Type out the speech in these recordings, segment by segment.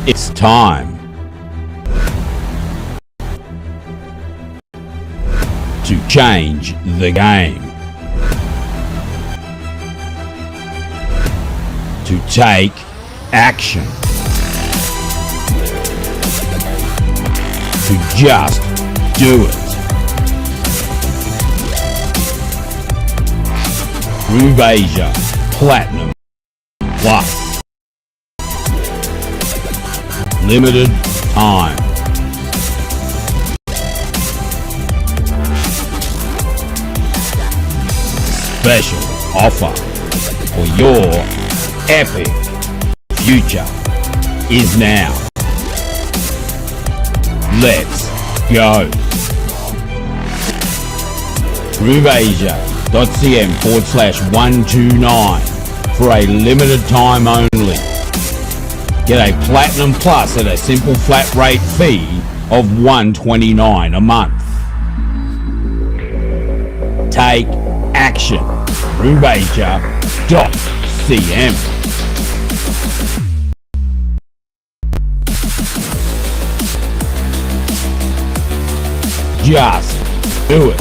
It's time to change the game. To take action. To just do it. Groove Asia Platinum Plus. Limited time. Special offer for your epic future is now. Let's go. GrooveAsia.cm/129 for a limited time only. Get a Platinum Plus at a simple flat rate fee of $129 a month. Take action. GrooveAsia.cm. Just do it.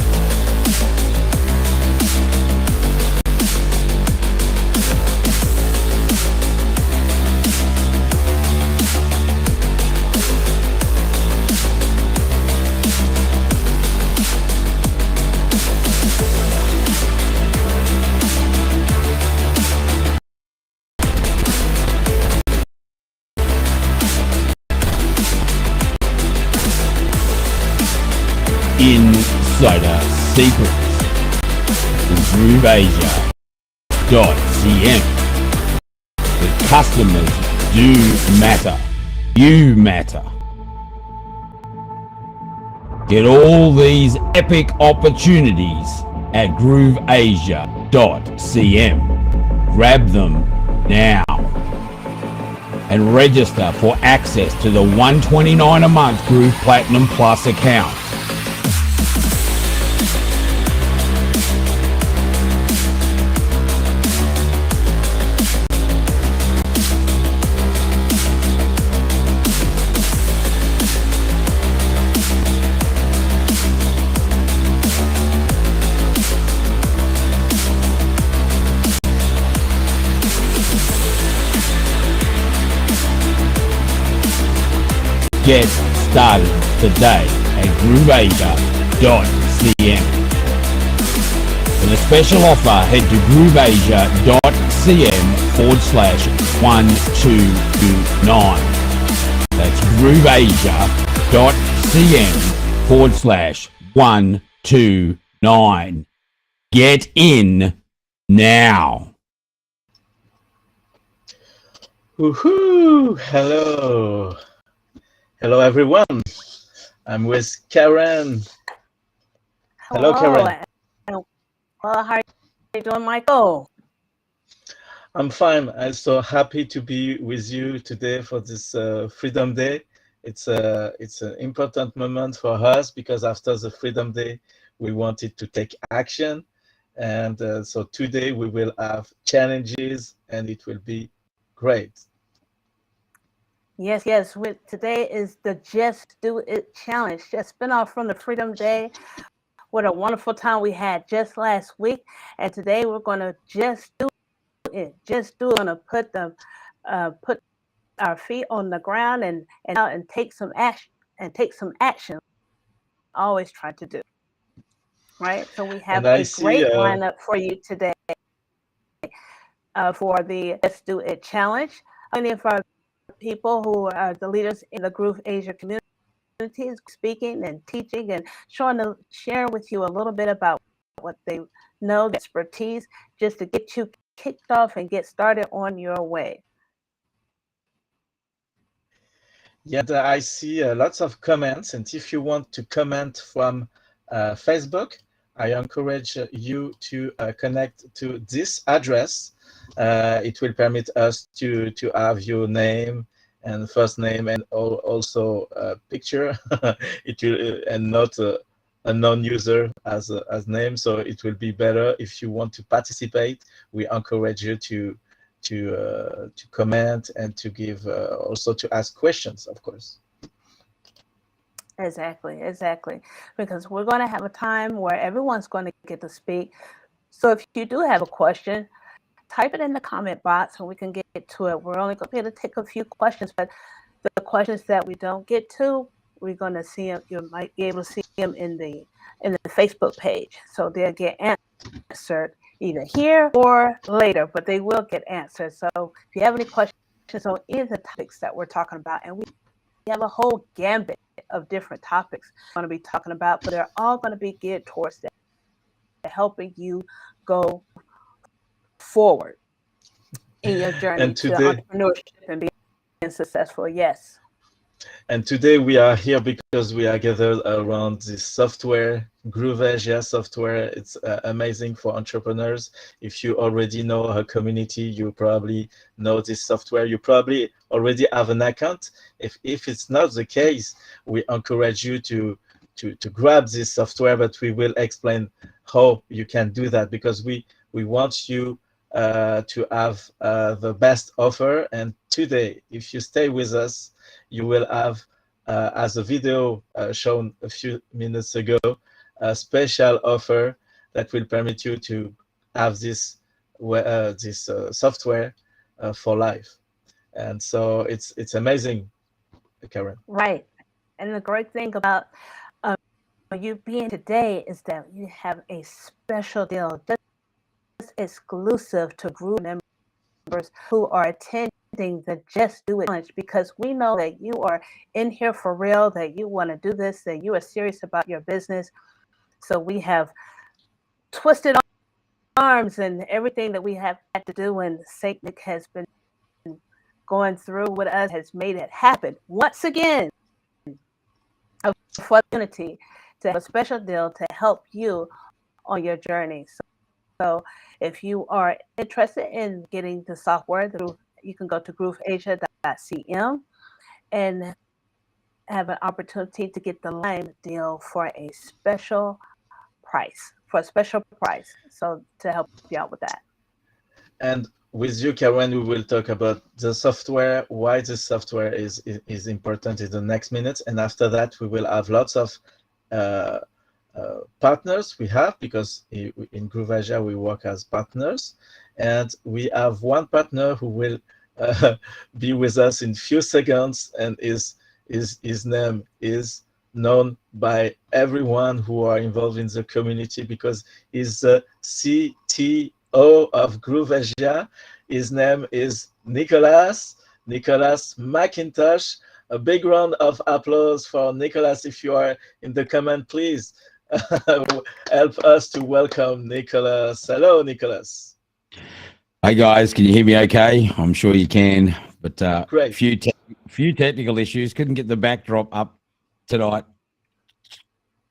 Insider secrets. GrooveAsia.cm. The customers do matter. You matter. Get all these epic opportunities at GrooveAsia.cm. Grab them now and register for access to the $129 a month Groove Platinum Plus account. Get started today at GrooveAsia.cm. For the special offer, head to GrooveAsia.cm/1229. That's GrooveAsia.cm/129. Get in now. Woohoo! Hello. Hello, everyone. I'm with Karen. Hello, Karen. Well, how are you doing, Michael? I'm fine. I'm so happy to be with you today for this Freedom Day. It's an important moment for us because after the Freedom Day, we wanted to take action. And so today we will have challenges and it will be great. Yes. Today is the Just Do It Challenge, just spin off from the Freedom Day. What a wonderful time we had just last week. And today we're going to just do it. Just do it. We're going to put our feet on the ground and take some action. Always try to do. Right? So we have a great lineup for you today for the Just Do It Challenge. Many of our people who are the leaders in the Groove Asia community speaking and teaching and share with you a little bit about what they know, the expertise, just to get you kicked off and get started on your way. Yeah, I see lots of comments, and if you want to comment from Facebook, I encourage you to connect to this address. It will permit us to have your name and first name and also a picture. It will and not a non-user as name. So it will be better if you want to participate. We encourage you to to comment and to give also to ask questions, of course. Exactly. Because we're going to have a time where everyone's going to get to speak. So if you do have a question, type it in the comment box and we can get to it. We're only going to be able to take a few questions, but the questions that we don't get to, we're going to see them. You might be able to see them in the Facebook page. So they'll get answered either here or later, but they will get answered. So if you have any questions on any of the topics that we're talking about, and we have a whole gambit of different topics we're going to be talking about, but they're all going to be geared towards that, helping you go forward in your journey And to today, entrepreneurship and being successful. Yes. And today we are here because we are gathered around this software, Groovasia software. It's amazing for entrepreneurs. If you already know our community, you probably know this software. You probably already have an account. If it's not the case, we encourage you to grab this software, but we will explain how you can do that, because we want you to have the best offer. And today, if you stay with us, you will have, as a video shown a few minutes ago, a special offer that will permit you to have this software for life. And so it's amazing, Karen. Right. And the great thing about you being today is that you have a special deal just exclusive to group members who are attending the Just Do It Challenge, because we know that you are in here for real, that you want to do this, that you are serious about your business. So we have twisted arms and everything that we have had to do, and Satan has been going through with us, has made it happen once again. For unity to have a special deal to help you on your journey. So if you are interested in getting the software, you can go to grooveasia.cm and have an opportunity to get the Lime deal for a special price. So to help you out with that. And with you, Karen, we will talk about the software, why the software is important in the next minutes. And after that, we will have lots of partners we have, because in Groovasia we work as partners. And we have one partner who will be with us in few seconds, and his name is known by everyone who are involved in the community, because he's the CTO of Groovasia. His name is Nicholas McIntosh. A big round of applause for Nicholas. If you are in the comment, please help us to welcome Nicholas. Hello, Nicholas. Hey guys, can you hear me okay? I'm sure you can, but Great. few technical issues. Couldn't get the backdrop up tonight.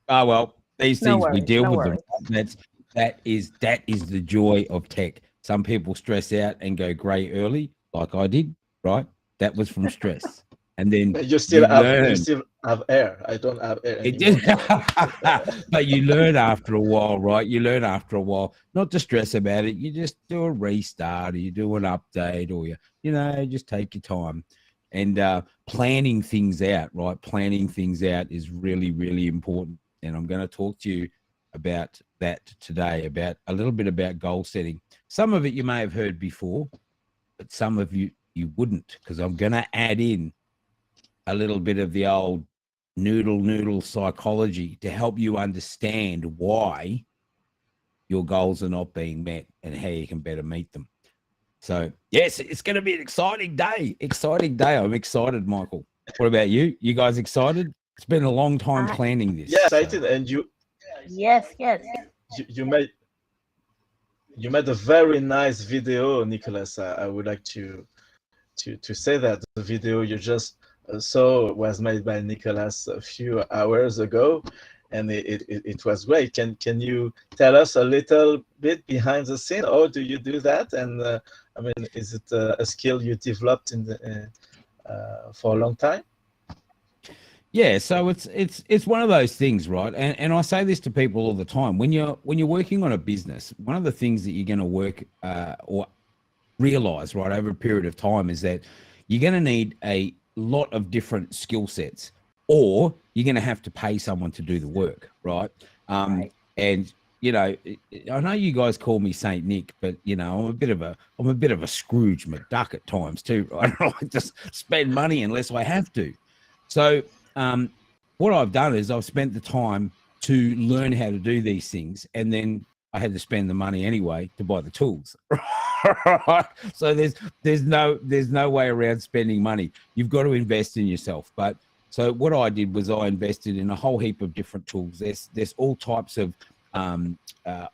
Oh well, these things we deal with them. That is the joy of tech. Some people stress out and go grey early, like I did, right? That was from stress. And then you still have air. I don't have air anymore. But you learn after a while, right? You learn after a while not to stress about it. You just do a restart, or you do an update, or you just take your time. And planning things out, right? Planning things out is really, really important. And I'm going to talk to you about that today, about a little bit about goal setting. Some of it you may have heard before, but some of you wouldn't, because I'm going to add in a little bit of the old noodle psychology to help you understand why your goals are not being met and how you can better meet them. So yes, it's going to be an exciting day. I'm excited, Michael. What about you? You guys excited? It's been a long time planning this. Yes, I did. And you. Yes. You made a very nice video, Nicholas. I would like to say that the video you just saw was made by Nicholas a few hours ago, and it was great. Can you tell us a little bit behind the scene? How do you do that? And I mean, is it a skill you developed for a long time? Yeah, so it's one of those things, right? And I say this to people all the time. When you're working on a business, one of the things that you're going to work or realize, right, over a period of time is that you're going to need a lot of different skill sets, or you're going to have to pay someone to do the work, right? Right. And I know you guys call me Saint Nick, but I'm a bit of a Scrooge McDuck at times too, right? I like to spend money unless I have to. So what I've done is I've spent the time to learn how to do these things, and then I had to spend the money anyway to buy the tools. Right? So there's no way around spending money. You've got to invest in yourself. But so what I did was I invested in a whole heap of different tools. There's all types of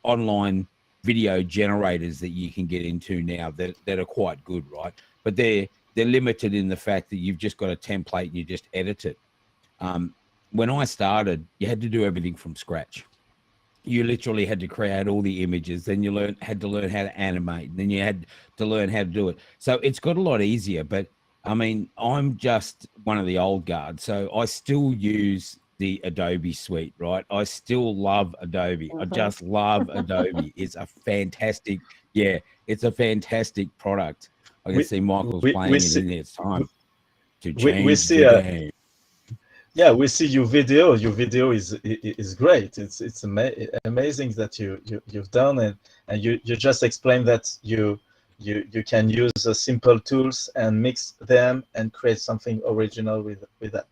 online video generators that you can get into now that are quite good, right? But they're limited in the fact that you've just got a template and you just edit it. When I started, you had to do everything from scratch. You literally had to create all the images, then you had to learn how to animate, and then you had to learn how to do it. So it's got a lot easier, but I mean, I'm just one of the old guard, so I still use the Adobe suite, right? I still love Adobe. I just love Adobe. It's a fantastic product. I can see Michael's playing it in there. It's time to change the game. Yeah, we see your video. Your video is great. It's amazing that you've done it, and you just explained that you can use simple tools and mix them and create something original with that.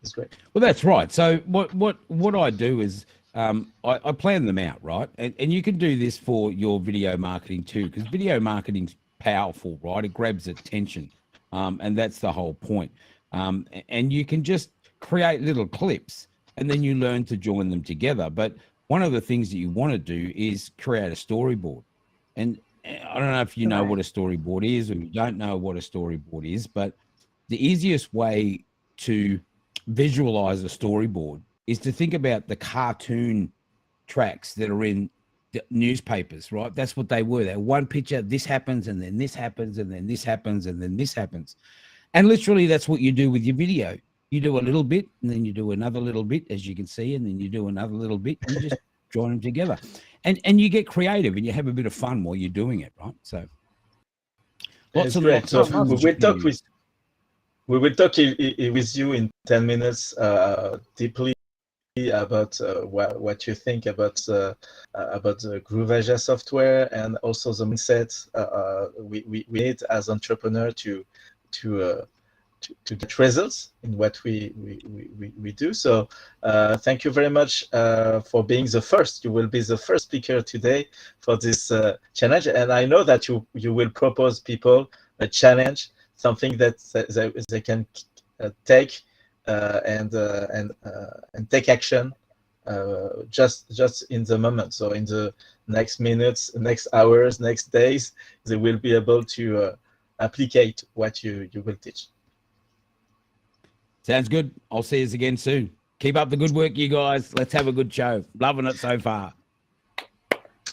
It's great. Well, that's right. So what I do is I plan them out, right? And you can do this for your video marketing too, because video marketing's powerful, right? It grabs attention, and that's the whole point. And you can just create little clips, and then you learn to join them together. But one of the things that you want to do is create a storyboard. And I don't know if you know what a storyboard is, or you don't know what a storyboard is, but the easiest way to visualize a storyboard is to think about the cartoon tracks that are in the newspapers, right? That's what they were. They're one picture, this happens, and then this happens, and then this happens, and then this happens. And literally that's what you do with your video. You do a little bit, and then you do another little bit, as you can see, and then you do another little bit, and you just join them together. And you get creative, and you have a bit of fun while you're doing it, right? So lots and lots of we will talk with you in 10 minutes deeply about what you think about the GrooveAsia software, and also the mindset we need as entrepreneur to get results in what we do. So thank you very much for being the first. You will be the first speaker today for this challenge, and I know that you will propose people a challenge, something that they can take and take action just in the moment. So in the next minutes, next hours, next days, they will be able to applicate what you will teach. Sounds good. I'll see you again soon. Keep up the good work, you guys. Let's have a good show. Loving it so far.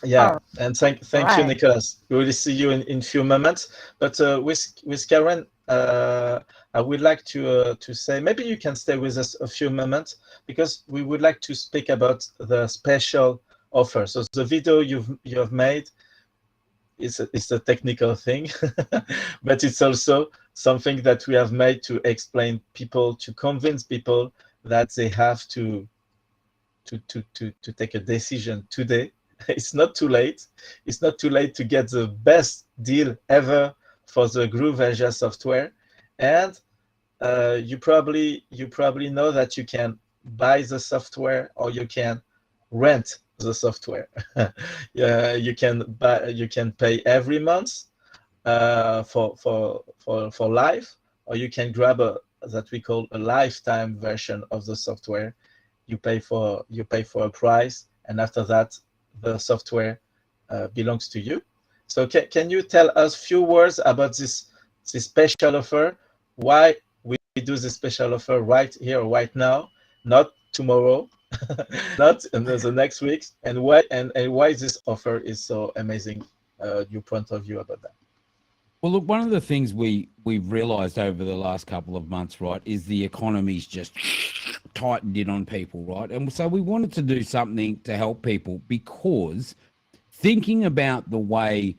Yeah, and thank you, Nicholas. We will see you in few moments. But with Karen, I would like to say maybe you can stay with us a few moments, because we would like to speak about the special offer. So the video you have made is a technical thing, but it's also something that we have made to explain people, to convince people that they have to take a decision today. It's not too late. It's not too late to get the best deal ever for the GrooveAsia software. And you probably know that you can buy the software, or you can rent the software. Yeah, you can pay every month for life, or you can grab that we call a lifetime version of the software. You pay for a price, and after that the software belongs to you. So can you tell us few words about this special offer? Why we do this special offer right here, right now, not tomorrow, not in the next weeks, and why this offer is so amazing? Your point of view about that. Well, look, one of the things we've realized over the last couple of months, right, is the economy's just tightened in on people, right? And so we wanted to do something to help people, because thinking about the way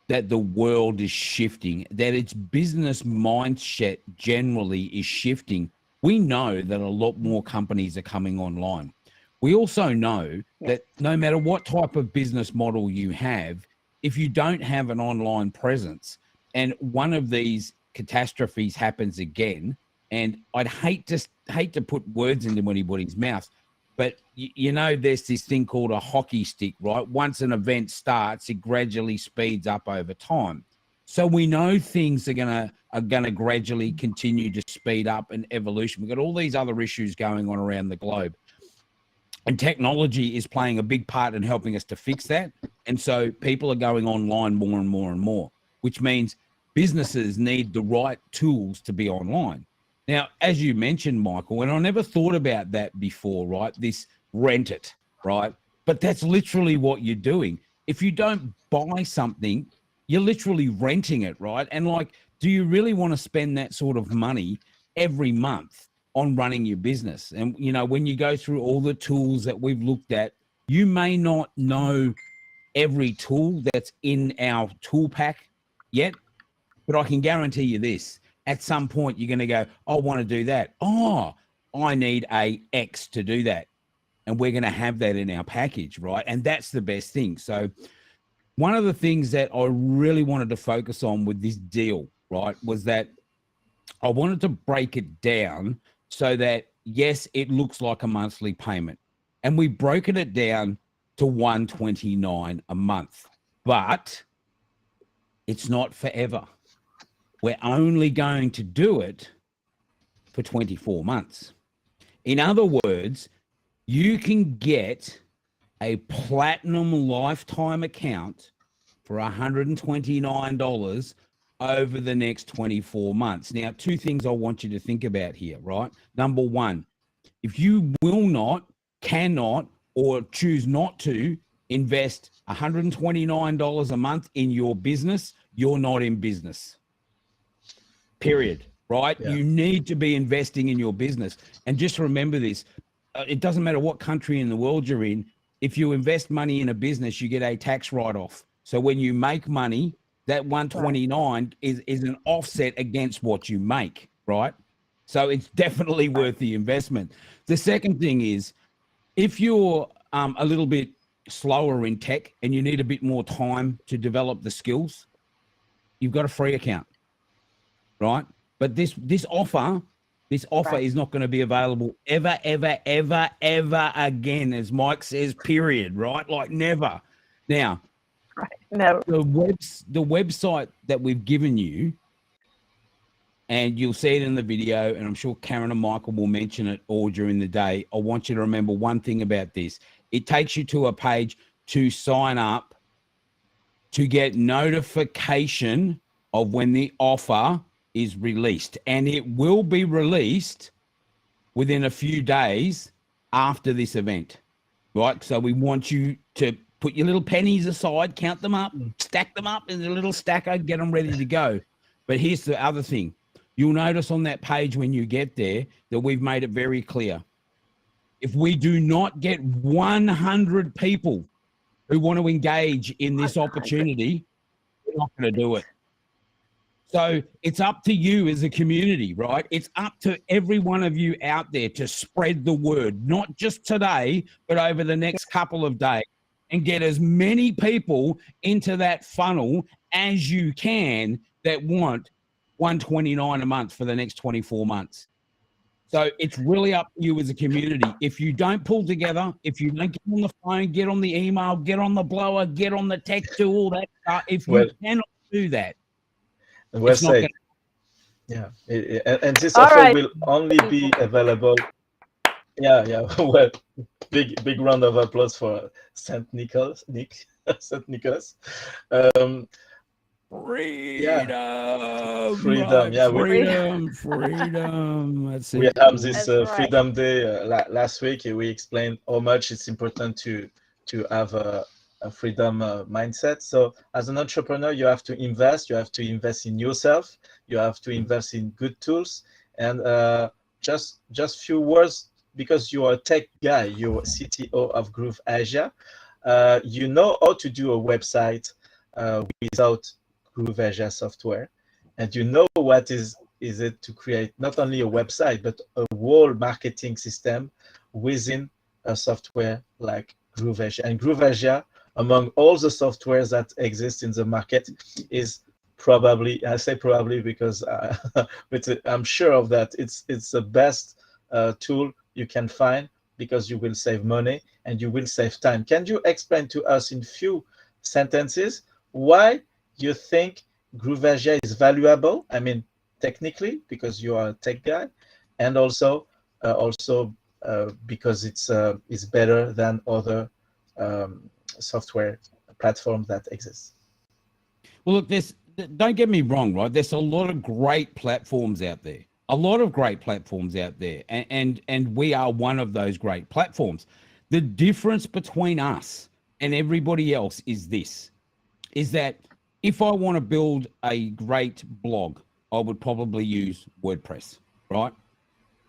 that the world is shifting, that its business mindset generally is shifting. We know that a lot more companies are coming online. We also know that no matter what type of business model you have, if you don't have an online presence and one of these catastrophes happens again, and I'd hate to put words into anybody's mouth, but you know, there's this thing called a hockey stick, right? Once an event starts, it gradually speeds up over time. So we know things are gonna gradually continue to speed up and evolution. We've got all these other issues going on around the globe. And technology is playing a big part in helping us to fix that. And so people are going online more and more and more, which means businesses need the right tools to be online. Now, as you mentioned, Michael, and I never thought about that before, right? This rent it, right? But that's literally what you're doing. If you don't buy something, you're literally renting it, right? And like, do you really want to spend that sort of money every month on running your business? And, you know, when you go through all the tools that we've looked at, you may not know every tool that's in our tool pack yet, but I can guarantee you this. At some point, you're going to go, I want to do that. Oh, I need a X to do that. And we're going to have that in our package, right? And that's the best thing. So one of the things that I really wanted to focus on with this deal, right, was that I wanted to break it down so that, yes, it looks like a monthly payment. And we've broken it down to $129 a month. But it's not forever. We're only going to do it for 24 months. In other words, you can get a platinum lifetime account for $129 over the next 24 months. Now, two things I want you to think about here, right? Number one, if you will not, cannot, or choose not to invest $129 a month in your business, you're not in business. Period. Right? Yeah. You need to be investing in your business. And just remember this, it doesn't matter what country in the world you're in. If you invest money in a business, you get a tax write-off. So when you make money, that 129 is an offset against what you make, right? So it's definitely worth the investment. The second thing is, if you're a little bit slower in tech and you need a bit more time to develop the skills, you've got a free account. Right? But this offer is not going to be available ever again, as Mike says, period, right? Like never. Now, no. The website that we've given you, and you'll see it in the video, and I'm sure Karen and Michael will mention it all during the day. I want you to remember one thing about this. It takes you to a page to sign up to get notification of when the offer is released, and it will be released within a few days after this event, right? So we want you to put your little pennies aside, count them up, stack them up in a little stacker, get them ready to go. But here's the other thing. You'll notice on that page when you get there that we've made it very clear. If we do not get 100 people who want to engage in this opportunity, we're not going to do it. So it's up to you as a community, right? It's up to every one of you out there to spread the word, not just today, but over the next couple of days, and get as many people into that funnel as you can that want $129 a month for the next 24 months. So it's really up to you as a community. If you don't pull together, if you don't get on the phone, get on the email, get on the blower, get on the tech tool, that if you cannot do that, website. Yeah, and this offer will only be available. Yeah. Well, big round of applause for St. Nicholas. St. Nicholas. Freedom. Yeah, freedom. That's it. We have this Freedom Day last week. We explained how much it's important to have a freedom mindset. So as an entrepreneur, you have to invest. You have to invest in yourself. You have to invest in good tools. And just few words, because you are a tech guy, you're CTO of Groove Asia. You know how to do a website. without GrooveAsia software. And you know what is it to create not only a website, but a whole marketing system within a software like GrooveAsia. And GrooveAsia, among all the softwares that exist in the market, is probably, I say probably because but I'm sure of that, it's the best tool you can find, because you will save money and you will save time. Can you explain to us in few sentences why you think GrooveAsia is valuable? I mean, technically, because you are a tech guy, and also because it's better than other software platforms that exist. Well, look, don't get me wrong, right? There's a lot of great platforms out there. A lot of great platforms out there, and we are one of those great platforms. The difference between us and everybody else is this: is that if I want to build a great blog, I would probably use WordPress, right?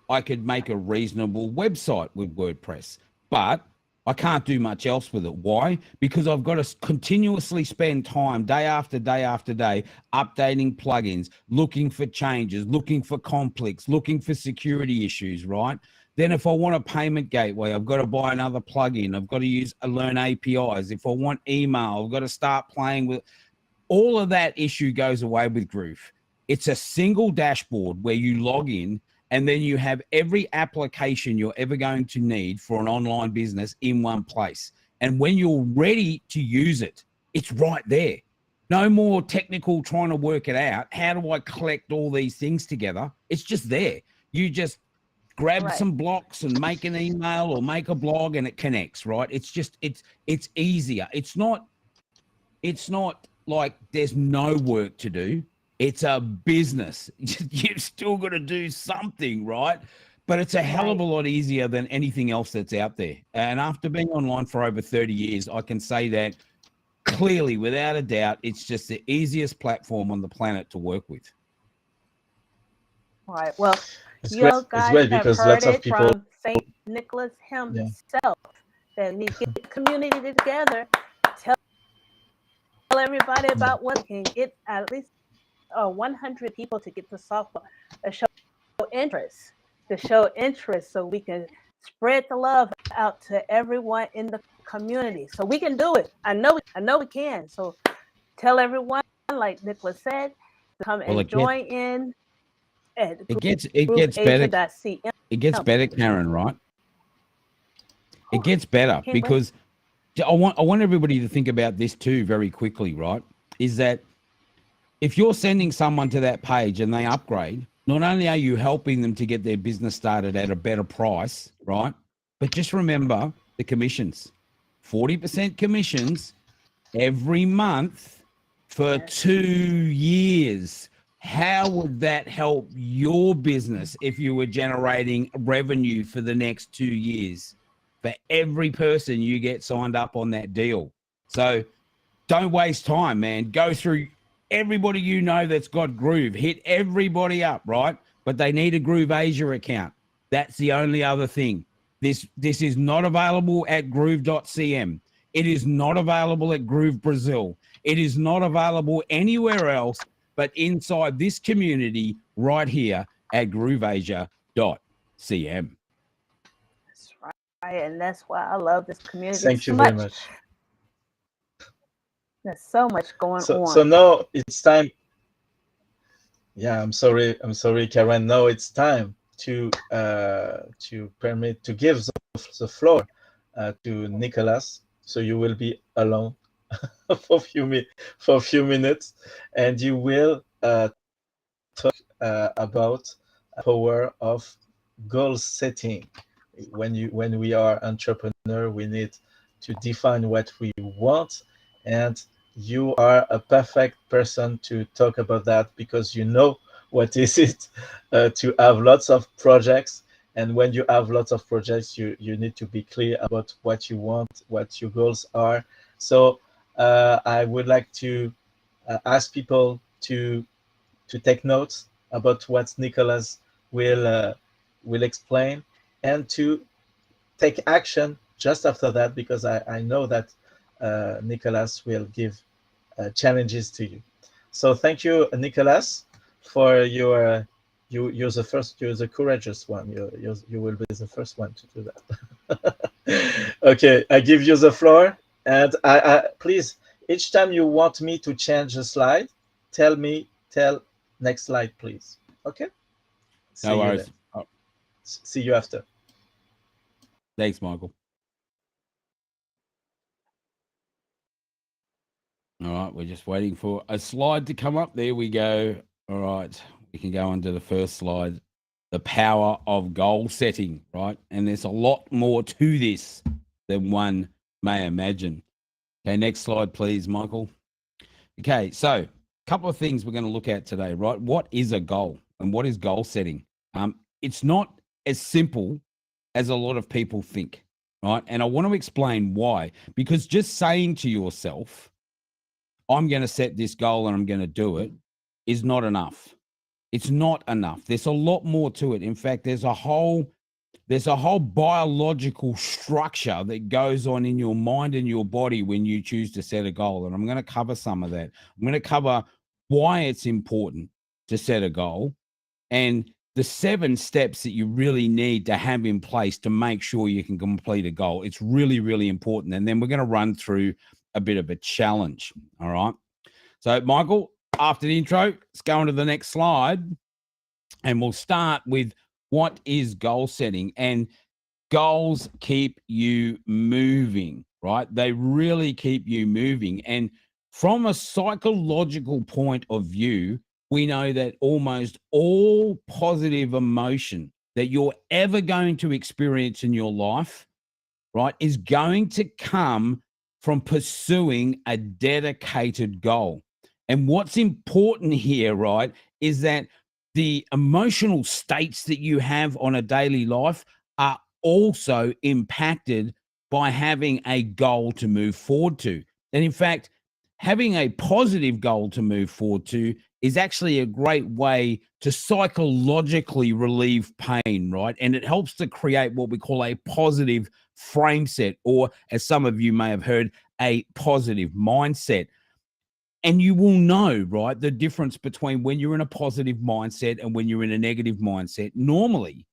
I could make a reasonable website with WordPress, but I can't do much else with it. Why? Because I've got to continuously spend time day after day after day updating plugins, looking for changes, looking for conflicts, looking for security issues, right? Then if I want a payment gateway, I've got to buy another plugin. I've got to learn APIs. If I want email, I've got to start playing with. All of that issue goes away with Groove. It's a single dashboard where you log in, and then you have every application you're ever going to need for an online business in one place. And when you're ready to use it, it's right there. No more technical trying to work it out. How do I collect all these things together? It's just there. You just grab some blocks and make an email or make a blog, and it connects, right? It's just, it's easier. It's not like there's no work to do. It's a business. You've still got to do something, right? But it's a hell of a lot easier than anything else that's out there. And after being online for over 30 years, I can say that clearly, without a doubt, it's just the easiest platform on the planet to work with. All right. Well, It's you great. guys It's great have because heard lots of it people from St. Nicholas himself. That we need to get the community together, tell everybody about what can get at least 100 people to get the software, to show interest, so we can spread the love out to everyone in the community. So we can do it. I know we can. So tell everyone, like Nicholas said, to come and join in. It gets better. GrooveAsia.cm. It gets better, Karen, right? It gets better because I want everybody to think about this too very quickly, right? Is that if you're sending someone to that page and they upgrade, not only are you helping them to get their business started at a better price, right? But just remember the commissions, 40% commissions every month for 2 years. How would that help your business if you were generating revenue for the next 2 years for every person you get signed up on that deal? So don't waste time, man. Go through everybody you know that's got Groove. Hit everybody up, right? But they need a GrooveAsia account. That's the only other thing. This is not available at groove.cm. It is not available at Groove Brazil. It is not available anywhere else but inside this community right here at grooveasia.cm. That's right. And that's why I love this community. Thank you very much. There's so much going on. So now it's time. Yeah, I'm sorry, Karen. Now it's time to give the floor to Nicholas. So you will be alone for a few minutes, and you will talk about power of goal setting. When we are entrepreneur, we need to define what we want, and you are a perfect person to talk about that, because you know what is it to have lots of projects. And when you have lots of projects, you need to be clear about what you want, what your goals are. So I would like to ask people to take notes about what Nicholas will explain, and to take action just after that, because I know that Nicholas will give challenges to you. So thank you, Nicholas, for your you're the courageous one. You will be the first one to do that. Okay, I give you the floor, and I please, each time you want me to change a slide, tell next slide, please. Okay. No worries. See you after. Thanks, Michael. All right, we're just waiting for a slide to come up. There we go. All right, we can go on to the first slide. The power of goal setting, right? And there's a lot more to this than one may imagine. Okay, next slide, please, Michael. Okay, so a couple of things we're going to look at today, right? What is a goal and what is goal setting? It's not as simple as a lot of people think, right? And I want to explain why. Because just saying to yourself, I'm going to set this goal and I'm going to do it, is not enough. It's not enough. There's a lot more to it. In fact, there's a whole biological structure that goes on in your mind and your body when you choose to set a goal. And I'm going to cover some of that. I'm going to cover why it's important to set a goal and the 7 steps that you really need to have in place to make sure you can complete a goal. It's really, really important. And then we're going to run through a bit of a challenge. All right. So, Michael, after the intro, let's go on to the next slide. And we'll start with what is goal setting. And goals keep you moving, right? They really keep you moving. And from a psychological point of view, we know that almost all positive emotion that you're ever going to experience in your life, right, is going to come from pursuing a dedicated goal. And what's important here, right, is that the emotional states that you have on a daily life are also impacted by having a goal to move forward to. And in fact, having a positive goal to move forward to is actually a great way to psychologically relieve pain, right? And it helps to create what we call a positive frame set, or as some of you may have heard, a positive mindset. And you will know, right, the difference between when you're in a positive mindset and when you're in a negative mindset. Normally,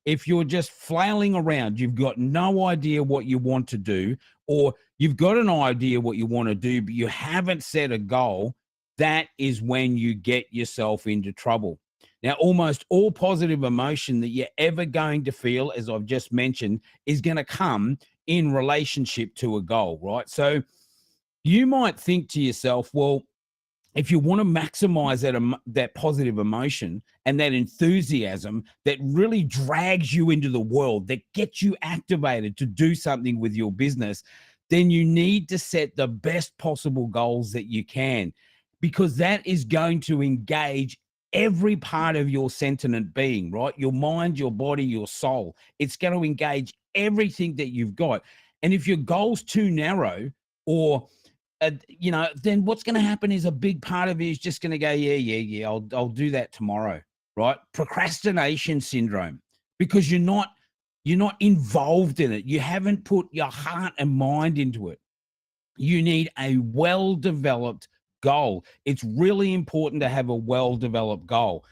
if you're just flailing around, you've got no idea what you want to do, or you've got an idea what you want to do, but you haven't set a goal, that is when you get yourself into trouble. Now, almost all positive emotion that you're ever going to feel, as I've just mentioned, is going to come in relationship to a goal, right? So you might think to yourself, well, if you want to maximize that positive emotion and that enthusiasm that really drags you into the world, that gets you activated to do something with your business, then you need to set the best possible goals that you can, because that is going to engage every part of your sentient being, right? Your mind, your body, your soul. It's going to engage everything that you've got. And if your goal's too narrow, or then what's going to happen is a big part of you is just going to go, yeah, I'll do that tomorrow, right? Procrastination syndrome, because you're not involved in it. You haven't put your heart and mind into it. You need a well-developed goal. It's really important to have a well-developed goal.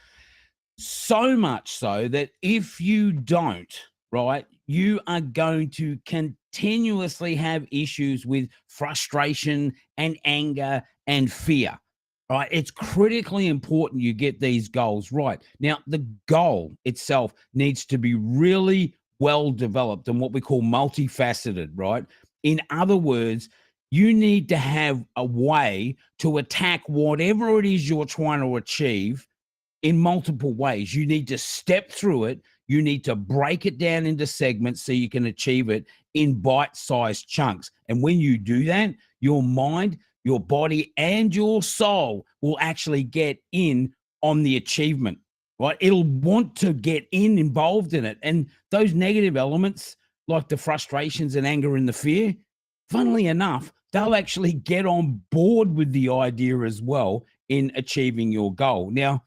So much so that if you don't, right, you are going to continuously have issues with frustration and anger and fear, right? It's critically important you get these goals right. Now, the goal itself needs to be really well developed and what we call multifaceted, right? In other words, you need to have a way to attack whatever it is you're trying to achieve in multiple ways. You need to step through it. You need to break it down into segments so you can achieve it in bite-sized chunks. And when you do that, your mind, your body, and your soul will actually get in on the achievement, right? It'll want to get involved in it. And those negative elements, like the frustrations and anger and the fear, funnily enough, they'll actually get on board with the idea as well in achieving your goal. Now,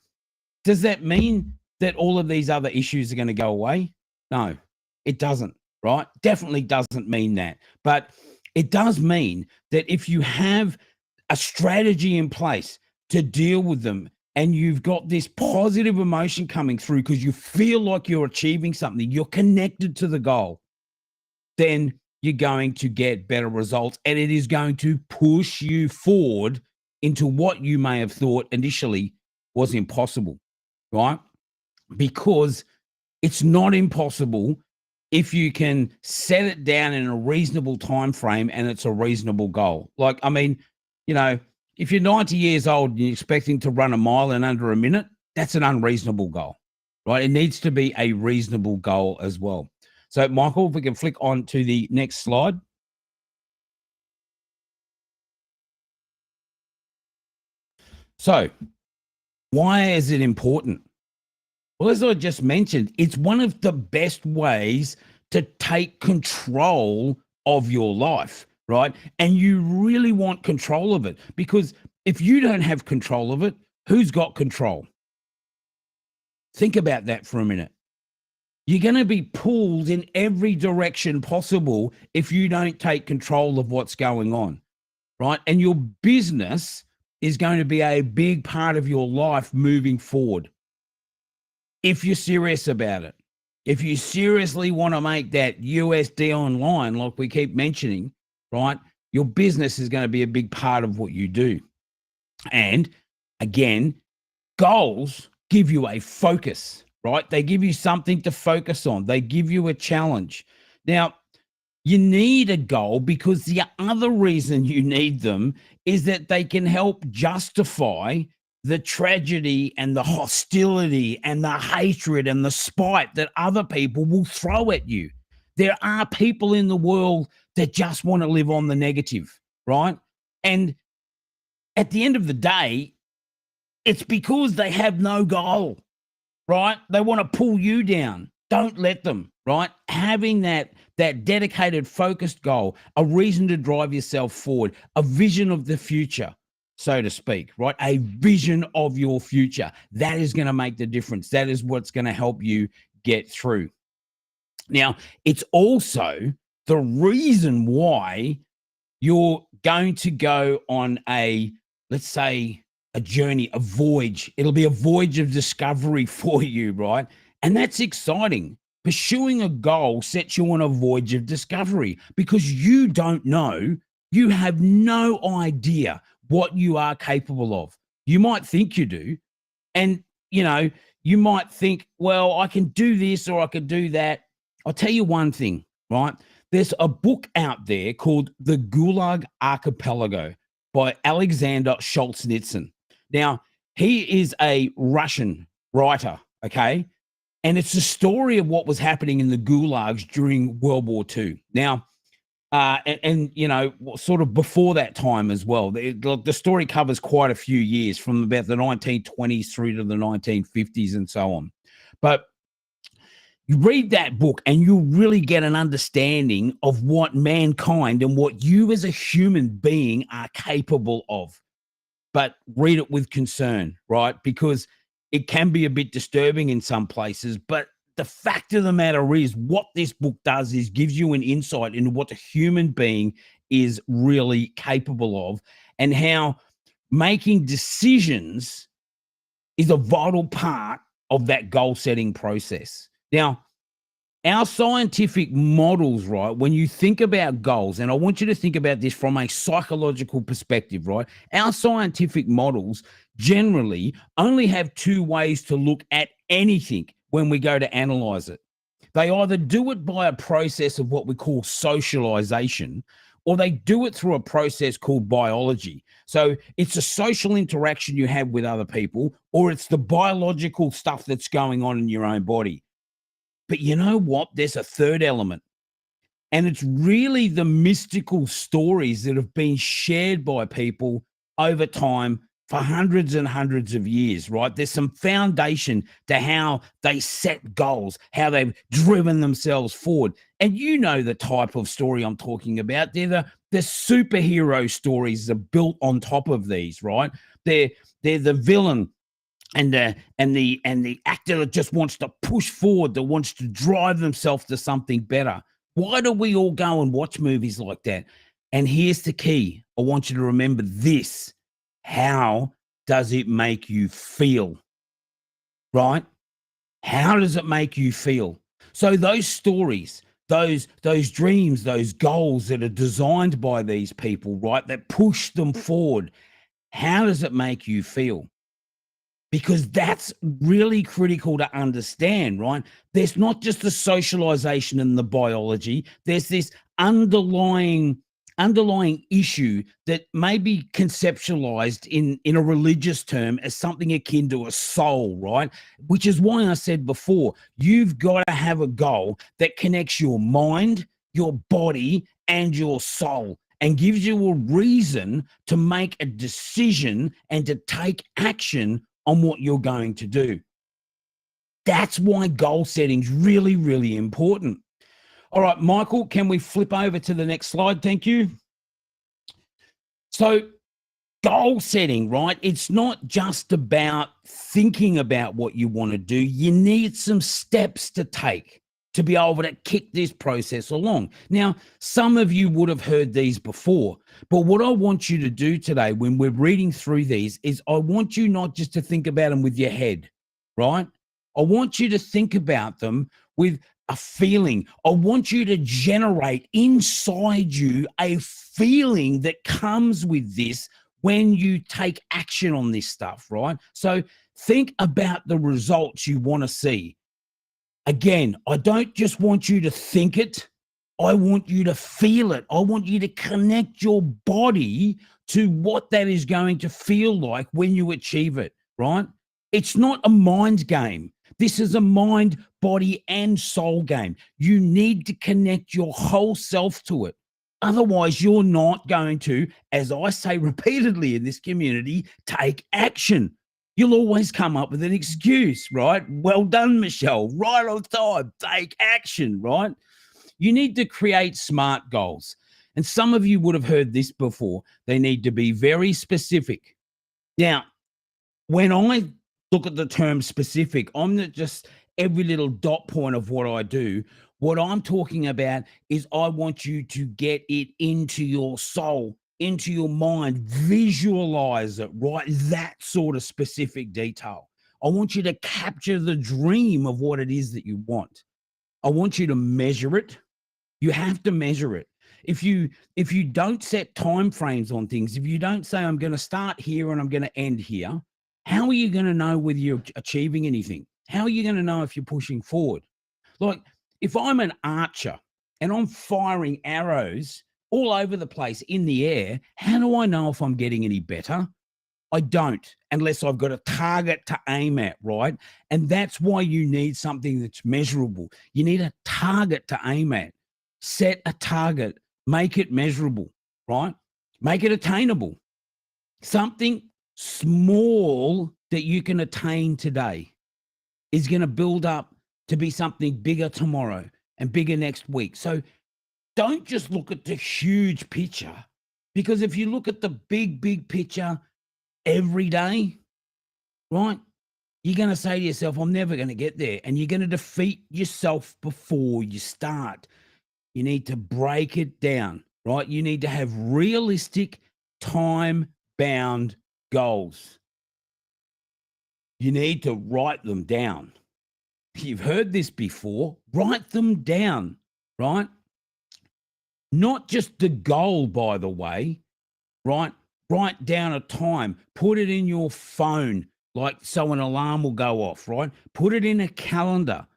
does that mean that all of these other issues are going to go away? No, it doesn't, right? Definitely doesn't mean that. But it does mean that if you have a strategy in place to deal with them, and you've got this positive emotion coming through because you feel like you're achieving something, you're connected to the goal, then you're going to get better results, and it is going to push you forward into what you may have thought initially was impossible, right? Because it's not impossible if you can set it down in a reasonable time frame and it's a reasonable goal. Like, I mean, you know, if you're 90 years old and you're expecting to run a mile in under a minute, that's an unreasonable goal, right? It needs to be a reasonable goal as well. So, Michael, if we can flick on to the next slide. So, why is it important? Well, as I just mentioned, it's one of the best ways to take control of your life, right? And you really want control of it, because if you don't have control of it, who's got control? Think about that for a minute. You're going to be pulled in every direction possible if you don't take control of what's going on, right? And your business is going to be a big part of your life moving forward. If you're serious about it, if you seriously want to make that USD online, like we keep mentioning, right, your business is going to be a big part of what you do. And again, goals give you a focus, right? They give you something to focus on. They give you a challenge. Now, you need a goal because the other reason you need them is that they can help justify the tragedy and the hostility and the hatred and the spite that other people will throw at you. There are people in the world that just want to live on the negative, right? And at the end of the day, it's because they have no goal, right? They want to pull you down. Don't let them, right? Having that dedicated, focused goal, a reason to drive yourself forward, a vision of the future, so to speak, right? A vision of your future. That is going to make the difference. That is what's going to help you get through. Now, it's also the reason why you're going to go on a, let's say, a journey, a voyage. It'll be a voyage of discovery for you, right? And that's exciting. Pursuing a goal sets you on a voyage of discovery because you don't know, you have no idea what you are capable of. You might think you do. And, you know, you might think, well, I can do this or I can do that. I'll tell you one thing, right? There's a book out there called The Gulag Archipelago by Alexander Solzhenitsyn. Now, he is a Russian writer, okay? And it's a story of what was happening in the gulags during World War II. Now, and you know, sort of before that time as well. The story covers quite a few years, from about the 1920s through to the 1950s and so on. But you read that book and you really get an understanding of what mankind and what you as a human being are capable of. But read it with concern, right? Because it can be a bit disturbing in some places, but the fact of the matter is what this book does is gives you an insight into what the human being is really capable of and how making decisions is a vital part of that goal-setting process. Now, our scientific models, right, when you think about goals, and I want you to think about this from a psychological perspective, right? Our scientific models generally only have two ways to look at anything when we go to analyze it. They either do it by a process of what we call socialization, or they do it through a process called biology. So it's a social interaction you have with other people, or it's the biological stuff that's going on in your own body. But you know what? There's a third element, and it's really the mystical stories that have been shared by people over time for hundreds and hundreds of years, right? There's some foundation to how they set goals, how they've driven themselves forward. And you know the type of story I'm talking about. They're the superhero stories that are built on top of these, right? They're the villain and the actor that just wants to push forward, that wants to drive themselves to something better. Why do we all go and watch movies like that? And here's the key. I want you to remember this. How does it make you feel? Right? How does it make you feel? So those stories, those dreams, those goals that are designed by these people, right, that push them forward, how does it make you feel? Because that's really critical to understand, right? There's not just the socialization and the biology. There's this underlying issue that may be conceptualized in a religious term as something akin to a soul, right? Which is why I said before, you've got to have a goal that connects your mind, your body, and your soul, and gives you a reason to make a decision and to take action on what you're going to do. That's why goal setting is really, really important. All right, Michael, can we flip over to the next slide? Thank you. So goal setting, right? It's not just about thinking about what you want to do. You need some steps to take to be able to kick this process along. Now, some of you would have heard these before, but what I want you to do today when we're reading through these is I want you not just to think about them with your head, right? I want you to think about them with a feeling. I want you to generate inside you a feeling that comes with this when you take action on this stuff, right? So think about the results you want to see. Again, I don't just want you to think it. I want you to feel it. I want you to connect your body to what that is going to feel like when you achieve it, right? It's not a mind game. This is a mind, body, and soul game. You need to connect your whole self to it. Otherwise, you're not going to, as I say repeatedly in this community, take action. You'll always come up with an excuse, right? Well done, Michelle. Right on time. Take action, right? You need to create SMART goals. And some of you would have heard this before. They need to be very specific. Now, when I look at the term specific, I'm not just every little dot point of what I do. What I'm talking about is I want you to get it into your soul, into your mind, visualize it, right? That sort of specific detail. I want you to capture the dream of what it is that you want. I want you to measure it. You have to measure it. If you don't set time frames on things, if you don't say, I'm going to start here and I'm going to end here, how are you going to know whether you're achieving anything? How are you going to know if you're pushing forward? Like, if I'm an archer and I'm firing arrows all over the place in the air, how do I know if I'm getting any better? I don't, unless I've got a target to aim at, right? And that's why you need something that's measurable. You need a target to aim at. Set a target, make it measurable, right? Make it attainable. Something small that you can attain today is going to build up to be something bigger tomorrow and bigger next week. So don't just look at the huge picture, because if you look at the big picture every day, right, you're going to say to yourself, I'm never going to get there. And you're going to defeat yourself before you start. You need to break it down, right? You need to have realistic, time-bound goals. You need to write them down. You've heard this before. Write them down, right? Not just the goal, by the way, right? Write down a time. Put it in your phone, like so an alarm will go off, right? Put it in a calendar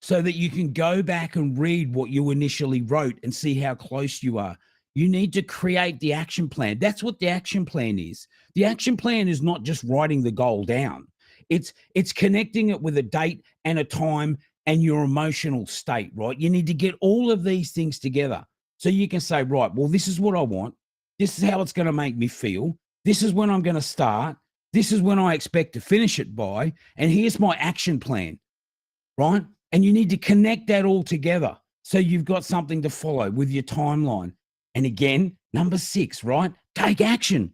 so that you can go back and read what you initially wrote and see how close you are. You need to create the action plan. That's what the action plan is. The action plan is not just writing the goal down. It's connecting it with a date and a time and your emotional state, right? You need to get all of these things together so you can say, right, well, this is what I want. This is how it's going to make me feel. This is when I'm going to start. This is when I expect to finish it by. And here's my action plan, right? And you need to connect that all together so you've got something to follow with your timeline. And again, number 6, right? Take action.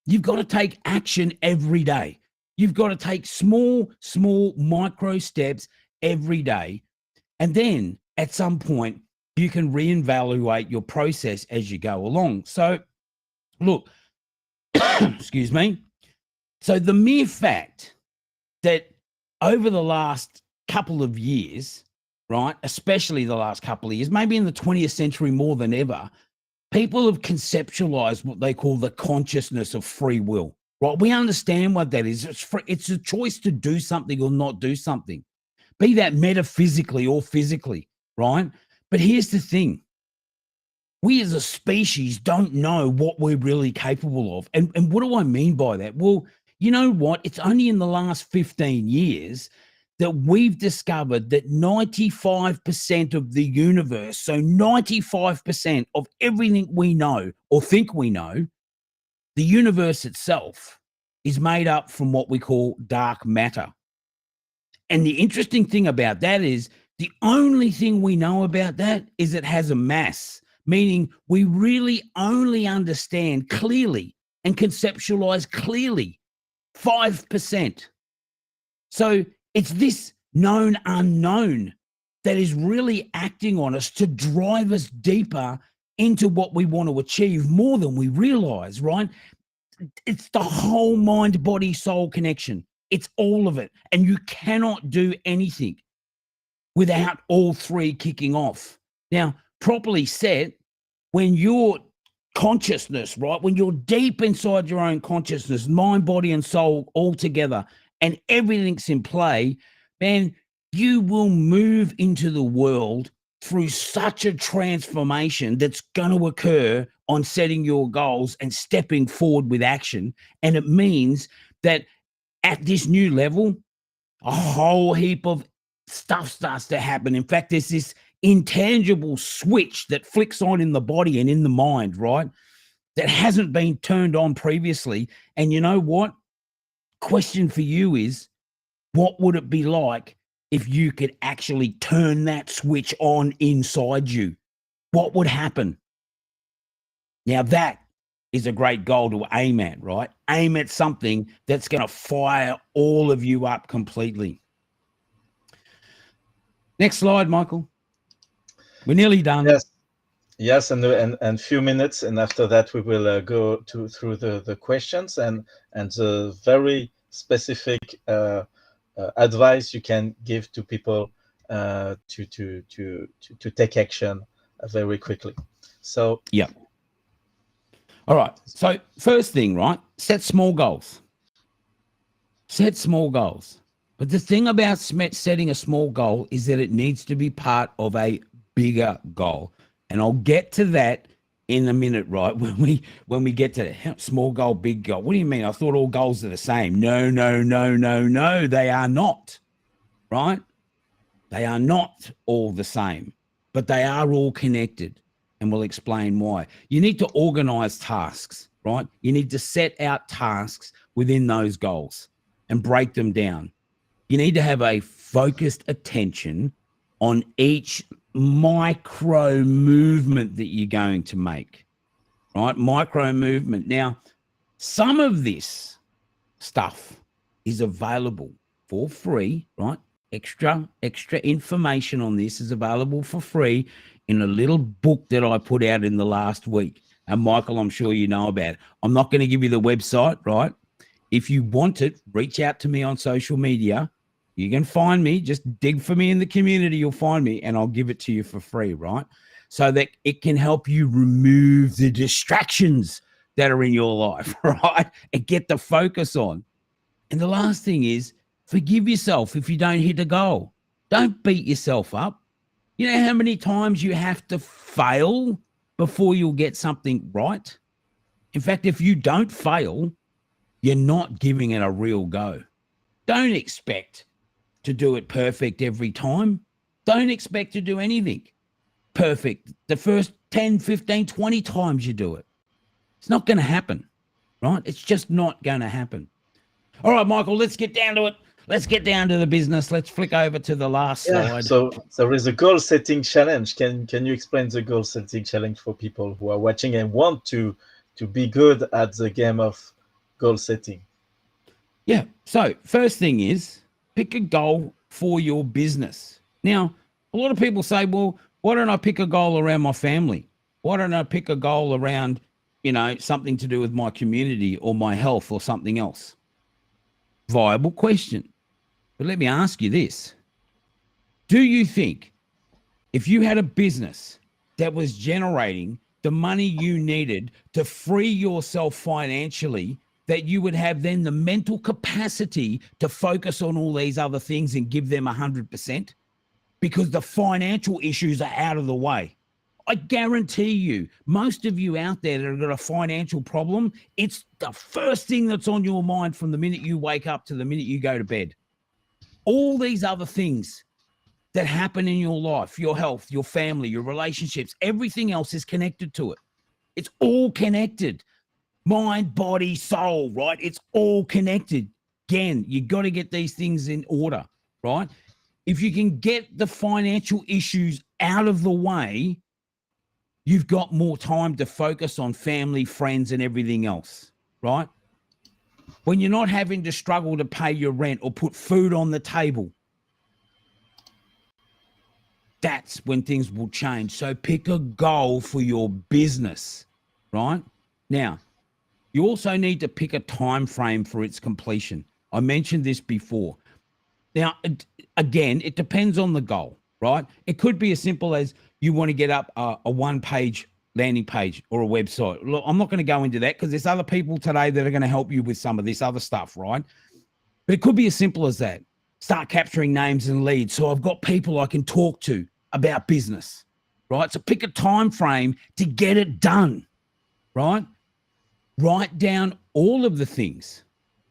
You've got to take action every day. You've got to take small micro steps every day. And then at some point, you can reevaluate your process as you go along. So, look, excuse me. So the mere fact that over the last couple of years, right, especially the last couple of years, maybe in the 20th century more than ever, people have conceptualized what they call the consciousness of free will, right? We understand what that is. It's a choice to do something or not do something, be that metaphysically or physically, right? But here's the thing. We as a species don't know what we're really capable of. And what do I mean by that? Well, you know what? It's only in the last 15 years that we've discovered that 95% of the universe, so 95% of everything we know or think we know, the universe itself is made up from what we call dark matter. And the interesting thing about that is the only thing we know about that is it has a mass, meaning we really only understand clearly and conceptualize clearly 5%. So it's this known unknown that is really acting on us to drive us deeper into what we want to achieve more than we realize, right? It's the whole mind, body, soul connection. It's all of it. And you cannot do anything without all three kicking off. Now, properly said, when your consciousness, right, when you're deep inside your own consciousness, mind, body, and soul all together, and everything's in play, man, you will move into the world through such a transformation that's going to occur on setting your goals and stepping forward with action. And it means that at this new level, a whole heap of stuff starts to happen. In fact, there's this intangible switch that flicks on in the body and in the mind, right? That hasn't been turned on previously. And you know what? Question for you is, what would it be like if you could actually turn that switch on inside you? What would happen? Now that is a great goal to aim at, right? Aim at something that's going to fire all of you up completely. Next slide, Michael. We're nearly done. Yes, and few minutes, and after that we will go through the questions and the very specific advice you can give to people to take action very quickly. So yeah. All right. So first thing, right? Set small goals. Set small goals. But the thing about setting a small goal is that it needs to be part of a bigger goal. And I'll get to that in a minute, right? When we get to small goal, big goal. What do you mean? I thought all goals are the same. No, they are not, right? They are not all the same, but they are all connected. And we'll explain why. You need to organize tasks, right? You need to set out tasks within those goals and break them down. You need to have a focused attention on each micro movement that you're going to make, right? Micro movement. Now, some of this stuff is available for free, right? Extra information on this is available for free in a little book that I put out in the last week. And Michael, I'm sure you know about it. I'm not going to give you the website, right? If you want it, reach out to me on social media. You can find me. Just dig for me in the community. You'll find me, and I'll give it to you for free, right? So that it can help you remove the distractions that are in your life, right? And get the focus on. And the last thing is, forgive yourself if you don't hit a goal. Don't beat yourself up. You know how many times you have to fail before you'll get something right? In fact, if you don't fail, you're not giving it a real go. Don't expect to do it perfect every time. Don't expect to do anything perfect the first 10, 15, 20 times you do it. It's not going to happen, right? It's just not going to happen. All right, Michael, let's get down to it. Let's get down to the business. Let's flick over to the last slide. So there is a goal setting challenge. Can you explain the goal setting challenge for people who are watching and want to be good at the game of goal setting? Yeah. So first thing is pick a goal for your business. Now, a lot of people say, well, Why don't I pick a goal around my family? Why don't I pick a goal around, you know, something to do with my community or my health or something else? Viable question. But let me ask you this. Do you think if you had a business that was generating the money you needed to free yourself financially, that you would have then the mental capacity to focus on all these other things and give them 100%? Because the financial issues are out of the way. I guarantee you, most of you out there that have got a financial problem, it's the first thing that's on your mind from the minute you wake up to the minute you go to bed. All these other things that happen in your life, your health, your family, your relationships, everything else is connected to it. It's all connected. Mind, body, soul, right? It's all connected. Again, you got to get these things in order, right? If you can get the financial issues out of the way, you've got more time to focus on family, friends, and everything else, right? When you're not having to struggle to pay your rent or put food on the table, that's when things will change. So pick a goal for your business, right? Now, you also need to pick a time frame for its completion. I mentioned this before. Now, again, it depends on the goal, right? It could be as simple as you want to get up a one-page landing page or a website. Look, I'm not going to go into that because there's other people today that are going to help you with some of this other stuff, right? But it could be as simple as that. Start capturing names and leads. So I've got people I can talk to about business, right? So pick a time frame to get it done, right? Write down all of the things,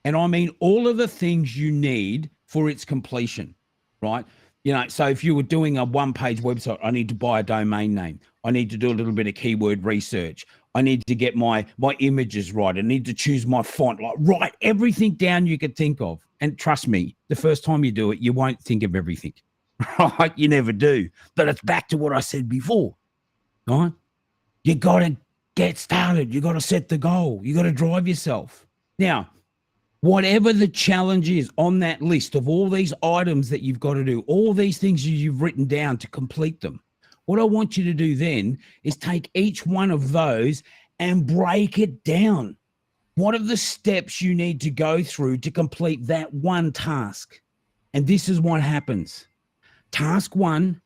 and I mean all of the things you need for its completion, right? You know, so if you were doing a one-page website, I need to buy a domain name. I need to do a little bit of keyword research. I need to get my images right. I need to choose my font. Like, write everything down you could think of. And trust me, the first time you do it, you won't think of everything, right? You never do. But it's back to what I said before, right? You got to get started. You got to set the goal. You got to drive yourself. Now, whatever the challenge is on that list of all these items that you've got to do, all these things you've written down to complete them, what I want you to do then is take each one of those and break it down. What are the steps you need to go through to complete that one task? And this is what happens. Task one,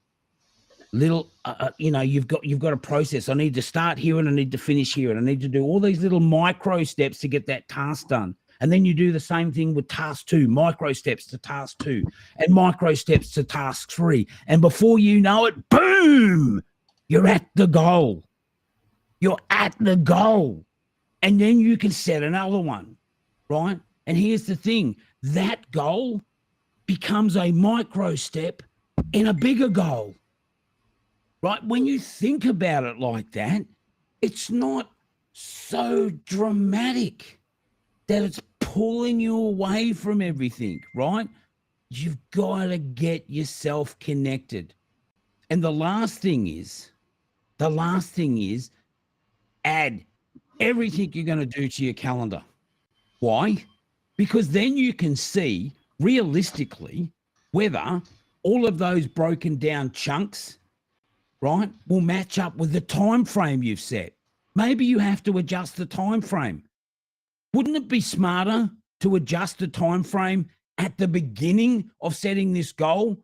little, you know, you've got a process. I need to start here and I need to finish here. And I need to do all these little micro steps to get that task done. And then you do the same thing with task two, micro steps to task two and micro steps to task three. And before you know it, boom, you're at the goal. You're at the goal. And then you can set another one, right? And here's the thing, that goal becomes a micro step in a bigger goal, right? When you think about it like that, it's not so dramatic that it's pulling you away from everything, right? You've got to get yourself connected. And the last thing is add everything you're going to do to your calendar. Why? Because then you can see realistically whether all of those broken down chunks, right, will match up with the time frame you've set. Maybe you have to adjust the time frame. Wouldn't it be smarter to adjust the time frame at the beginning of setting this goal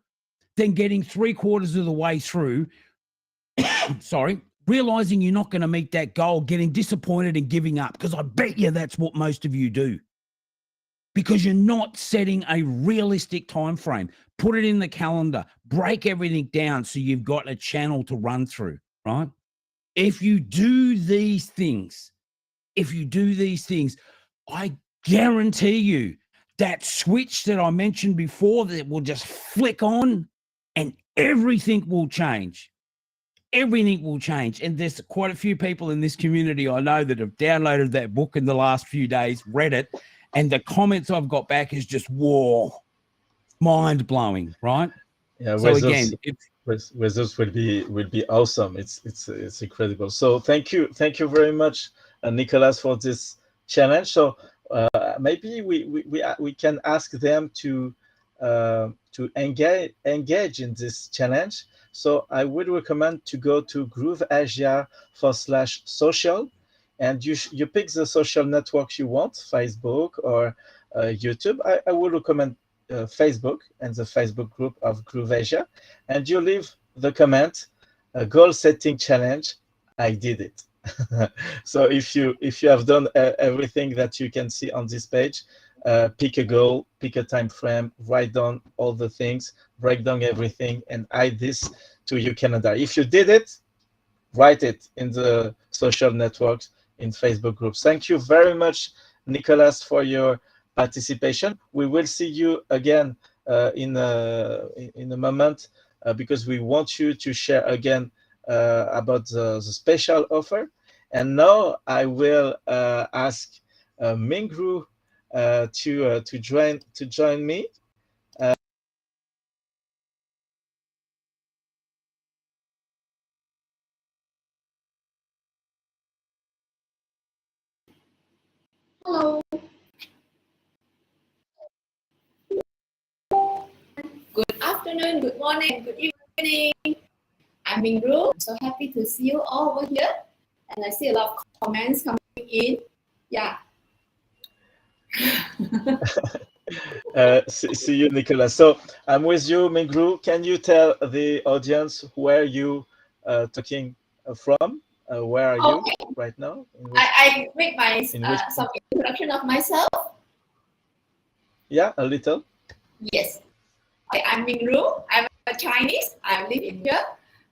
than getting 3/4 of the way through, realizing you're not going to meet that goal, getting disappointed and giving up? Because I bet you that's what most of you do. Because you're not setting a realistic time frame. Put it in the calendar. Break everything down so you've got a channel to run through, right? If you do these things, I guarantee you that switch that I mentioned before that will just flick on and everything will change. Everything will change. And there's quite a few people in this community I know that have downloaded that book in the last few days, read it, and the comments I've got back is just, whoa, mind-blowing, right? Yeah, so again, results will be awesome. It's incredible. So thank you very much, Nicholas, for this challenge. So maybe we can ask them to engage in this challenge. So I would recommend to go to grooveasia/social, and you pick the social networks you want, Facebook or YouTube. I would recommend Facebook and the Facebook group of Groove Asia, and you leave the comment, goal setting challenge. I did it. So if you have done everything that you can see on this page, pick a goal, pick a time frame, write down all the things, break down everything, and add this to your calendar. If you did it, write it in the social networks, in Facebook groups. Thank you very much, Nicholas, for your participation. We will see you again in a moment because we want you to share again about the special offer. And now I will ask Mingru to join me. Hello. Good afternoon, good morning, good evening. I'm Mingru. I'm so happy to see you all over here. And I see a lot of comments coming in. Yeah. See you, Nicolas. So I'm with you, Mingru. Can you tell the audience where you talking from? Where are you right now? I make my some introduction of myself. Yeah, a little. Yes. I'm Mingru. I'm a Chinese. I live in here.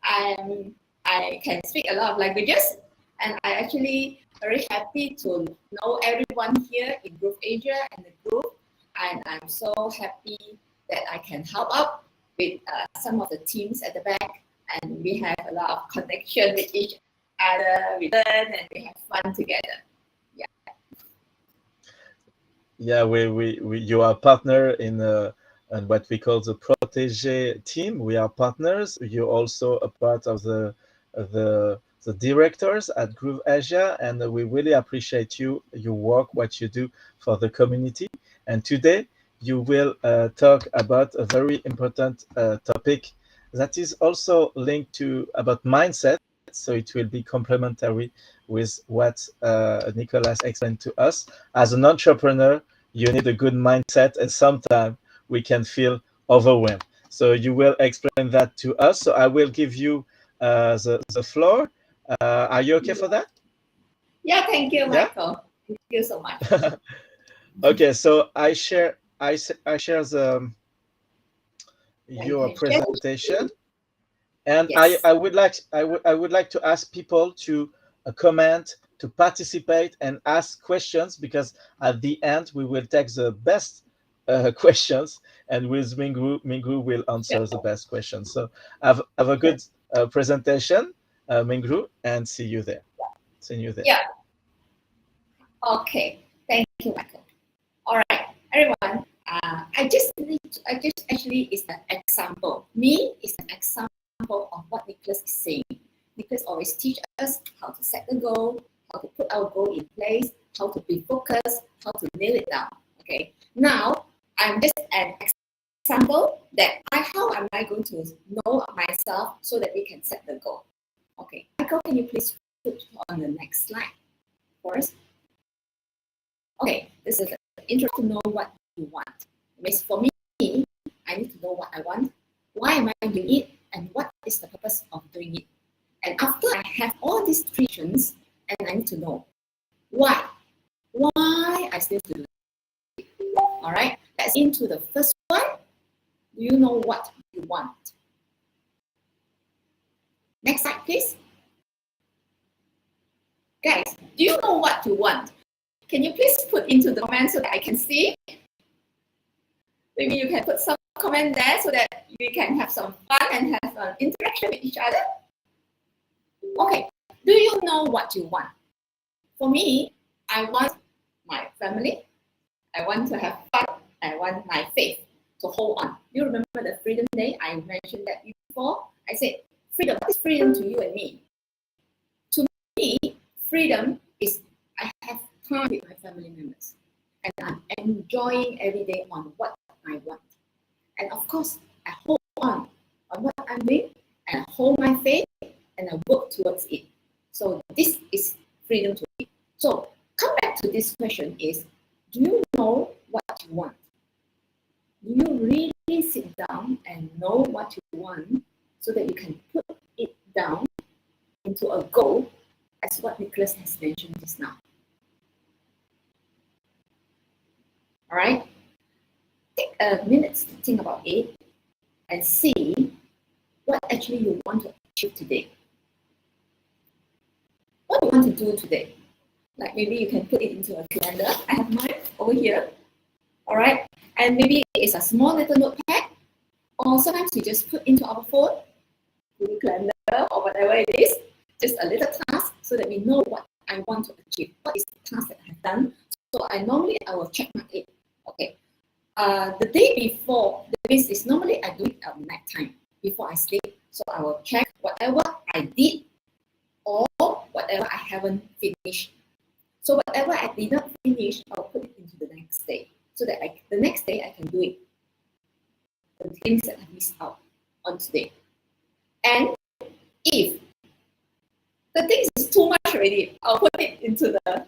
I can speak a lot of languages, and I actually very happy to know everyone here in Groove Asia and the group. And I'm so happy that I can help out with some of the teams at the back, and we have a lot of connection with each other. We learn and we have fun together. Yeah. Yeah, we you are a partner in what we call the Protégé team. We are partners. You're also a part of the directors at Groove Asia, and we really appreciate your work, what you do for the community. And today you will talk about a very important topic that is also linked to about mindset. So it will be complementary with what Nicolas explained to us. As an entrepreneur, you need a good mindset, and sometimes we can feel overwhelmed. So you will explain that to us. So I will give you the floor. Are you okay for that? Yeah, thank you, Michael. Thank you so much. Okay, so I share the your presentation, and yes. I would like to ask people to comment, to participate, and ask questions, because at the end we will take the best questions, and with Mingru will answer the best questions. So have a good presentation, Mingru, and see you there. See you there. Yeah. Okay. Thank you, Michael. All right, everyone. I just actually is an example. Me is an example of what Nicholas is saying. Nicholas always teach us how to set the goal, how to put our goal in place, how to be focused, how to nail it down. Okay. Now I'm just an example that how am I going to know myself so that we can set the goal. Okay. Michael, can you please put on the next slide first? Okay, this is an intro to know what you want. For me, I need to know what I want, why am I doing it, and what is the purpose of doing it. And after I have all these reasons, and I need to know why I still do it. All right, let's into the first one. Do you know what you want? Next slide, please. Guys, do you know what you want? Can you please put into the comments so that I can see? Maybe you can put some comment there so that we can have some fun and have an interaction with each other. Okay, do you know what you want? For me, I want my family. I want to have fun. I want my faith to hold on. You remember the Freedom Day? I mentioned that before. I said, freedom. What is freedom to you and me? To me, freedom is I have time with my family members, and I'm enjoying every day on what I want. And of course, I hold on what I'm doing, and I hold my faith and I work towards it. So this is freedom to live. So come back to this question is, do you know what you want? Do you really sit down and know what you want so that you can put it down into a goal as what Nicholas has mentioned just now? All right? Take a minute to think about it and see what actually you want to achieve today. What do you want to do today? Like maybe you can put it into a calendar. I have mine over here. All right? And maybe it's a small little notepad, or sometimes you just put into our phone, Google Calendar, or whatever it is, just a little task so that we know what I want to achieve. What is the task that I have done? So I will check mark it. Okay. The day before, this is normally I do it at night time before I sleep. So I will check whatever I did or whatever I haven't finished. So whatever I did not finish, I'll put it into the next day. So that the next day I can do it. The things that I missed out on today. And if the things is too much already, I'll put it into the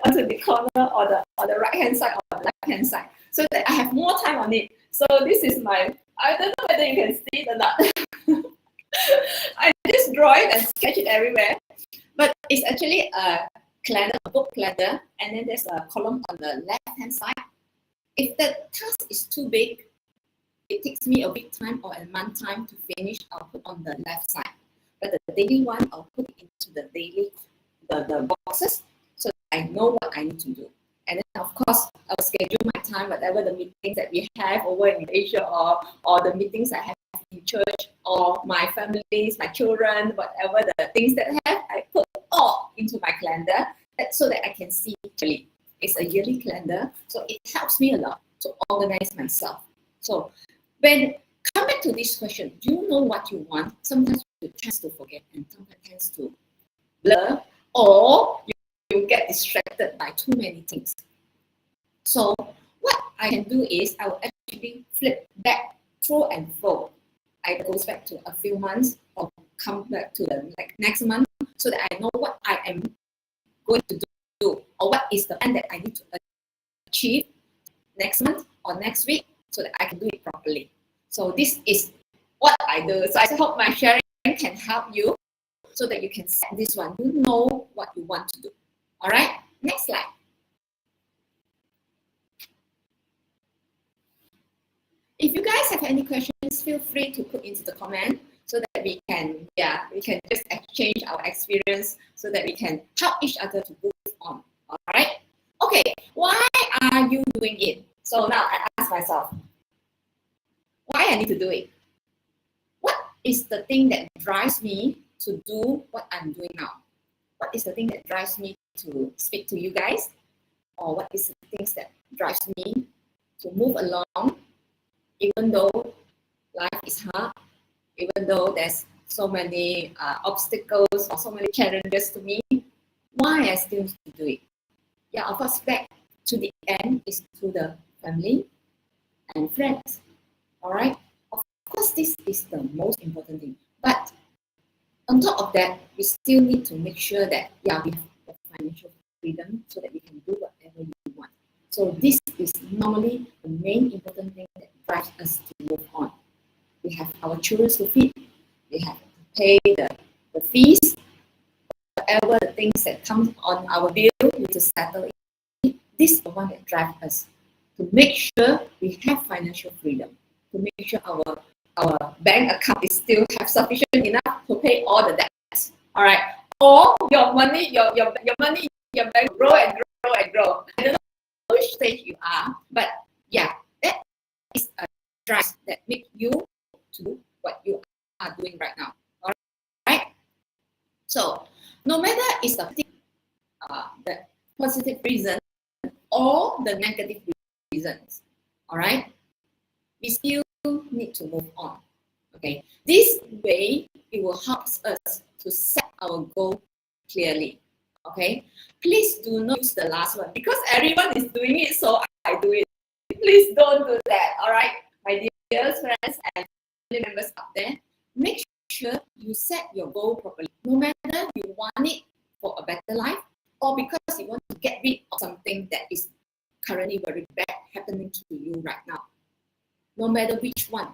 onto the corner or the right hand side or the left hand side, so that I have more time on it. So this is my, I don't know whether you can see it or not. I just draw it and sketch it everywhere. But it's actually a calendar, a book calendar, and then there's a column on the left hand side. If the task is too big, it takes me a week time or a month time to finish, I'll put on the left side. But the daily one, I'll put it into the daily, the boxes, so I know what I need to do. And then of course, I'll schedule my time, whatever the meetings that we have over in Asia, or the meetings I have in church, or my families, my children, whatever the things that I have, I put all into my calendar so that I can see clearly. It's a yearly calendar, so it helps me a lot to organize myself. So when come back to this question, do you know what you want? Sometimes you tend to forget and sometimes tends to blur, or you get distracted by too many things. So what I can do is I will actually flip back through and fro. I goes back to a few months or come back to the next month so that I know what I am going to do or what is the plan that I need to achieve next month or next week so that I can do it properly. So this is what I do. So I hope my sharing can help you so that you can set this one. You know what you want to do. All right, next slide. If you guys have any questions, feel free to put into the comment so that we can just exchange our experience so that we can help each other to move on. All right. Okay. Why are you doing it? So now I ask myself, why I need to do it? What is the thing that drives me to do what I'm doing now? What is the thing that drives me to speak to you guys? Or what is the things that drives me to move along, even though life is hard, even though there's so many obstacles or so many challenges to me, why I still do it? Yeah, of course, back to the end is to the family and friends. All right. Of course, this is the most important thing. But on top of that, we still need to make sure that we have the financial freedom so that we can do whatever we want. So this is normally the main important thing that drives us to move on. We have our children to feed. We have to pay the fees, whatever the things that come on our bill, we need to settle it. This is the one that drives us to make sure we have financial freedom, to make sure our bank account is still have sufficient enough to pay all the debts. All right. Or your money, your money, your bank grow and grow and grow. I don't know which stage you are, but yeah, that is a drive that makes you to do what you are doing right now. All right. So no matter it's the positive reason or the negative reasons, all right, we still need to move on. Okay, this way it will help us to set our goal clearly. Okay, please do not use the last one because everyone is doing it, so I do it. Please don't do that. All right, my dear friends and family members out there, make sure you set your goal properly. No matter you want it for a better life, or because you want to get rid of something that is currently very bad happening to you right now. No matter which one,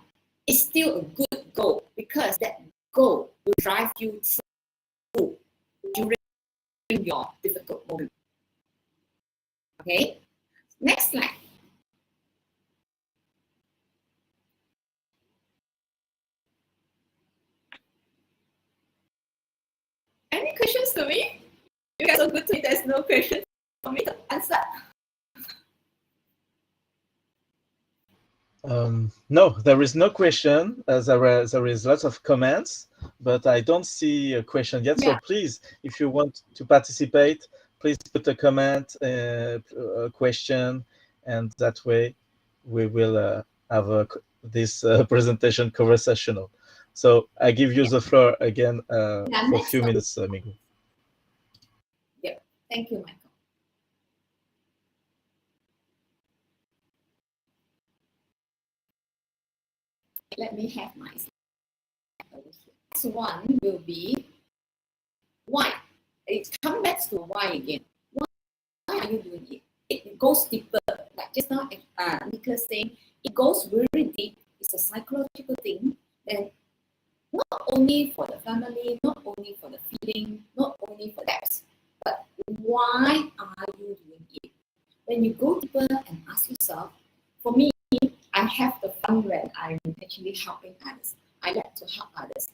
it's still a good goal because that goal will drive you through during your difficult moment. Okay, next slide. Any questions to me? You guys are good to me. There's no question for me to answer. No, there is no question. There is lots of comments, but I don't see a question yet. Yeah. So please, if you want to participate, please put a comment, a question, and that way we will have this presentation conversational. So I give you the floor again for a few minutes, Miguel. Yeah, thank you, Michael. Let me have my slide over here. Next one will be why. It comes back to why again. Why are you doing it? It goes deeper. Like just now, Nicholas saying, it goes very deep. It's a psychological thing. And not only for the family, not only for the feeling, not only for that, but why are you doing it? When you go deeper and ask yourself, for me, I have the fun when I'm actually helping others. I like to help others.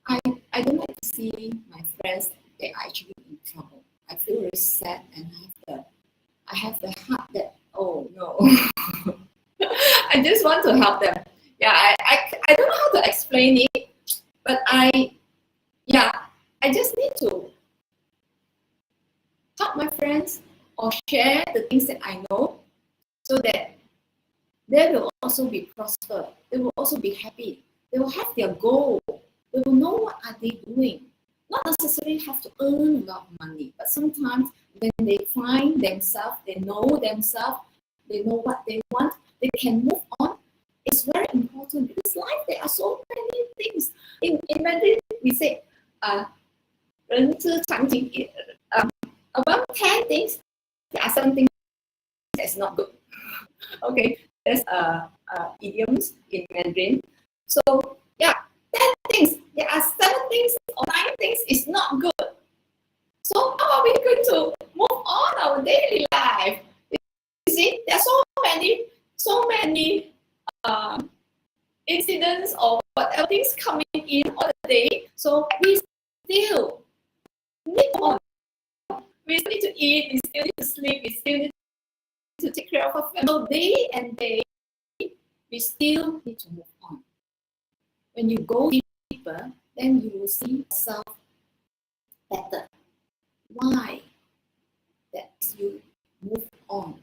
I don't like to see my friends, they are actually in trouble. I feel very sad and I have the heart that, oh no. I just want to help them. Yeah, I don't know how to explain it, but I just need to help my friends or share the things that I know so that they will also be prosper. They will also be happy. They will have their goal. They will know what are they doing. Not necessarily have to earn a lot of money, but sometimes when they find themselves, they know themselves, they know what they want, they can move on. It's very important because life there are so many things. In Mandarin, we say, 人之常情, about 10 things, there are some things that's not good. Okay, there's idioms in Mandarin. So yeah, 10 things. There are 7 things or 9 things is not good. So how are we going to move on our daily life? You see, there are so many incidents or whatever things coming in all the day. So we still need on. We still need to eat. We still need to sleep. We still need to take care of our family day and day. We still need to move on. When you go deeper, then you will see yourself better. Why? That you move on.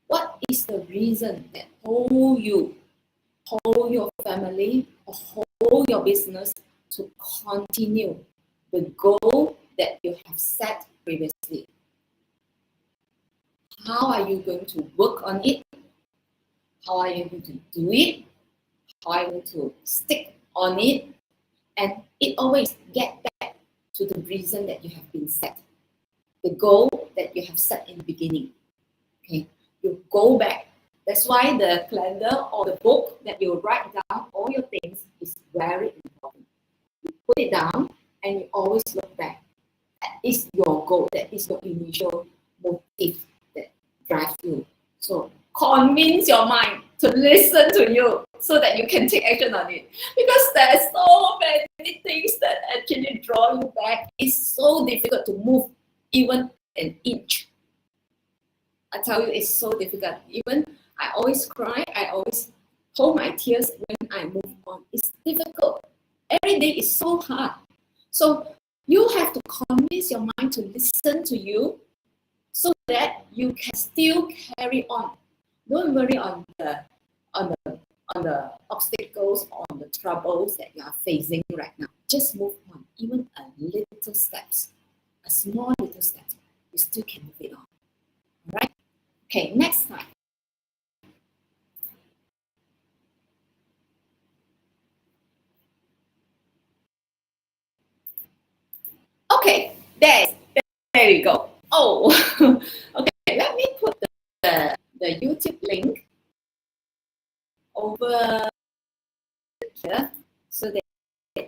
What is the reason that hold you, hold your family, or hold your business to continue the goal that you have set previously? How are you going to work on it? How are you going to do it? How are you going to stick on it? And it always get back to the reason that you have been set, the goal that you have set in the beginning. Okay, you go back. That's why the calendar or the book that you write down all your things is very important. You put it down and you always look back. That is your goal. That is your initial motive that drives you. So convince your mind to listen to you so that you can take action on it. Because there's so many things that actually draw you back. It's so difficult to move even an inch. I tell you, it's so difficult. Even I always cry. I always hold my tears when I move on. It's difficult. Every day is so hard. So you have to convince your mind to listen to you so that you can still carry on. Don't worry on the obstacles, on the troubles that you are facing right now. Just move on. Even a little steps, a small little step, you still can move it on. All right? Okay, next slide. Okay, there you go. Oh, okay. Let me put the YouTube link over here so that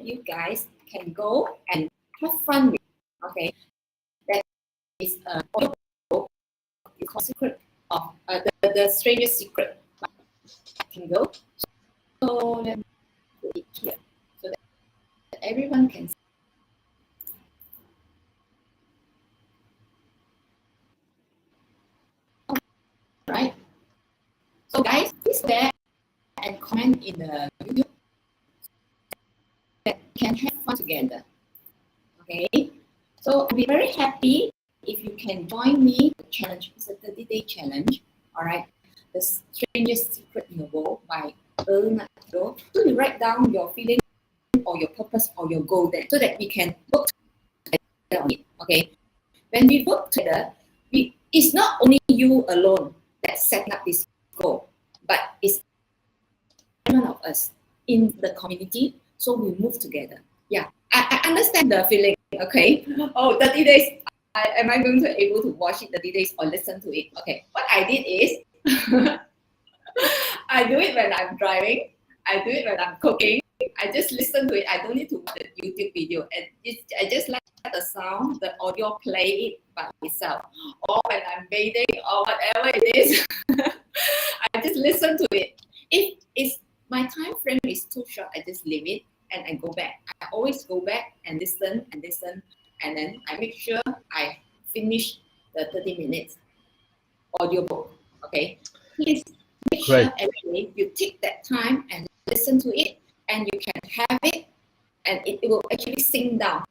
you guys can go and have fun with. Okay, that is audio book. It's called Secret of the Strangest Secret. I can go. So let me put it here so that everyone can see. Right. So guys, please share and comment in the video that can have fun together. Okay. So I'll be very happy if you can join me. The challenge is a 30-day challenge. All right. The Strangest Secret in the World by Astronomical. So you write down your feeling or your purpose or your goal there so that we can work together on it. Okay. When we work together, it's not only you alone that's setting up this goal, but it's one of us in the community. So we move together. Yeah, I understand the feeling. Okay. Oh, 30 days. Am I going to able to watch it 30 days or listen to it? Okay. What I did is I do it when I'm driving. I do it when I'm cooking. I just listen to it. I don't need to watch the YouTube video. And I just let the sound, the audio play it by itself. Or when I'm bathing or whatever it is, I just listen to it. If it's my time frame is too short, I just leave it and I go back. I always go back and listen, and then I make sure I finish the 30 minutes audiobook. Okay, please make sure every day you take that time and listen to it, and you can have it, and it will actually sink down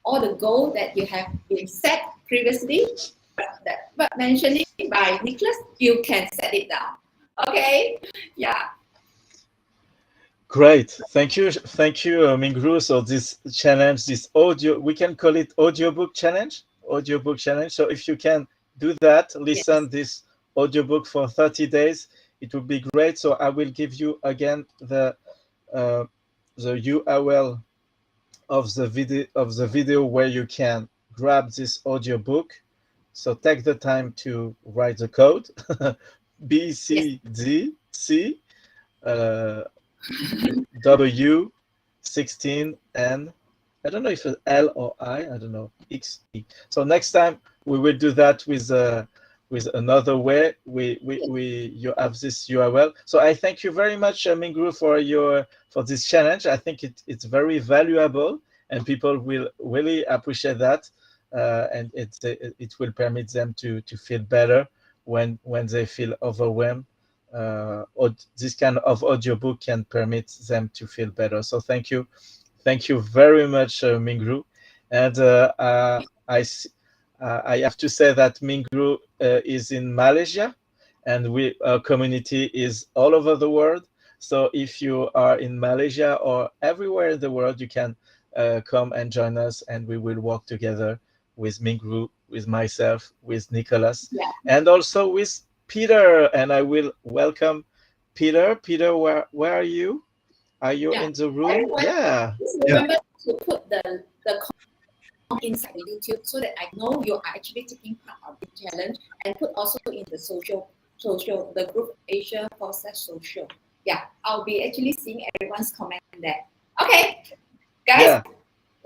all the goal that you have been set previously, but mentioned by Nicholas, you can set it down. Okay, yeah. Great, thank you, Mingru. So this challenge, this audio, we can call it audiobook challenge. So if you can do that, listen this audiobook for 30 days, it would be great. So I will give you again the URL of the video where you can grab this audiobook. So take the time to write the code BCDC W16 and I don't know if it's L or I don't know, XE. So next time we will do that with another way. You have this URL. So I thank you very much, Mingru, for this challenge. I think it's very valuable and people will really appreciate that, and it will permit them to feel better when they feel overwhelmed. This kind of audiobook can permit them to feel better. So thank you very much, Mingru. And I have to say that Mingru is in Malaysia, and our community is all over the world. So if you are in Malaysia or everywhere in the world, you can come and join us, and we will work together with Mingru, with myself, with Nicholas, and also with Peter. And I will welcome Peter. Peter, where are you? Are you in the room? Everyone, remember to put the comment inside the YouTube so that I know you are actually taking part of the challenge, and put also in the social, the group Asia /social. Yeah, I'll be actually seeing everyone's comment there. Okay, guys,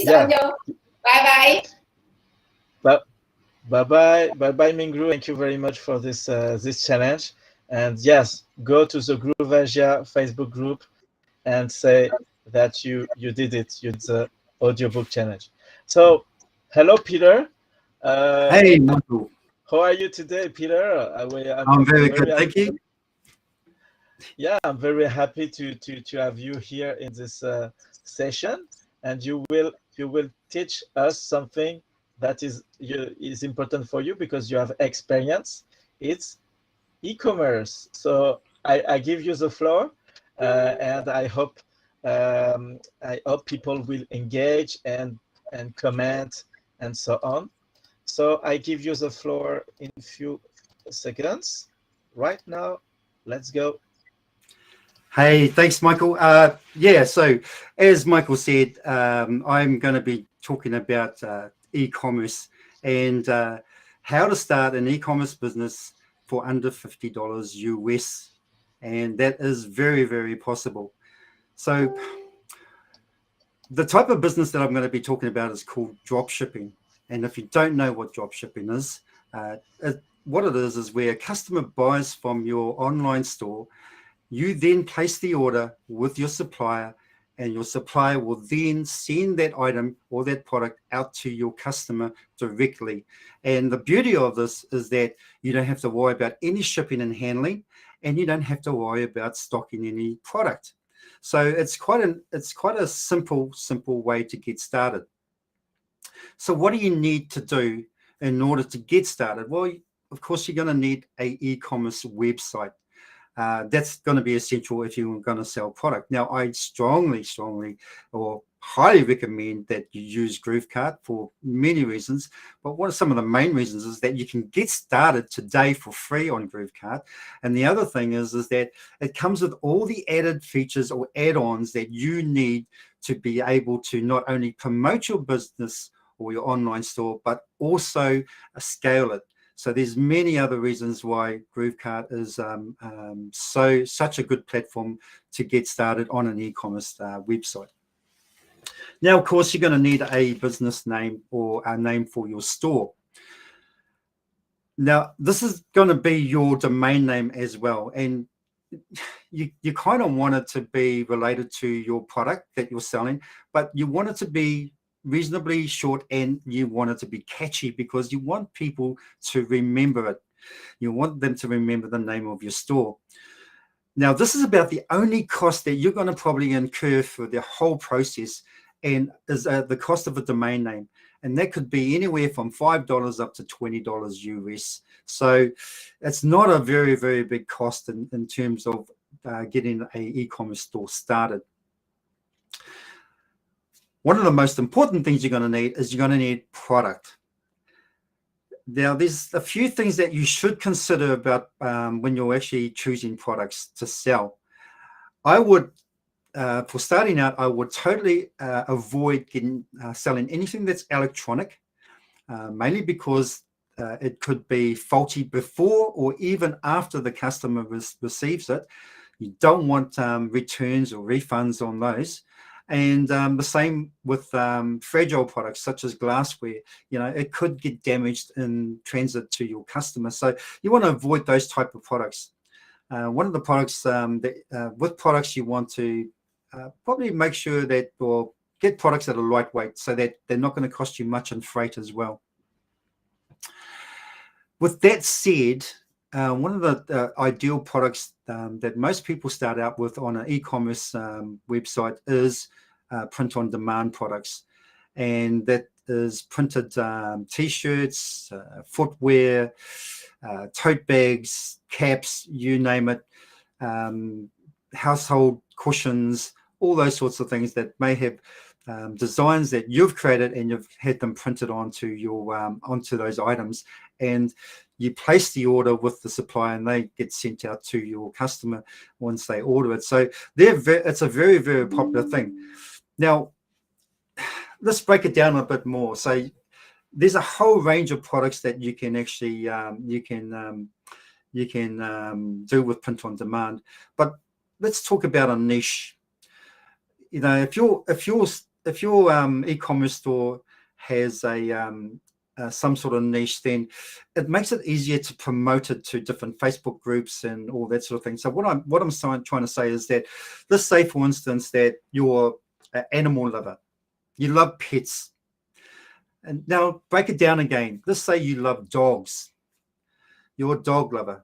bye-bye. Bye-bye, Mingru. Thank you very much for this challenge. And yes, go to the Groove Asia Facebook group and say that you did it. You did the audiobook challenge. So, hello, Peter. Hey, Michael. How are you today, Peter? I'm very good, thank you. Yeah, I'm very happy to have you here in this session, and you will teach us something that is important for you because you have experience. It's e-commerce. So I give you the floor, and I hope people will engage and comment and so on. So I give you the floor in a few seconds. Right now, let's go. Hey, thanks, Michael. So as Michael said, I'm going to be talking about e-commerce and how to start an e-commerce business for under $50 US. And that is very, very possible. So the type of business that I'm going to be talking about is called drop shipping. And if you don't know what drop shipping is, what it is where a customer buys from your online store. You then place the order with your supplier, and your supplier will then send that item or that product out to your customer directly. And the beauty of this is that you don't have to worry about any shipping and handling, and you don't have to worry about stocking any product. So it's quite a simple way to get started. So what do you need to do in order to get started? Well, of course, you're going to need an e-commerce website. That's going to be essential if you're going to sell product. Now, I strongly or highly recommend that you use GrooveCart for many reasons. But what are some of the main reasons is that you can get started today for free on GrooveCart. And the other thing is that it comes with all the added features or add-ons that you need to be able to not only promote your business or your online store, but also scale it. So there's many other reasons why GrooveCart is such a good platform to get started on an e-commerce website. Now, of course, you're going to need a business name or a name for your store. Now, this is going to be your domain name as well. And you kind of want it to be related to your product that you're selling, but you want it to be reasonably short, and you want it to be catchy because you want people to remember it. You want them to remember the name of your store. Now, this is about the only cost that you're going to probably incur for the whole process, and is the cost of a domain name. And that could be anywhere from $5 up to $20 US. So it's not a very, very big cost in terms of getting an e-commerce store started. One of the most important things you're going to need is you're going to need product. Now, there's a few things that you should consider about when you're actually choosing products to sell. I would, for starting out, I would totally avoid selling anything that's electronic, mainly because it could be faulty before or even after the customer receives it. You don't want returns or refunds on those. And the same with fragile products such as glassware. You know, it could get damaged in transit to your customer. So you want to avoid those type of products. One of the products with products you want to probably make sure that, or get products that are lightweight so that they're not going to cost you much in freight as well. With that said, one of the ideal products that most people start out with on an e-commerce website is print-on-demand products. And that is printed T-shirts, footwear, tote bags, caps, you name it, household cushions, all those sorts of things that may have designs that you've created and you've had them printed onto your onto those items, and you place the order with the supplier and they get sent out to your customer once they order it. So it's a very, very popular thing. Now, let's break it down a bit more. So there's a whole range of products that you can actually do with print on demand. But let's talk about a niche. You know, if your e-commerce store has some sort of niche, then it makes it easier to promote it to different Facebook groups and all that sort of thing. So what I'm trying to say is that, let's say, for instance, that you're an animal lover, you love pets, and now break it down again. Let's say you love dogs, you're a dog lover.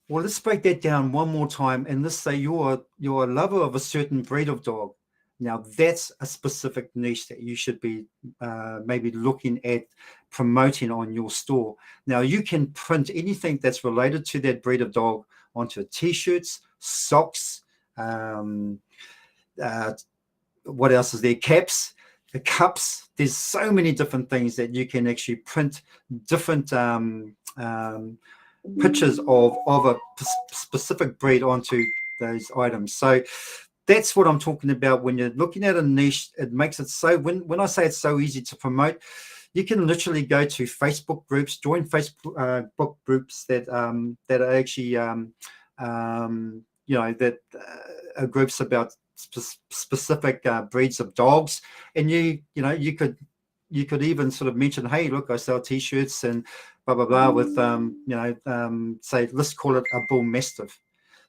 Well, let's break that down one more time, and let's say you're a lover of a certain breed of dog. Now, that's a specific niche that you should be maybe looking at promoting on your store. Now, you can print anything that's related to that breed of dog onto T-shirts, socks, what else is there? Caps, the cups. There's so many different things that you can actually print different pictures of a specific breed onto those items. So that's what I'm talking about. When you're looking at a niche, it makes it so, when I say it's so easy to promote, you can literally go to Facebook groups, join Facebook book groups that that are actually that are groups about specific breeds of dogs, and you could even sort of mention, hey, look, I sell T-shirts and blah blah blah with say, let's call it a bull mastiff.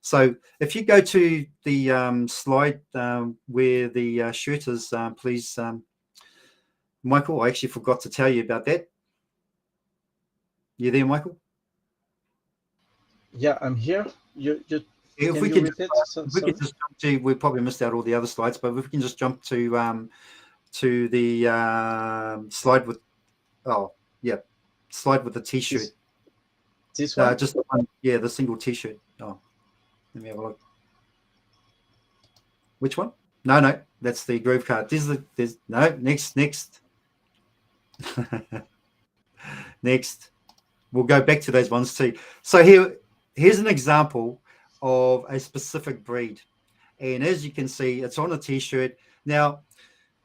So if you go to the slide where the shirt is, please, Michael, I actually forgot to tell you about that. You there, Michael? Yeah, I'm here. You if can we you can, repeat? we can just jump to, we probably missed out all the other slides, but if we can just jump to the slide with, slide with the T-shirt. This one? Just the one, yeah, the single T-shirt. Oh, let me have a look. Which one? No, that's the groove card. Next. Next. We'll go back to those ones too. So here's an example of a specific breed. And as you can see, it's on a T-shirt. Now,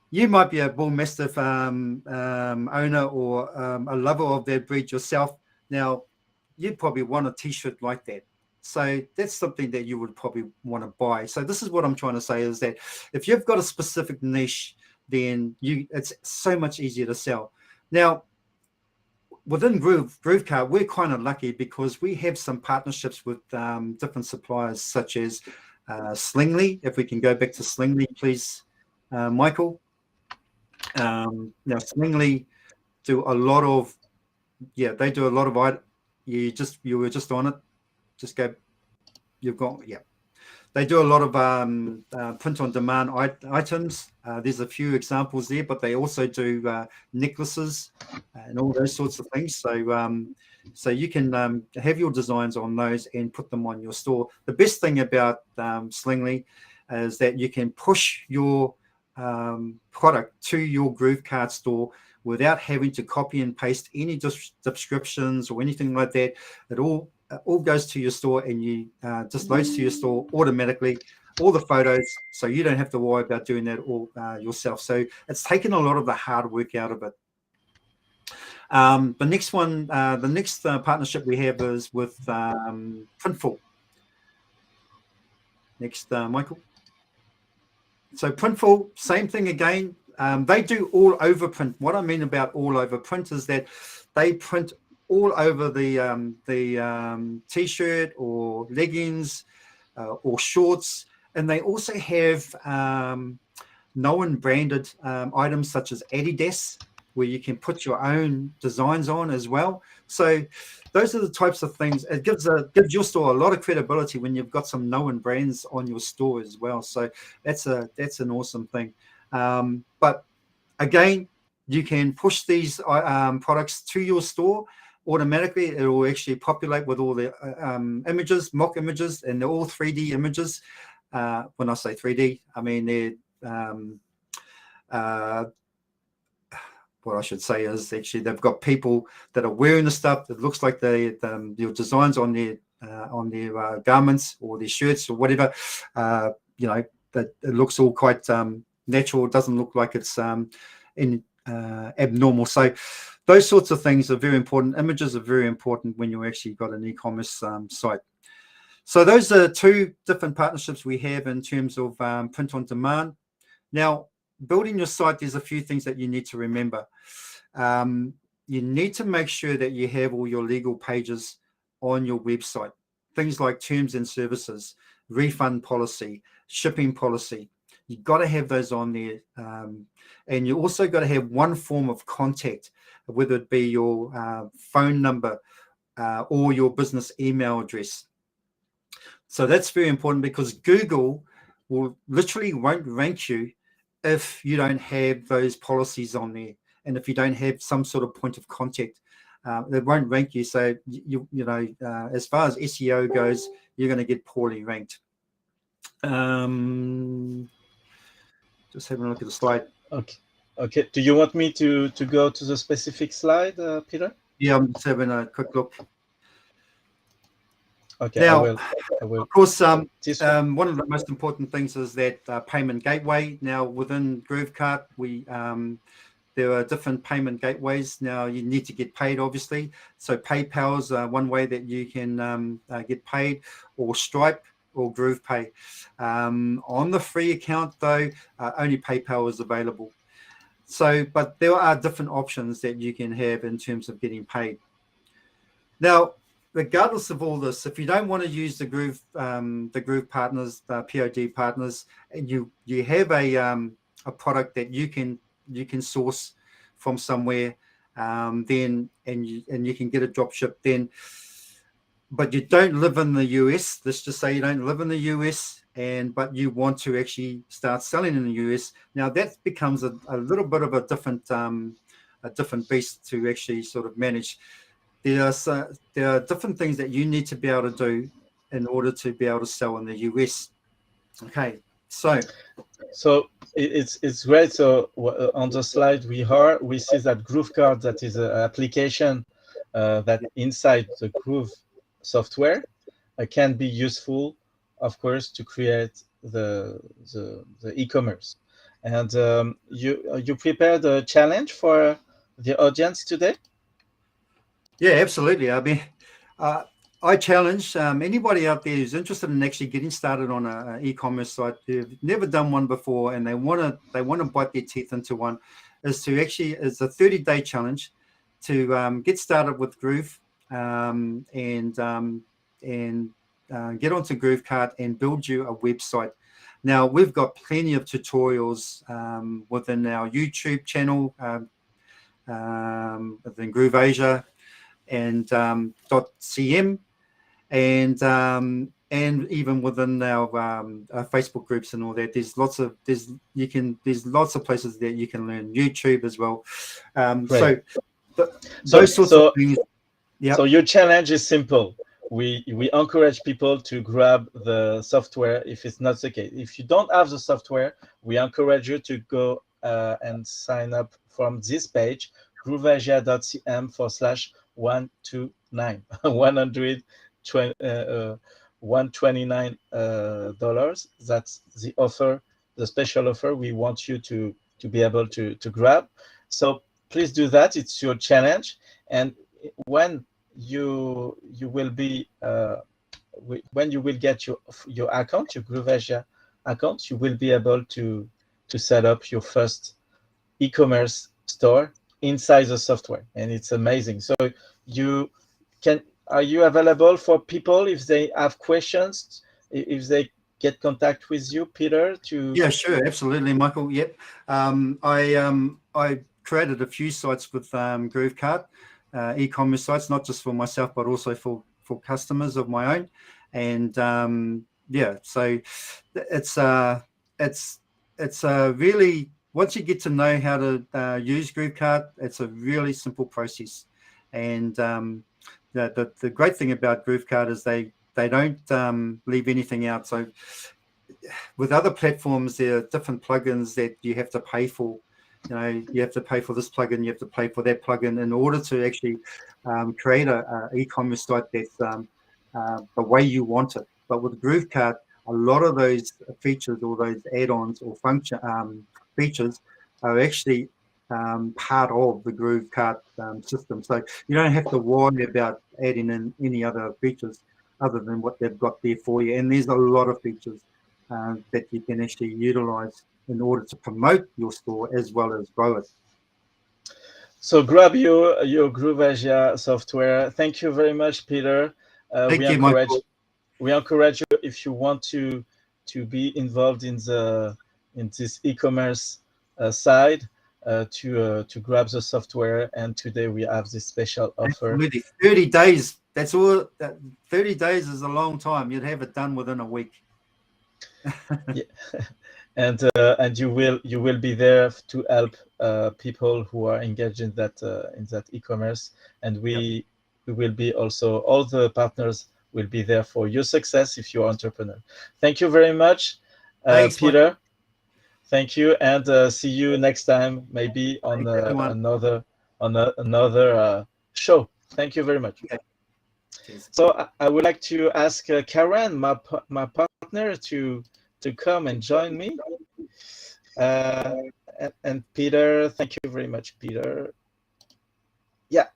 you might be a bull mastiff owner or a lover of that breed yourself. Now, you'd probably want a T-shirt like that. So that's something that you would probably want to buy. So this is what I'm trying to say, is that if you've got a specific niche, then it's so much easier to sell. Now, within Groove Card, we're kind of lucky because we have some partnerships with different suppliers, such as Slingly. If we can go back to Slingly, please, Michael. Now, Slingly do a lot of, they do a lot of, you were just on it. Just go, They do a lot of print on demand items. There's a few examples there, but they also do necklaces and all those sorts of things. So you can have your designs on those and put them on your store. The best thing about Slingly is that you can push your product to your Groove Card store without having to copy and paste any descriptions or anything like that. It all goes to your store, and you just loads to your store automatically, all the photos, so you don't have to worry about doing that all yourself. So it's taken a lot of the hard work out of it. The next one, the next partnership we have is with Printful. Next, Michael. So Printful, same thing again. They do all over print. What I mean about all over print is that they print all over the T-shirt or leggings or shorts, and they also have known branded items such as Adidas, where you can put your own designs on as well. So those are the types of things. It gives your store a lot of credibility when you've got some known brands on your store as well. So that's an awesome thing. But again, you can push these products to your store automatically. It will actually populate with all the images, mock images, and they're all 3D images. When I say 3D, I mean they're what I should say is actually they've got people that are wearing the stuff that looks like your designs on their garments or their shirts or whatever. That it looks all quite natural. It doesn't look like it's abnormal. So those sorts of things are very important. Images are very important when you actually got an e-commerce site. So those are two different partnerships we have in terms of print on demand. Now, building your site, there's a few things that you need to remember. You need to make sure that you have all your legal pages on your website. Things like terms and services, refund policy, shipping policy. You've got to have those on there. And you also got to have one form of contact, whether it be your phone number or your business email address. So that's very important, because Google will literally won't rank you if you don't have those policies on there, and if you don't have some sort of point of contact, it won't rank you. So as far as SEO goes, you're going to get poorly ranked. Just having a look at the slide. Okay. Do you want me to go to the specific slide, Peter? Yeah, I'm just having a quick look. Okay, Now, I will. of course, This one. one of the most important things is that payment gateway. Now, within GrooveCart, there are different payment gateways. Now, you need to get paid, obviously. So PayPal is one way that you can get paid, or Stripe or GroovePay. On the free account, though, only PayPal is available. So, but there are different options that you can have in terms of getting paid. Now, regardless of all this, if you don't want to use the Groove partners, POD partners, and you have a product that you can source from somewhere, then and you can get a drop ship, then, but you don't live in the US. Let's just say you don't live in the US, but you want to actually start selling in the US. Now that becomes a little bit of a different beast to actually sort of manage. There are different things that you need to be able to do in order to be able to sell in the US. Okay, so it's great. So on the slide we see that GrooveCart, that is an application that inside the Groove software can be useful, of course, to create the e-commerce. And you prepared a challenge for the audience today? Yeah, absolutely. I mean, I challenge anybody out there who's interested in actually getting started on an e-commerce site, who've never done one before and they want to bite their teeth into one, it's a 30-day challenge to get started with Groove and get onto GrooveCart and build you a website. Now, we've got plenty of tutorials within our YouTube channel, within Groove Asia and .cm, and even within our Facebook groups and all that. There's lots of places that you can learn. YouTube as well. Right. Those sorts of things. Yep. So your challenge is simple. We encourage people to grab the software if it's not the case. If you don't have the software, we encourage you to go and sign up from this page, grooveasia.cm/129 $129. That's the offer, the special offer we want you to be able to grab. So please do that. It's your challenge. And when you will be when you will get your account, your Groove Asia account, you will be able to set up your first e-commerce store inside the software, and it's amazing. So are you available for people if they have questions, if they get contact with you, Peter? Yeah, sure, absolutely, Michael. Yep. I created a few sites with GrooveCart, e-commerce sites, not just for myself but also for customers of my own. And yeah, so it's really, once you get to know how to use GrooveCart, it's a really simple process. And the great thing about GrooveCart is they don't leave anything out. So with other platforms, there are different plugins that you have to pay for. You know, you have to pay for this plugin, you have to pay for that plugin in order to actually create a e-commerce site that's the way you want it. But with GrooveCart, a lot of those features or those add-ons or features are actually part of the GrooveCart system. So you don't have to worry about adding in any other features other than what they've got there for you. And there's a lot of features that you can actually utilize in order to promote your store as well as grow it. So grab your Groove Asia software. Thank you very much, Peter. Thank you, Michael. We encourage you, if you want to be involved in this e-commerce side, to grab the software. And today we have this special offer. Absolutely. 30 days. That's all. 30 days is a long time. You'd have it done within a week. Yeah. And you will be there to help people who are engaged in that e-commerce. And we will be also, all the partners will be there for your success if you're an entrepreneur. Thank you very much, Thanks, Peter. Michael. Thank you, and see you next time, maybe on another show. Thank you very much. Okay. Cheers. So I would like to ask Karen, my partner, to come and join me. And Peter, thank you very much, Peter. Yeah.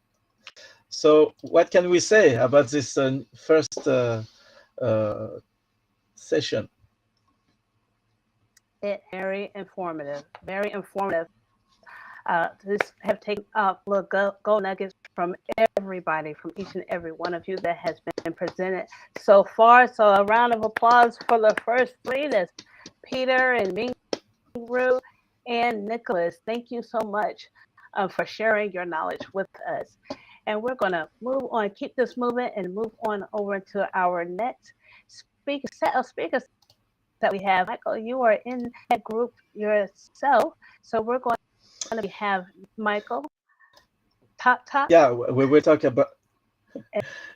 So what can we say about this first session? Very informative. Very informative. This have taken up gold nuggets from everybody, from each and every one of you that has been presented so far. So a round of applause for the first three. That's Peter and Mingru and Nicholas. Thank you so much for sharing your knowledge with us. And we're going to move on, keep this moving, and move on over to our next set of speakers that we have. Michael, you are in that group yourself. So we're going to have Michael, Top. Yeah, we will talk about.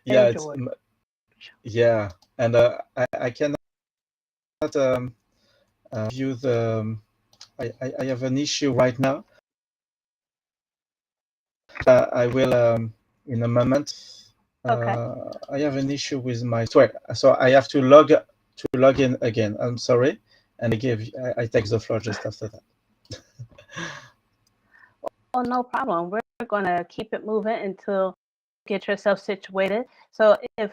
Yeah, it's, George. yeah, and I cannot view the. I have an issue right now. I will in a moment. Okay. I have an issue with my software, so I have to log in again. I'm sorry, and I take the floor just after that. Oh, no problem. We're going to keep it moving until you get yourself situated. So if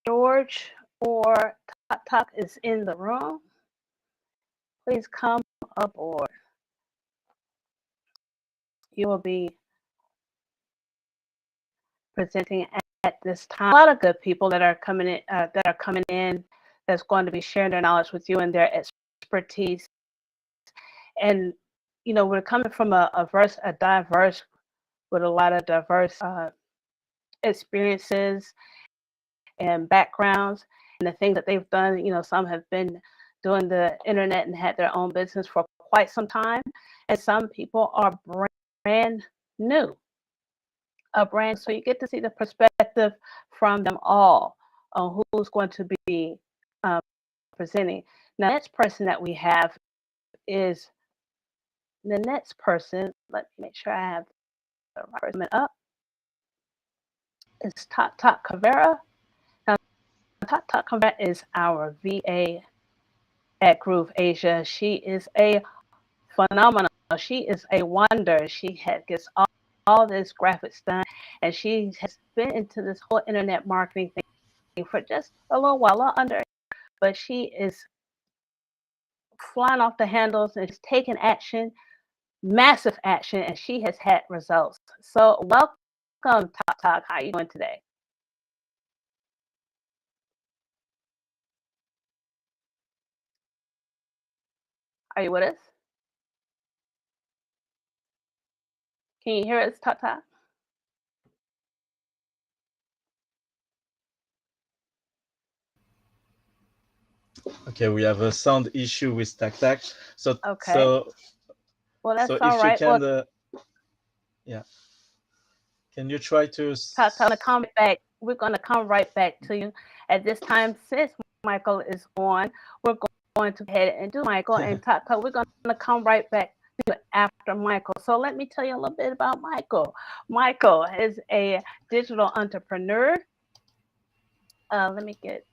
George or Top is in the room, please come aboard. You will be presenting at this time. A lot of good people that are coming in, that's going to be sharing their knowledge with you and their expertise. And you know, we're coming from a diverse with a lot of diverse experiences and backgrounds, and the things that they've done. You know, some have been doing the internet and had their own business for quite some time, and some people are brand new. So you get to see the perspective from them all on who's going to be presenting. Now, the next person that we have is the next person. Let me make sure I have the right person up. It's Top Caveira. Now, Top Caveira is our VA at Groove Asia. She is a phenomenal. She is a wonder. She gets all this graphics done, and she has been into this whole internet marketing thing for just a little while, under, but she is flying off the handles and she's taking action, massive action, and she has had results. So welcome, Top. How are you doing today? Are you with us? Can you hear us, Top? Okay, we have a sound issue with Tak. So Okay. Well, that's so all if right. You can, yeah. Can you try to? We're going to come right back to you at this time. Since Michael is on, we're going to go ahead and do Michael and Top. We're going to come right back to it after Michael. So let me tell you a little bit about Michael. Michael is a digital entrepreneur. Let me get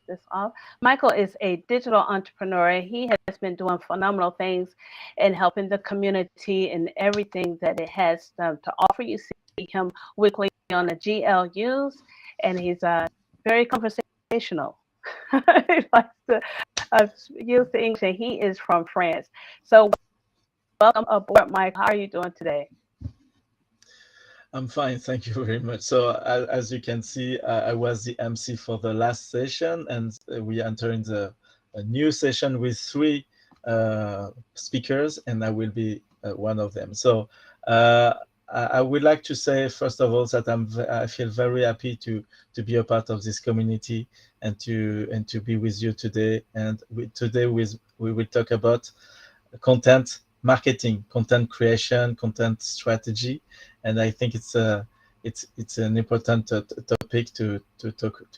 this off. Michael is a digital entrepreneur. He has been doing phenomenal things and helping the community and everything that it has to offer. You see him weekly on the GLUs, and he's very conversational. He likes to use the English, and he is from France. So welcome aboard, Mike. How are you doing today? I'm fine, thank you very much. So as you can see, I was the MC for the last session, and we are entering a new session with three speakers, and I will be one of them. So I would like to say, first of all, that I feel very happy to be a part of this community and to be with you today. And today we will talk about content marketing, content creation, content strategy, and I think it's an important topic to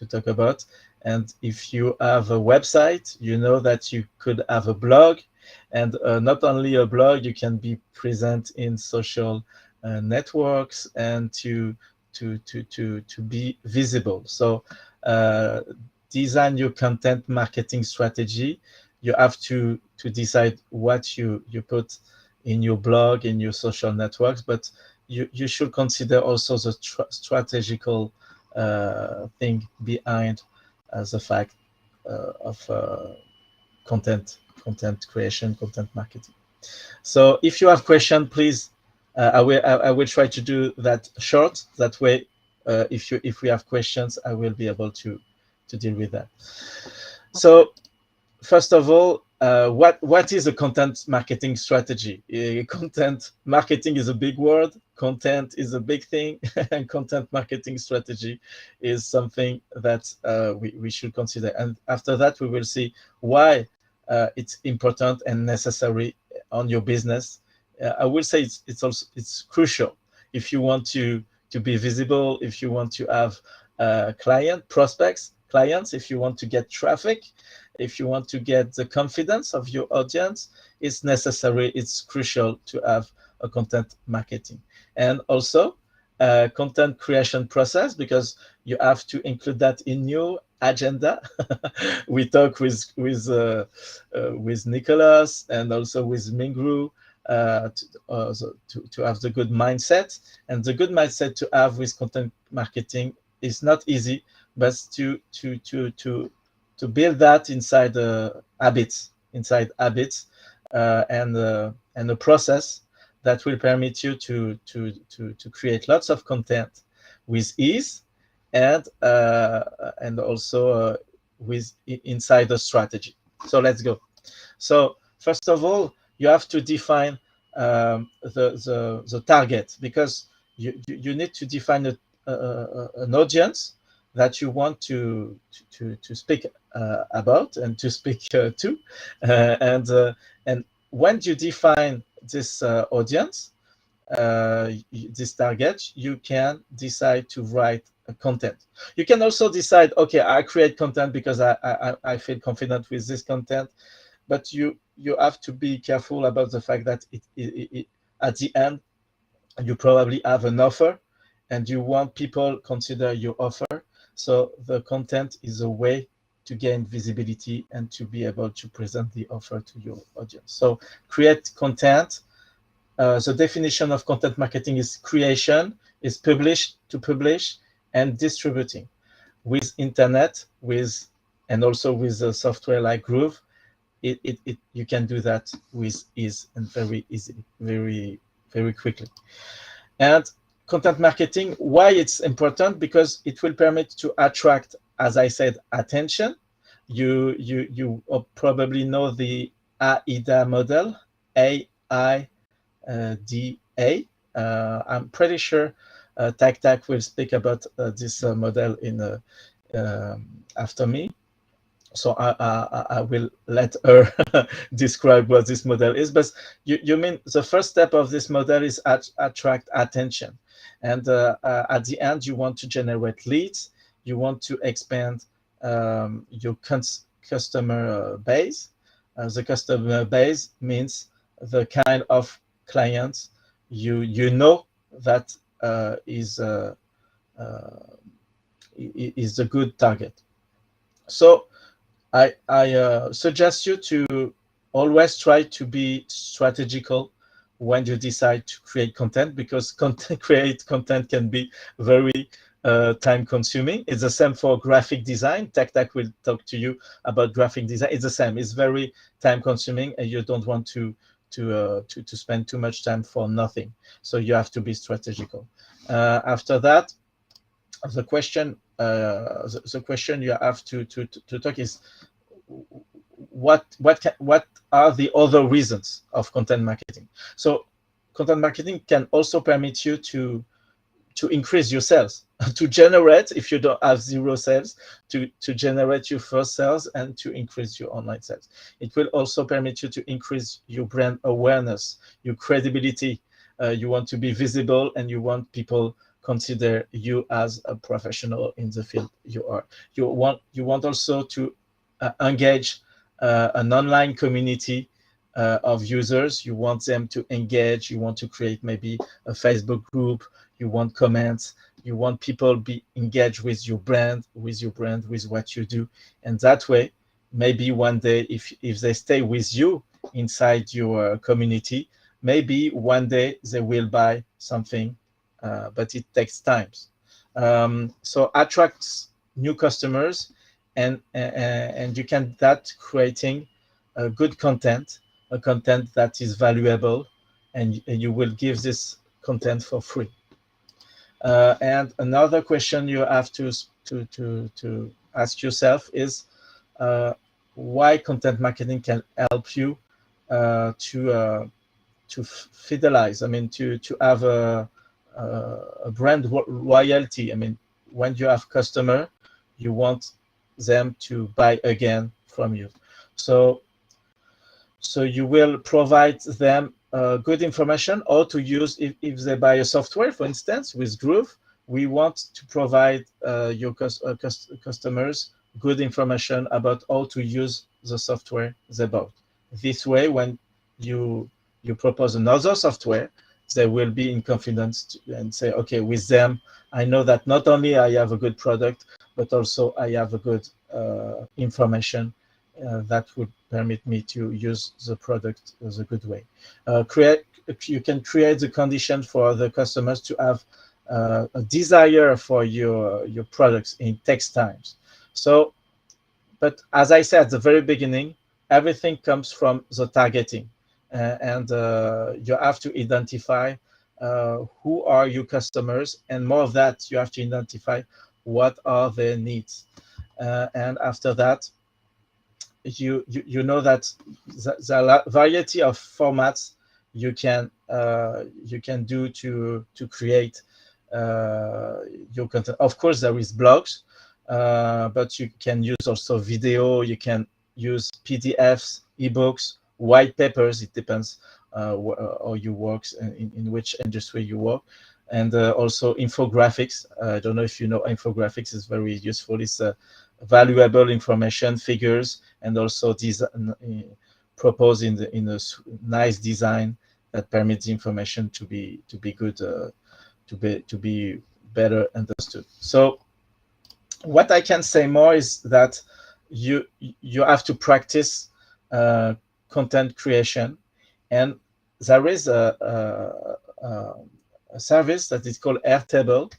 talk about. And if you have a website, you know that you could have a blog, and not only a blog, you can be present in social networks and to to be visible. So design your content marketing strategy. You have to decide what you put in your blog, in your social networks, but you should consider also the strategical thing behind the fact of content creation, content marketing. So if you have questions, please, I will try to do that short. That way, if we have questions, I will be able to deal with that. So first of all, what is a content marketing strategy? Content marketing is a big word. Content is a big thing, and content marketing strategy is something that we should consider. And after that, we will see why it's important and necessary on your business. I will say it's crucial if you want to be visible, if you want to have clients, if you want to get traffic, if you want to get the confidence of your audience. It's necessary, it's crucial to have a content marketing. And also content creation process, because you have to include that in your agenda. We talk with Nicholas and also with Mingru to have the good mindset. And the good mindset to have with content marketing is not easy, but to build that inside habits, and a process that will permit you to create lots of content with ease, and also with inside the strategy. So let's go. So first of all, you have to define the target, because you need to define an audience that you want to speak about and to speak to, and when you define this audience, this target, you can decide to write a content. You can also decide, okay, I create content because I feel confident with this content, but you have to be careful about the fact that it at the end you probably have an offer, and you want people consider your offer. So the content is a way to gain visibility and to be able to present the offer to your audience. So create content. The definition of content marketing is creation, is publish, and distributing. With internet, and also with a software like Groove, you can do that with ease and very easily, very, very quickly. And content marketing, why it's important? Because it will permit to attract, as I said, attention. You probably know the AIDA model, AIDA. I'm pretty sure Tak will speak about this model in after me. So I will let her describe what this model is. But you mean the first step of this model is attract attention. And at the end, you want to generate leads. You want to expand your customer base. The customer base means the kind of clients you know that is a good target. So I suggest you to always try to be strategical when you decide to create content, because create content can be very time consuming. It's the same for graphic design. Tak will talk to you about graphic design. It's the same. It's very time consuming, and you don't want to spend too much time for nothing. So you have to be strategical. After that, the question you have to talk is what are the other reasons of content marketing? So content marketing can also permit you to increase your sales, to generate, if you don't have zero sales, to generate your first sales and to increase your online sales. It will also permit you to increase your brand awareness, your credibility. You want to be visible, and you want people consider you as a professional in the field you are. You want also to engage an online community of users. You want them to engage. You want to create maybe a Facebook group. You want comments. You want people be engaged with your brand, with what you do, and that way, maybe one day, if they stay with you inside your community, maybe one day they will buy something, but it takes time. So attracts new customers, and you can that creating a good content, a content that is valuable, and you will give this content for free. And another question you have to ask yourself is why content marketing can help you to fidelize. I mean, to have a brand loyalty. I mean, when you have customer, you want them to buy again from you. So you will provide them good information, or to use if they buy a software, for instance, with Groove. We want to provide your customers good information about how to use the software they bought. This way, when you propose another software, they will be in confidence and say, okay, with them, I know that not only I have a good product, but also I have a good information that would permit me to use the product as a good way. You can create the condition for the customers to have a desire for your products. In takes time. So, but as I said at the very beginning, everything comes from the targeting, and you have to identify who are your customers, and more of that, you have to identify what are their needs, and after that, you know that the variety of formats you can do to create your content. Of course, there is blogs, but you can use also video. You can use PDFs, ebooks, white papers. It depends how you work, in which industry you work, and also infographics. I don't know if you know infographics is very useful. It's valuable information, figures, and also proposed in a nice design that permits the information to be good, to be better understood. So what I can say more is that you have to practice content creation, and there is a service that is called Airtable,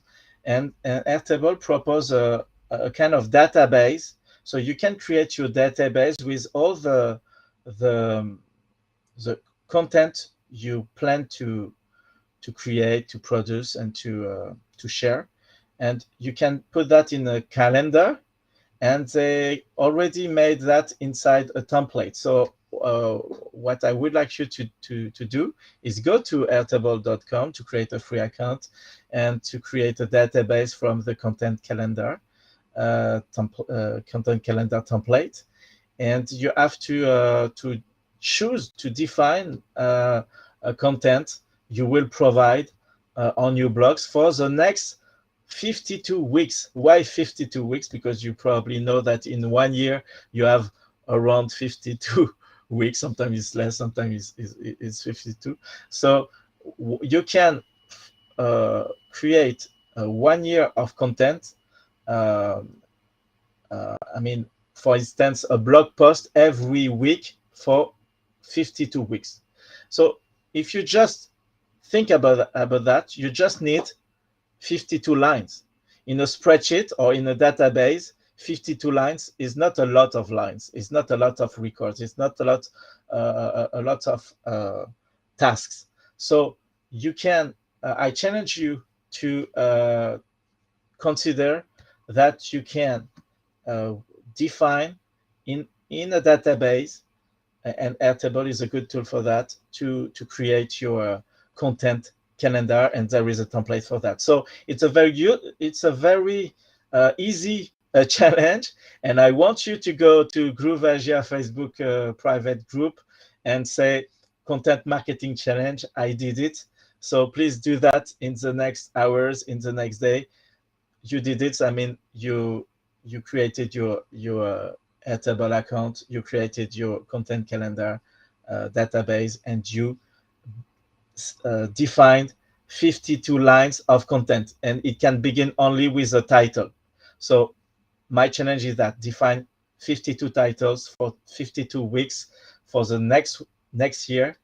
and Airtable proposes a kind of database. So you can create your database with all the content you plan to create, to produce, and to share, and you can put that in a calendar, and they already made that inside a template. So what I would like you to do is go to airtable.com to create a free account and to create a database from the content calendar template, and you have to choose to define a content you will provide on your blogs for the next 52 weeks. Why 52 weeks? Because you probably know that in 1 year you have around 52 weeks. Sometimes it's less, sometimes it's 52. So you can create 1 year of content. I mean, for instance, a blog post every week for 52 weeks. So if you just think about that, you just need 52 lines. In a spreadsheet or in a database, 52 lines is not a lot of lines. It's not a lot of records. It's not a lot of tasks. So you can, I challenge you to consider that you can define in a database, and Airtable is a good tool for that, to create your content calendar, and there is a template for that. So it's a very easy challenge, and I want you to go to Groove Asia Facebook private group and say content marketing challenge. I did it. So please do that in the next hours, in the next day. You did it. I mean, you created your Airtable account, you created your content calendar database, and you defined 52 lines of content, and it can begin only with a title. So my challenge is that define 52 titles for 52 weeks for the next year,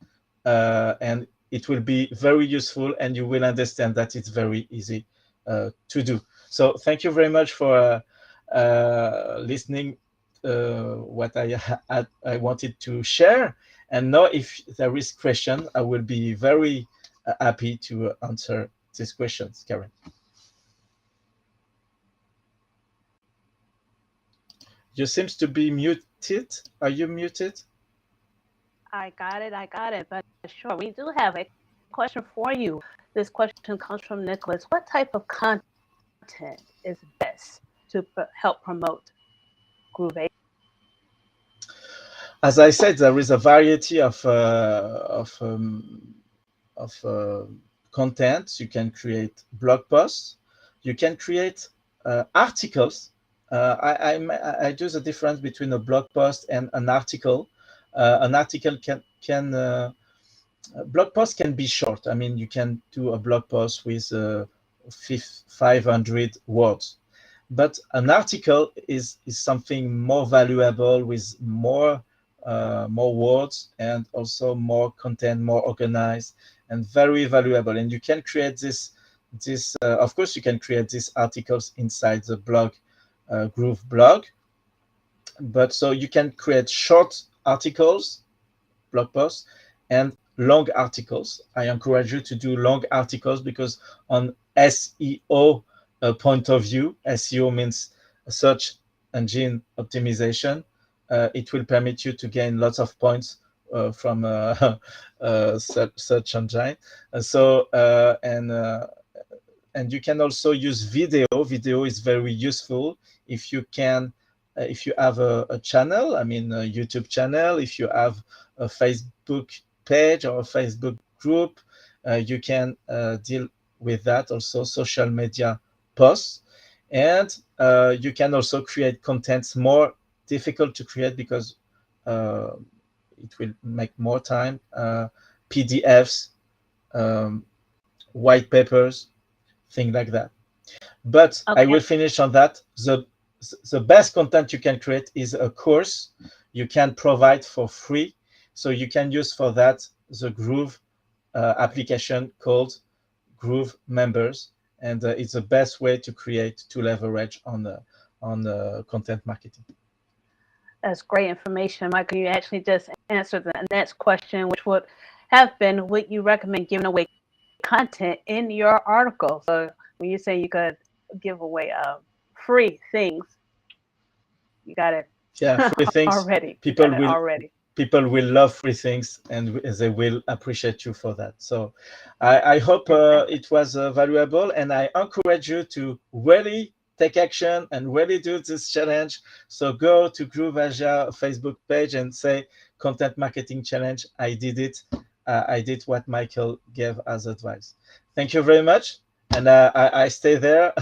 and it will be very useful, and you will understand that it's very easy to do. So thank you very much for listening what I wanted to share. And now if there is question, I will be very happy to answer these questions. Karen. You seems to be muted. Are you muted? I got it. But sure, we do have a question for you. This question comes from Nicholas. What type of content is best to help promote Groove 8? As I said, there is a variety of content. You can create blog posts. You can create articles. I do the difference between a blog post and an article. An article blog post can be short. I mean, you can do a blog post with 500 words, but an article is something more valuable with more words and also more content, more organized, and very valuable. And you can create this. Of course, you can create these articles inside the blog, Groove blog. But so you can create short articles, blog posts, and long articles. I encourage you to do long articles because on SEO point of view, SEO means search engine optimization. It will permit you to gain lots of points from search engine. And you can also use video. Video is very useful if you can. If you have a channel, I mean a YouTube channel, if you have a Facebook page or a Facebook group, you can deal with that. Also social media posts, and you can also create contents more difficult to create because it will make more time, PDFs, white papers, things like that. But okay. I will finish on that. The best content you can create is a course you can provide for free. So you can use for that the Groove application called Groove Members. And it's the best way to leverage on content marketing. That's great information, Michael. You actually just answered the next question, which would have been, would you recommend giving away content in your article? So when you say you could give away free things, you got it. Yeah, free things already. People will love free things, and they will appreciate you for that. So I hope it was valuable, and I encourage you to really take action and really do this challenge. So go to Groove Asia Facebook page and say Content Marketing Challenge. I did it. I did what Michael gave as advice. Thank you very much. And I stay there,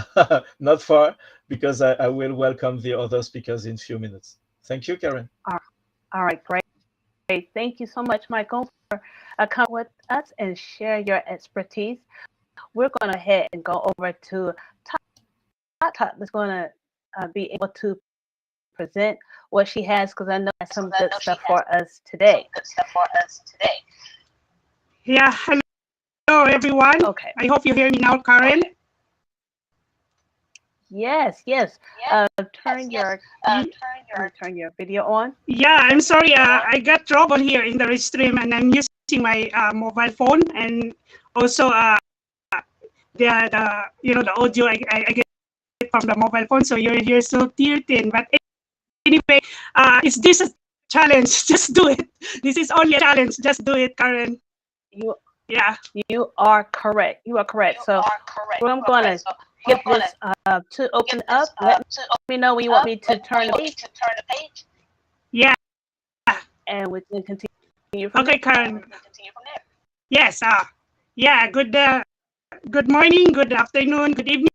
not far, because I will welcome the other speakers in a few minutes. Thank you, Karen. All right, great. Thank you so much, Michael, for coming with us and share your expertise. We're going to head and go over to Tot that's going to be able to present what she has, because I know some good stuff for us today. Yeah, hello everyone. Okay. I hope you hear me now, Karen. Yes. Turn your video on. Yeah, I'm sorry. I got trouble here in the restream, and I'm using my mobile phone, and also the audio I get from the mobile phone. So you're here so thin. But anyway, is this a challenge? Just do it. This is only a challenge. Just do it, Karen. You are correct. So I'm going to get this to open up. Let me know when you want me to turn the page. Yeah. And we can continue from there. Karen. Yes. Yeah. Good morning, good afternoon, good evening,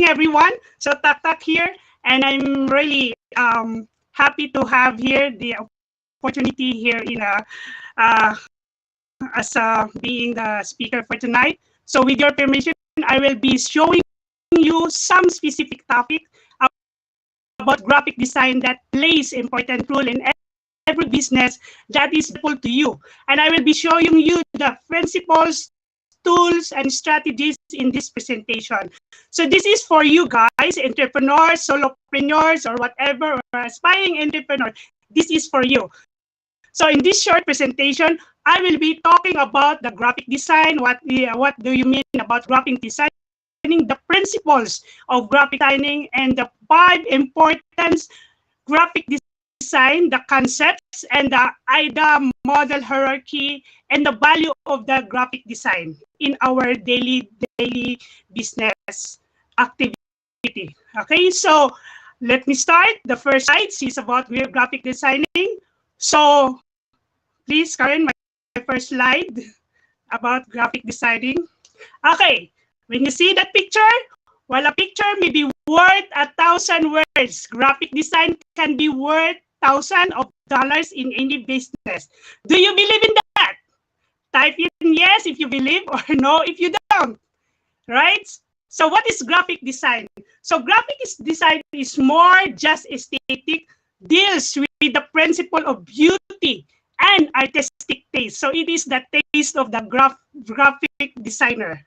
everyone. So Tak here, and I'm really happy to have here the opportunity here in as being the speaker for tonight. So with your permission, I will be showing you some specific topic about graphic design that plays important role in every business that is helpful to you. And I will be showing you the principles, tools, and strategies in this presentation. So this is for you guys, entrepreneurs, solopreneurs, or whatever, or aspiring entrepreneur. This is for you. So in this short presentation, I will be talking about the graphic design. What do you mean about graphic design? The principles of graphic designing and the 5 important graphic design, the concepts and the IDA model hierarchy, and the value of the graphic design in our daily business activity. Okay, so let me start. The first slide is about graphic designing. So please, Karen, my first slide about graphic designing. Okay, when you see that picture, while a picture may be worth 1,000 words, graphic design can be worth thousands of dollars in any business. Do you believe in that? Type in yes if you believe or no if you don't, right? So what is graphic design? So graphic design is more just aesthetic, deals with the principle of beauty and artistic taste. So it is the taste of the graphic designer.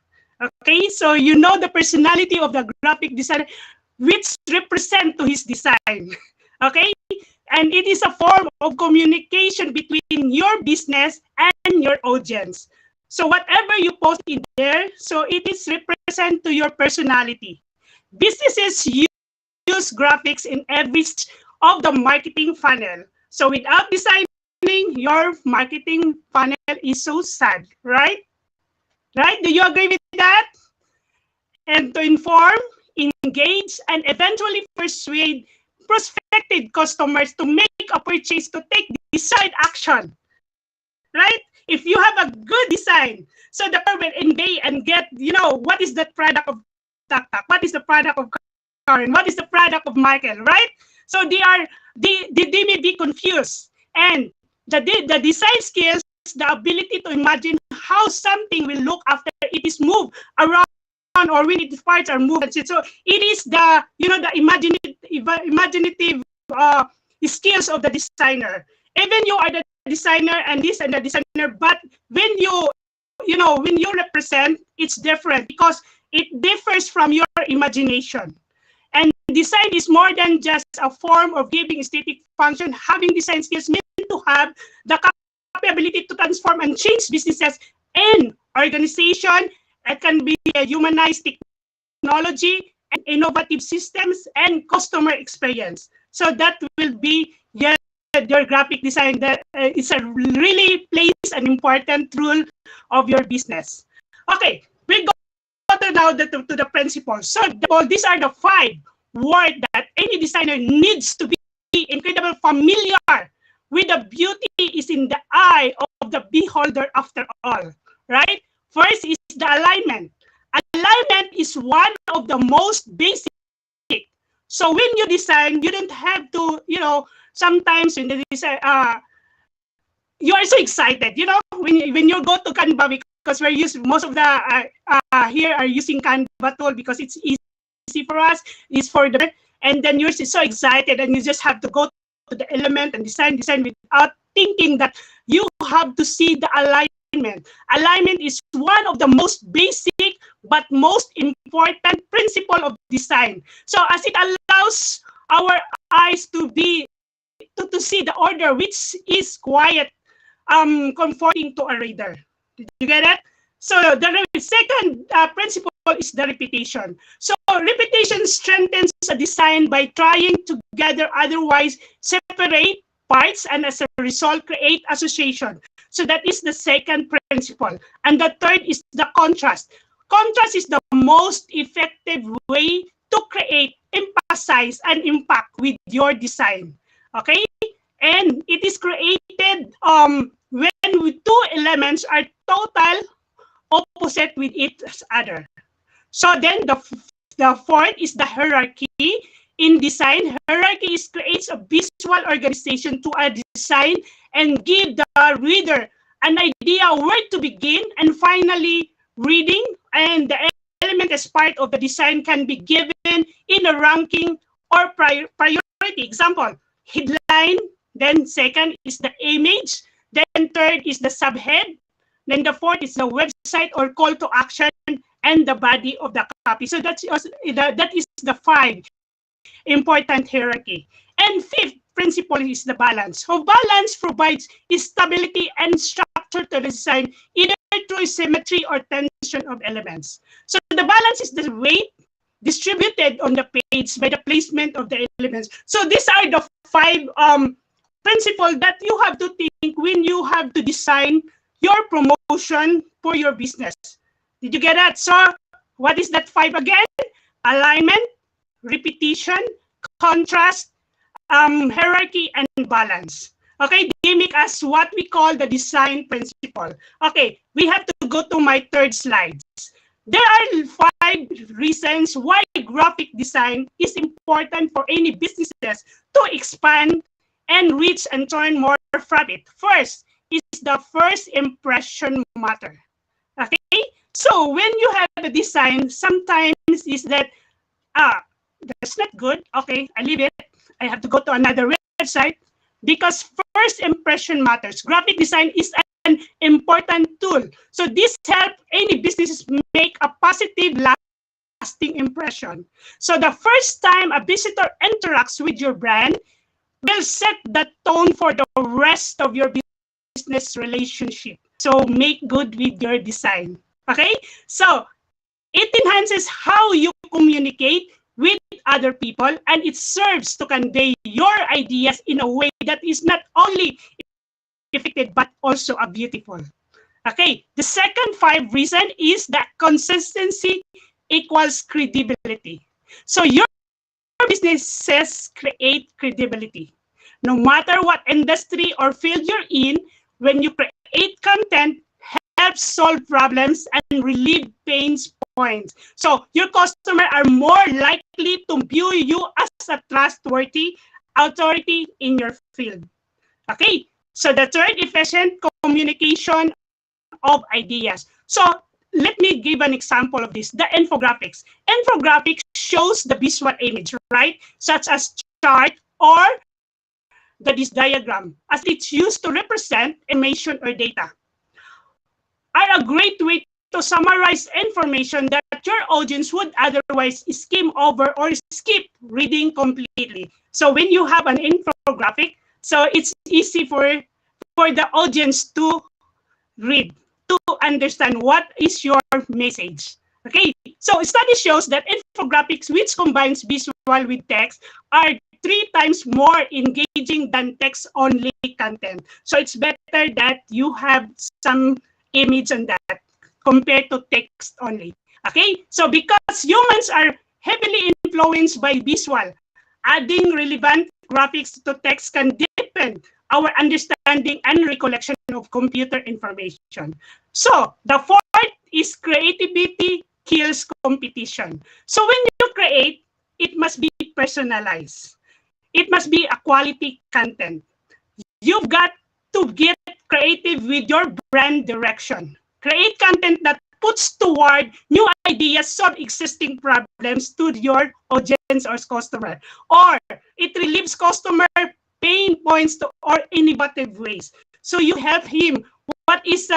Okay, so you know the personality of the graphic designer, which represent to his design. Okay, and it is a form of communication between your business and your audience. So whatever you post in there, so it is represent to your personality. Businesses use graphics in every of the marketing funnel. So without designing, your marketing funnel is so sad, right? Right? Do you agree with that? And to inform, engage, and eventually persuade prospective customers to make a purchase, to take desired action. Right? If you have a good design, so the person will engage and get, what is the product of Tak, what is the product of Karen, what is the product of Michael, right? So they may be confused. And the design skills, the ability to imagine how something will look after it is moved around or when its parts are moved. So it is the the imaginative skills of the designer. Even you are the designer and this and the designer, but when when you represent, it's different because it differs from your imagination. And design is more than just a form of giving aesthetic function. Having design skills meant to have the capability to transform and change businesses and organization. It can be a humanized technology and innovative systems and customer experience. So that will be your graphic design. That is a really plays an important role of your business. Okay, we go now to the principles. So these are the 5 words that any designer needs to be incredibly familiar with. The beauty is in the eye of the beholder after all, right? First is the alignment. Alignment is one of the most basic. So when you design, you don't have to, sometimes when you design, you are so excited, when you go to Canva, because we're using most of the here are using Canva tool because it's easy for us. It's for the, and then you're so excited and you just have to go to the element and design without thinking that you have to see the alignment. Alignment is one of the most basic but most important principle of design. So as it allows our eyes to see the order which is quiet, comforting to a reader. Did you get it? So the second principle is the repetition. So repetition strengthens a design by trying to gather otherwise separate parts and as a result create association. So that is the second principle. And the third is the contrast. Contrast is the most effective way to create, emphasize, and impact with your design. Okay? And it is created when 2 elements are total opposite with each other. So then the fourth is the hierarchy. In design, hierarchy creates a visual organization to a design and give the reader an idea where to begin, and finally reading and the element as part of the design can be given in a ranking or priority. Example, headline, then second is the image, then third is the subhead, then the fourth is the website or call to action, and the body of the copy. So that is the 5 important hierarchy. And fifth principle is the balance. So balance provides stability and structure to the design, either through symmetry or tension of elements. So the balance is the weight distributed on the page by the placement of the elements. So these are the 5 principles that you have to think when you have to design your promotion for your business. Did you get that? So what is that 5 again? Alignment, repetition, contrast, hierarchy, and balance. Okay, they make us what we call the design principle. Okay, we have to go to my third slide. There are 5 reasons why graphic design is important for any businesses to expand and reach and turn more profit. First is the first impression matter. Okay, so when you have a design, sometimes is that that's not good. Okay, I leave it. I have to go to another website because first impression matters. Graphic design is an important tool. So this helps any businesses make a positive, lasting impression. So the first time a visitor interacts with your brand will set the tone for the rest of your business relationship. So make good with your design. Okay? So it enhances how you communicate with other people, and it serves to convey your ideas in a way that is not only effective but also beautiful. Okay, the second 5 reason is that consistency equals credibility. So your businesses create credibility. No matter what industry or field you're in, when you create content, help solve problems and relieve pain points. So your customers are more likely to view you as a trustworthy authority in your field. Okay, so the third, efficient communication of ideas. So let me give an example of this, the infographics. Infographics shows the visual image, right? Such as chart or this diagram, as it's used to represent information or data, are a great way to summarize information that your audience would otherwise skim over or skip reading completely. So when you have an infographic, so it's easy for the audience to read, to understand what is your message. Okay, so study shows that infographics which combines visual with text are 3 times more engaging than text-only content. So it's better that you have some image on that compared to text only. Okay, so because humans are heavily influenced by visual, adding relevant graphics to text can deepen our understanding and recollection of computer information. So the fourth is creativity kills competition. So when you create, it must be personalized. It must be a quality content. You've got to get creative with your brand direction. Create content that puts toward new ideas, solve existing problems to your audience or customer, or it relieves customer pain points to or innovative ways. So you help him. What is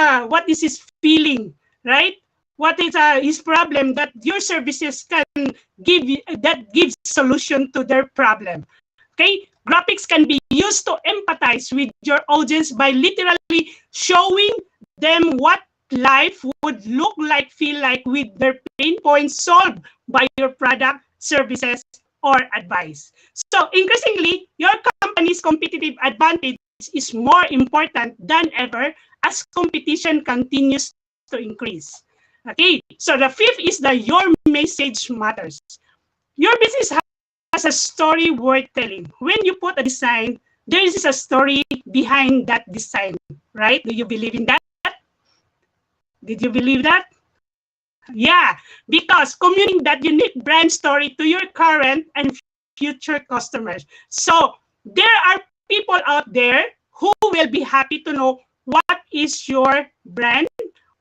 his feeling, right? What is his problem that your services can give that gives solution to their problem. Okay, graphics can be used to empathize with your audience by literally showing them what life would look like, feel like with their pain points solved by your product, services, or advice. So increasingly, your company's competitive advantage is more important than ever as competition continues to increase. Okay, so the fifth is that your message matters. Your business has a story worth telling. When you put a design, there is a story behind that design, right? Do you believe in that? Did you believe that? Yeah, because communicating that unique brand story to your current and future customers. So there are people out there who will be happy to know what is your brand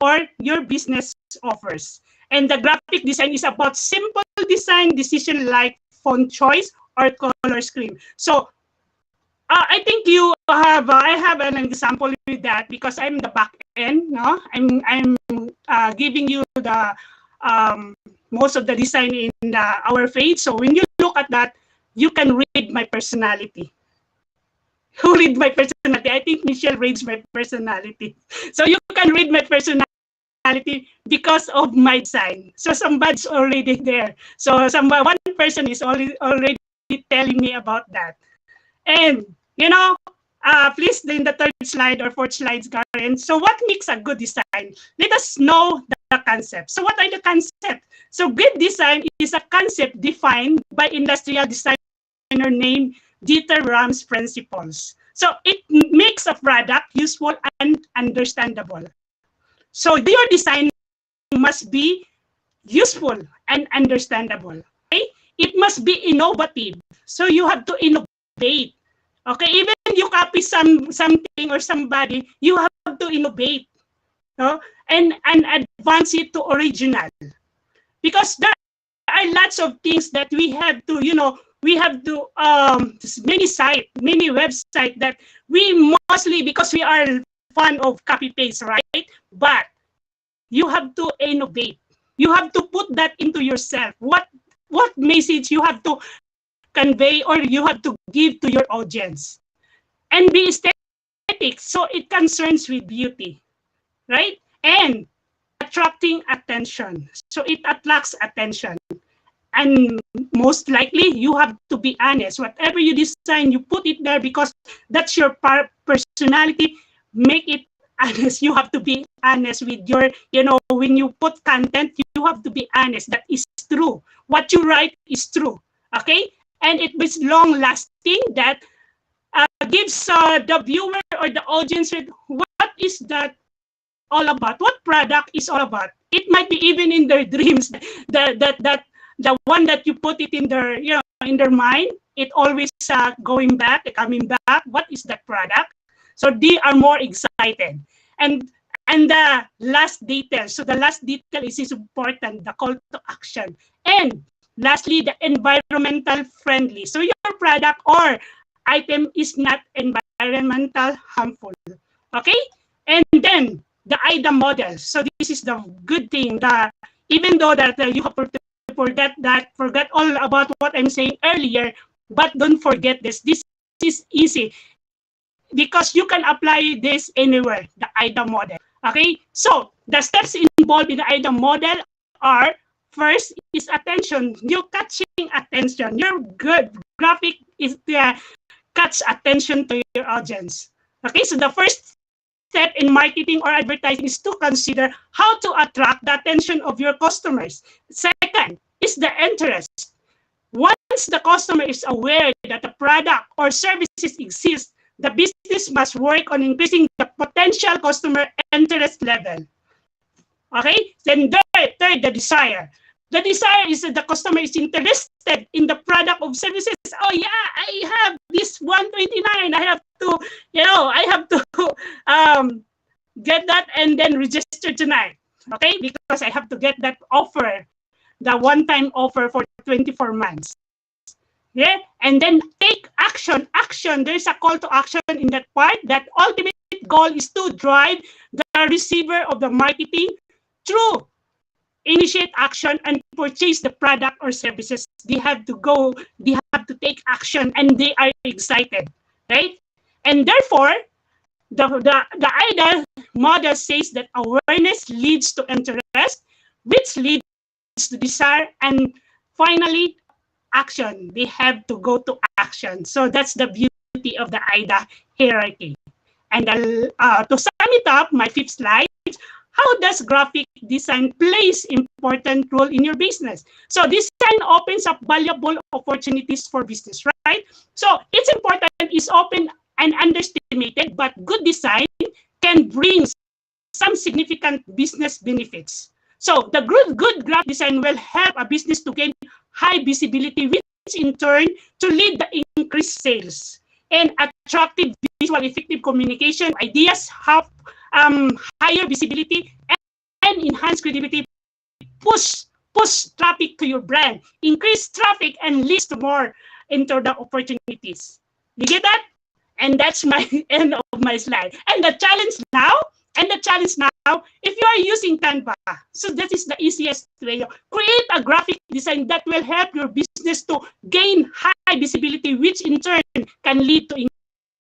or your business offers. And the graphic design is about simple design decision like font choice or color scheme. So I think you have, I have an example with that because I'm the back end, no? I'm giving you the most of the design in our page. So when you look at that, you can read my personality. Who read my personality? I think Michelle reads my personality. So you can read my personality because of my design. So somebody's already there. So one person is already telling me about that. And, you know, please, in the third slide or fourth slides, Karen. So what makes a good design? Let us know the concept. So what are the concepts? So good design is a concept defined by industrial designer named Dieter Rams principles. So it makes a product useful and understandable. So your design must be useful and understandable. Okay? It must be innovative. So you have to innovate. Okay, even you copy something or somebody, you have to innovate, no? and advance it to original. Because there are lots of things that we have to, you know, we have to many websites that we mostly, because we are fan of copy paste, right? But you have to innovate. You have to put that into yourself. What message you have to convey or you have to give to your audience, and be aesthetic. So it concerns with beauty, right? And attracting attention. So it attracts attention. And most likely, you have to be honest. Whatever you design, you put it there because that's your personality. Make it honest. You have to be honest with your, you know, when you put content, you have to be honest. That is true. What you write is true. Okay? And it is long lasting, that gives the viewer or the audience with what is that all about, what product is all about. It might be even in their dreams, the one that you put it in their, you know, in their mind, it always going back, coming back. What is that product? So they are more excited. And the last detail. So the last detail is important, the call to action. And lastly, the environmental friendly. So your product or item is not environmental harmful. Okay? And then the IDA model. So this is the good thing, that even though that you have to forget all about what I'm saying earlier, but don't forget this. This is easy because you can apply this anywhere, the IDA model. Okay? So the steps involved in the IDA model are: first is attention. You're catching attention. Your good graphic is catch attention to your audience. Okay, so the first step in marketing or advertising is to consider how to attract the attention of your customers. Second is the interest. Once the customer is aware that the product or services exist, the business must work on increasing the potential customer interest level. Okay, then third, the desire. The desire is that the customer is interested in the product of services. Oh yeah, I have this 129. I have to, you know, I have to get that and then register tonight. Okay, because I have to get that offer, the one-time offer for 24 months. Yeah, and then take action. Action. There's a call to action in that part. That ultimate goal is to drive the receiver of the marketing through initiate action and purchase the product or services. They have to go, they have to take action, and they are excited, right? And therefore, the IDA model says that awareness leads to interest, which leads to desire, and finally, action. They have to go to action. So that's the beauty of the IDA hierarchy. And to sum it up, my fifth slide, how does graphic design plays important role in your business? So design opens up valuable opportunities for business, right? So it's important, it's open and underestimated, but good design can bring some significant business benefits. So the good graphic design will help a business to gain high visibility, which in turn to lead the increased sales. And attractive visual effective communication ideas have higher visibility and enhanced credibility push traffic to your brand, increase traffic, and leads to more into the opportunities. You get that? And that's my end of my slide. And the challenge now, if you are using Canva, so that is the easiest way. Create a graphic design that will help your business to gain high visibility, which in turn can lead to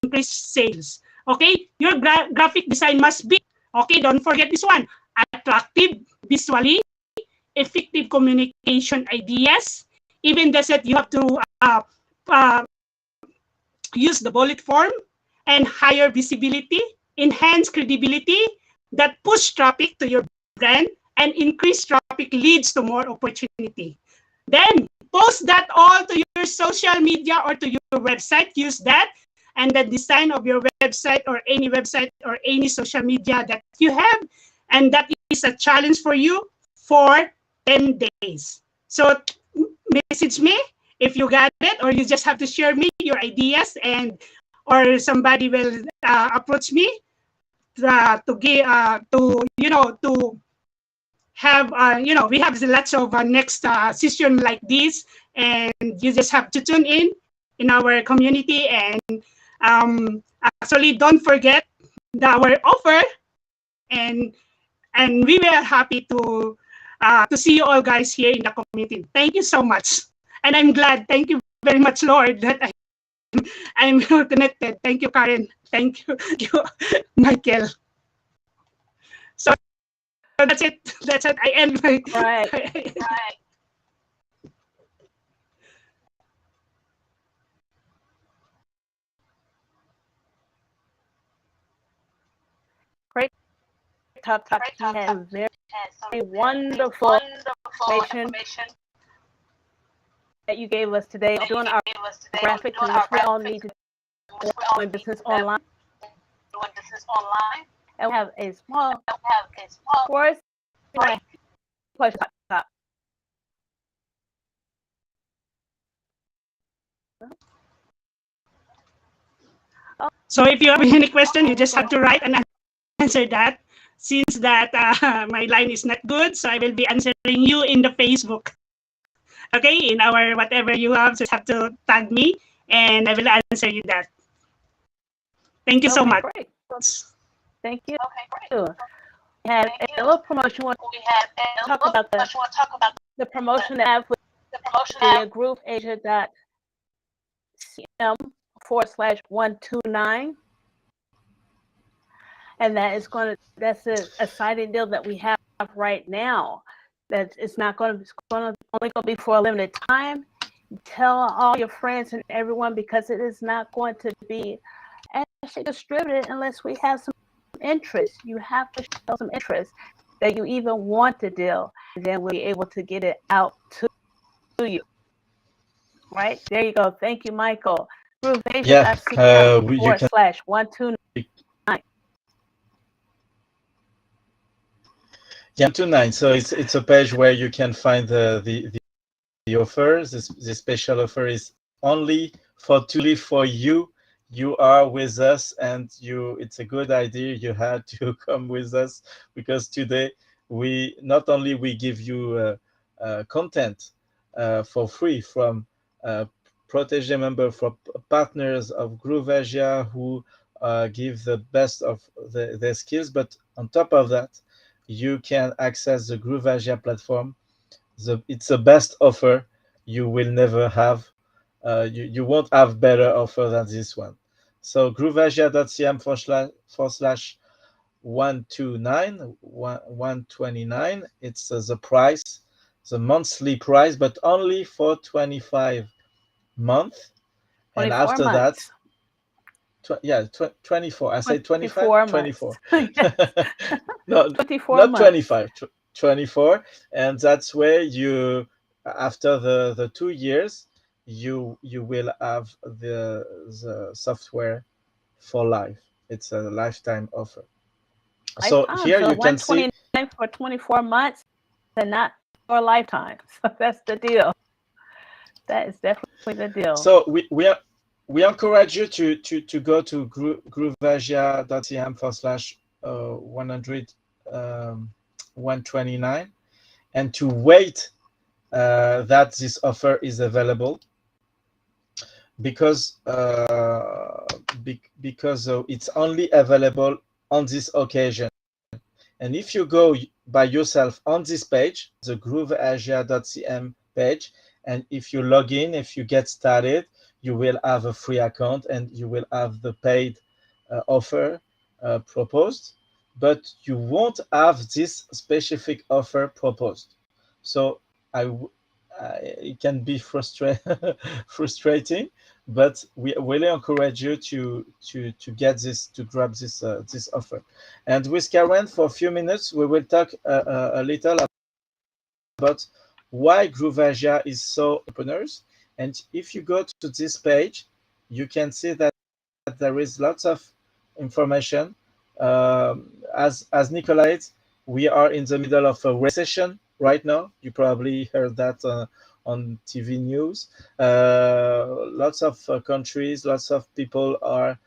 increased sales. Okay, your graphic design must be, okay, don't forget this one, attractive visually, effective communication ideas. Even that you have to use the bullet form and higher visibility, enhance credibility, that push traffic to your brand, and increase traffic leads to more opportunity. Then post that all to your social media or to your website. Use that, and the design of your website or any social media that you have, and that is a challenge for you for 10 days. So message me if you got it, or you just have to share me your ideas, and or somebody will approach me to give to have we have lots of next session like this, and you just have to tune in our community. And actually, don't forget our offer, and we were happy to see you all guys here in the community. Thank you so much, and I'm glad. Thank you very much, Lord, that I'm connected. Thank you, Karen. Thank you, Michael. So that's it. That's it. I end my Right. Great talk. You had very wonderful information that you gave us today. Doing our graphics, and which we all need to do business online. And we have a small course. Question. So if you have any question, you just have to write and answer that. Since that my line is not good, so I will be answering you in the Facebook. Okay, in our whatever you have, just have to tag me, and I will answer you that. Thank you so much. Great. Thank you. We had a little promotion. We talk about the promotion that I have with the group Asia.cm/129. And that's an exciting deal that we have right now. That it's not only going to be for a limited time. Tell all your friends and everyone, because it is not going to be actually distributed unless we have some interest. You have to show some interest that you even want the deal, and then we'll be able to get it out to you. Right? There you go. Thank you, Michael. /129. Yeah, 29. So it's a page where you can find the offer. This special offer is only for you. You are with us, and it's a good idea you had to come with us, because today we not only we give you content for free from Protégé member, for partners of Groove Asia who give the best of their skills, but on top of that, you can access the Groove Asia platform. It's the best offer you will never have. You won't have better offer than this one. So grooveasia.cm/129. It's the price, the monthly price, but only for 25 months. And after months. that, 24. I say 25? 24. No, 24 not months. 25, 24. And that's where you, after the 2 years, you will have the software for life. It's a lifetime offer. So here you can see for 24 months and not for a lifetime. So that's the deal. That is definitely the deal. So we encourage you to go to grooveasia.cm/129, and to wait that this offer is available, because it's only available on this occasion. And if you go by yourself on this page, the grooveasia.cm page, and if you log in, if you get started, you will have a free account and you will have the paid offer proposed, but you won't have this specific offer proposed. So it can be frustrating, but we really encourage you to get this, to grab this this offer. And with Karen, for a few minutes, we will talk a little about why GrooveAsia is so entrepreneurs. And if you go to this page, you can see that there is lots of information. As Nikolai, we are in the middle of a recession right now. You probably heard that on TV news. Lots of countries, lots of people are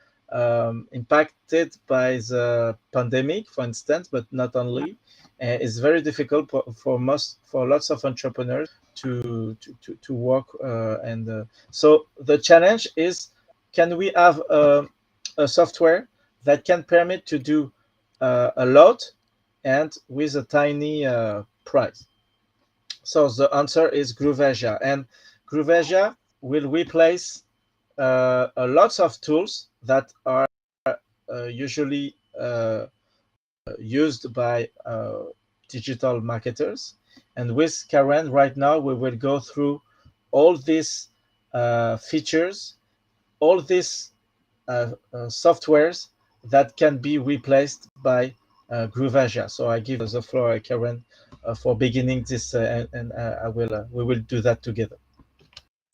impacted by the pandemic, for instance, but not only. It's very difficult for lots of entrepreneurs to work, and so the challenge is, can we have a software that can permit to do a lot and with a tiny price? So the answer is GrooveAsia, and GrooveAsia will replace a lots of tools that are usually used by digital marketers. And with Karen, right now, we will go through all these features, all these softwares that can be replaced by GrooveAsia. So I give the floor, Karen, for beginning this, and we will do that together.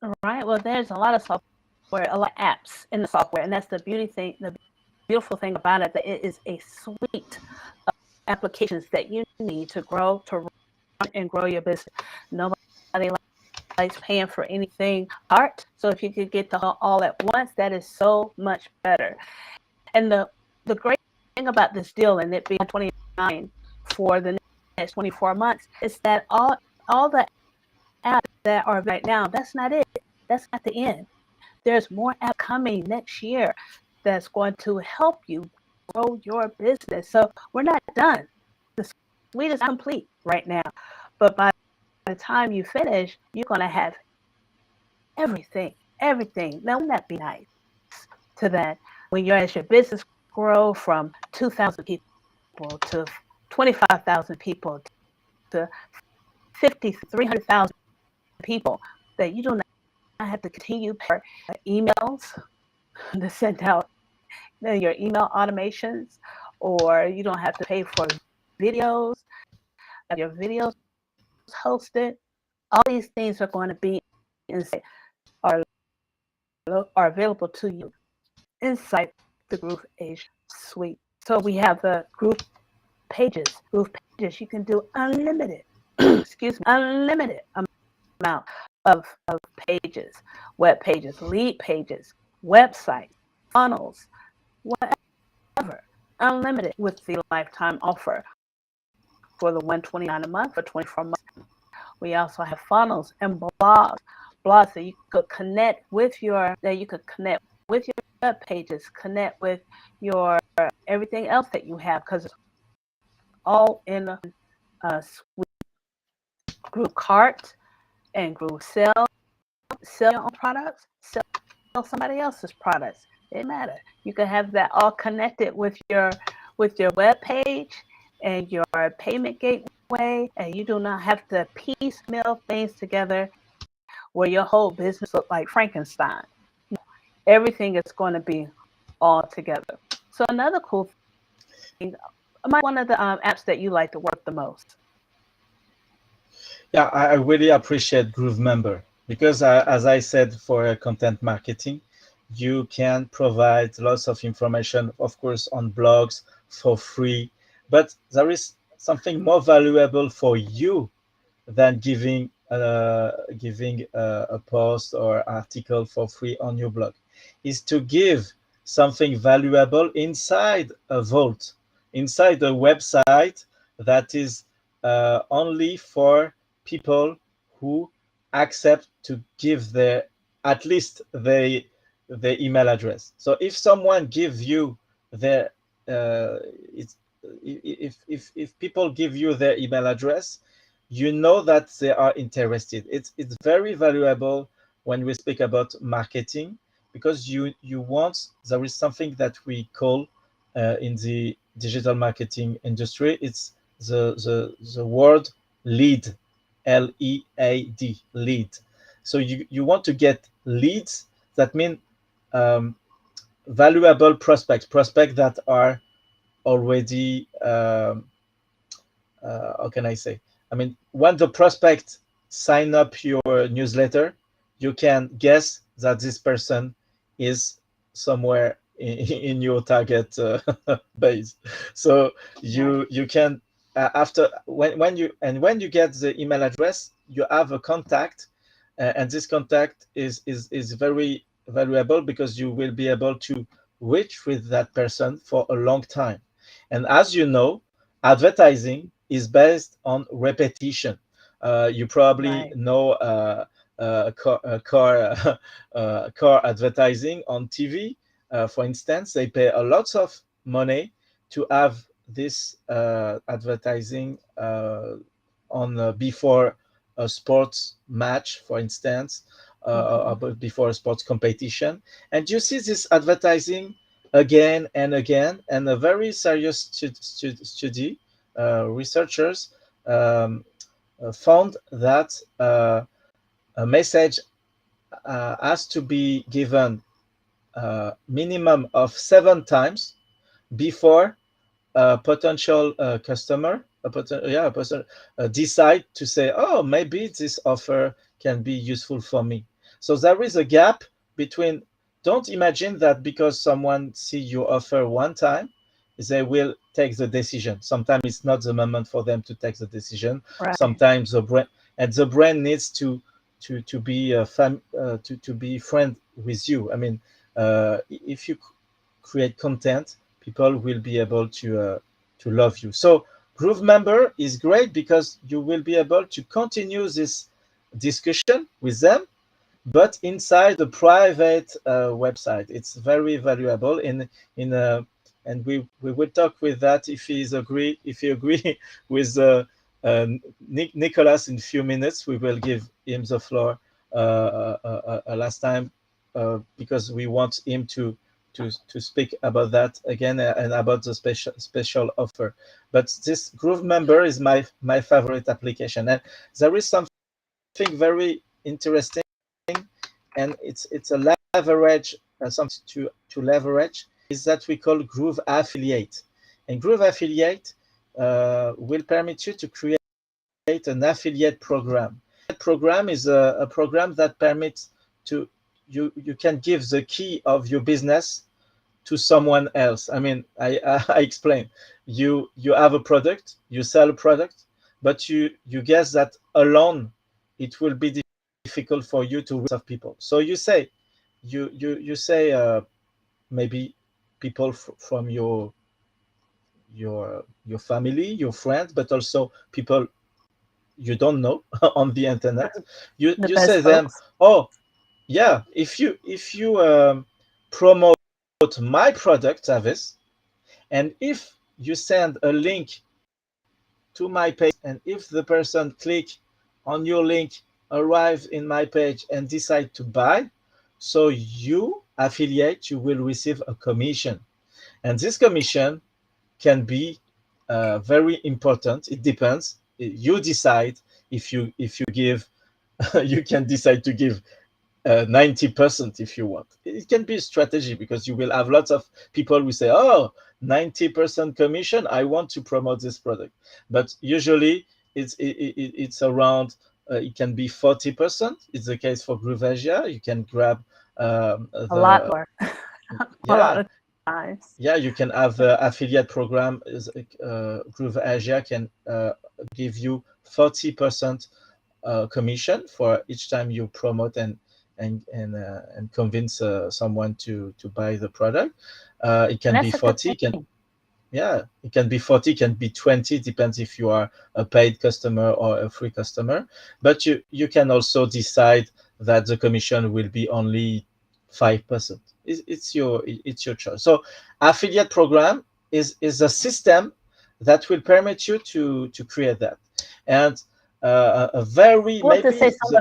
All right. Well, there's a lot of software, a lot of apps in the software, and that's the beautiful thing about it, that it is a suite of applications that you need to grow, to run and grow your business. Nobody likes paying for anything apart. So if you could get the all at once, that is so much better. And the great thing about this deal, and it being $29 for the next 24 months, is that all the apps that are right now, that's not it. That's not the end. There's more apps coming next year that's going to help you grow your business. So we're not done. The suite is complete right now, but by the time you finish, you're going to have everything. Now, wouldn't that be nice? To that, when you're as your business grow from 2,000 people to 25,000 people to 50, 300,000 people, that you do not have to continue for emails to send out your email automations, or you don't have to pay for videos, your videos hosted. All these things are going to be inside, are available to you inside the GrooveAsia suite. So we have the Groove Pages. You can do unlimited, unlimited amount of pages, web pages, lead pages, websites, funnels, whatever, unlimited with the lifetime offer for the $129 a month for 24 months. We also have funnels and blogs that you could connect with your web pages, connect with your everything else that you have, because it's all in a suite. Groove Cart and Groove Sell your own products, sell somebody else's products. It matter. You can have that all connected with your web page and your payment gateway, and you do not have to piecemeal things together where your whole business looks like Frankenstein. Everything is going to be all together. So another cool thing, one of the apps that you like to work the most. Yeah, I really appreciate Groove Member, because as I said, for content marketing, you can provide lots of information, of course, on blogs for free, but there is something more valuable for you than giving a post or article for free on your blog, is to give something valuable inside a vault, inside a website that is only for people who accept to give their at least the email address. So if someone gives you their it's if people give you their email address, you know that they are interested. It's very valuable when we speak about marketing, because you want, there is something that we call in the digital marketing industry, it's the word lead, L-E-A-D, lead. So you want to get leads, that mean valuable prospects that are already how can I say? I mean, when the prospect sign up your newsletter, you can guess that this person is somewhere in your target base. So you can after when you get the email address, you have a contact, and this contact is very valuable, because you will be able to reach with that person for a long time. And as you know, advertising is based on repetition. You probably know car advertising on TV. For instance, they pay a lot of money to have this advertising on before a sports match, for instance, before a sports competition. And you see this advertising again and again. And a very serious study, researchers found that a message has to be given minimum of 7 times before a potential customer, a person decide to say, oh, maybe this offer can be useful for me. So there is a gap between, don't imagine that because someone see your offer one time, they will take the decision. Sometimes it's not the moment for them to take the decision. Right. Sometimes the brain needs to be to be friend with you. I mean, if you create content, people will be able to love you. So Groove Member is great because you will be able to continue this discussion with them, but inside the private website. It's very valuable and we will talk with that if he agree with Nicholas in a few minutes. We will give him the floor last time because we want him to speak about that again and about the special offer. But this Groove Member is my favorite application, and there is something very interesting, and it's a leverage, something to leverage, is that we call Groove Affiliate. And Groove Affiliate will permit you to create an affiliate program. That program is a program that permits to you can give the key of your business to someone else. I mean, I explain. You have a product, you sell a product, but you guess that alone it will be difficult for you to reach of people. So you say maybe people from your family, your friends, but also people you don't know on the internet. You say them, oh yeah, if you promote my product service, and if you send a link to my page, and if the person click on your link, arrive in my page and decide to buy, so you affiliate, you will receive a commission. And this commission can be very important. It depends. You decide if you give you can decide to give 90% if you want. It can be a strategy, because you will have lots of people who say, oh, 90% commission, I want to promote this product. But usually it's around, it can be 40%. It's the case for Groove Asia. You can grab a lot more. A lot of times. Yeah, you can have the affiliate program. Groove Asia can give you 40% commission for each time you promote and convince someone to buy the product. It can be 40. Yeah, it can be 40, can be 20, depends if you are a paid customer or a free customer. But you can also decide that the commission will be only 5%. It's your choice. So affiliate program is a system that will permit you to create that. And a very I want to say maybe something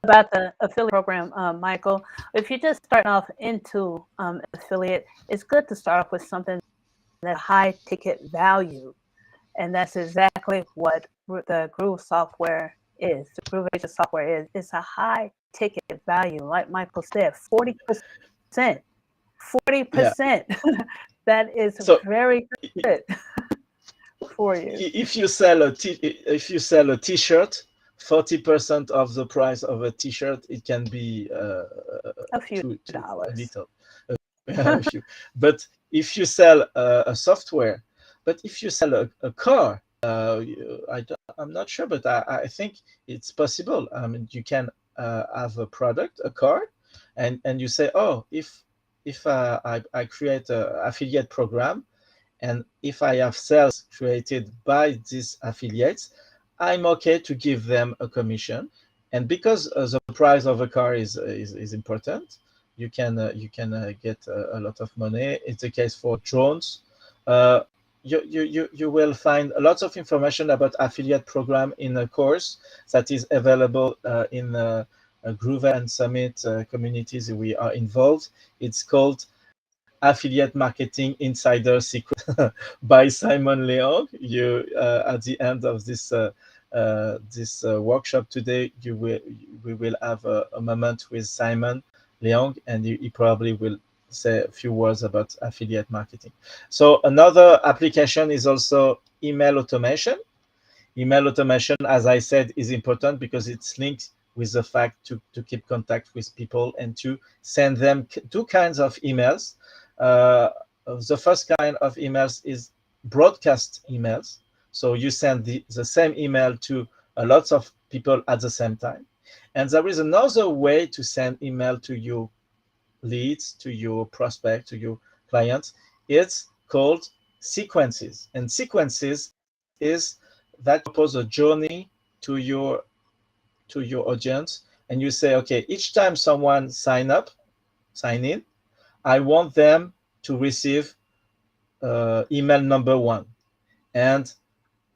about the affiliate program, Michael. If you're just starting off into affiliate, it's good to start off with something that's high ticket value. And that's exactly what the Groove software is. The Groove Agent software is. It's a high ticket value. Like Michael said, 40%. 40%. That is so very good for you. if you sell a t-shirt, 40% of the price of a t-shirt, it can be A few a dollars. little, a few. But if you sell a software, but if you sell a car, I'm not sure, but I think it's possible. I mean, you can have a product, a car, and you say, oh, if I create an affiliate program, and if I have sales created by these affiliates, I'm okay to give them a commission. And because the price of a car is important, you can get a lot of money. It's the case for drones. You will find lots of information about affiliate program in a course that is available in Groove and Summit communities we are involved. It's called Affiliate Marketing Insider Secret by Simon Leong. You at the end of this workshop today, we will have a moment with Simon Leong, and he probably will say a few words about affiliate marketing. So another application is also email automation. Email automation, as I said, is important because it's linked with the fact to keep contact with people and to send them two kinds of emails. The first kind of emails is broadcast emails. So you send the same email to a lot of people at the same time. And there is another way to send email to your leads, to your prospect, to your clients. It's called sequences. And sequences is that you propose a journey to your audience, and you say, okay, each time someone sign in, I want them to receive email number 1. And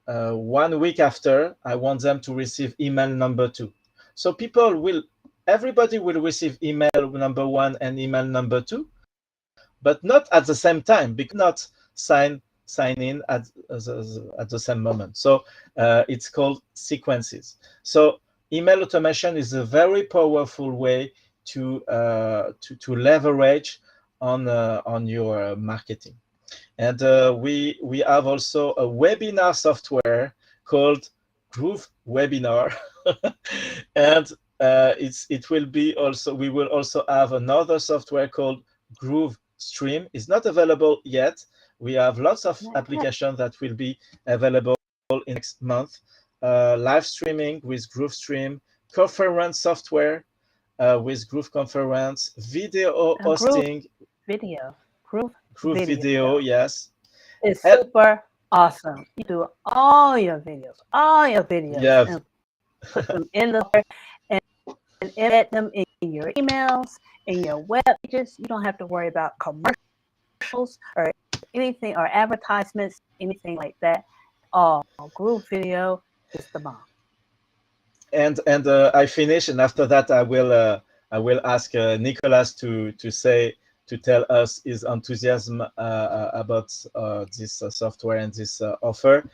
1 week after, I want them to receive email number 2. So everybody will receive email number 1 and email number 2, but not at the same time, because not sign in at the same moment. So it's called sequences. So email automation is a very powerful way to leverage on your marketing. And we have also a webinar software called Groove Webinar, and we will also have another software called Groove Stream. It's not available yet. We have lots of applications that will be available in next month. Live streaming with Groove Stream, conference software with Groove Conference, video hosting. Groove Video, yes. It's super awesome. You do all your videos, Yeah. and put them in the and embed them in your emails, in your web pages. You don't have to worry about commercials or anything, or advertisements, anything like that. Groove Video is the bomb. And I finish, and after that I will ask Nicolas to tell us his enthusiasm about this software and this offer.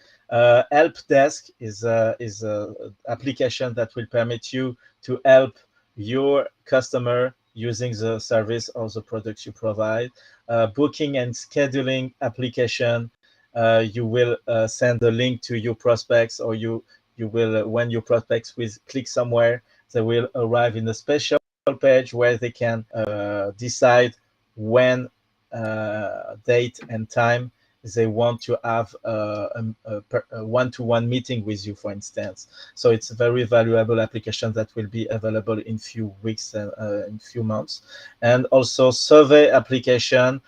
Help Desk is a application that will permit you to help your customer using the service or the products you provide. Booking and scheduling application. You will send a link to your prospects, or you will, when your prospects will click somewhere, they will arrive in a special page where they can decide when date and time they want to have a one-to-one meeting with you, for instance. So it's a very valuable application that will be available in few weeks and in few months. And also survey application,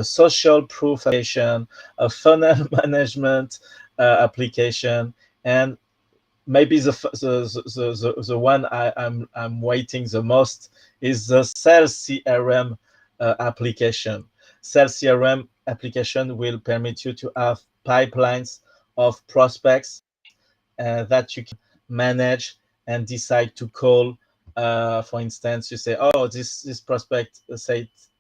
social proof application, a funnel management application, and maybe the one I'm waiting the most is the sales CRM application. Sales CRM application will permit you to have pipelines of prospects that you can manage and decide to call. For instance, you say, "Oh, this prospect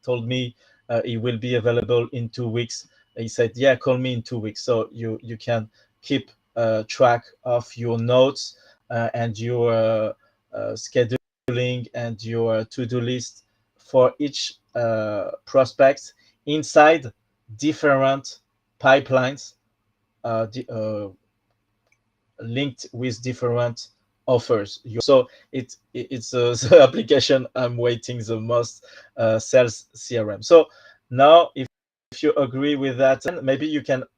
told me he will be available in 2 weeks." He said, "Yeah, call me in 2 weeks." So you can keep track of your notes and your scheduling and your to-do list for each prospect inside different pipelines linked with different offers. So it's the application I'm waiting the most, sales CRM. So now, if you agree with that, maybe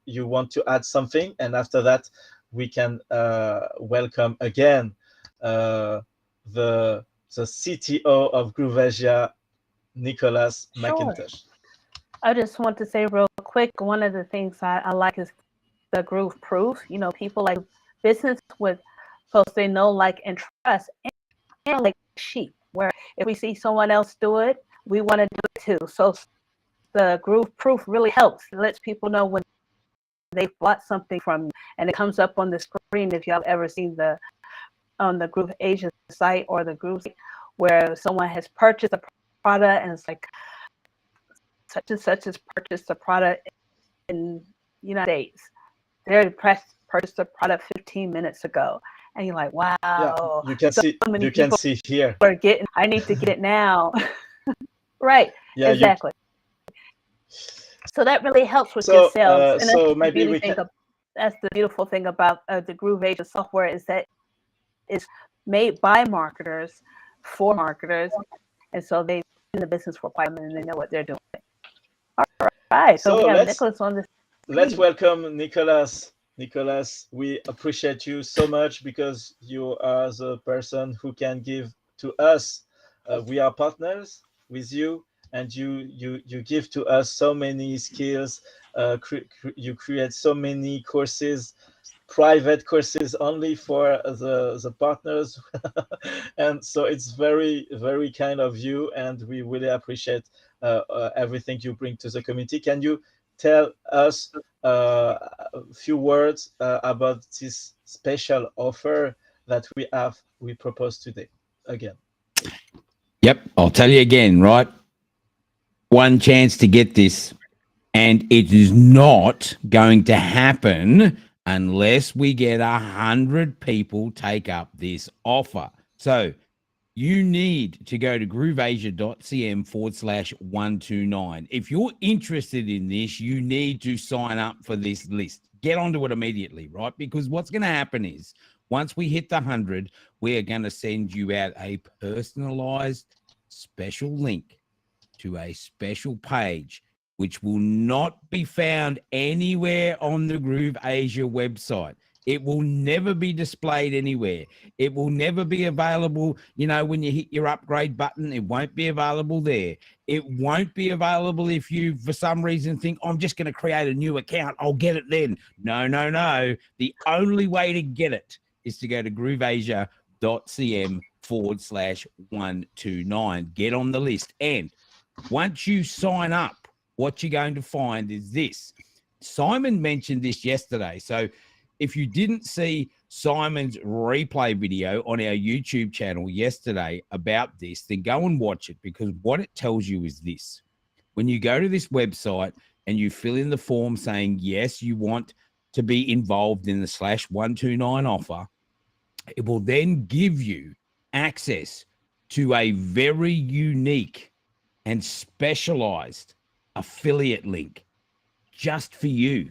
you want to add something, and after that we can welcome again the CTO of Groove Asia, Nicholas McIntosh. I just want to say real quick, one of the things I like is the groove proof. You know, people like business with folks they know, like, and trust, and like sheep, where if we see someone else do it, we want to do it too. So the groove proof really helps. It lets people know when they bought something from you, and it comes up on the screen. If y'all ever seen on the Groove Asia site or the Groove site, where someone has purchased a product and it's like such and such has purchased a product in the United States. They purchased a product 15 minutes ago, and you're like, wow. Yeah, you can see here. I need to get it now. Right. Yeah, exactly. So that really helps with your sales. And so maybe we can. That's the beautiful thing about the Groove Asia software, is that it's made by marketers for marketers, and so they've been in the business for quite a minute and they know what they're doing. All right. So we have Nicholas on this. Let's welcome Nicholas. Nicholas, we appreciate you so much because you are the person who can give to us. We are partners with you, and you give to us so many skills. You create so many courses, private courses only for the partners. And so it's very, very kind of you, and we really appreciate everything you bring to the community. Can you tell us a few words about this special offer that we propose today again? Yep, I'll tell you again, right? One chance to get this, and it is not going to happen unless we get 100 people take up this offer. So you need to go to grooveasia.cm/129. If you're interested in this, you need to sign up for this list. Get onto it immediately, right? Because what's going to happen is once we hit the 100, we are going to send you out a personalized special link to a special page, which will not be found anywhere on the Groove Asia website. It will never be displayed anywhere. It will never be available. You know, when you hit your upgrade button, it won't be available there. It won't be available if you, for some reason, think, I'm just going to create a new account. I'll get it then. No, no, no. The only way to get it is to go to grooveasia.cm/129. Get on the list. And once you sign up, what you're going to find is this. Simon mentioned this yesterday. So if you didn't see Simon's replay video on our YouTube channel yesterday about this, then go and watch it, because what it tells you is this. When you go to this website and you fill in the form saying, yes, you want to be involved in the /129 offer, it will then give you access to a very unique and specialized affiliate link just for you.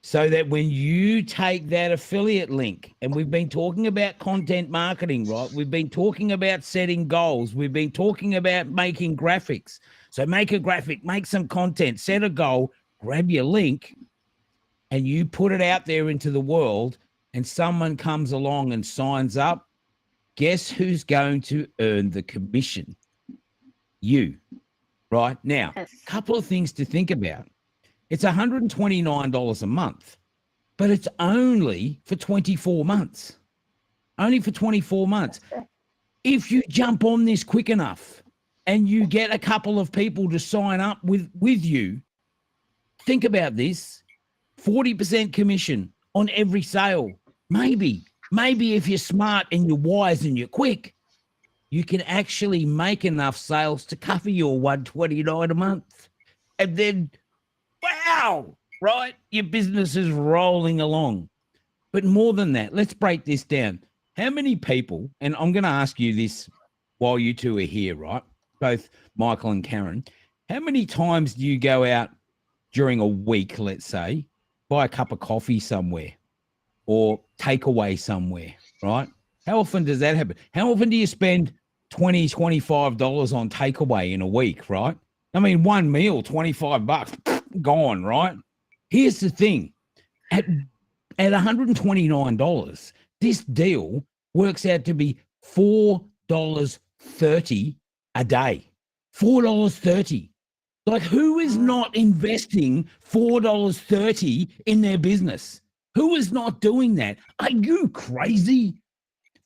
So that when you take that affiliate link, and we've been talking about content marketing, right? We've been talking about setting goals. We've been talking about making graphics. So make a graphic, make some content, set a goal, grab your link, and you put it out there into the world, and someone comes along and signs up. Guess who's going to earn the commission? You. right? Now, Yes. a couple of things to think about. It's $129 a month, but it's only for 24 months. Only for 24 months. If you jump on this quick enough and you get a couple of people to sign up with you, think about this, 40% commission on every sale. Maybe if you're smart and you're wise and you're quick, you can actually make enough sales to cover your $129 a month. And then, wow, right? Your business is rolling along. But more than that, let's break this down. How many people, and I'm going to ask you this while you two are here, right? Both Michael and Karen, how many times do you go out during a week, let's say, buy a cup of coffee somewhere or take away somewhere, right? How often does that happen? How often do you spend $20, $25 on takeaway in a week, right? I mean, one meal, $25, gone, right? Here's the thing. At $129, this deal works out to be $4.30 a day. $4.30. Like, who is not investing $4.30 in their business? Who is not doing that? Are you crazy?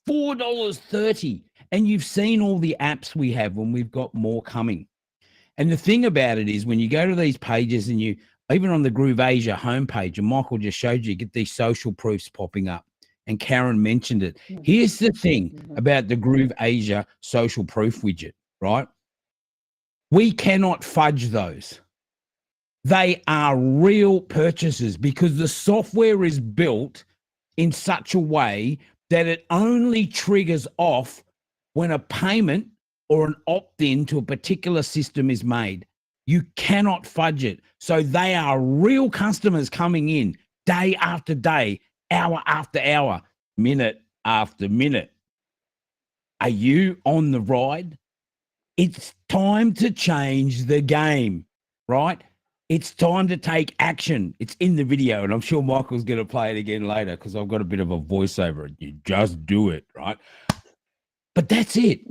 $4.30. And you've seen all the apps we have, and we've got more coming. And the thing about it is, when you go to these pages and you, even on the Groove Asia homepage, and Michael just showed you, get these social proofs popping up, and Karen mentioned it. Here's the thing about the Groove Asia social proof widget, right? We cannot fudge those. They are real purchases because the software is built in such a way that it only triggers off when a payment or an opt-in to a particular system is made. You cannot fudge it. So they are real customers coming in day after day, hour after hour, minute after minute. Are you on the ride? It's time to change the game, right? It's time to take action. It's in the video, and I'm sure Michael's going to play it again later because I've got a bit of a voiceover. You just do it, right? But that's it.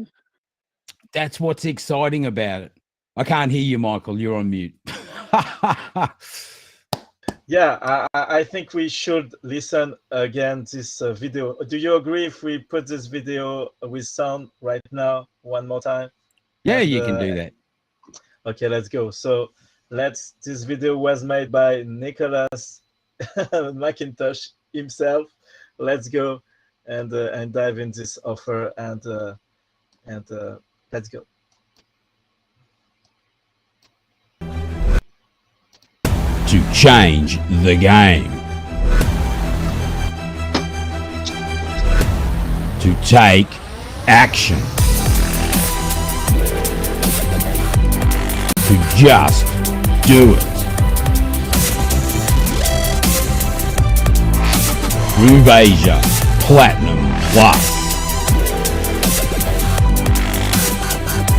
That's what's exciting about it. I can't hear you, Michael. You're on mute. Yeah, I think we should listen again this video. Do you agree if we put this video with sound right now one more time? Yeah, And, you can do that. Okay, let's go. So this video was made by Nicholas McIntosh himself. Let's go and dive in this offer and let's go. To change the game. To take action. To just do it. Groove Asia Platinum Plus.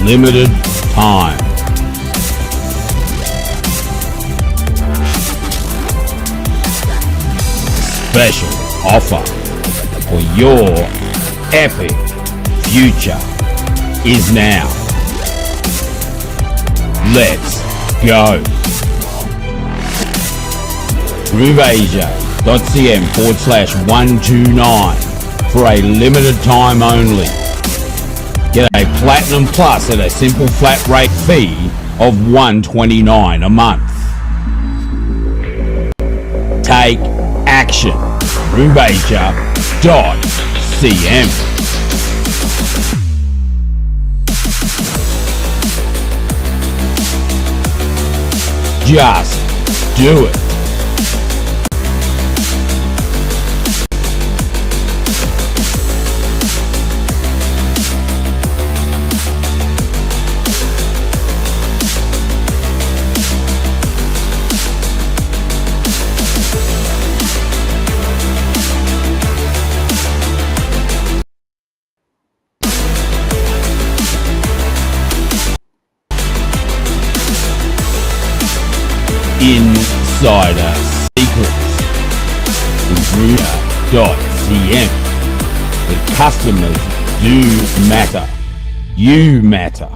Limited time. Special offer for your epic future is now. Let's go. GrooveAsia.cm/129 for a limited time only. Get a Platinum Plus at a simple flat rate fee of $129 a month. Take action. GrooveAsia.cm. Just do it. Insider Secrets. Groove.cm. The customers do matter. You matter.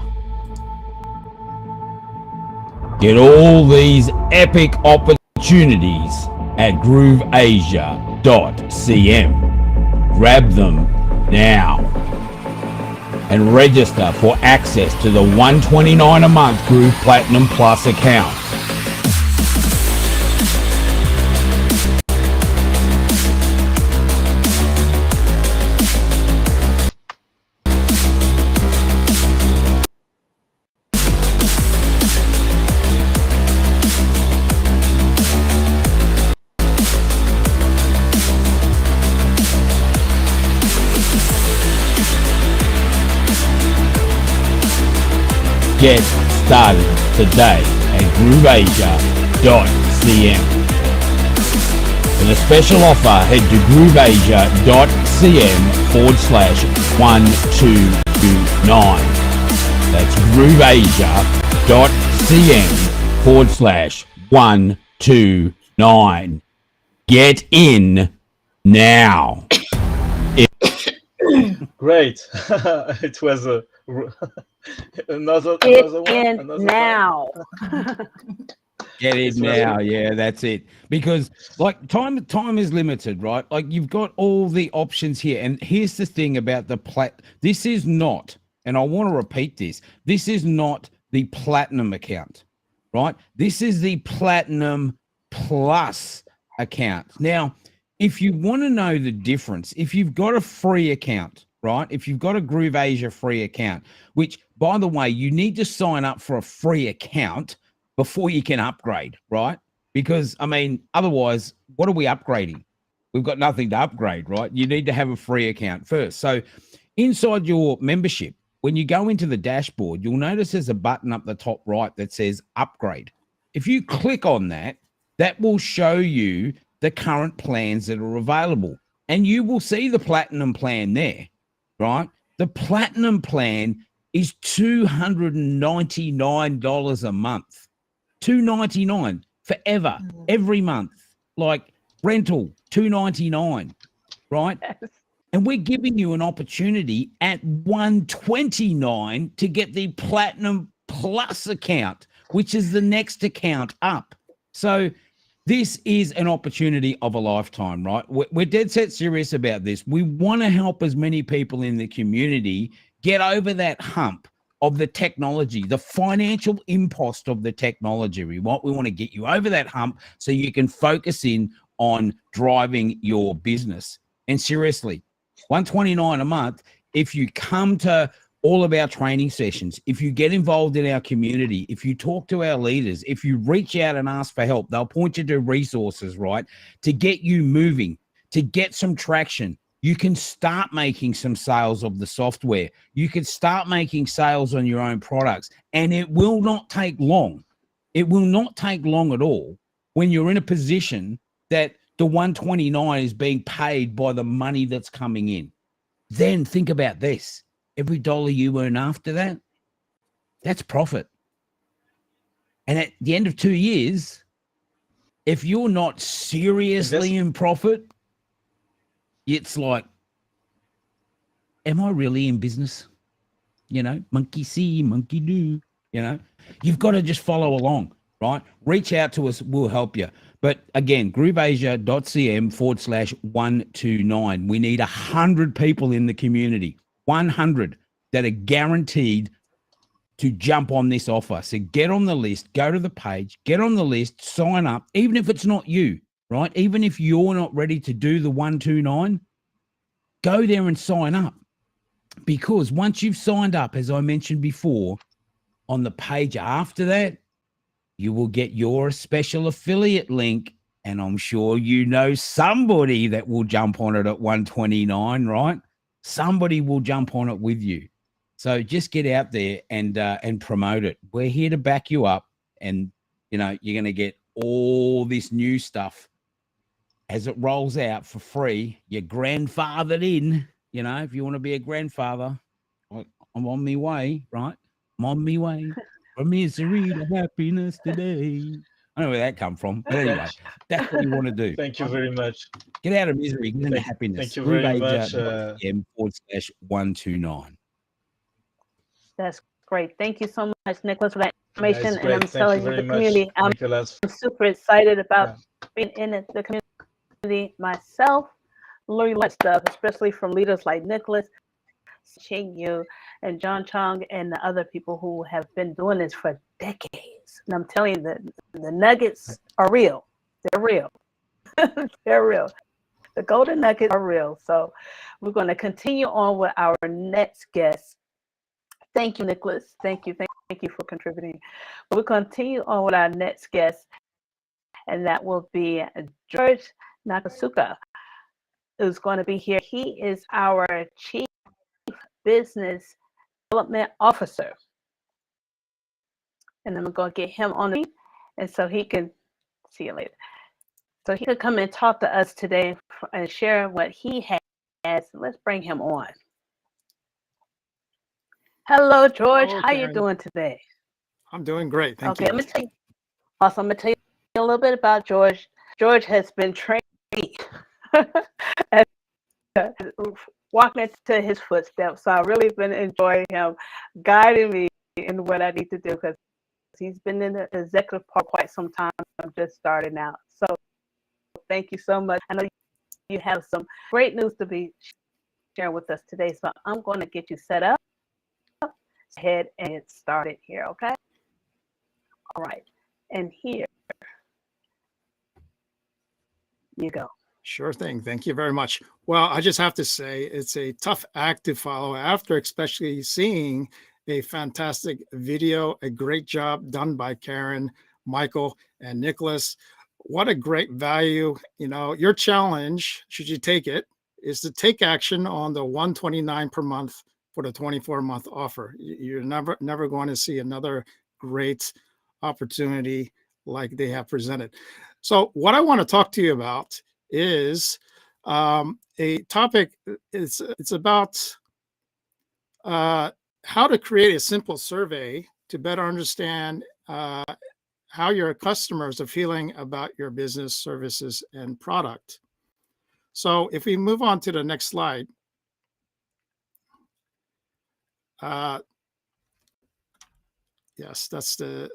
Get all these epic opportunities at grooveasia.cm. Grab them now and register for access to the $129 a month Groove Platinum Plus account. Get started today at grooveasia.cm. For the special offer, head to grooveasia.cm/1229. That's grooveasia.cm/129. Get in now. Great. It was another Get one. in Another now. Get This in was now. Yeah, that's it. Because like time is limited, right? Like you've got all the options here. And here's the thing about the this is not, and I want to repeat this, this is not the platinum account, right? This is the platinum plus account. Now, if you want to know the difference, if you've got a free account, right? If you've got a Groove Asia free account, which by the way, you need to sign up for a free account before you can upgrade, right? Because I mean, otherwise, what are we upgrading? We've got nothing to upgrade, right? You need to have a free account first. So inside your membership, when you go into the dashboard, you'll notice there's a button up the top right that says upgrade. If you click on that, that will show you the current plans that are available. And you will see the platinum plan there, right? The platinum plan is $299 a month. $299 forever, every month. Like rental, $299, right? Yes. And we're giving you an opportunity at $129 to get the Platinum Plus account, which is the next account up. So this is an opportunity of a lifetime, right? We're dead set serious about this. We want to help as many people in the community get over that hump of the technology, the financial impost of the technology. We want to get you over that hump so you can focus in on driving your business. And seriously, $129 a month, if you come to all of our training sessions, if you get involved in our community, if you talk to our leaders, if you reach out and ask for help, they'll point you to resources, right, to get you moving, to get some traction. You can start making some sales of the software. You can start making sales on your own products, and it will not take long. It will not take long at all when you're in a position that the $129 is being paid by the money that's coming in. Then think about this. Every dollar you earn after that, that's profit. And at the end of 2 years, if you're not seriously in profit, it's like, am I really in business? You know, monkey see, monkey do, you know. You've got to just follow along, right? Reach out to us, we'll help you. But again, grooveasia.cm/129. We need 100 people in the community, 100 that are guaranteed to jump on this offer. So get on the list, go to the page, get on the list, sign up, even if it's not you, right? Even if you're not ready to do the 129, go there and sign up. Because once you've signed up, as I mentioned before, on the page after that, you will get your special affiliate link. And I'm sure you know somebody that will jump on it at 129, right? Somebody will jump on it with you. So just get out there and promote it. We're here to back you up, and you know you're going to get all this new stuff as it rolls out for free. You're grandfathered in. You know, if you want to be a grandfather, I'm on my way, right? I'm on my way from misery to happiness today. I don't know where that come from, but anyway, that's what you want to do. Thank you very much. Get out of misery, get into happiness. Thank you very much. /129. That's great. Thank you so much, Nicholas, for that information, it's and great. I'm Thank you telling you, very the much, community, I'm Nicholas. super excited about Yeah. being in the community myself, learning much stuff, especially from leaders like Nicholas, Ching Yu, and John Chong, and the other people who have been doing this for decades. And I'm telling you, the nuggets are real. They're real. They're real. The golden nuggets are real. So we're going to continue on with our next guest. Thank you, Nicholas. Thank you for contributing. We'll continue on with our next guest, and that will be George Nakasuka, who's going to be here. He is our Chief Business Development Officer. And I'm going to get him on the, and so he can, see you later. So he could come and talk to us today and share what he has. Let's bring him on. Hello, George. Hello, How you Karen. doing today? I'm doing great. Thank Okay, you. I'm going to tell you a little bit about George. George has been trained walking into his footsteps. So I've really been enjoying him guiding me in what I need to do, because he's been in the executive part quite some time. I'm just starting out. So thank you so much. I know you have some great news to be sharing with us today. So I'm going to get you set up. Ahead and get started here, okay? All right. And here you go. Sure thing. Thank you very much. Well, I just have to say it's a tough act to follow after, especially seeing a fantastic video, a great job done by Karen, Michael, and Nicholas. What a great value. You know, your challenge, should you take it, is to take action on the $129 per month for the 24-month offer. You're never going to see another great opportunity like they have presented. So what I want to talk to you about is a topic. It's about how to create a simple survey to better understand how your customers are feeling about your business, services, and product. So if we move on to the next slide. Yes, that's the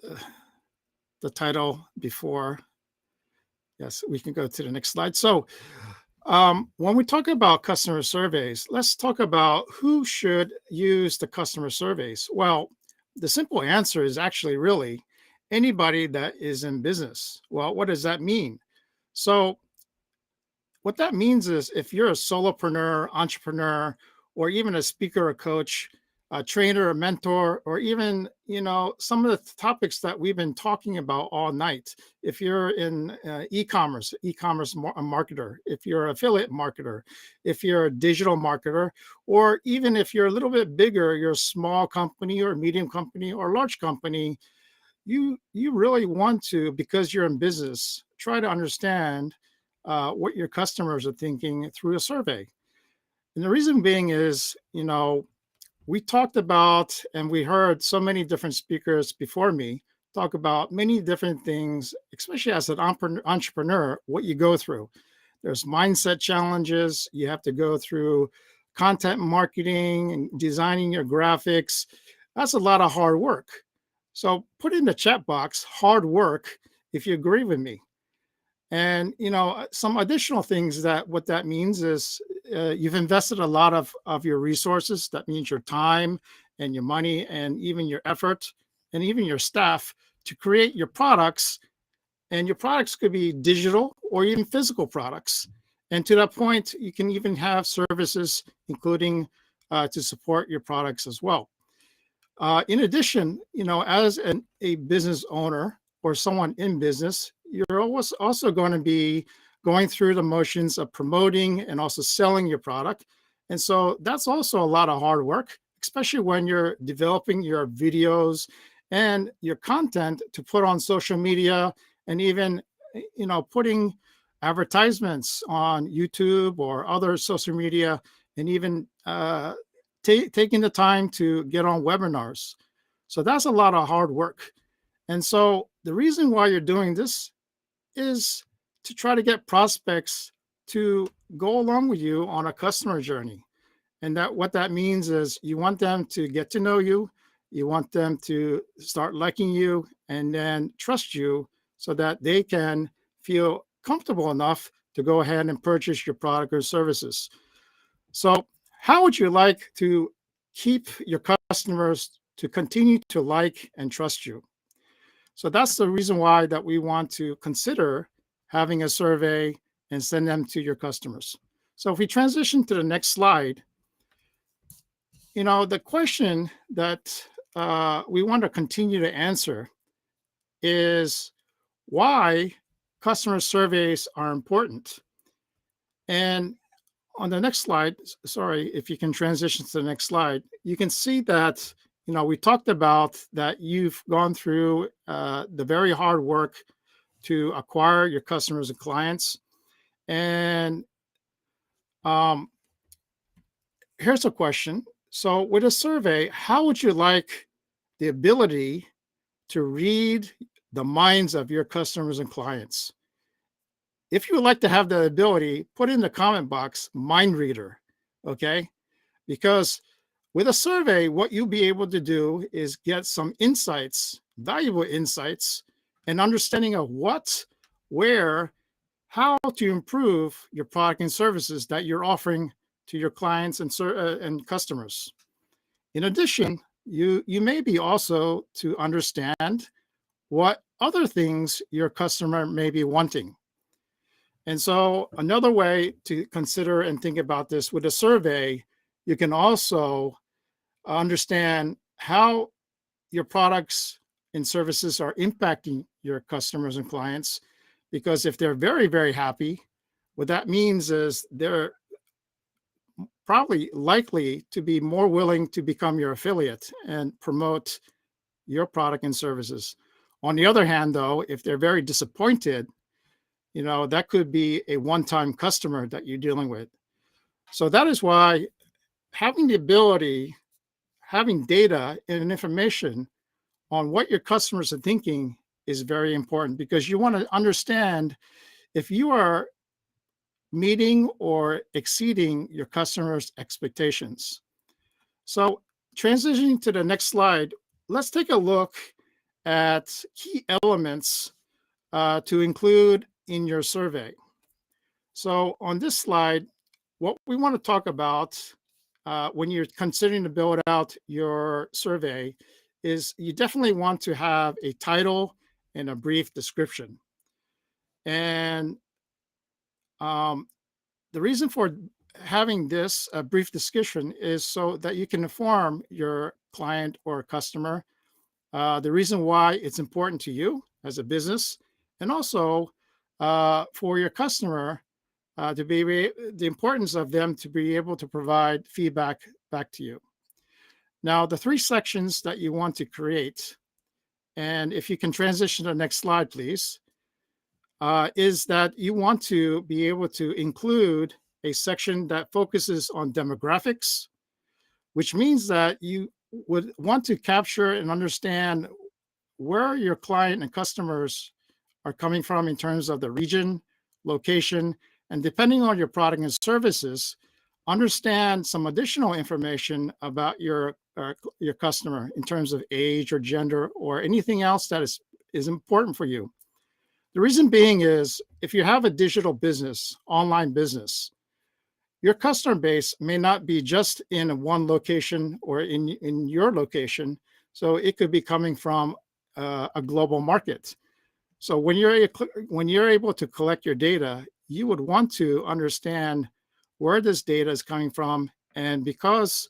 title before. Yes, we can go to the next slide. So when we talk about customer surveys, let's talk about who should use the customer surveys. Well, the simple answer is actually really anybody that is in business. Well, what does that mean? So what that means is if you're a solopreneur, entrepreneur, or even a speaker, a coach, a trainer, a mentor, or even, you know, some of the topics that we've been talking about all night. If you're in e-commerce marketer, if you're an affiliate marketer, if you're a digital marketer, or even if you're a little bit bigger, you're a small company or a medium company or a large company, you really want to, because you're in business, try to understand what your customers are thinking through a survey. And the reason being is, you know, we talked about, and we heard so many different speakers before me talk about many different things, especially as an entrepreneur, what you go through. There's mindset challenges. You have to go through content marketing and designing your graphics. That's a lot of hard work. So put in the chat box, hard work, if you agree with me. And, you know, some additional things that what that means is you've invested a lot of your resources. That means your time and your money and even your effort and even your staff to create your products. And your products could be digital or even physical products. And to that point, you can even have services, including to support your products as well. In addition, you know, as a business owner or someone in business, you're always also going to be going through the motions of promoting and also selling your product. And so that's also a lot of hard work, especially when you're developing your videos and your content to put on social media and even, you know, putting advertisements on YouTube or other social media and even taking the time to get on webinars. So that's a lot of hard work. And so the reason why you're doing this is to try to get prospects to go along with you on a customer journey. And that what that means is you want them to get to know you. You want them to start liking you and then trust you so that they can feel comfortable enough to go ahead and purchase your product or services. So how would you like to keep your customers to continue to like and trust you? So that's the reason why that we want to consider having a survey and send them to your customers. So if we transition to the next slide, the question that we want to continue to answer is why customer surveys are important. And on the next slide, sorry, if you can transition to the next slide, you can see that, we talked about that you've gone through the very hard work to acquire your customers and clients. And here's a question. So with a survey, how would you like the ability to read the minds of your customers and clients? If you would like to have the ability, put in the comment box, mind reader, okay? Because with a survey, what you'll be able to do is get some insights, valuable insights, and understanding of what, where, how to improve your product and services that you're offering to your clients and customers. In addition, you may be also to understand what other things your customer may be wanting. And so another way to consider and think about this with a survey, you can also understand how your products and services are impacting your customers and clients. Because if they're very, very happy, what that means is they're probably likely to be more willing to become your affiliate and promote your product and services. On the other hand, though, if they're very disappointed, that could be a one-time customer that you're dealing with. So that is why having the ability, having data and information on what your customers are thinking is very important, because you want to understand if you are meeting or exceeding your customers' expectations. So transitioning to the next slide, let's take a look at key elements to include in your survey. So on this slide, what we want to talk about when you're considering to build out your survey is you definitely want to have a title and a brief description. And the reason for having this brief description is so that you can inform your client or customer the reason why it's important to you as a business, and also for your customer to be the importance of them to be able to provide feedback back to you. Now, the three sections that you want to create, and if you can transition to the next slide, please, is that you want to be able to include a section that focuses on demographics, which means that you would want to capture and understand where your client and customers are coming from in terms of the region, location, and depending on your product and services, understand some additional information about your customer in terms of age or gender or anything else that is important for you. The reason being is if you have a digital business, online business, your customer base may not be just in one location or in your location. So it could be coming from a global market. So when you're able to collect your data, you would want to understand where this data is coming from. And because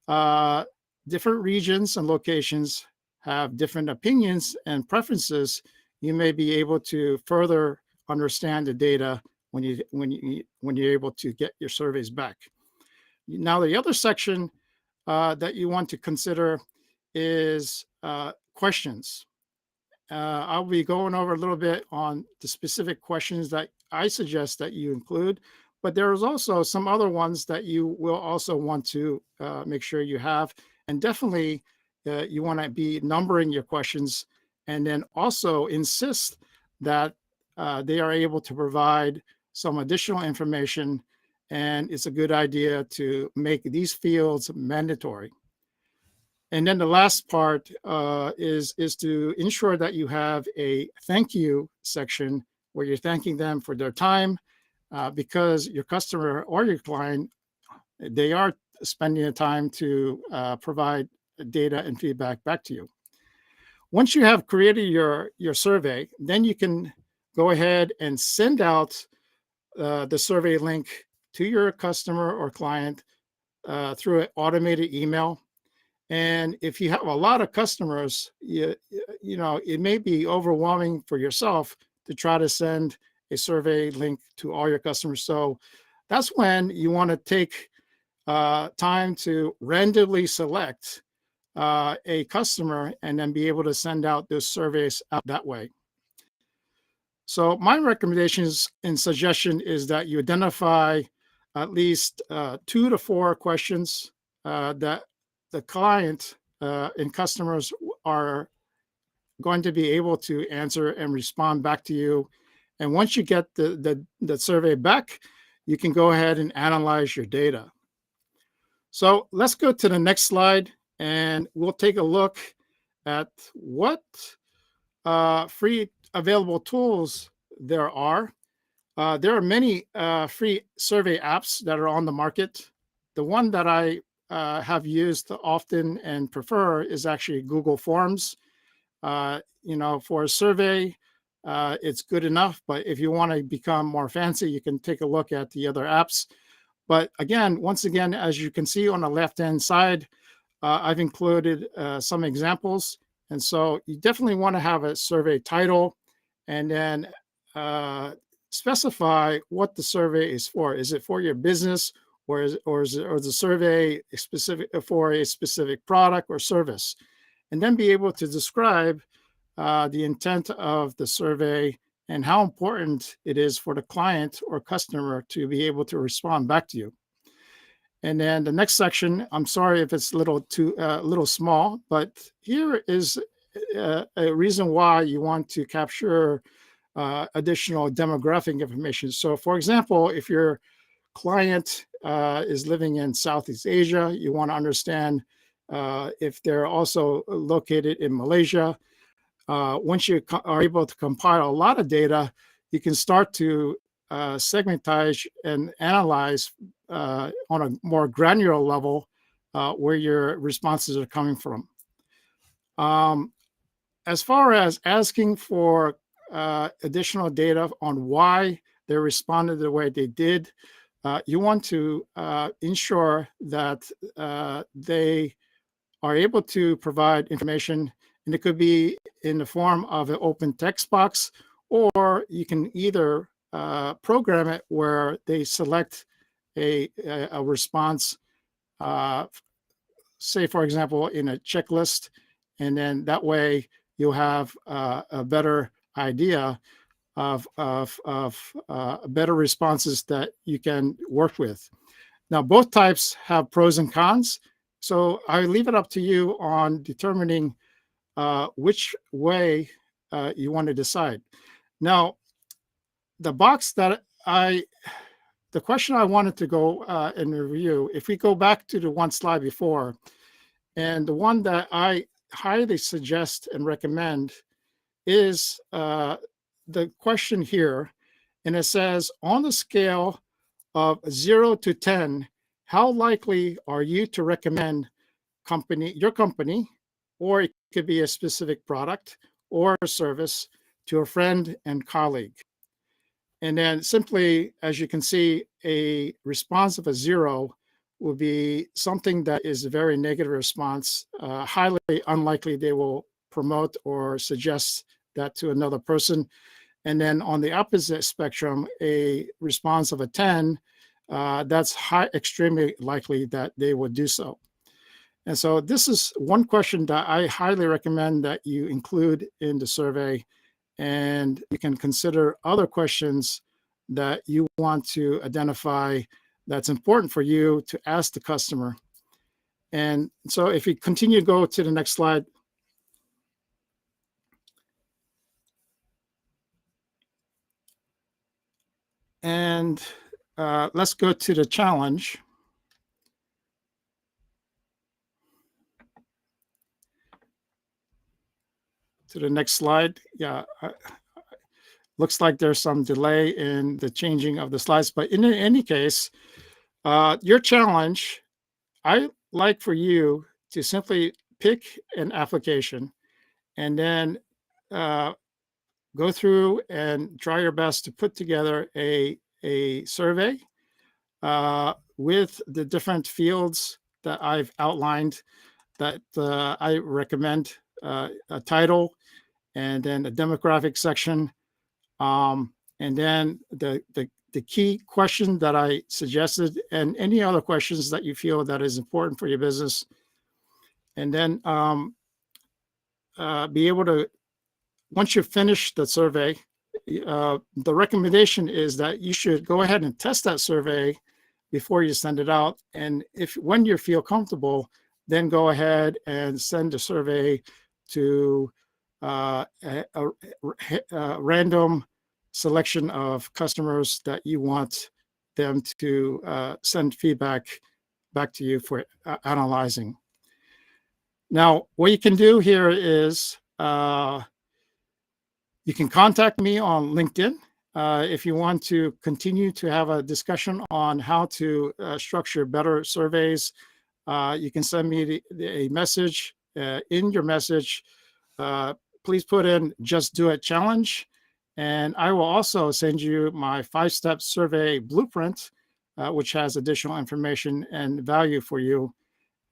different regions and locations have different opinions and preferences, you may be able to further understand the data when you're able to get your surveys back. Now, the other section that you want to consider is questions. I'll be going over a little bit on the specific questions that I suggest that you include, but there's also some other ones that you will also want to make sure you have. And definitely you want to be numbering your questions, and then also insist that they are able to provide some additional information, and it's a good idea to make these fields mandatory. And then the last part is to ensure that you have a thank you section where you're thanking them for their time, because your customer or your client, they are spending the time to provide data and feedback back to you. Once you have created your survey, then you can go ahead and send out the survey link to your customer or client through an automated email. And if you have a lot of customers, you know, it may be overwhelming for yourself to try to send a survey link to all your customers. So that's when you want to take time to randomly select a customer and then be able to send out those surveys out that way. So my recommendations and suggestion is that you identify at least 2 to 4 questions that the client and customers are going to be able to answer and respond back to you. And once you get the survey back, you can go ahead and analyze your data. So let's go to the next slide, and we'll take a look at what free available tools there are. There are many free survey apps that are on the market. The one that I have used often and prefer is actually Google Forms. You know, for a survey, it's good enough, but if you want to become more fancy, you can take a look at the other apps. But again, once again, as you can see on the left-hand side, I've included some examples. And so you definitely want to have a survey title and then specify what the survey is for. Is it for your business, or is the survey specific for a specific product or service? And then be able to describe the intent of the survey and how important it is for the client or customer to be able to respond back to you. And then the next section, I'm sorry if it's a little small, but here is a reason why you want to capture additional demographic information. So for example, if your client is living in Southeast Asia, you want to understand if they're also located in Malaysia. Once you are able to compile a lot of data, you can start to segmentize and analyze on a more granular level where your responses are coming from. As far as asking for additional data on why they responded the way they did, you want to ensure that they are able to provide information, and it could be in the form of an open text box, or you can either program it where they select a response, say for example in a checklist, and then that way you'll have a better idea of better responses that you can work with. Now both types have pros and cons, so I leave it up to you on determining which way you want to decide. Now, the question I wanted to go and review, if we go back to the one slide before, and the one that I highly suggest and recommend is the question here, and it says, on the scale of 0 to 10, how likely are you to recommend your company, or it could be a specific product or a service, to a friend and colleague? And then simply, as you can see, a response of a 0 will be something that is a very negative response, highly unlikely they will promote or suggest that to another person. And then on the opposite spectrum, a response of a 10, that's extremely likely that they would do so. And so this is one question that I highly recommend that you include in the survey, and you can consider other questions that you want to identify that's important for you to ask the customer. And so if you continue to go to the next slide. And let's go to the challenge. to the next slide. Yeah, looks like there's some delay in the changing of the slides, but in any case, your challenge, I like for you to simply pick an application and then go through and try your best to put together a survey with the different fields that I've outlined that I recommend, a title, and then a demographic section, and then the key question that I suggested, and any other questions that you feel that is important for your business, and then be able to, once you finish the survey, the recommendation is that you should go ahead and test that survey before you send it out. And when you feel comfortable, then go ahead and send the survey to a random selection of customers that you want them to send feedback back to you for analyzing. Now, what you can do here is you can contact me on LinkedIn if you want to continue to have a discussion on how to structure better surveys. You can send me a message. In your message, please put in "Just Do It Challenge," and I will also send you my 5-step survey blueprint, which has additional information and value for you.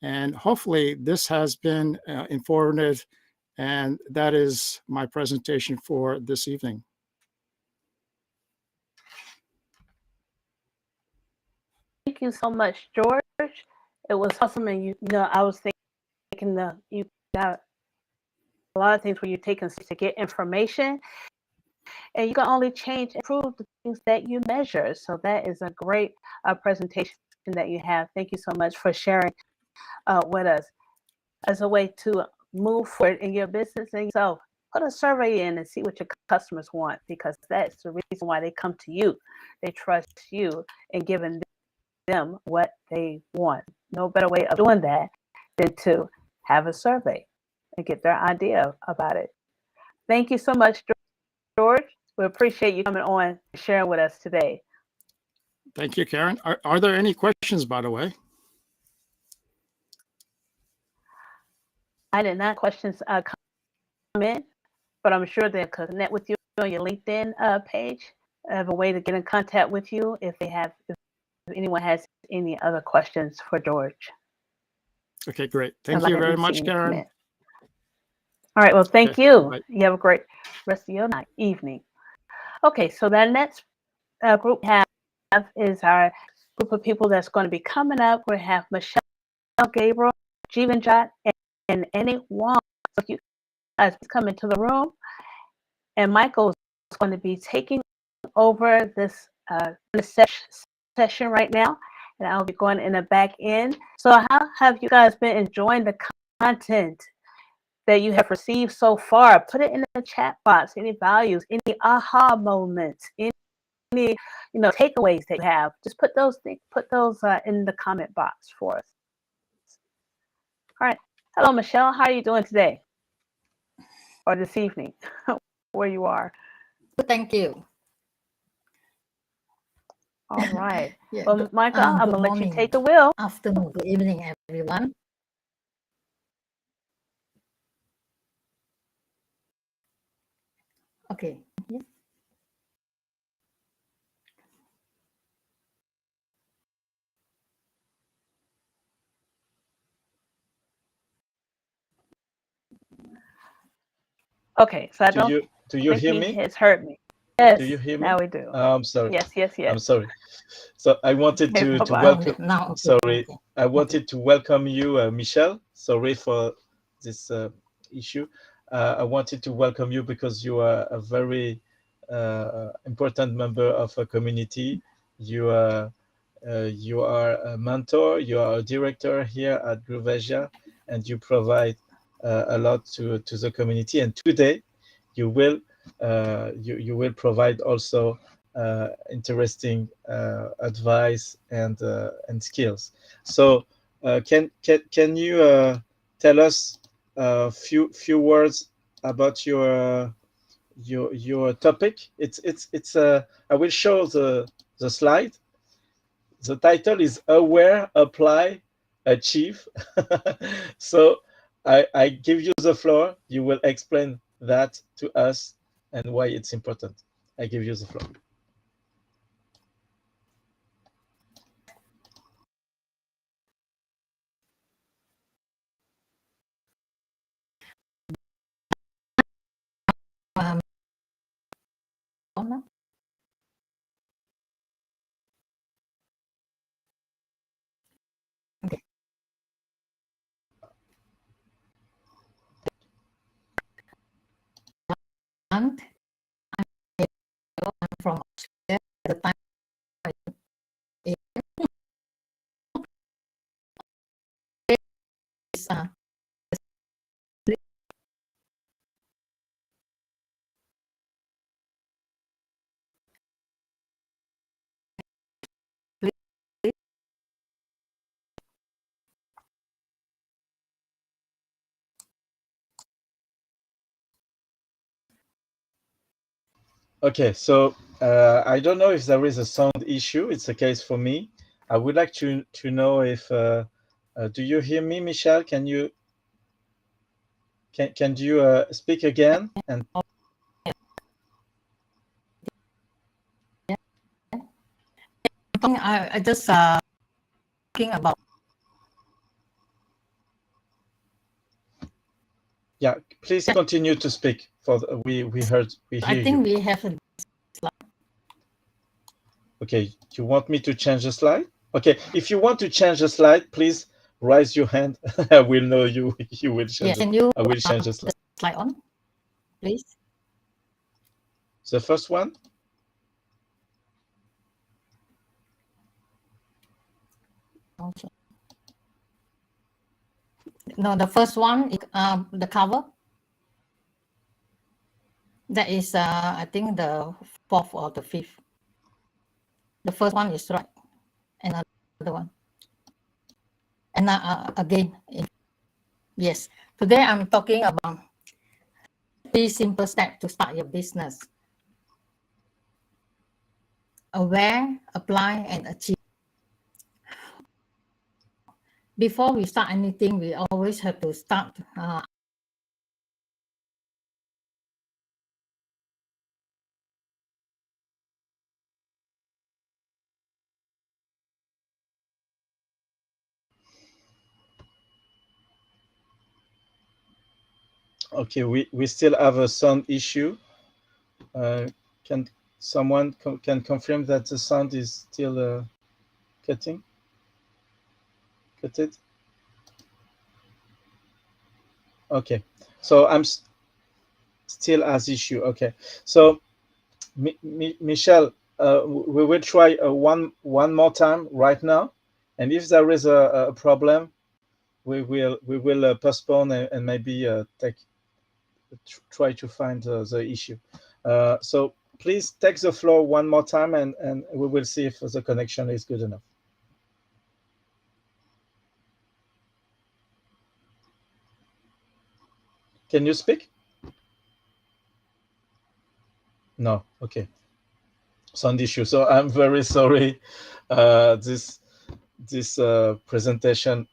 And hopefully this has been informative, and that is my presentation for this evening. Thank you so much, George. It was awesome, and you know, I was thinking you got a lot of things where you're taking to get information, and you can only change and improve the things that you measure. So that is a great presentation that you have. Thank you so much for sharing with us as a way to move forward in your business. And so put a survey in and see what your customers want, because that's the reason why they come to you. They trust you in giving them what they want. No better way of doing that than to have a survey and get their idea about it. Thank you so much, George. We appreciate you coming on and sharing with us today. Thank you, Karen. Are there any questions, by the way? I did not questions come in, but I'm sure they'll connect with you on your LinkedIn page. I have a way to get in contact with you if anyone has any other questions for George. Okay, great. Thank you very much, Karen. All right, well, thank you. Bye. You have a great rest of your evening. Okay, so the next group we have is our group of people that's going to be coming up. We have Michelle Gabriel, Jivanjot, and Annie Wong. So you guys come into the room, and Michael is going to be taking over this session right now, and I'll be going in the back end. So how have you guys been enjoying the content that you have received so far? Put it in the chat box. Any values, any aha moments, any takeaways that you have. Just put those in the comment box for us. All right. Hello, Michelle. How are you doing today or this evening, where you are? Thank you. All right. Yeah, well, Michael, I'm going to let you take the wheel. Afternoon, good evening, everyone. Okay. Yeah. Okay, so do you hear me? Has heard me. Yes. Do you hear me? Now we do. I'm sorry. Yes. I'm sorry. So I wanted to welcome. Now, sorry, I wanted to welcome you, Michelle. Sorry for this issue. I wanted to welcome you because you are a very important member of a community. You are a mentor. You are a director here at Groove Asia, and you provide a lot to the community. And today, you will provide also interesting advice and skills. So can you tell us a few words about your topic. It's I will show the slide. The title is Aware, Apply, Achieve. So I give you the floor. You will explain that to us and why it's important. I give you the floor. Okay. And I'm from Australia at the time. It's, Okay, so I don't know if there is a sound issue. It's a case for me. I would like to know if do you hear me, Michelle? Can you speak again? And I just talking about. yeah, please continue to speak. We hear I think you. we have a Okay, you want me to change the slide? Okay, if you want to change the slide, please raise your hand. I will know you. You will change. Yes. Can you I will change the slide. slide on, please? The first one. Okay. No, the first one is the cover. That is, I think, the fourth or the fifth. The first one is right. Another one. And again, yes. Today I'm talking about 3 simple steps to start your business. Aware, apply, and achieve. Before we start anything, we always have to start Okay, we still have a sound issue. Can someone can confirm that the sound is still cutting? Cut it. Okay, so I'm still as issue. Okay, so Michelle, we will try one more time right now, and if there is a problem, we will postpone and maybe try to find the issue. So please take the floor one more time, and we will see if the connection is good enough. Can you speak? No. Okay. Sound issue. So I'm very sorry. This presentation,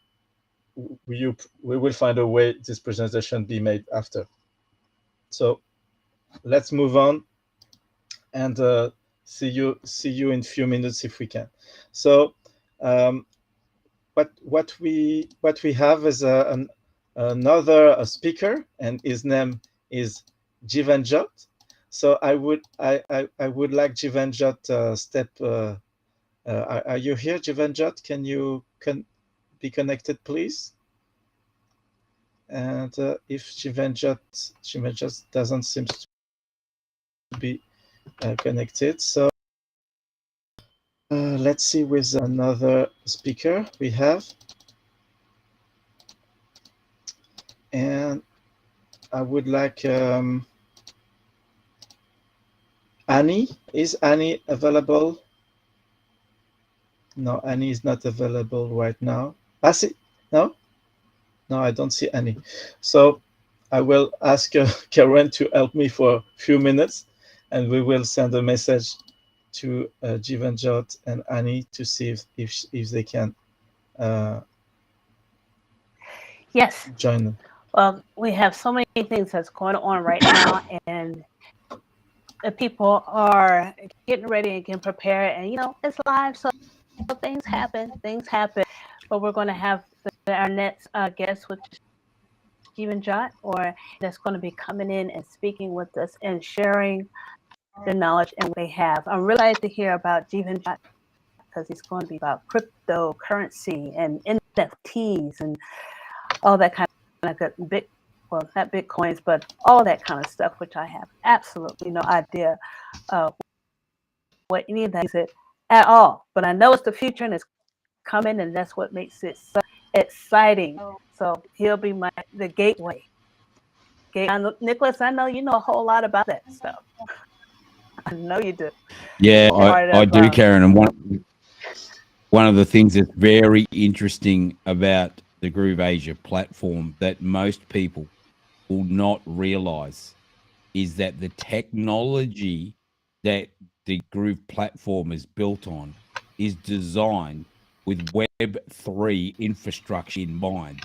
we will find a way this presentation be made after. So let's move on and see you in a few minutes if we can. So what we have is another speaker, and his name is Jivanjot. So I would like Jivanjot step. Are you here, Jivanjot? Can you be connected, please? And if Jivanjot doesn't seem to be connected, so let's see with another speaker we have. And I would like Annie. Is Annie available? No, Annie is not available right now. I see. No, I don't see Annie. So I will ask Karen to help me for a few minutes, and we will send a message to Jivanjot and Annie to see if they can Yes. join them. Well, we have so many things that's going on right now, and the people are getting ready and getting prepared. And it's live, so things happen. But we're going to have our next guest, which is Jivanjot, or that's going to be coming in and speaking with us and sharing the knowledge and what they have. I'm really excited to hear about Jivanjot because it's going to be about cryptocurrency and NFTs and all that kind of good well, not Bitcoins, but all that kind of stuff, which I have absolutely no idea what any of that is at all. But I know it's the future and it's coming, and that's what makes it so exciting. So he'll be the gateway. Nicholas, I know you know a whole lot about that stuff. I know you do. Yeah, I do, Karen. And one of the things that's very interesting about the Groove Asia platform that most people will not realize is that the technology that the Groove platform is built on is designed with Web3 infrastructure in mind.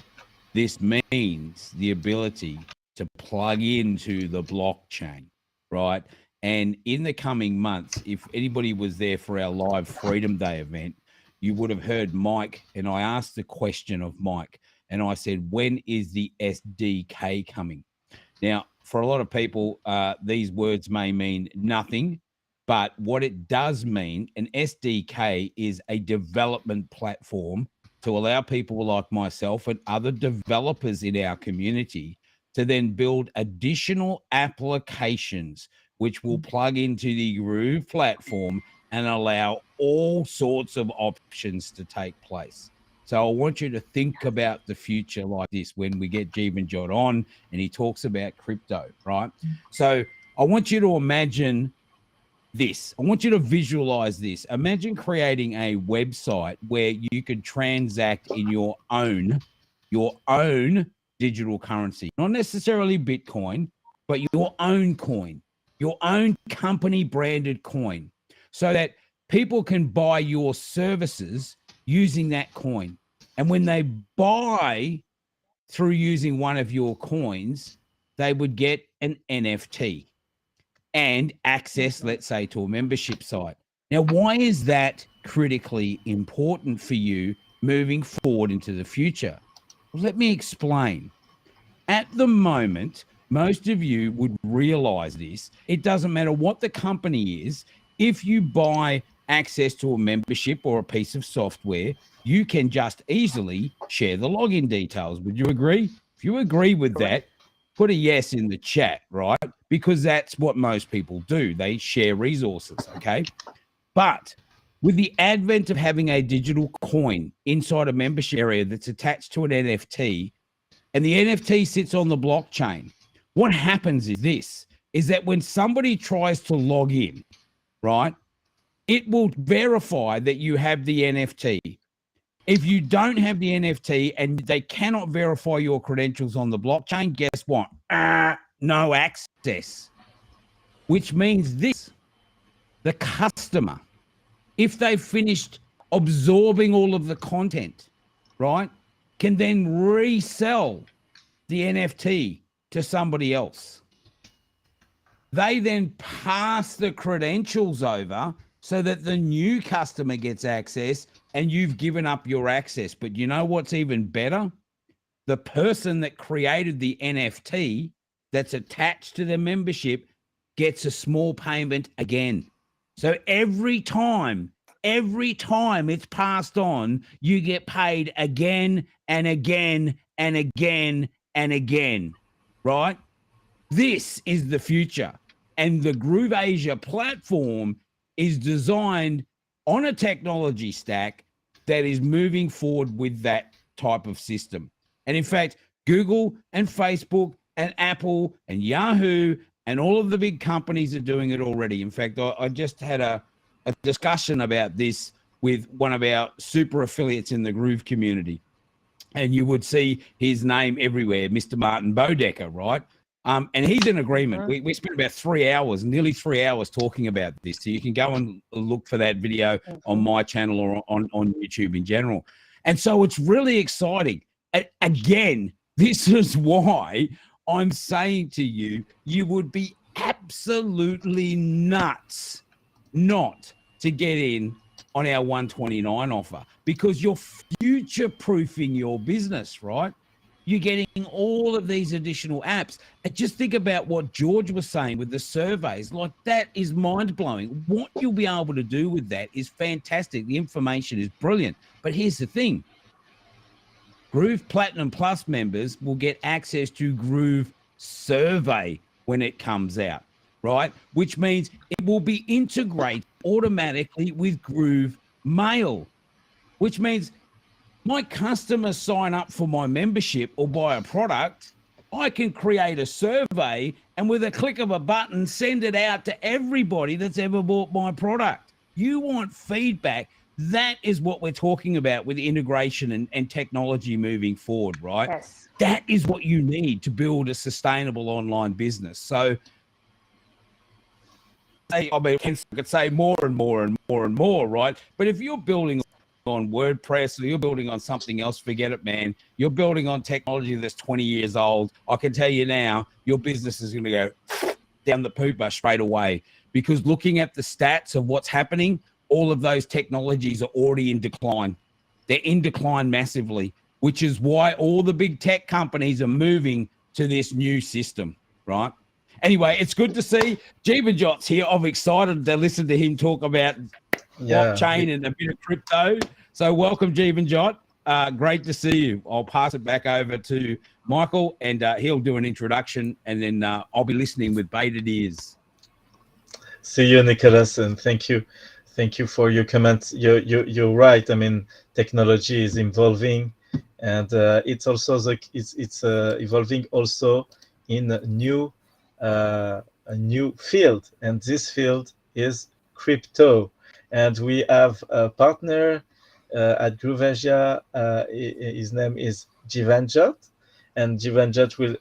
This means the ability to plug into the blockchain, right? And in the coming months, if anybody was there for our live Freedom Day event, you would have heard Mike, and I asked the question of Mike, and I said, when is the SDK coming? Now, for a lot of people, these words may mean nothing, but what it does mean, an SDK is a development platform to allow people like myself and other developers in our community to then build additional applications which will plug into the Groove platform and allow all sorts of options to take place. So I want you to think about the future like this when we get Jivanjot on and he talks about crypto, right? So I want you to imagine this. I want you to visualize this. Imagine creating a website where you could transact in your own digital currency, not necessarily Bitcoin, but your own coin, your own company branded coin, so that people can buy your services using that coin. And when they buy through using one of your coins, they would get an NFT and access, let's say, to a membership site. Now, why is that critically important for you moving forward into the future? Well, let me explain. At the moment, most of you would realize this. It doesn't matter what the company is. If you buy access to a membership or a piece of software, you can just easily share the login details. Would you agree? If you agree with that, put a yes in the chat, right? Because that's what most people do. They share resources, okay? But with the advent of having a digital coin inside a membership area that's attached to an NFT, and the NFT sits on the blockchain, what happens is this, is that when somebody tries to log in, right, it will verify that you have the NFT. If you don't have the NFT and they cannot verify your credentials on the blockchain, guess what? No access. Which means this, the customer, if they've finished absorbing all of the content, right, can then resell the NFT to somebody else. They then pass the credentials over so that the new customer gets access and you've given up your access. But you know what's even better? The person that created the NFT that's attached to the membership gets a small payment again. So every time it's passed on, you get paid again and again and again and again, right? This is the future. And the Groove Asia platform is designed on a technology stack that is moving forward with that type of system. And in fact, Google and Facebook and Apple and Yahoo and all of the big companies are doing it already. In fact, I just had a discussion about this with one of our super affiliates in the Groove community. and you would see his name everywhere, Mr. Martin Bodecker, right? And he's in agreement. We spent about 3 hours, nearly 3 hours talking about this. So you can go and look for that video on my channel or on YouTube in general. And so it's really exciting. Again, this is why I'm saying to you, you would be absolutely nuts not to get in on our 129 offer, because you're future-proofing your business, right? You're getting all of these additional apps. And just think about what George was saying with the surveys. Like, that is mind-blowing. What you'll be able to do with that is fantastic. The information is brilliant. But here's the thing. Groove Platinum Plus members will get access to Groove Survey when it comes out, right? Which means it will be integrated automatically with Groove Mail, which means my customers sign up for my membership or buy a product, I can create a survey and with a click of a button, send it out to everybody that's ever bought my product. You want feedback. That is what we're talking about with integration and technology moving forward, right? Yes. That is what you need to build a sustainable online business. So I could say more and more and more and more, right? But if you're building on WordPress or you're building on something else, forget it, man. You're building on technology that's 20 years old. I can tell you now, your business is going to go down the pooper straight away, because looking at the stats of what's happening, all of those technologies are already in decline. They're in decline massively, which is why all the big tech companies are moving to this new system, right? Anyway, it's good to see Jeevanjot's here. I'm excited to listen to him talk about blockchain and a bit of crypto. So welcome, Jeevanjot. Great to see you. I'll pass it back over to Michael, and he'll do an introduction, and then I'll be listening with bated ears. See you, Nicholas, and thank you for your comments. You're right. I mean, technology is evolving, and it's also it's evolving also in a new field, and this field is crypto. And we have a partner at Groove Asia. His name is Jeevanjot, and Jeevanjot will.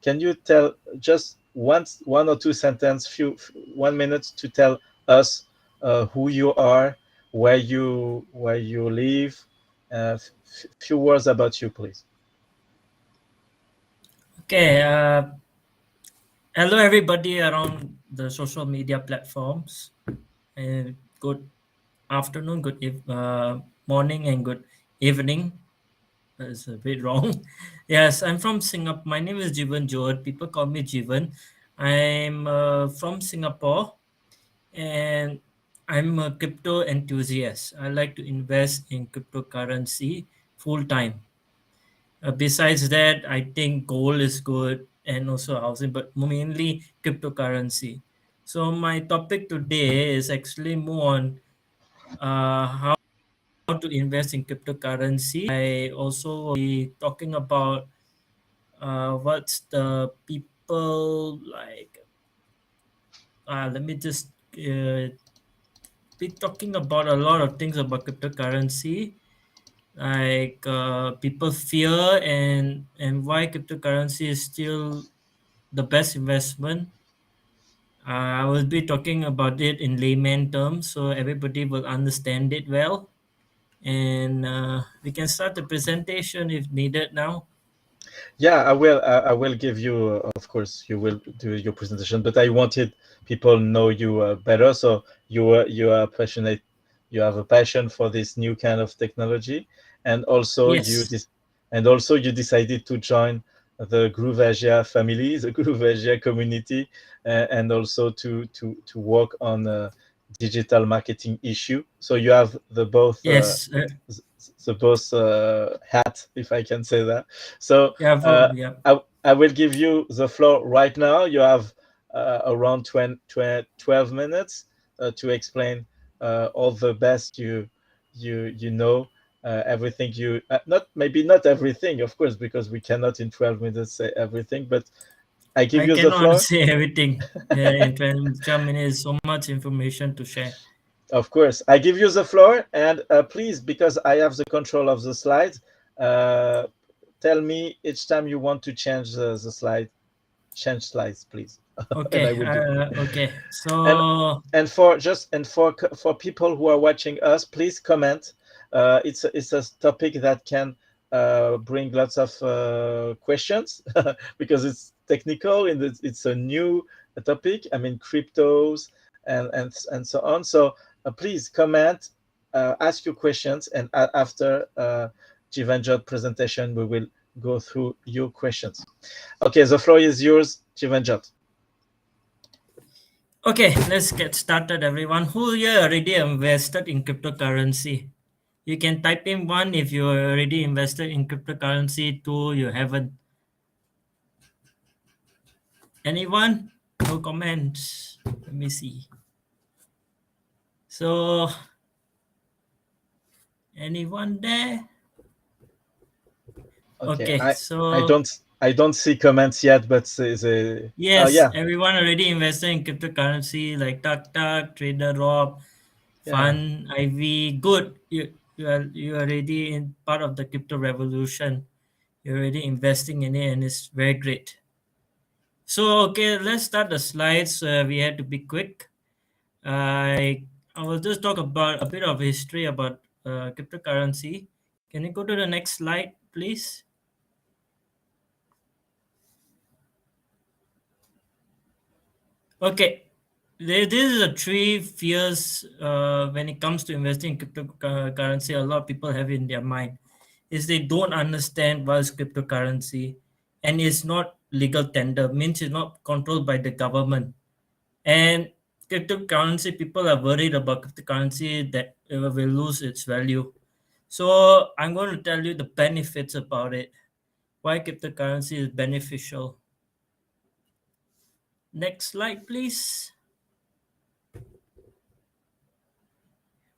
Can you tell just one or two sentences, 1 minute, to tell us who you are, where you live? Few words about you, please. Okay. Hello, everybody around the social media platforms. Good afternoon, good morning, and good evening. That's a bit wrong. Yes, I'm from Singapore. My name is Jeevanjot. People call me Jeevan. I'm from Singapore, and I'm a crypto enthusiast. I like to invest in cryptocurrency full time. Besides that, I think gold is good, and also housing, but mainly cryptocurrency. So my topic today is actually more on how to invest in cryptocurrency. I also will be talking about what's the people like. Let me just be talking about a lot of things about cryptocurrency, like people fear and why cryptocurrency is still the best investment. I will be talking about it in layman terms so everybody will understand it well. And we can start the presentation if needed now. Yeah, I will. I will give you. Of course, you will do your presentation, but I wanted people know you better. So you are passionate. You have a passion for this new kind of technology, and also Yes. you decided to join the Groove Asia family, the Groove Asia community, and also to work on a digital marketing issue. So you have the both. Yes. The both hat, if I can say that. So Yeah. I will give you the floor right now. You have around 12 minutes to explain all the best you know, everything you not everything, of course, because we cannot in 12 minutes say everything, but I give you the floor. I cannot say everything. In 12 minutes, so much information to share. Of course, I give you the floor, and please, because I have the control of the slides, tell me each time you want to change the slide. Change slides, please. And I Okay. will do. Okay. So And for people who are watching us, please comment. It's a topic that can bring lots of questions because it's technical and it's a new topic. I mean, cryptos and so on. So please comment, ask your questions, and after Jivanjot presentation, we will go through your questions. Okay, the floor is yours, Jivanjot. okay, let's get started, everyone. Who here already invested in cryptocurrency? You can type in 1 if you already invested in cryptocurrency, 2 you haven't. Anyone? No comments. Let me see. So, anyone there? Okay, so I don't see comments yet, but the yes, yeah. everyone already invested in cryptocurrency like Tak, Trader Rob, Fun, Ivy. Good. You are already in part of the crypto revolution. You're already investing in it, and it's very great. So okay, let's start the slides. We had to be quick. I will just talk about a bit of history about cryptocurrency. Can you go to the next slide, please? Okay, this is a 3 fears when it comes to investing in cryptocurrency. A lot of people have in their mind is they don't understand what is cryptocurrency, and it's not legal tender, means it's not controlled by the government. And cryptocurrency, people are worried about cryptocurrency that it will lose its value. So I'm going to tell you the benefits about it, why cryptocurrency is beneficial. Next slide, please.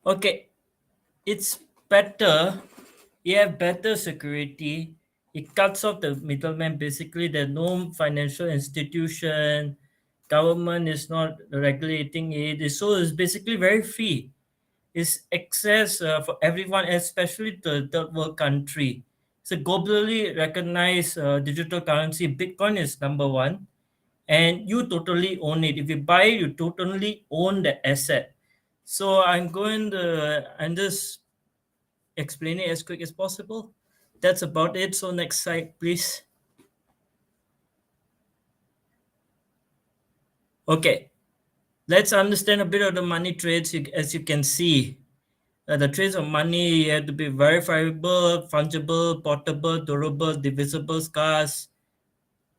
Okay, it's better. You have better security. It cuts off the middleman. Basically, there's no financial institution. Government is not regulating it. So it's basically very free. It's access for everyone, especially the third world country. It's a globally recognized digital currency. Bitcoin is number 1, and you totally own it. If you buy it, you totally own the asset. So I'm just explain it as quick as possible. That's about it. So next slide, please. Okay, let's understand a bit of the money trades. As you can see, the trades of money have to be verifiable, fungible, portable, durable, divisible, scarce,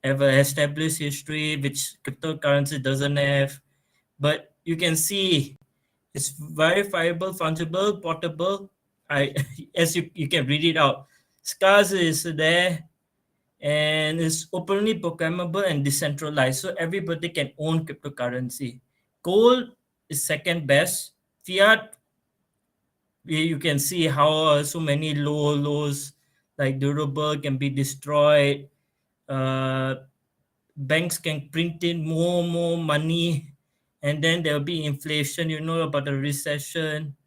have an established history, which cryptocurrency doesn't have. But you can see it's verifiable, fungible, portable. As you can read it out. Scarce is there, and it's openly programmable and decentralized, so everybody can own cryptocurrency. Gold is second best. Fiat, you can see how so many lows like durable can be destroyed. Banks can print in more money, and then there'll be inflation. You know about the recession,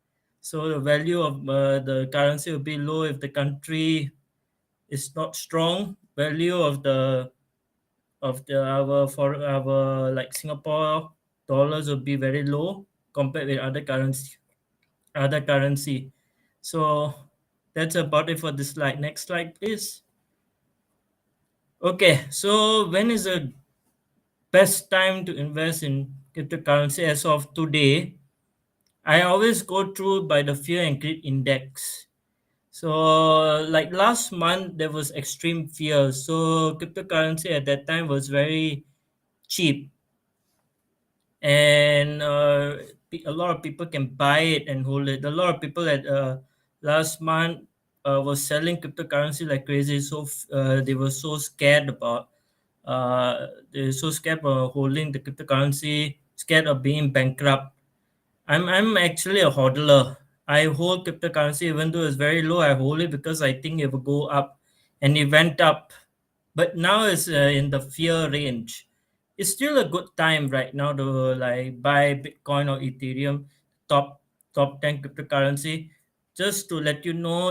so the value of the currency will be low if the country is not strong. Value of our like Singapore dollars will be very low compared with other currency. So that's about it for this slide. Next slide, please. Okay, so when is the best time to invest in cryptocurrency? As of today, I always go through by the fear and greed index. So like last month, there was extreme fear. So cryptocurrency at that time was very cheap, and a lot of people can buy it and hold it. A lot of people at last month was selling cryptocurrency like crazy. So they were so scared about they're so scared of holding the cryptocurrency, scared of being bankrupt. I'm actually a hodler. I hold cryptocurrency even though it's very low. I hold it because I think it will go up, and it went up. But now it's in the fear range. It's still a good time right now to like buy Bitcoin or Ethereum, top 10 cryptocurrency. Just to let you know,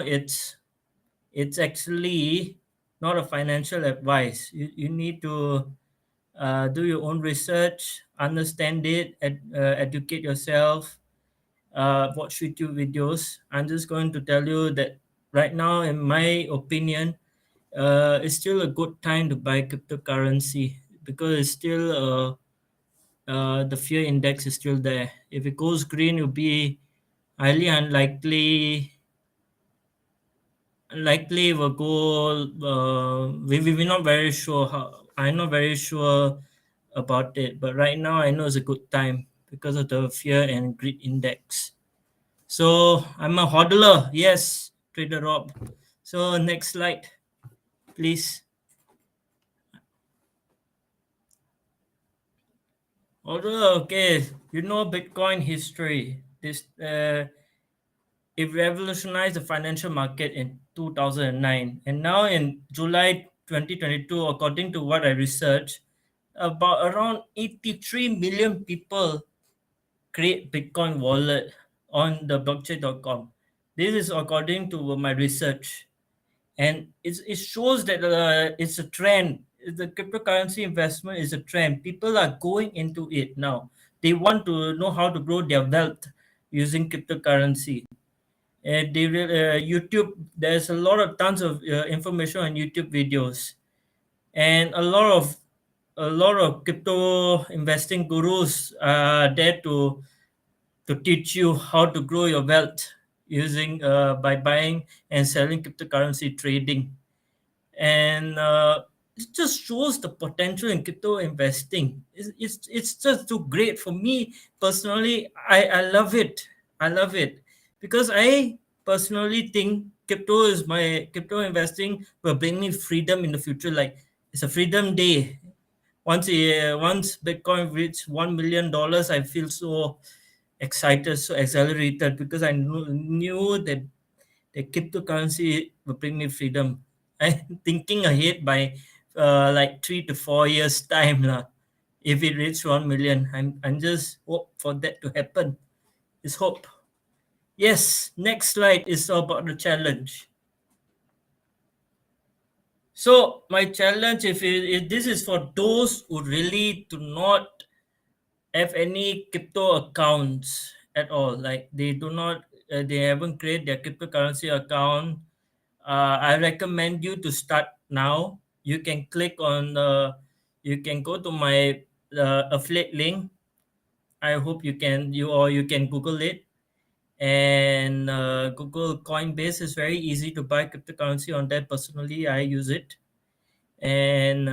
it's actually not a financial advice. You need to do your own research, understand it, educate yourself, watch YouTube videos. I'm just going to tell you that right now, in my opinion, it's still a good time to buy cryptocurrency because it's still the fear index is still there. If it goes green, it'll be highly unlikely will go. We're not very sure how. I'm not very sure about it, but right now I know it's a good time because of the fear and greed index. So I'm a hodler. Yes, Trader Rob. So next slide, please. Although, okay, you know Bitcoin history. It revolutionized the financial market in 2009, and now in July 2022, according to what I researched, about around 83 million people create Bitcoin wallet on the blockchain.com. This is according to my research, and it shows that it's a trend. The cryptocurrency investment is a trend. People are going into it now. They want to know how to grow their wealth using cryptocurrency. YouTube, there's a lot of tons of information on YouTube videos, and a lot of crypto investing gurus are there to teach you how to grow your wealth using by buying and selling cryptocurrency trading. And it just shows the potential in crypto investing. It's just too great for me personally. I love it. I love it because I personally think crypto investing will bring me freedom in the future. Like, it's a freedom day. Once Bitcoin reached $1 million, I feel so excited, so accelerated, because I knew that the cryptocurrency will bring me freedom. I'm thinking ahead by like 3 to 4 years time lah. If it reaches 1 million, I'm just hope for that to happen. It's hope. Yes. Next slide is about the challenge. So my challenge, if this is for those who really do not have any crypto accounts at all, like they haven't created their cryptocurrency account. I recommend you to start now. You can you can go to my affiliate link. I hope you can Google it, and Google Coinbase is very easy to buy cryptocurrency on that. Personally, I use it, and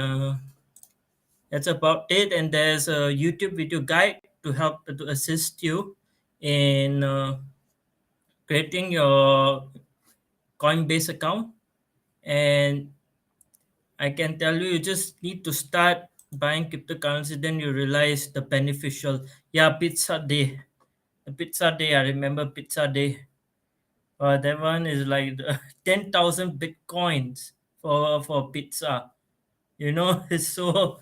that's about it. And there's a YouTube video guide to help to assist you in creating your Coinbase account. And I can tell you, you just need to start buying cryptocurrency, then you realize the beneficial. Yeah, pizza day. The pizza day, I remember pizza day. That one is like 10,000 bitcoins for pizza. You know, it's so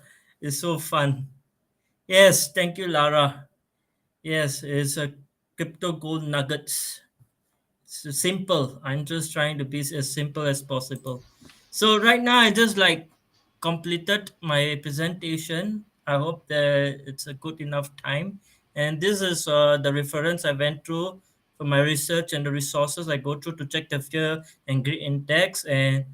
fun. Yes, thank you, Lara. Yes, it's a crypto gold nuggets. It's simple. I'm just trying to be as simple as possible. So right now, I just like completed my presentation. I hope that it's a good enough time. And this is the reference I went through for my research and the resources I go through to check the fear and greed index. And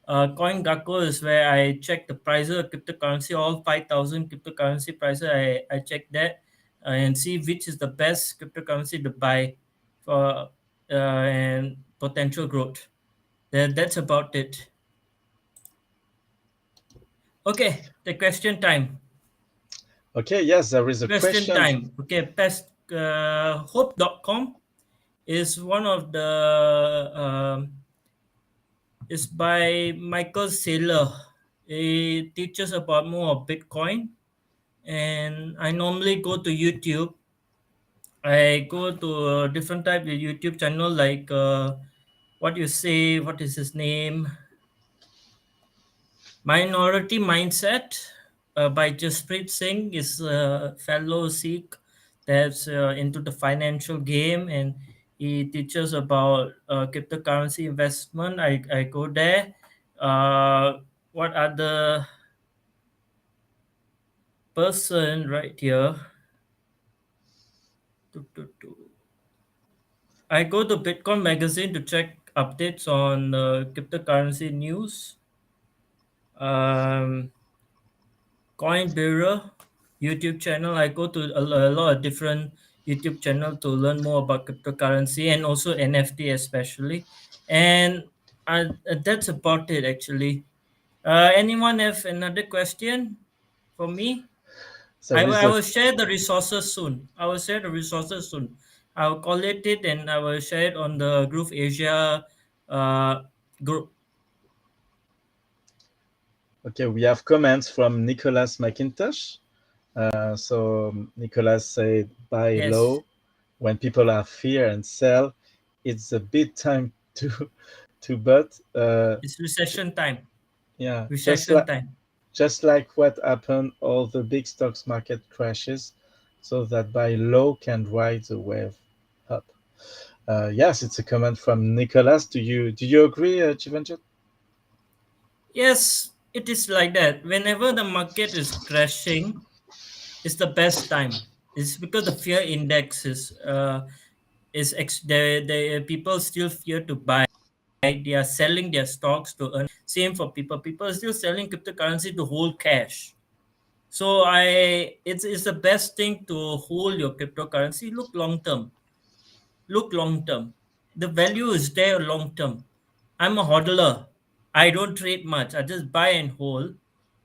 CoinGecko is where I check the prices of cryptocurrency, all 5,000 cryptocurrency prices. I check that and see which is the best cryptocurrency to buy for and potential growth. That's about it. Okay, the question time. Okay, yes, there is a question. Time. Okay, hope.com is one of the is by Michael Saylor. He teaches about more of Bitcoin, and I normally go to YouTube. I go to a different type of YouTube channel, like what is his name? Minority Mindset by Jasprit Singh is a fellow Sikh that's into the financial game, and He teaches about cryptocurrency investment. I go there. What other person right here? I go to Bitcoin magazine to check updates on cryptocurrency news. Coin Bearer YouTube channel. I go to a lot of different YouTube channel to learn more about cryptocurrency and also NFT especially. And that's about it actually. Anyone have another question for me? I will share the resources soon. I will share the resources soon. I will collect it and I will share it on the Groove Asia group. Okay, we have comments from Nicholas McIntosh. So Nicholas said, buy Yes. low when people are fear and sell. It's a bit time to but It's recession time. yeah, Recession time. just like what happened, all the big stocks market crashes, so that buy low can ride the wave up. Yes, it's a comment from Nicholas. Do you agree, Jivanjit? Yes, it is like that. Whenever the market is crashing, it's the best time. It's because the fear index the people still fear to buy. They are selling their stocks to earn. Same for people. People are still selling cryptocurrency to hold cash. So it's the best thing to hold your cryptocurrency. Look long term. Look long term. The value is there long term. I'm a hodler. I don't trade much. I just buy and hold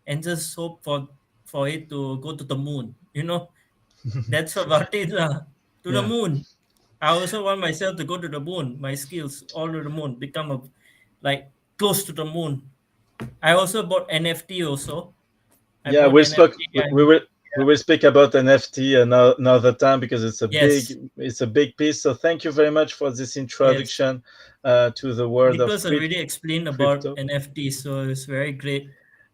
and just hope for it to go to the moon. That's about it. To the Yeah. moon. I also want myself to go to the moon. My skills all to the moon. Become like close to the moon. I also bought NFT also. I Yeah, bought NFT. we will speak about NFT another time because it's a Yes. big piece. So thank you very much for this introduction to the world of Nicholas already explained about crypto. NFT, so it's very great.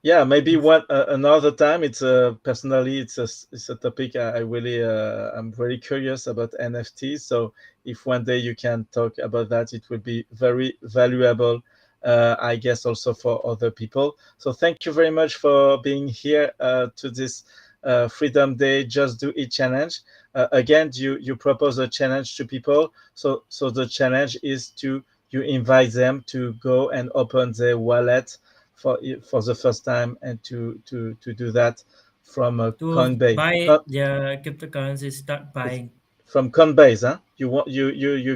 Yeah, maybe another time. It's personally it's a topic I really I'm very curious about NFTs. So if one day you can talk about that, it would be very valuable. I guess also for other people. So thank you very much for being here to this Freedom Day Just Do It challenge. Again, you propose a challenge to people. So the challenge is to you invite them to go and open their wallet for the first time and to do that from To Coinbase. buy their cryptocurrency, start buying. From Coinbase, huh? You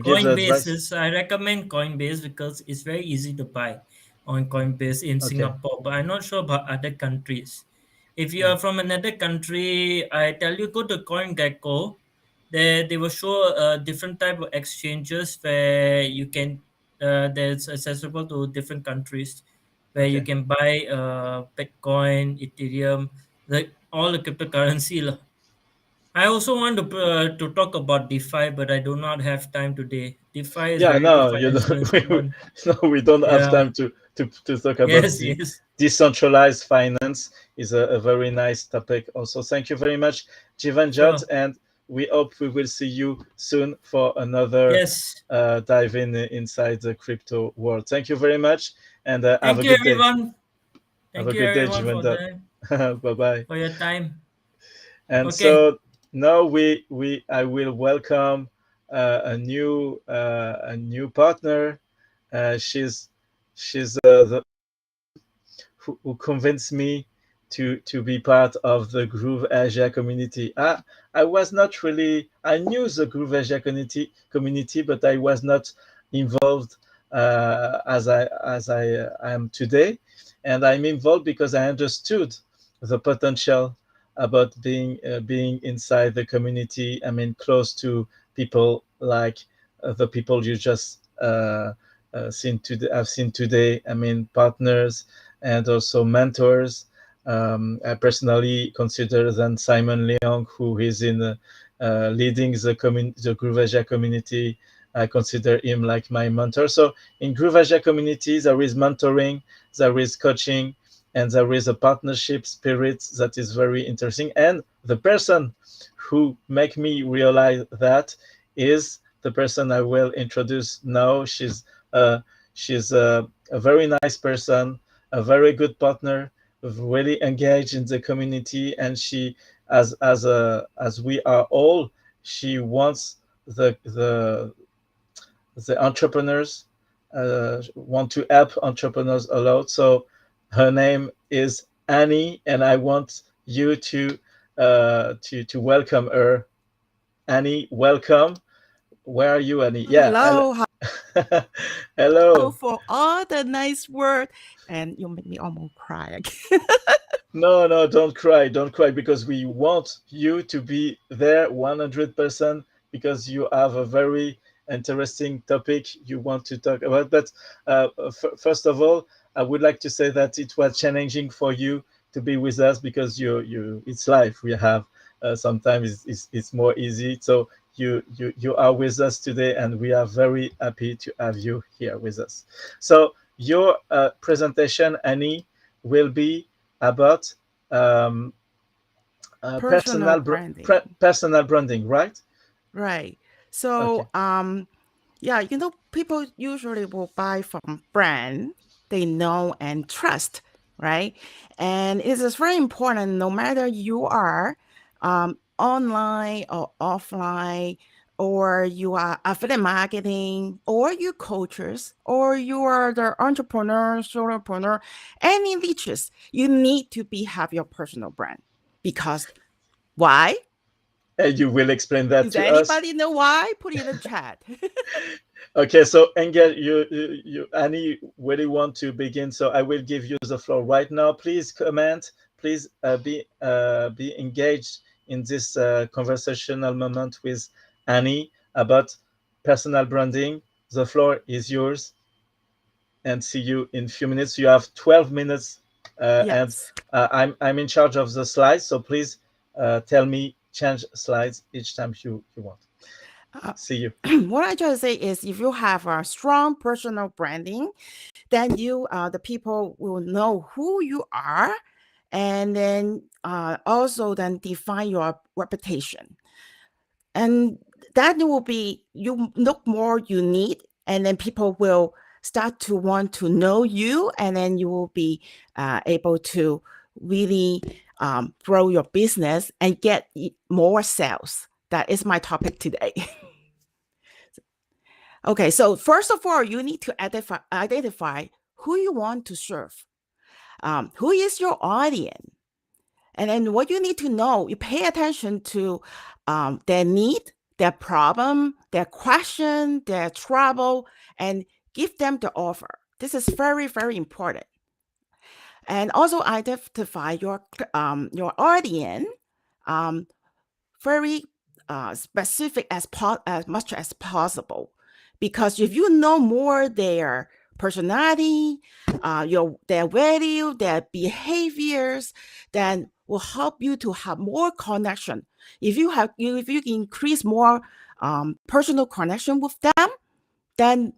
give the advice. I recommend Coinbase because it's very easy to buy on Coinbase in Okay. Singapore, but I'm not sure about other countries. If you Yeah. are from another country, I tell you go to CoinGecko. They will show different type of exchanges where you can that's accessible to different countries where you Okay. can buy Bitcoin, Ethereum, like all the cryptocurrency lah. I also want to talk about DeFi, but I do not have time today. DeFi is Yeah, very good no, financial instrument. we don't have Yeah. time to talk about Yes. the Yes. decentralized finance. Is a very nice topic. Also, thank you very much, Jivanjot, Sure. and we hope we will see you soon for another Yes. dive inside the crypto world. Thank you very much, and have Thank a you, good day. everyone. Have Thank a you, good day, everyone, for Jivanjot. Bye bye. for your time. And Okay. so now I will welcome a new partner. She's the who convinced me to be part of the Groove Asia community. I was not really, I knew the Groove Asia community, but I was not involved as I am today. And I'm involved because I understood the potential about being inside the community. I mean, close to people like the people you just I've seen today. I mean, partners and also mentors. I personally consider then Simon Leong, who is in leading the Groove Asia community. I consider him like my mentor. So in Groove Asia community, there is mentoring, there is coaching, and there is a partnership spirit that is very interesting. And the person who make me realize that is the person I will introduce now. She's a very nice person, a very good partner, really engaged in the community, and she, as we are all, she wants the entrepreneurs, want to help entrepreneurs a lot. So her name is Annie, and I want you to welcome her. Annie, welcome. Where are you, Annie? Yeah. Hello. Hello. Hello for all the nice word. And you make me almost cry again. No, don't cry, because we want you to be there 100%, because you have a very interesting topic you want to talk about. But first of all, I would like to say that it was challenging for you to be with us, because you it's life we have. Sometimes it's more easy. So you are with us today, and we are very happy to have you here with us. So your presentation, Annie, will be about Personal branding. personal branding, right? Right. So, yeah, people usually will buy from brand they know and trust, right? And it is very important, no matter you are online or offline, or you are affiliate marketing, or you coaches, or you are the entrepreneur, solopreneur, any niches, you need to have your personal brand. Because why? And you will explain that Does to us. anybody know why? Put it in the chat. Okay, so Engel, you Annie really want to begin, so I will give you the floor right now. Please comment. Please be engaged in this conversational moment with Annie about personal branding. The floor is yours, and see you in a few minutes. You have 12 minutes, and Yes. I'm in charge of the slides, so please tell me, change slides each time you want. See you. What I try to say is, if you have a strong personal branding, then the people will know who you are, and then also then define your reputation. And that will be, you look more unique, and then people will start to want to know you, and then you will be able to really grow your business and get more sales. That is my topic today. Okay, so first of all, you need to identify who you want to serve. Who is your audience? And then what you need to know, you pay attention to their need, their problem, their question, their trouble, and give them the offer. This is very, very important. And also identify your audience, very specific as much as possible. Because if you know more their personality, their value, their behaviors, then will help you to have more connection. If you increase more personal connection with them, then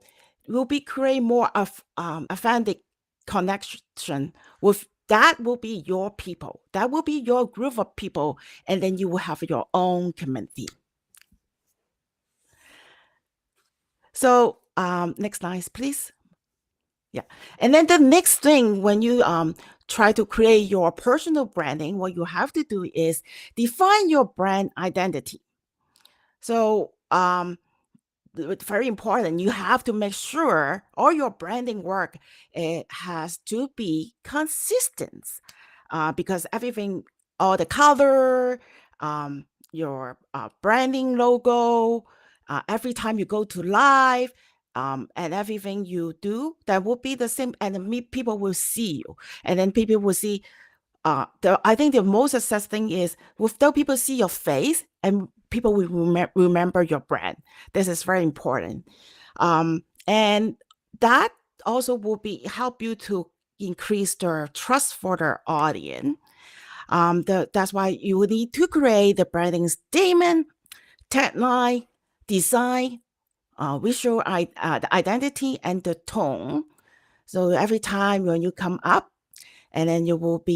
will be create more of authentic connection with. That will be your people. That will be your group of people, and then you will have your own community. So next slide, please. Yeah. And then the next thing, when you try to create your personal branding, what you have to do is define your brand identity. So it's very important. You have to make sure all your branding work, it has to be consistent, because everything, all the color, your branding logo, every time you go to live, and everything you do, that will be the same, and people will see you, and then people will see. I think the most success thing is, without people see your face, and people will remember your brand. This is very important, and that also will help you to increase the trust for the audience. That's why you need to create the branding statement, tagline, design, visual the identity, and the tone. So every time when you come up, and then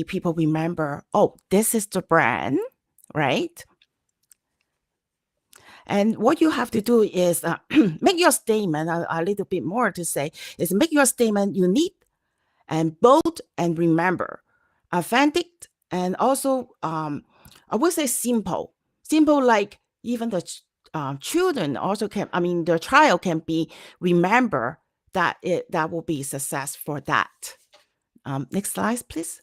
people remember, oh, this is the brand, right? And what you have to do is make your statement a little bit more to say is make your statement unique and bold and remember, authentic, and also I would say simple. Simple, like even the children also can. I mean, the child can be remember that that will be success for that. Next slide, please.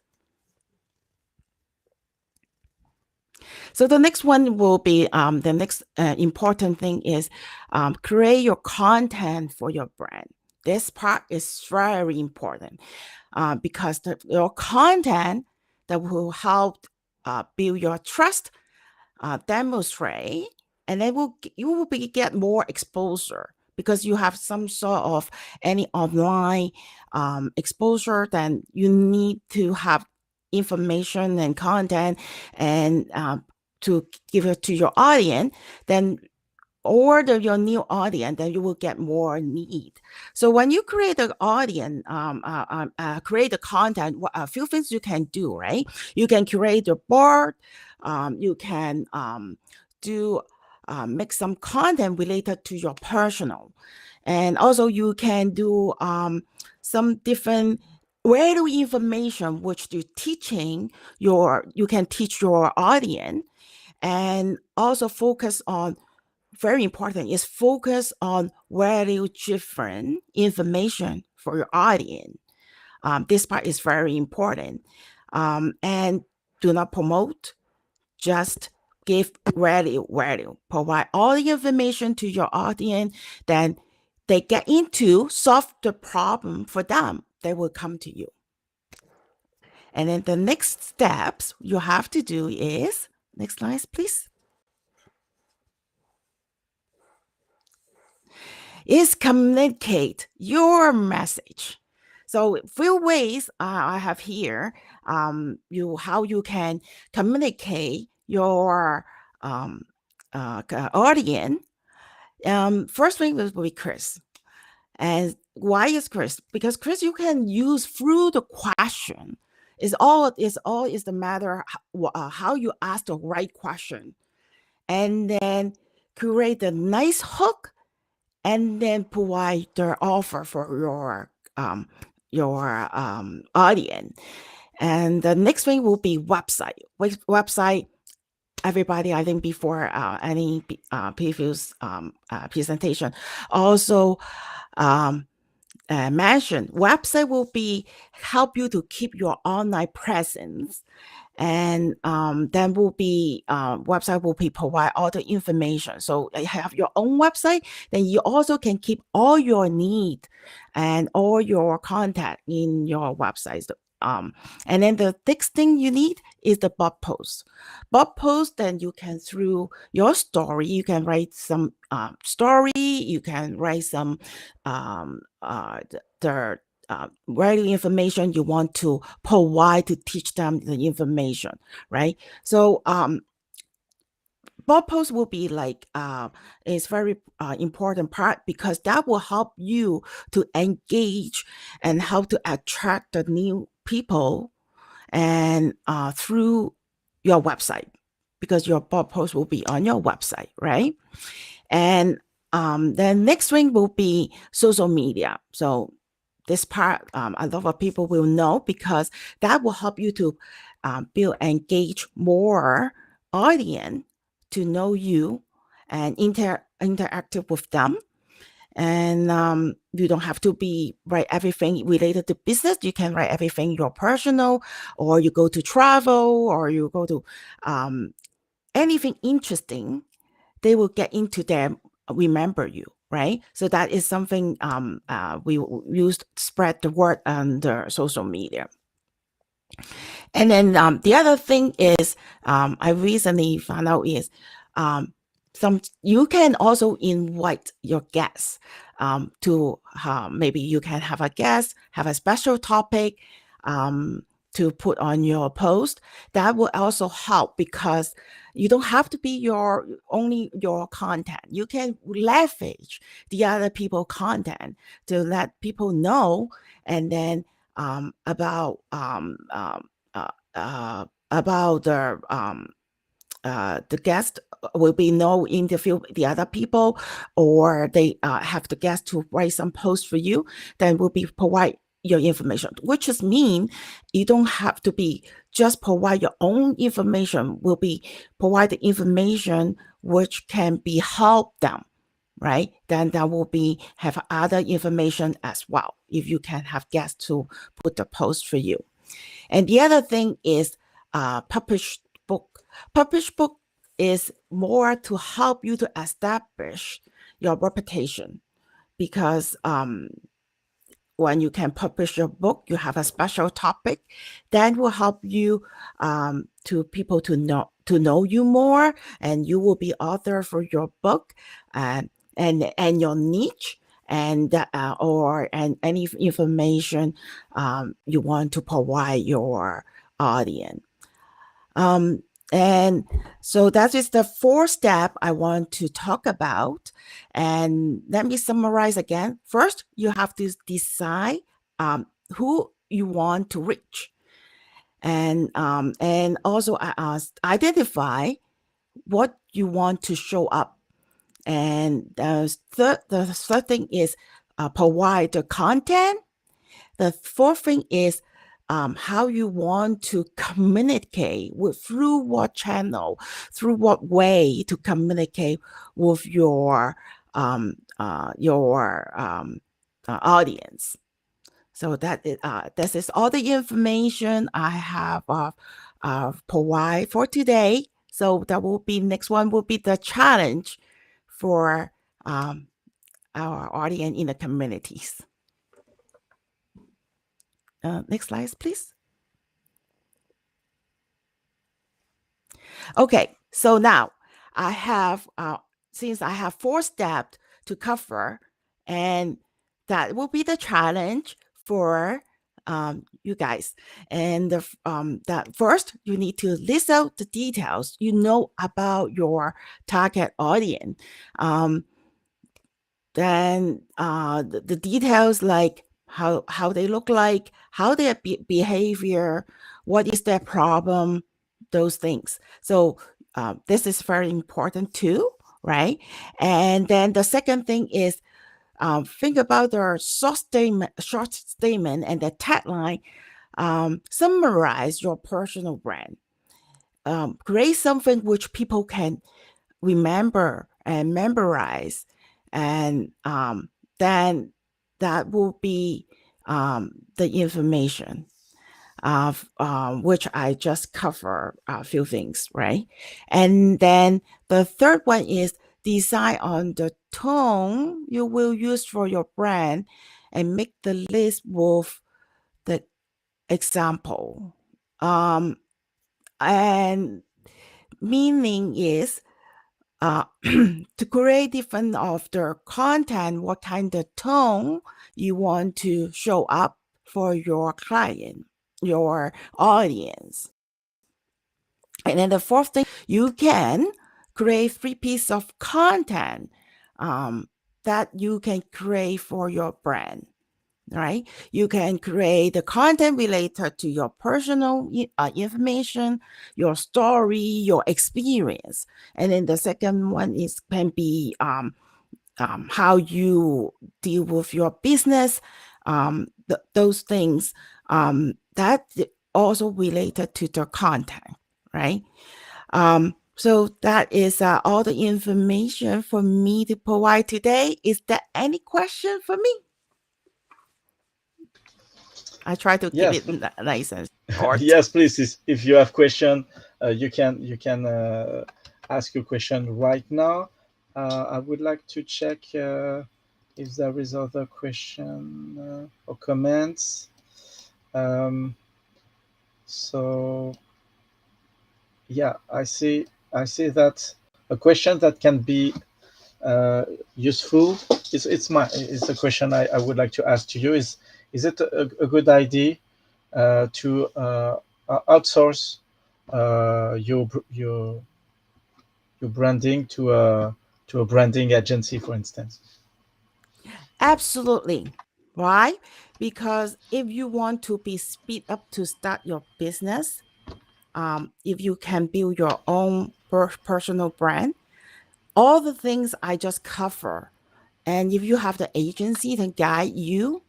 So the next one will be the next important thing is create your content for your brand. This part is very important because your content that will help build your trust, demonstrate, and then you will get more exposure because you have some sort of any online exposure. Then you need to have information and content and to give it to your audience. Then order your new audience, then you will get more need. So when you create an audience, create the content, a few things you can do, right? You can create the board, you can do make some content related to your personal, and also you can do some different value information which you teaching you can teach your audience, and also focus on very important is focus on value driven information for your audience. This part is very important. And do not promote, just give value. Provide all the information to your audience, then they get into solve the problem for them. They will come to you. And then the next steps you have to do is, next slide, please. Is communicate your message. So few ways I have here, how you can communicate your audience. First thing will be Chris. And why is Chris? Because Chris, you can use through the question. Is the matter how you ask the right question, and then create a nice hook, and then provide the offer for your audience. And the next thing will be website. Website, everybody, I think before any previous presentation, also mentioned website will be help you to keep your online presence. And then will be website will be provide all the information. So you have your own website, then you also can keep all your need and all your contact in your website. And then the next thing you need is the blog post. Blog post, then you can through your story, you can write some story, you can write some writing information you want to provide to teach them the information, right? So blog post will be like is very important part because that will help you to engage and how to attract the new people and through your website, because your blog post will be on your website, right? And then next thing will be social media. So this part, a lot of people will know because that will help you to build, engage more audience to know you and interactive with them. And you don't have to write everything related to business. You can write everything your personal, or you go to travel, or you go to anything interesting. They will get into them, remember you, right? So that is something we use to spread the word on the social media. And then the other thing is I recently found out is you can also invite your guests to maybe you can have a guest, have a special topic to put on your post. That will also help because you don't have to be only your content. You can leverage the other people content to let people know, and then about the the guest will be no interview with the other people, or they have the guest to write some posts for you, then will be provide your information, which is mean you don't have to be just provide your own information, will be provide the information which can be help them, right? Then there will be have other information as well if you can have guests to put the post for you. And the other thing is published book. Published book is more to help you to establish your reputation, because when you can publish your book, you have a special topic that will help you to people to know you more, and you will be author for your book and your niche, and any information you want to provide your audience. And so that is the fourth step I want to talk about. And let me summarize again. First, you have to decide who you want to reach, and also identify what you want to show up. And the third thing is provide the content. The fourth thing is how you want to communicate through what channel, through what way to communicate with your audience. So this is all the information I have provide for today. So that will be next one will be the challenge for our audience in the communities. Next slide, please. Okay, so now I have, since I have 4 steps to cover, and that will be the challenge for you guys. And that first, you need to list out the details you know about your target audience. Then the details like how they look like, how their behavior, what is their problem, those things. So this is very important too, right? And then the second thing is think about the short statement and the tagline. Summarize your personal brand. Create something which people can remember and memorize, and then that will be the information of which I just cover a few things, right? And then the third one is decide on the tone you will use for your brand, and make the list with the example. And meaning is to create different of the content, what kind of tone you want to show up for your client, your audience. And then the fourth thing, you can create 3 pieces of content that you can create for your brand, right? You can create the content related to your personal information, your story, your experience. And then the second one can be how you deal with your business, those things that also related to the content, right? So that is all the information for me to provide today. Is there any question for me? I try to keep it nice and short. Yes, please. If you have question, you can ask your question right now. I would like to check if there is other question or comments. So yeah, I see that a question that can be useful is it's a question I would like to ask to you. Is it a good idea to outsource your branding to a branding agency, for instance? Absolutely. Why? Because if you want to be speed up to start your business, if you can build your own personal brand, all the things I just cover, and if you have the agency to guide you,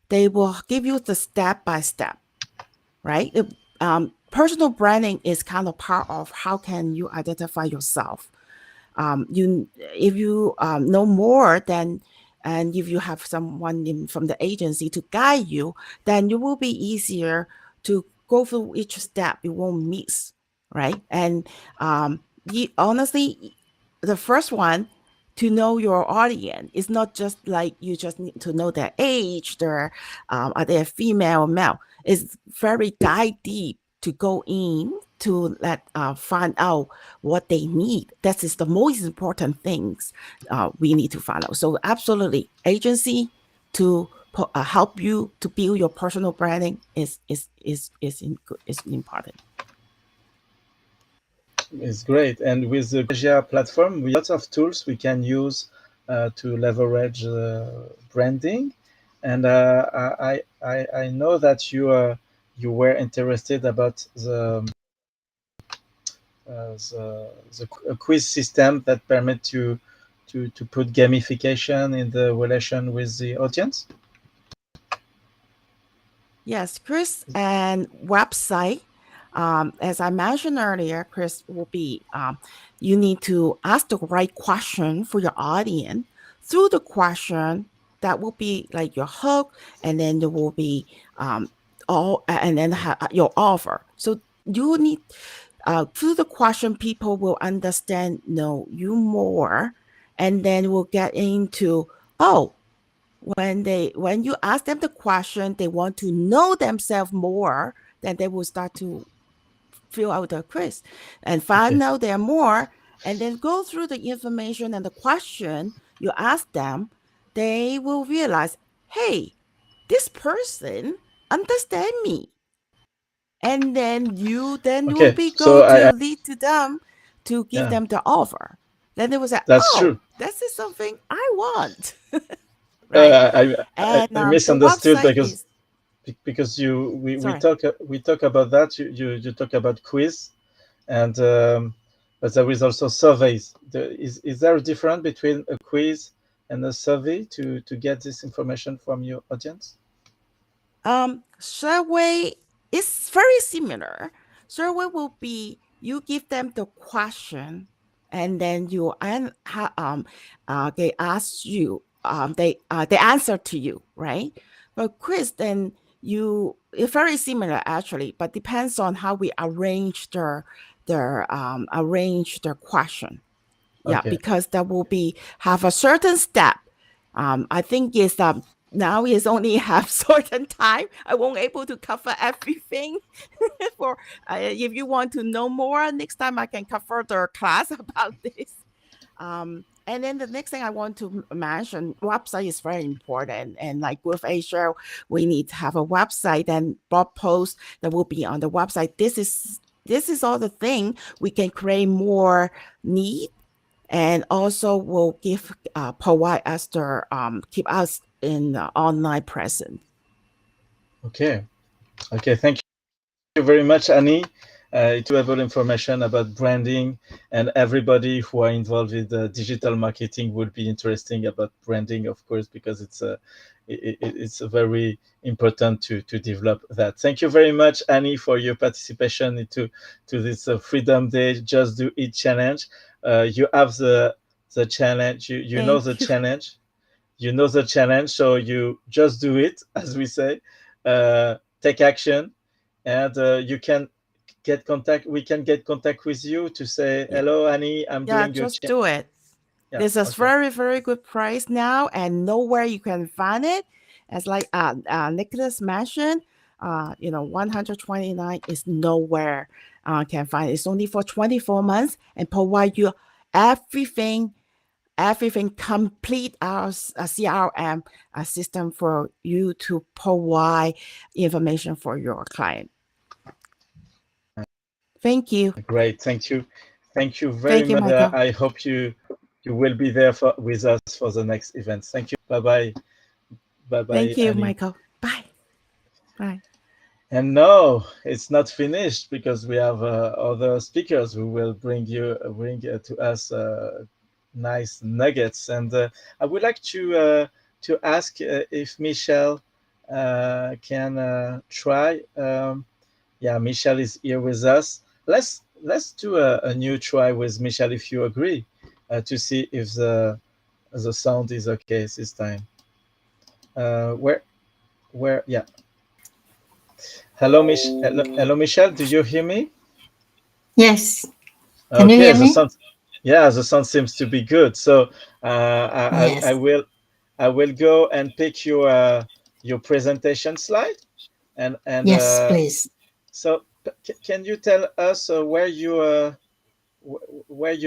they will give you the step by step, right? Personal branding is kind of part of how can you identify yourself. If you know more, then, and if you have someone from the agency to guide you, then it will be easier to go through each step. You won't miss, right? And honestly, the first one, to know your audience, is not just like you just need to know their age, their are they female or male. It's very dive deep to go in to find out what they need. That is the most important things we need to find out. So absolutely, agency to help you to build your personal branding is important. It's great. And with the Asia platform, we have lots of tools we can use to leverage branding. And I know that you were interested about a quiz system that permits you to put gamification in the relation with the audience. Yes, Chris, and website. As I mentioned earlier, Chris, will be you need to ask the right question for your audience. Through the question, that will be like your hook, and then there will be your offer. So you need through the question, people will understand, know you more, and then we'll get into when you ask them the question, they want to know themselves more, then they will start to fill out the quiz and find out there more, and then go through the information and the question you ask them. They will realize, hey, this person understand me, and then you will be lead to them to give them the offer. Then they will say, that's true. This is something I want. Right? I misunderstood because we talk about that. You talk about quiz, and but there is also surveys. Is there a difference between a quiz and a survey to get this information from your audience? Survey is very similar. Survey will be you give them the question, and then they ask you, they answer to you, right? But quiz, then it's very similar actually, but depends on how we arrange their question. Yeah, because that will have a certain step. I think is now is only have certain time. I won't able to cover everything. For if you want to know more, next time I can cover the class about this. And then the next thing I want to mention, website is very important. And like with Asia, we need to have a website and blog post that will be on the website. This is all the thing we can create more need, and also will provide us keep us in online presence. Okay, thank you very much, Annie. It's valuable information about branding, and everybody who are involved with digital marketing would be interesting about branding, of course, because it's very important to develop that. Thank you very much, Annie, for your participation into this Freedom Day Just Do It challenge. You have the challenge. You know the challenge. You know the challenge, so you just do it, as we say. Take action, and you can get contact. We can get contact with you to say, hello, Annie, I'm doing your just do it. There's a very, very good price now, and nowhere you can find it. As like Nicholas mentioned, 129 is nowhere can find it. It's only for 24 months and provide you everything complete our CRM system for you to provide information for your client. Thank you. Great, thank you very much. Michael. I hope you will be there with us for the next event. Thank you. Bye bye. Thank you, Annie. Michael. Bye. And no, it's not finished because we have other speakers who will bring to us nice nuggets. And I would like to ask if Michelle can try. Yeah, Michelle is here with us. Let's do a new try with Michelle, if you agree, to see if the sound is okay this time. Where? Yeah. Hello, Michelle. Do you hear me? Yes. Can you Okay, hear me? yeah, the sound seems to be good. So I Yes. will go and pick your presentation slide, and Yes, please. so can you tell us where you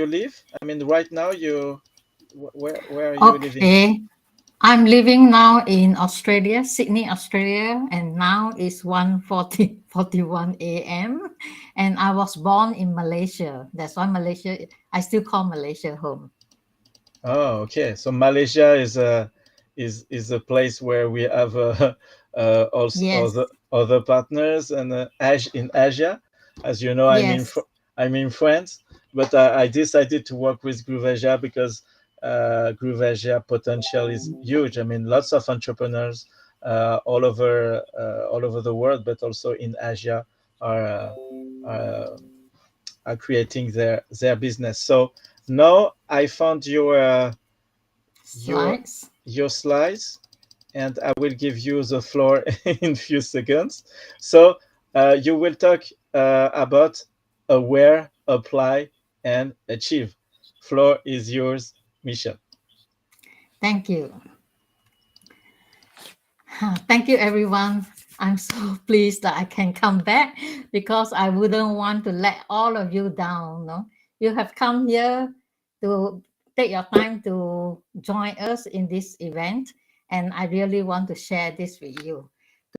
live? I mean, right now where are you living? Okay. I'm living now in Australia, Sydney, Australia, and now it's 1:41 a.m. And I was born in Malaysia. That's why Malaysia, I still call Malaysia home. Oh, okay. So Malaysia is a place where we have also Yes, other partners and in Asia. As you know, yes, I'm in France, but I decided to work with Groove Asia because Groove Asia potential is huge. I mean, lots of entrepreneurs all over the world, but also in Asia are uh, are, are creating their business. So now I found your slides. your slides, and I will give you the floor in a few seconds. So you will talk about aware, apply, and achieve. Floor is yours, Michelle. Thank you. Thank you, everyone. I'm so pleased that I can come back because I wouldn't want to let all of you down. No? You have come here to take your time to join us in this event, and I really want to share this with you.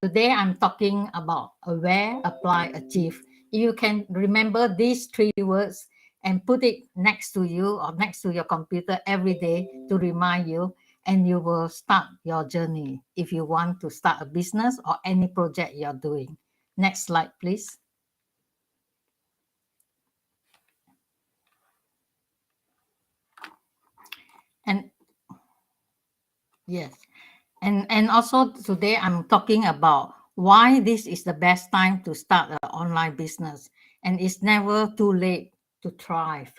Today, I'm talking about aware, apply, achieve. You can remember these three words and put it next to you or next to your computer every day to remind you, and you will start your journey if you want to start a business or any project you're doing. Next slide, please. And yes, and also today I'm talking about why this is the best time to start an online business, and it's never too late to thrive.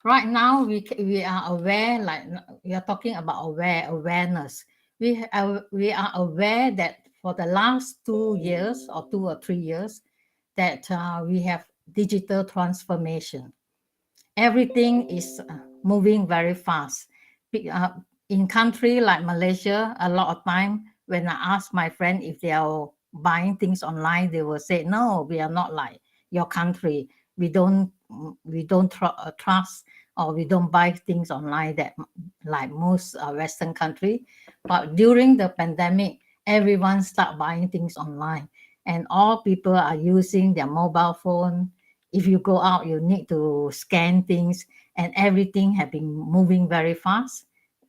Right now we are aware, like we are talking about awareness. We are aware that for the last 2 years or 2 or 3 years that we have digital transformation. Everything is moving very fast. In country like Malaysia, a lot of time when I ask my friend if they are buying things online, they will say, no, we are not like your country. We don't trust, or we don't buy things online that like most Western country. But during the pandemic, everyone start buying things online, and all people are using their mobile phone. If you go out, you need to scan things, and everything have been moving very fast,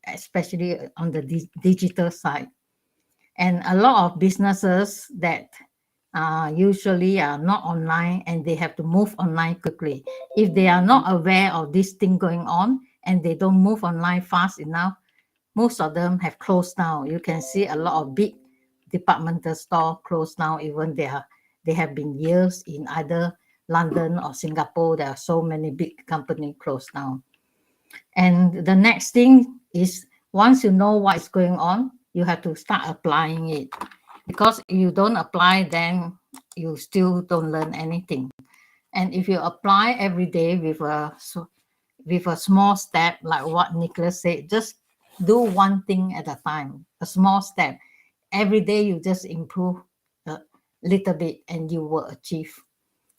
especially on the digital side. And a lot of businesses that usually are not online, and they have to move online quickly. If they are not aware of this thing going on and they don't move online fast enough, most of them have closed down. You can see a lot of big departmental store closed down, even they have been years in either London or Singapore. There are so many big companies closed down. And the next thing is, once you know what is going on, you have to start applying it. Because if you don't apply, then you still don't learn anything. And if you apply every day with a small step, like what Nicholas said, just do one thing at a time, a small step. Every day you just improve a little bit, and you will achieve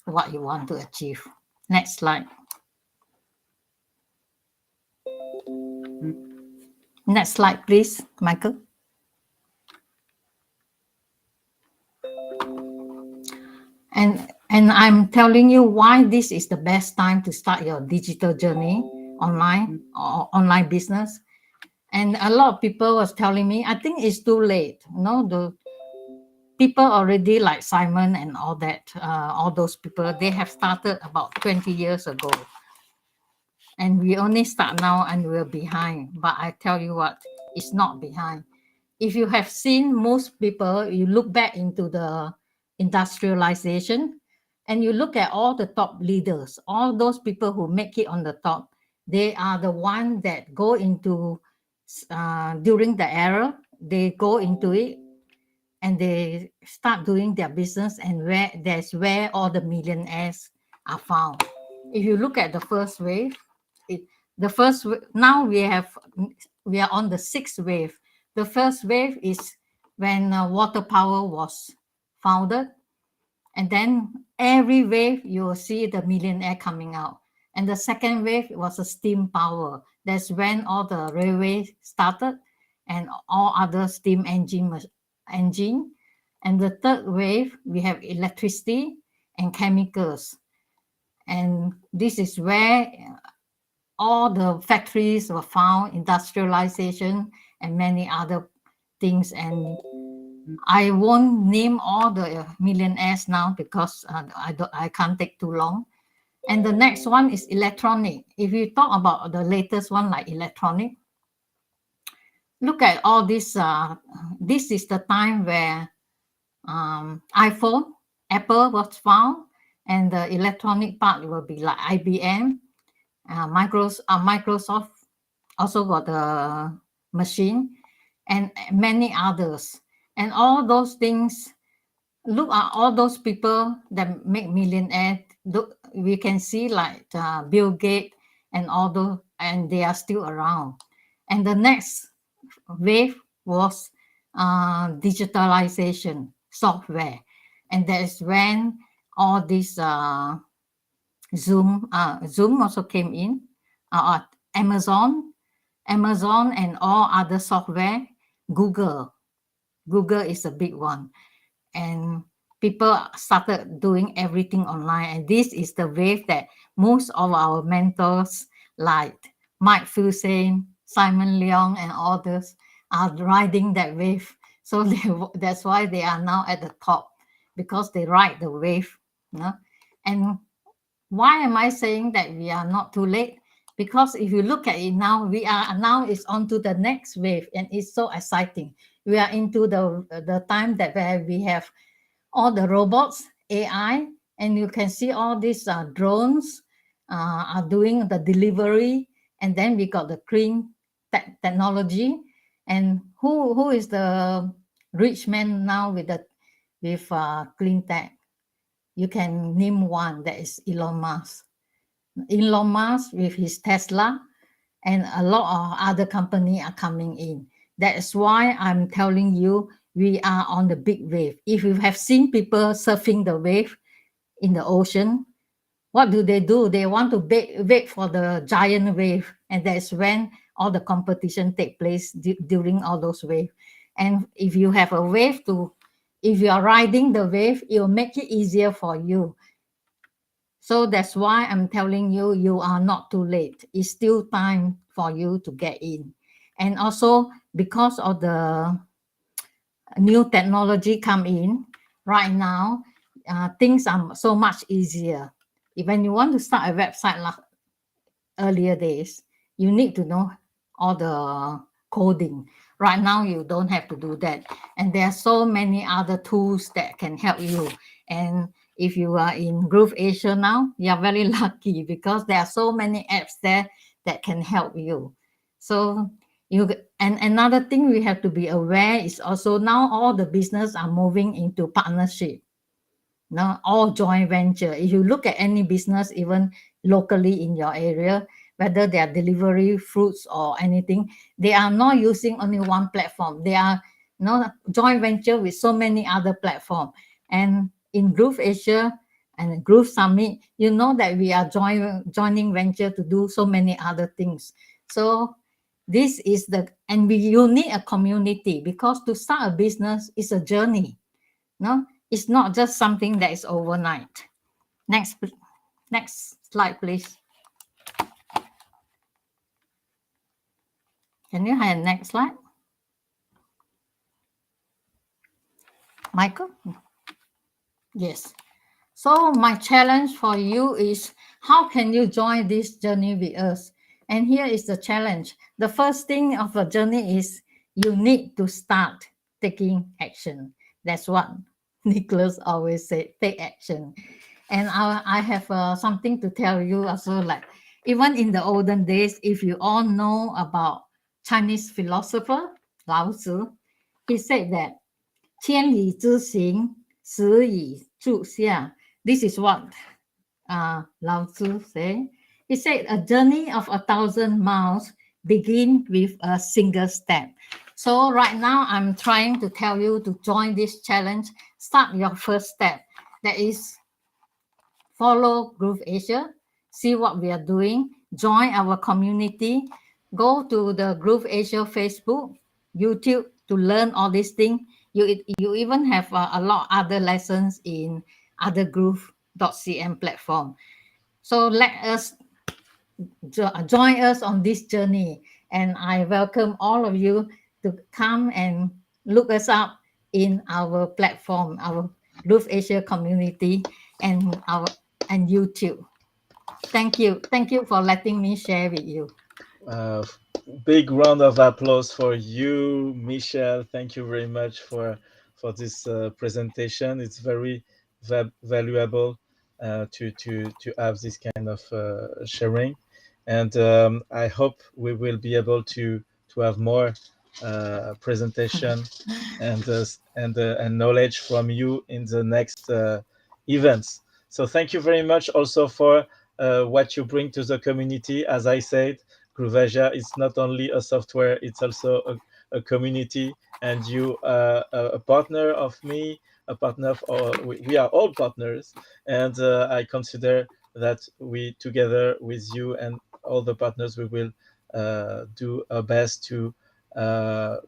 what you want to achieve. Next slide. Next slide, please, Michael. And I'm telling you why this is the best time to start your digital journey online or online business. And a lot of people was telling me, I think it's too late. people already like Simon and all that, all those people, they have started about 20 years ago. And we only start now and we're behind. But I tell you what, it's not behind. If you have seen most people, you look back into the industrialization and you look at all the top leaders, all those people who make it on the top, they are the ones that go into, during the era, they go into it and they start doing their business, and that's where all the millionaires are found. If you look at the first wave, now we are on the sixth wave. The first wave is when water power was founded, and then every wave you will see the millionaire coming out. And the second wave was a steam power. That's when all the railways started and all other steam engine. And the third wave, we have electricity and chemicals. And this is where all the factories were found, industrialization and many other things. And I won't name all the millionaires now because I can't take too long. And the next one is electronic. If you talk about the latest one like electronic, look at all this. This is the time where iPhone, Apple was found, and the electronic part will be like IBM, Microsoft also got the machine, and many others. And all those things, look at all those people that make millionaire. We can see like Bill Gates and all those, and they are still around. And the next wave was digitalization, software. And that's when all this Zoom also came in, Amazon and all other software, Google is a big one. And people started doing everything online. And this is the wave that most of our mentors like Mike Fusane, Simon Leong, and others are riding that wave. So that's why they are now at the top, because they ride the wave. You know? And why am I saying that we are not too late? Because if you look at it now, it's on to the next wave, and it's so exciting. We are into the time that where we have all the robots, AI, and you can see all these drones are doing the delivery, and then we got the clean technology. And who is the rich man now with clean tech? You can name one, that is Elon Musk. Elon Musk with his Tesla, and a lot of other companies are coming in. That's why I'm telling you, we are on the big wave. If you have seen people surfing the wave in the ocean, what do? They want to wait for the giant wave, and that's when all the competition take place during all those waves. And if you have a wave if you are riding the wave, it will make it easier for you. So that's why I'm telling you, you are not too late. It's still time for you to get in. And also because of the new technology come in right now, things are so much easier. When you want to start a website like earlier days, you need to know all the coding. Right now, you don't have to do that. And there are so many other tools that can help you. And if you are in Groove Asia now, you are very lucky because there are so many apps there that can help you. So and another thing we have to be aware is also now all the business are moving into partnership. Now all joint venture. If you look at any business, even locally in your area, whether they are delivery fruits or anything, they are not using only one platform. They are joint venture with so many other platforms. And in Groove Asia and Groove Summit, you know that we are joining venture to do so many other things. So this is you need a community, because to start a business is a journey. No, it's not just something that is overnight. Next slide, please. Can you have next slide? Michael? Yes. So my challenge for you is how can you join this journey with us? And here is the challenge. The first thing of the journey is you need to start taking action. That's what Nicholas always said, take action. And I have something to tell you also, like even in the olden days, if you all know about Chinese philosopher Lao Tzu, he said that 千里之行，始以足下. This is what Lao Tzu said. He said, a journey of 1,000 miles begin with a single step. So right now, I'm trying to tell you to join this challenge. Start your first step. That is follow Groove Asia, see what we are doing, join our community, go to the Groove Asia Facebook, YouTube to learn all these things. You even have a lot other lessons in other groove.cm platform. So let us join us on this journey. And I welcome all of you to come and look us up in our platform, our Groove Asia community and YouTube. Thank you. Thank you for letting me share with you. Big round of applause for you, Michelle. Thank you very much for this presentation. It's very valuable to have this kind of sharing, and I hope we will be able to have more presentation and knowledge from you in the next events. So thank you very much also for what you bring to the community. As I said, Groove Asia is not only a software, it's also a community, and you are a partner of me, a partner of, we are all partners, and I consider that we together with you and all the partners, we will do our best to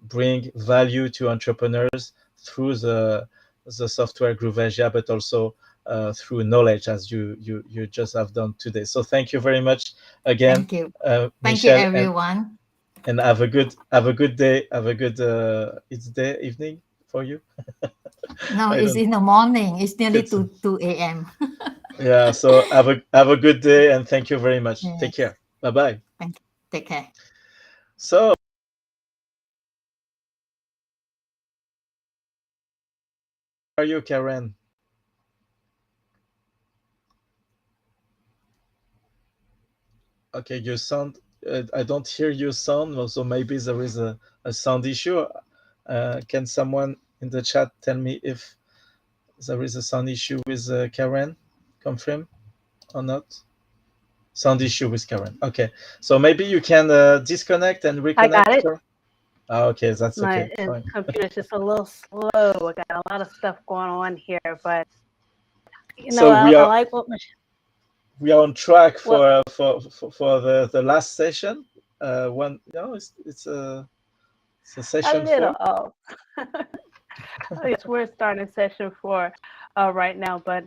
bring value to entrepreneurs through the software Groove Asia, but also through knowledge, as you just have done today. So thank you very much again. Thank you. Thank you, everyone. And have a good day. Have a good it's day evening for you. No, it's in the morning. It's nearly 2 a.m. Yeah. So have a good day, and thank you very much. Yes. Take care. Bye bye. Thank you. Take care. So. How are you, Karen? Okay, your sound, I don't hear your sound, so maybe there is a sound issue. Can someone in the chat tell me if there is a sound issue with Karen? Confirm or not? Sound issue with Karen. Okay, so maybe you can disconnect and reconnect. I got it. Okay, that's okay. My Fine. computer's just a little slow. I got a lot of stuff going on here, but you know, So I like what we are on track for the last session. It's a session 4. Yes, we're starting session 4 right now, but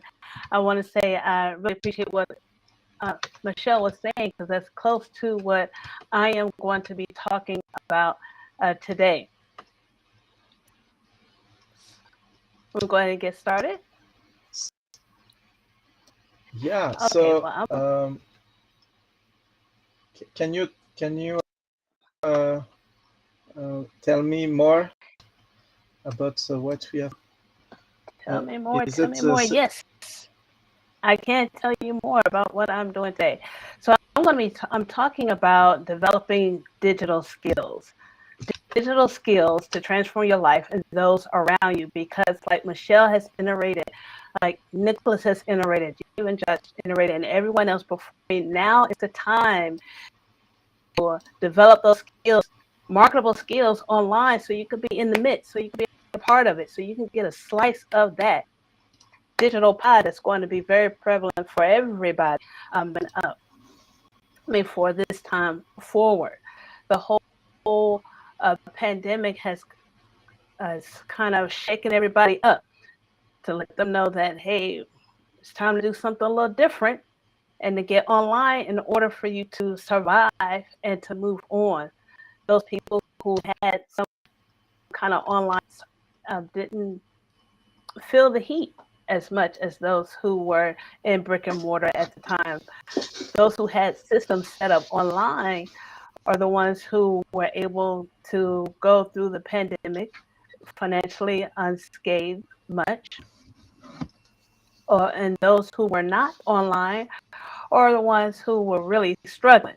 I want to say I really appreciate what Michelle was saying, because that's close to what I am going to be talking about today. We'll go ahead and get started. Yeah. Okay, So well, can you tell me more about what we have? Tell me more. Tell me more. Yes, I can tell you more about what I'm doing today. So I'm talking about developing digital skills. Digital skills to transform your life and those around you, because like Michelle has iterated, like Nicholas has iterated, you and Josh iterated, and everyone else before me, now is the time to develop those skills, marketable skills online, so you could be in the midst, so you could be a part of it, so you can get a slice of that digital pie that's going to be very prevalent for everybody for this time forward. The whole pandemic has kind of shaken everybody up to let them know that, hey, it's time to do something a little different and to get online in order for you to survive and to move on. Those people who had some kind of online didn't feel the heat as much as those who were in brick and mortar at the time. Those who had systems set up online are the ones who were able to go through the pandemic financially unscathed much. And those who were not online are the ones who were really struggling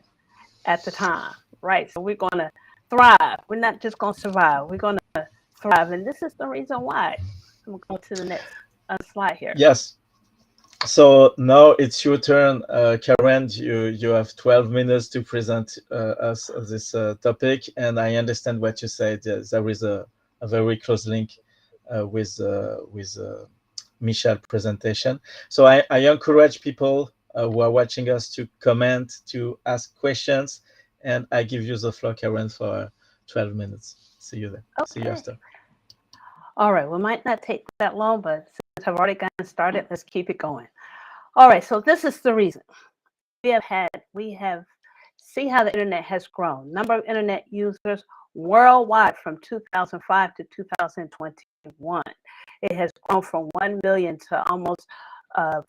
at the time, right? So we're going to thrive. We're not just going to survive. We're going to thrive. And this is the reason why. I'm going to the next slide here. Yes. So now it's your turn, Karen. You have 12 minutes to present us this topic, and I understand what you said. There is a very close link with Michelle's presentation. So I encourage people who are watching us to comment, to ask questions, and I give you the floor, Karen, for 12 minutes. See you then. Okay. See you after. All right. We might not take that long, but since I've already gotten started, let's keep it going. All right. So this is the reason we have see how the internet has grown. Number of internet users worldwide from 2005 to 2021. It has grown from 1 million to almost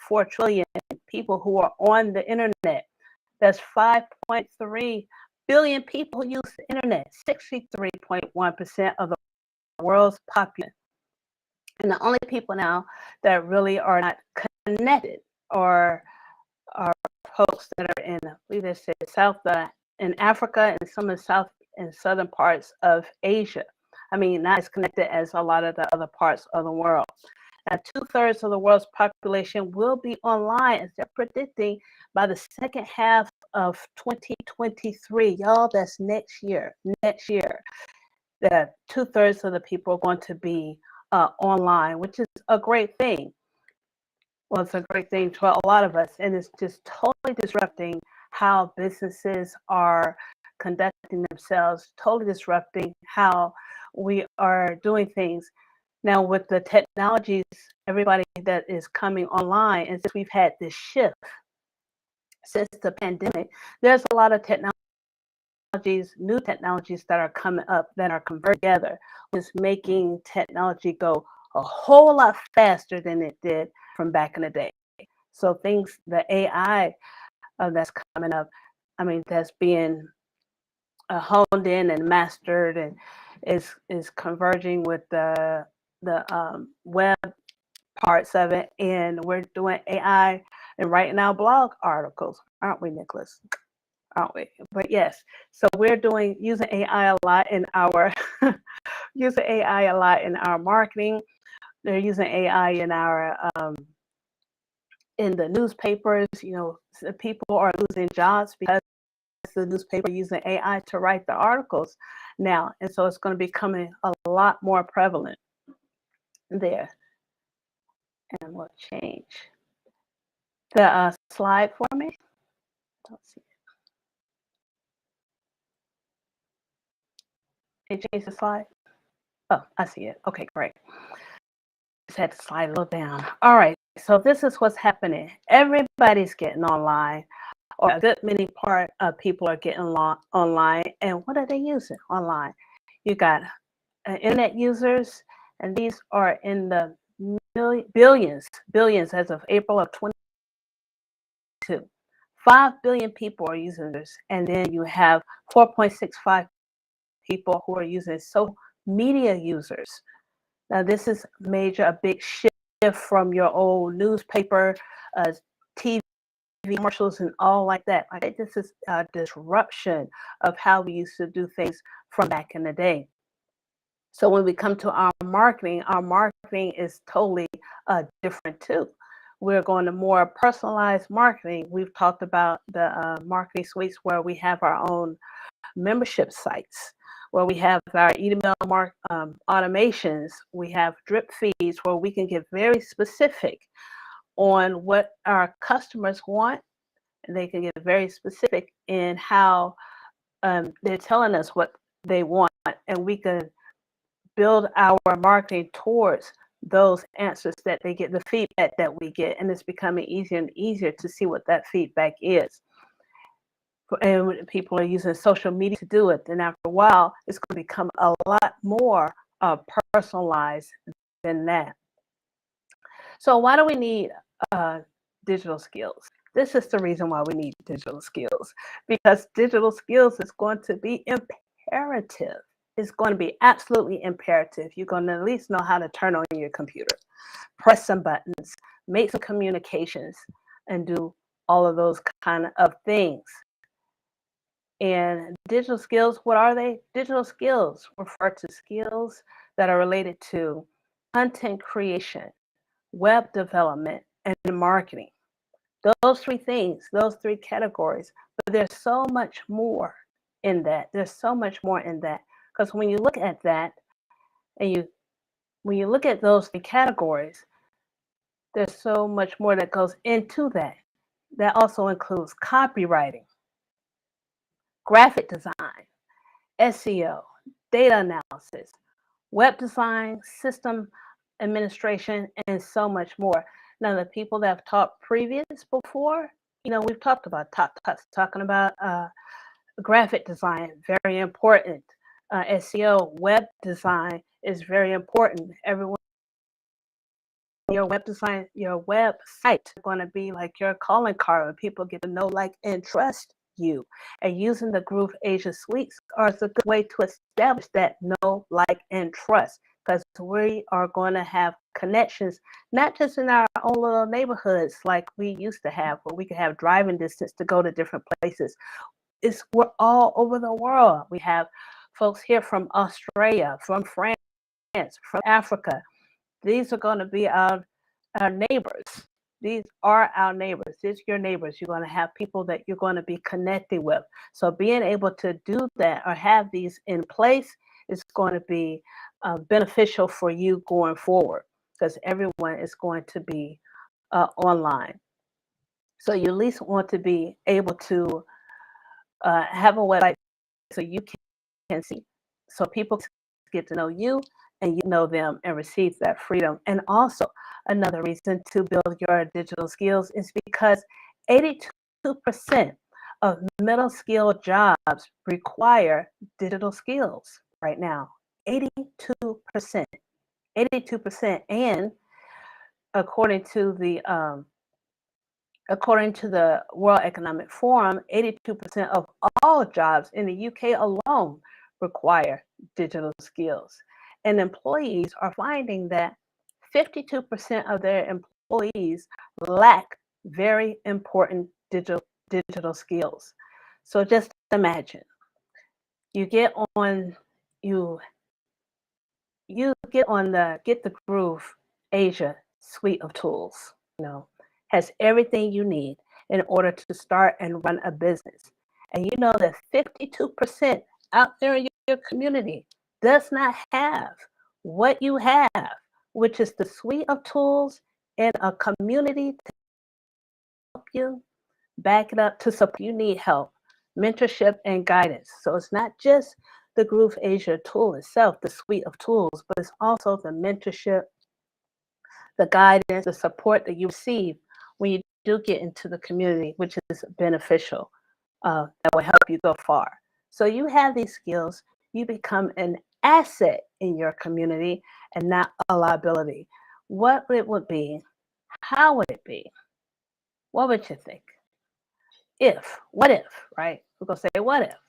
4 trillion people who are on the internet. That's 5.3 billion people who use the internet, 63.1% of the world's population. And the only people now that really are not connected are folks that are in, I believe they say in Africa and some of the south and southern parts of Asia. I mean, not as connected as a lot of the other parts of the world. Now, 2/3 of the world's population will be online, as they're predicting, by the second half of 2023. Y'all, that's next year. Next year, that 2/3 of the people are going to be online, which is a great thing. Well, it's a great thing for a lot of us, and it's just totally disrupting how businesses are conducting themselves, totally disrupting how we are doing things. Now, with the technologies, everybody that is coming online, and since we've had this shift since the pandemic, there's a lot of new technologies that are coming up that are converged together. It's making technology go a whole lot faster than it did from back in the day. So things, the AI that's coming up, I mean, that's being honed in and mastered and is converging with the web parts of it. And we're doing AI and writing out blog articles, aren't we, Nicholas? Aren't we? But yes, so we're using AI a lot in our using AI a lot in our marketing. They're using AI in our in the newspapers. You know, people are losing jobs because the newspaper using AI to write the articles now, and so it's going to be becoming a lot more prevalent there. And we'll change the slide for me. Don't see it. Can you change the slide? Oh, I see it. Okay, great. Just had to slide a little down. All right, so this is what's happening. Everybody's getting online, or a good many people are getting online. And what are they using online? You got internet users, and these are in the billions as of April of 2022. 5 billion people are using this, and then you have 4.65 people who are using social media users. Now, this is a big shift from your old newspaper, TV commercials, and all like that. Like, this is a disruption of how we used to do things from back in the day. So when we come to our marketing is totally different too. We're going to more personalized marketing. We've talked about the marketing suites where we have our own membership sites, where we have our email automations. We have drip feeds where we can get very specific on what our customers want, and they can get very specific in how they're telling us what they want, and we can build our marketing towards those answers that they get, the feedback that we get, and it's becoming easier and easier to see what that feedback is. And people are using social media to do it, and after a while, it's going to become a lot more personalized than that. So why do we need digital skills? This is the reason why we need digital skills, because digital skills is going to be imperative. It's going to be absolutely imperative. You're going to at least know how to turn on your computer, press some buttons, make some communications, and do all of those kind of things. And digital skills, what are they? Digital skills refer to skills that are related to content creation, web development, and marketing. Those three things, those three categories. But there's so much more in that. There's so much more in that. Because when you look at that, and when you look at those three categories, there's so much more that goes into that. That also includes copywriting, graphic design, SEO, data analysis, web design, system administration, and so much more. Now, the people that have taught previous before, we've talked about talking about graphic design, very important. SEO, web design is very important. Everyone, your web design, your website is going to be like your calling card where people get to know, like, and trust you. And using the Groove Asia suites is a good way to establish that know, like, and trust, because we are going to have connections, not just in our own little neighborhoods like we used to have, where we could have driving distance to go to different places. We're all over the world. We have folks here from Australia, from France, from Africa. These are going to be our neighbors. These are our neighbors. These are your neighbors. You're going to have people that you're going to be connecting with. So being able to do that or have these in place is going to be beneficial for you going forward, because everyone is going to be online. So you at least want to be able to have a website so you can see, so people get to know you and you know them and receive that freedom. And also another reason to build your digital skills is because 82% of middle skill jobs require digital skills right now. 82%. And according to the World Economic Forum, 82% of all jobs in the UK alone require digital skills. And employees are finding that 52% of their employees lack very important digital skills. So just imagine, you get on the Groove Asia suite of tools, has everything you need in order to start and run a business. And you know that 52% out there in your community does not have what you have, which is the suite of tools and a community to help you, back it up to support. You need help, mentorship, and guidance. So it's not just the Groove Asia tool itself, the suite of tools, but it's also the mentorship, the guidance, the support that you receive when you do get into the community, which is beneficial, that will help you go far. So you have these skills, you become an asset in your community and not a liability. What it would be, how would it be? What would you think? What if, right? We're going to say, what if?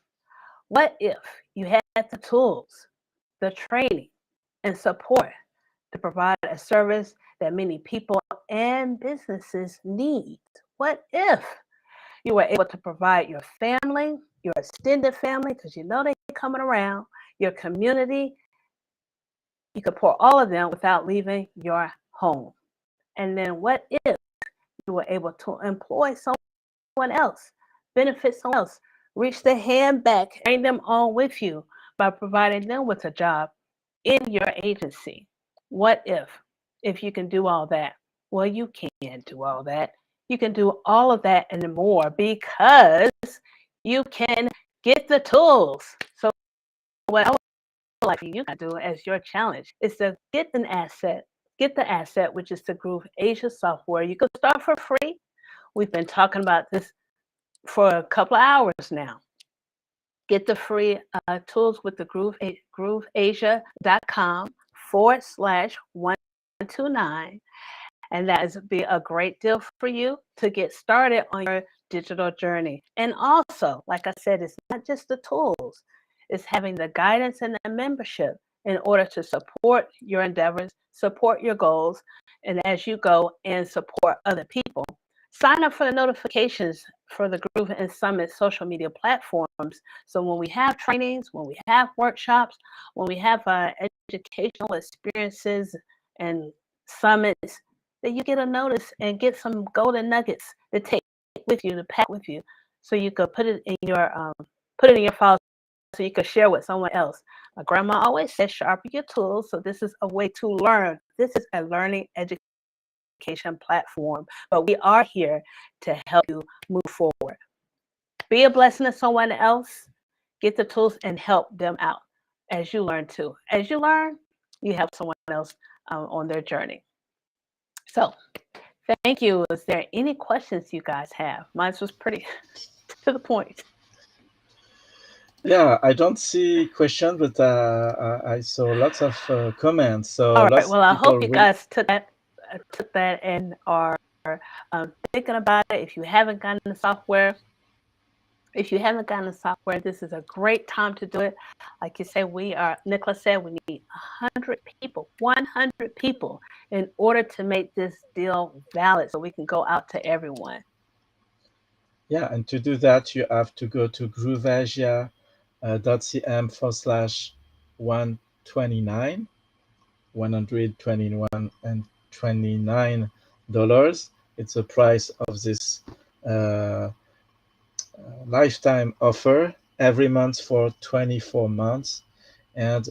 What if you had the tools, the training, and support to provide a service that many people and businesses need? What if you were able to provide your family, your extended family, because you know they're coming around, your community, you could pour all of them without leaving your home? And then what if you were able to employ someone else, benefit someone else, reach their hand back, bring them on with you by providing them with a job in your agency? What if you can do all that? Well, you can do all that. You can do all of that and more because you can get the tools. So what I would like for you to do as your challenge is to get the asset, which is the Groove Asia software. You can start for free. We've been talking about this for a couple of hours now. Get the free tools with the grooveasia.com/129. And that is be a great deal for you to get started on your digital journey. And also, like I said, it's not just the tools, it's having the guidance and the membership in order to support your endeavors, support your goals, and as you go and support other people. Sign up for the notifications for the Groove and Summit social media platforms. So when we have trainings, when we have workshops, when we have educational experiences and summits, that you get a notice and get some golden nuggets to take with you, to pack with you, so you could put it in your file, so you could share with someone else. My grandma always said, sharpen your tools. So this is a way to learn. This is a learning education platform, but we are here to help you move forward. Be a blessing to someone else. Get the tools and help them out as you learn too. As you learn, you help someone else on their journey. So thank you. Is there any questions you guys have? Mine was pretty to the point. Yeah, I don't see questions, but I saw lots of comments. So All right. lots Well, of I people hope you guys took that and are thinking about it. If you haven't gotten the software, this is a great time to do it. Like you said, Nicholas said, we need 100 people in order to make this deal valid so we can go out to everyone. Yeah, and to do that, you have to go to grooveasia.cm/129, $129. It's the price of this lifetime offer every month for 24 months. And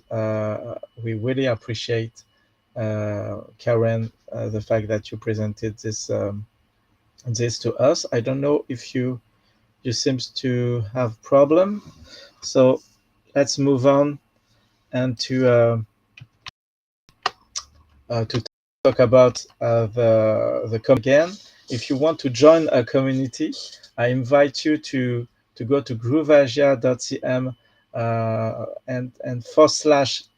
we really appreciate, Karen, the fact that you presented this to us. I don't know if you seems to have problem. So let's move on and to talk about the again. If you want to join a community, I invite you to go to grooveasia.cm and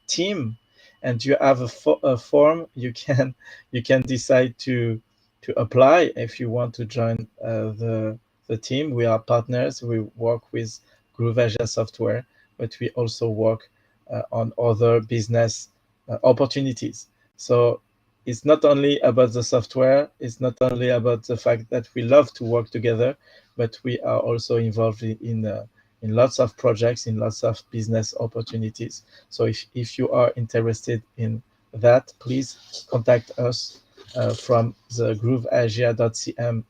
/team, and you have a form. You can decide to apply if you want to join the team. We are partners. We work with GrooveAsia software, but we also work on other business opportunities. So it's not only about the software, it's not only about the fact that we love to work together, but we are also involved in lots of projects, in lots of business opportunities. So if you are interested in that, please contact us from the grooveasia.cm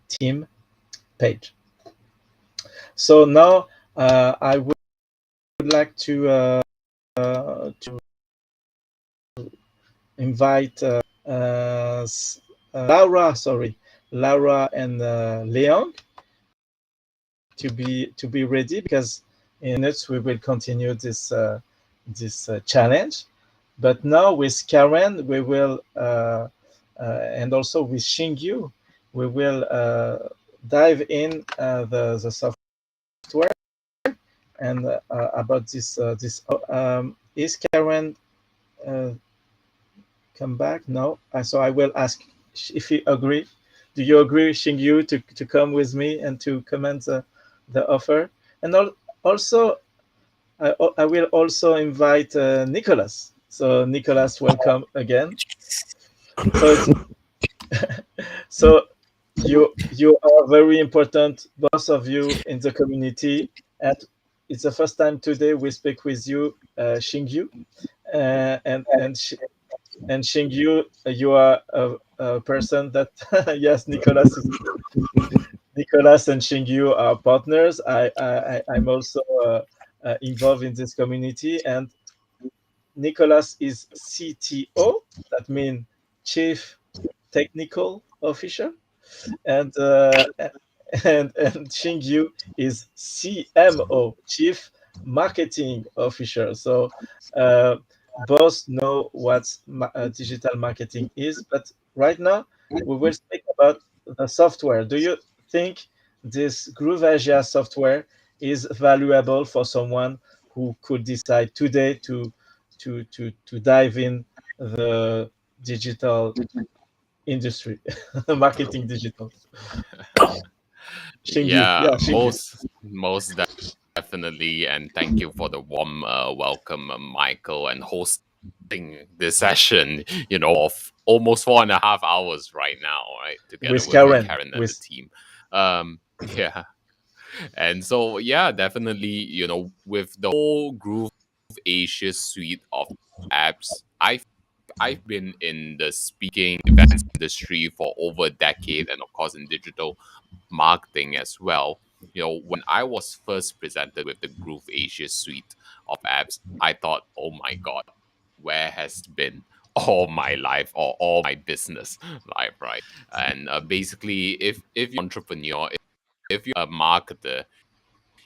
/team page. So now I would like to invite Laura and Leon to be ready, because in minutes we will continue this challenge. But now with Karen, we will and also with Xingyu, we will dive in the software and about this is Karen come back? No. So I will ask if you agree. Do you agree, Xingyu, to come with me and to comment the offer? And also, I will also invite Nicholas. So Nicholas, welcome again. So you are very important, both of you, in the community, and it's the first time today we speak with you, Xingyu, and Xingyu, you are a person that yes, Nicholas and Xingyu are partners. I'm also involved in this community, and Nicholas is CTO, that means Chief Technical Officer, and Xingyu is CMO, Chief Marketing Officer. So both know what digital marketing is, but right now we will speak about the software. Do you think this GrooveAsia software is valuable for someone who could decide today to dive in the digital industry, marketing digital. Shingy. Yeah, Shingy. most definitely, and thank you for the warm welcome, Michael, and hosting this session. Of almost 4.5 hours right now, right, together With with Karen. Karen and the team. Yeah, and so yeah, definitely, with the whole Groove Asia suite of apps, I've been in the speaking events industry for over a decade, and of course in digital marketing as well. When I was first presented with the Groove Asia suite of apps, I thought, oh my God, where has been all my life or all my business life, right? And basically, if you're an entrepreneur, if you're a marketer,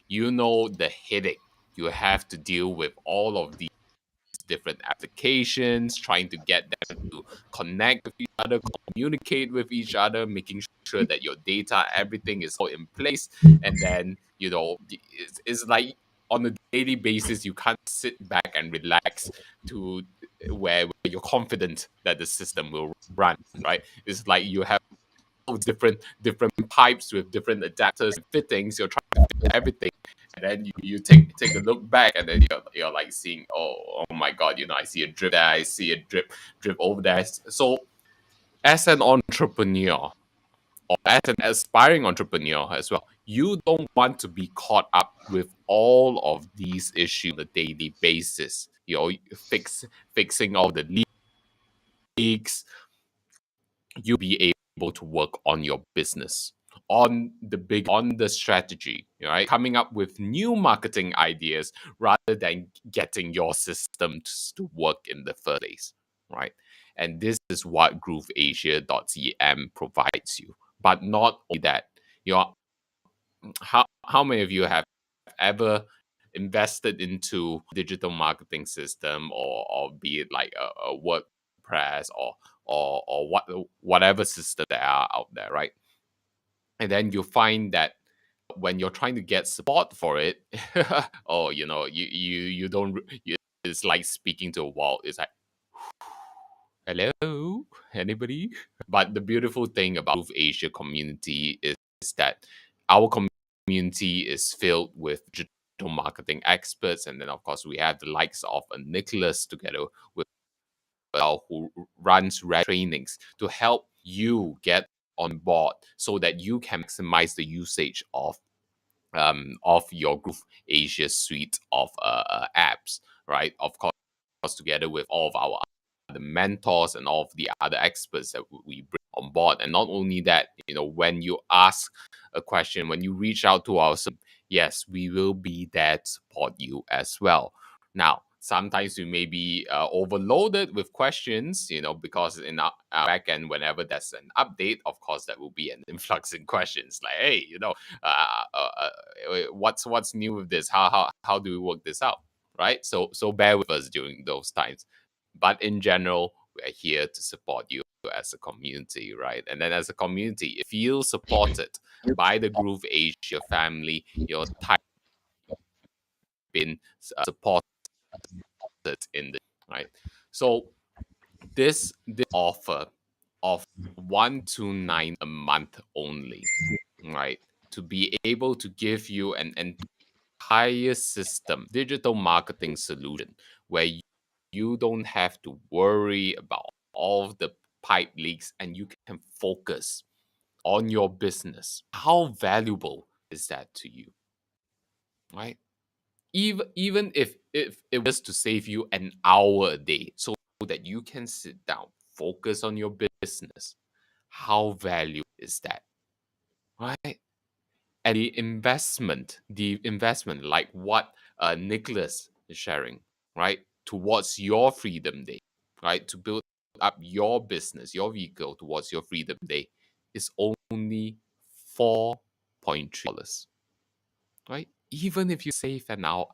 you know the headache you have to deal with all of these different applications, trying to get them to connect with each other, communicate with each other, making sure that your data, everything is all in place. And then, it's like on a daily basis, you can't sit back and relax to where you're confident that the system will run, right? It's like you have different pipes with different adapters and fittings. You're trying to fit everything, and then you take a look back, and then you're like seeing, oh my God, I see a drip there, I see a drip over there. So as an entrepreneur, or as an aspiring entrepreneur as well, you don't want to be caught up with all of these issues on a daily basis. Fixing all the leaks. You'll be able to work on your business, on the strategy, right? Coming up with new marketing ideas rather than getting your systems to work in the first place, right? And this is what GrooveAsia.cm provides you. But not only that, how many of you have ever invested into digital marketing system, or be it like a WordPress, or whatever system there are out there, right? And then you find that when you're trying to get support for it, oh, you don't. It's like speaking to a wall. It's like, hello, anybody? But the beautiful thing about Groove Asia community is that our community is filled with digital marketing experts, and then of course we have the likes of Nicholas together with who runs trainings to help you get on board so that you can maximize the usage of your Groove Asia suite of apps, right? Of course, together with all of our other mentors and all of the other experts that we bring on board. And not only that, when you ask a question, when you reach out to us, yes, we will be there to support you as well. Now, sometimes we may be overloaded with questions, because in our backend, whenever there's an update, of course, that will be an influx in questions like, hey, what's new with this? How do we work this out? Right? So bear with us during those times. But in general, we're here to support you as a community, right? And then as a community, if you feel supported by the Groove Asia family, type in supported in the right. So this offer of 129 a month only, right? To be able to give you an entire system, digital marketing solution, where you don't have to worry about all the pipe leaks, and you can focus on your business. How valuable is that to you, right? Even if it was to save you an hour a day so that you can sit down, focus on your business, how valuable is that, right? And the investment, like what Nicholas is sharing, right, towards your Freedom Day, right, to build up your business, your vehicle towards your Freedom Day, is only $4.3, right? Even if you save an hour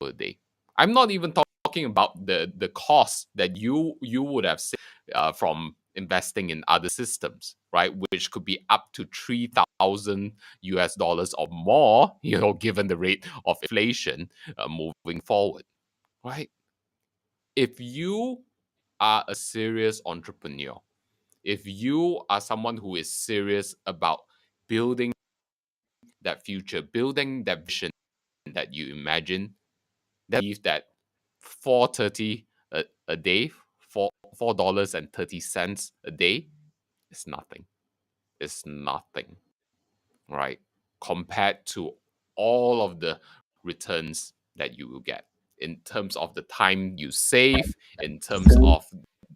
a day, I'm not even talking about the cost that you would have saved from investing in other systems, right? Which could be up to $3,000 or more, given the rate of inflation moving forward, right? If you are a serious entrepreneur, if you are someone who is serious about building that future, building that vision that you imagine, then believe that $4.30 a day, $4.30 a day is nothing. It's nothing, right? Compared to all of the returns that you will get in terms of the time you save, in terms of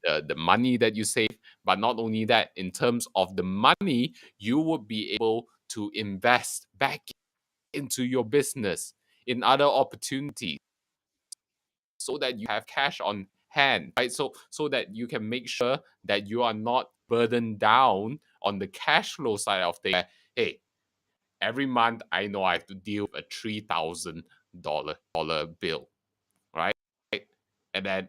the money that you save, but not only that, in terms of the money you would be able to invest back into your business in other opportunities, so that you have cash on hand, right? So that you can make sure that you are not burdened down on the cash flow side of things. Hey, every month I know I have to deal with a $3,000 bill, right? And then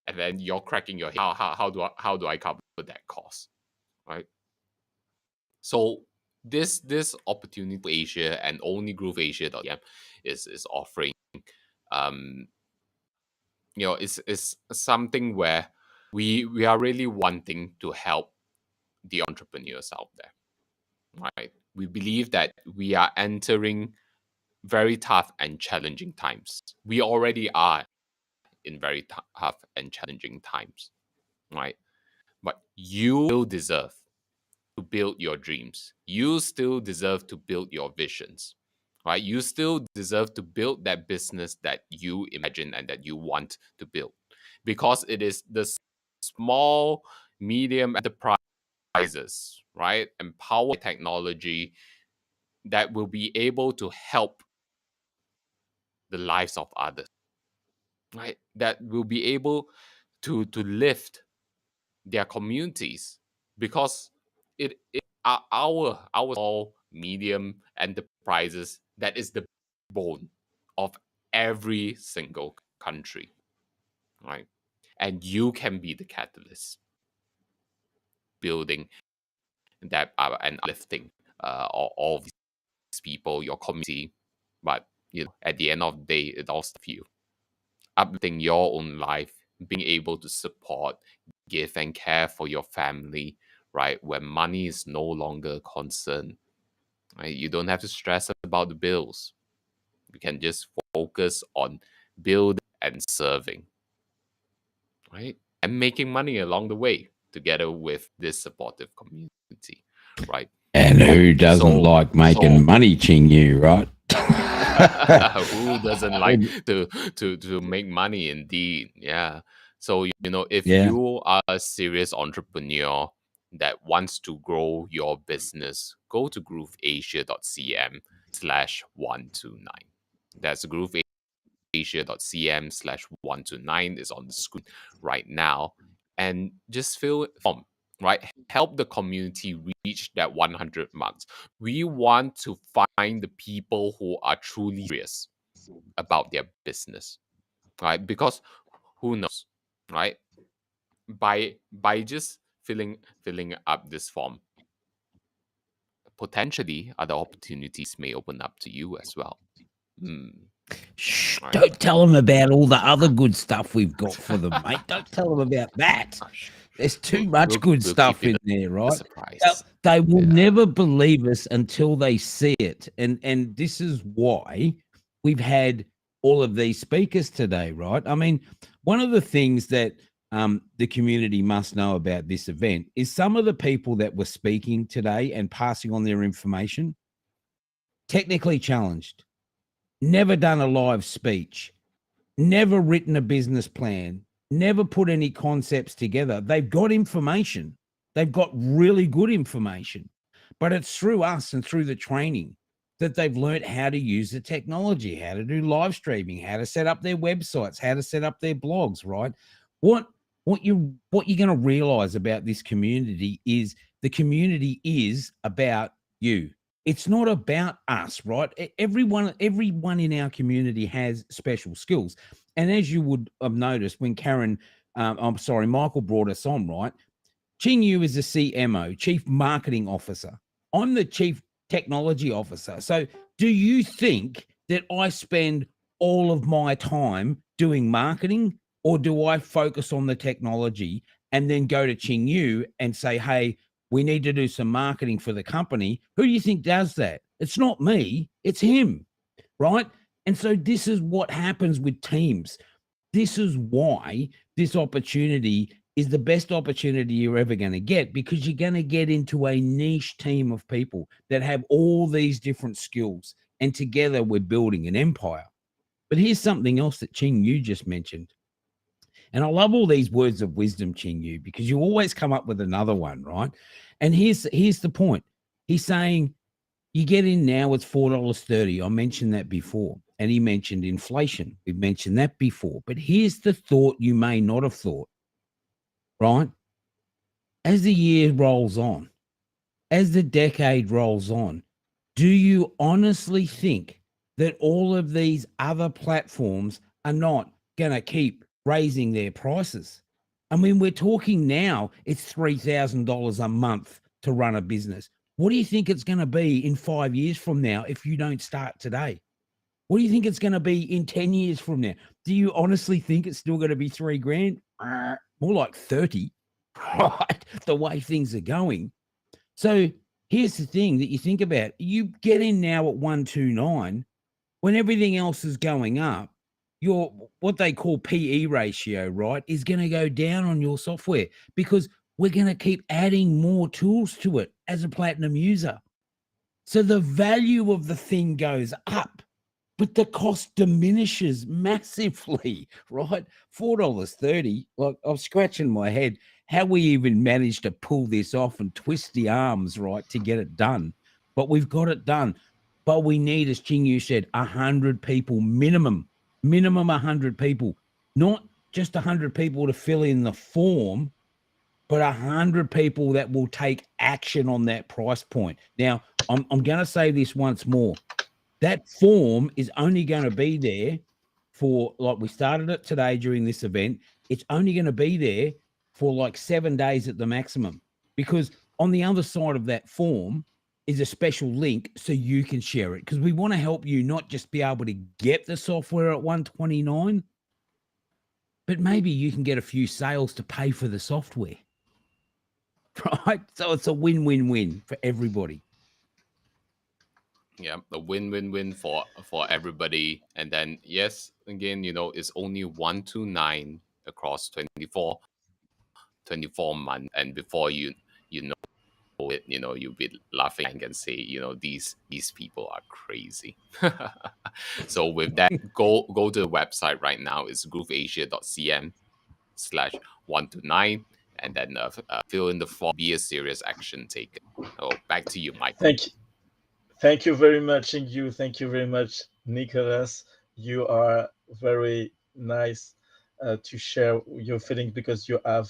and then you're cracking your head. How do I cover that cost, right? So this opportunity Asia and only grooveasia.com is offering, is something where we are really wanting to help the entrepreneurs out there, right? We believe that we are entering very tough and challenging times. We already are in very tough and challenging times, right? But you still deserve to build your dreams. You still deserve to build your visions, right? You still deserve to build that business that you imagine and that you want to build, because it is the small, medium enterprises, right, empowered technology, that will be able to help the lives of others, right? That will be able to lift their communities, because it are our small, medium enterprises that is the bone of every single country, right? And you can be the catalyst building that and lifting all of these people, your community. But at the end of the day, it all starts with you uplifting your own life, being able to support, give, and care for your family, right? When money is no longer a concern, right? You don't have to stress about the bills. You can just focus on building and serving, right? And making money along the way together with this supportive community, right? And who doesn't like making money, Chingu, right? Who doesn't like to make money? Indeed, yeah. So if you are a serious entrepreneur that wants to grow your business, go to grooveasia.cm/129. That's grooveasia.cm/129 is on the screen right now, and just fill it from, right? Help the community reach that 100 marks. We want to find the people who are truly serious about their business, right? Because who knows, right? By just filling up this form, potentially other opportunities may open up to you as well. Shh, Right. don't tell them about all the other good stuff we've got for them, mate. Don't tell them about that. There's too much good stuff in there, right? Surprise. They will never believe us until they see it. And this is why we've had all of these speakers today, right? I mean, one of the things that the community must know about this event is some of the people that were speaking today and passing on their information, technically challenged, never done a live speech, never written a business plan, never put any concepts together. They've got information. They've got really good information, but it's through us and through the training that they've learned how to use the technology, how to do live streaming, how to set up their websites, how to set up their blogs, right? What you're going to realize about this community is the community is about you. It's not about us, right? Everyone in our community has special skills. And as you would have noticed when Michael brought us on, right? Ching Yu is the CMO, Chief Marketing Officer. I'm the Chief Technology Officer. So do you think that I spend all of my time doing marketing? Or do I focus on the technology and then go to Ching Yu and say, hey, we need to do some marketing for the company? Who do you think does that? It's not me, it's him, right? And so this is what happens with teams. This is why this opportunity is the best opportunity you're ever going to get, because you're going to get into a niche team of people that have all these different skills, and together we're building an empire. But here's something else that Ching Yu just mentioned. And I love all these words of wisdom, Ching Yu, because you always come up with another one, right? And here's the point. He's saying, you get in now, it's $4.30. I mentioned that before. And he mentioned inflation. We've mentioned that before. But here's the thought you may not have thought, right? As the year rolls on, as the decade rolls on, do you honestly think that all of these other platforms are not going to keep raising their prices? I mean, we're talking now, it's $3,000 a month to run a business. What do you think it's going to be in 5 years from now if you don't start today? What do you think it's going to be in 10 years from now? Do you honestly think it's still going to be $3,000? More like 30, right? The way things are going. So here's the thing that you think about. You get in now at 129 when everything else is going up. Your what they call PE ratio, right, is going to go down on your software, because we're going to keep adding more tools to it as a platinum user. So the value of the thing goes up, but the cost diminishes massively, right? $4.30. Like, I'm scratching my head how we even managed to pull this off and twist the arms, right, to get it done. But we've got it done. But we need, as Ching Yu said, 100 people minimum 100 people, not just 100 people to fill in the form, but 100 people that will take action on that price point. Now, I'm going to say this once more. That form is only going to be there for, like, we started it today during this event. It's only going to be there for like 7 days at the maximum, because on the other side of that form is a special link so you can share it, because we want to help you not just be able to get the software at 129, but maybe you can get a few sales to pay for the software, right? So it's a win-win-win for everybody. Yeah, a win-win-win for everybody. And then yes, again, it's only 129 across 24 months, and before you know it, you'll be laughing and say, these people are crazy. So with that, go to the website right now. It's grooveasia.cm/129, and then fill in the form, be a serious action taker. So back to you, Michael. Thank you very much, Ingyu. Thank you very much, Nicholas. You are very nice to share your feelings, because you have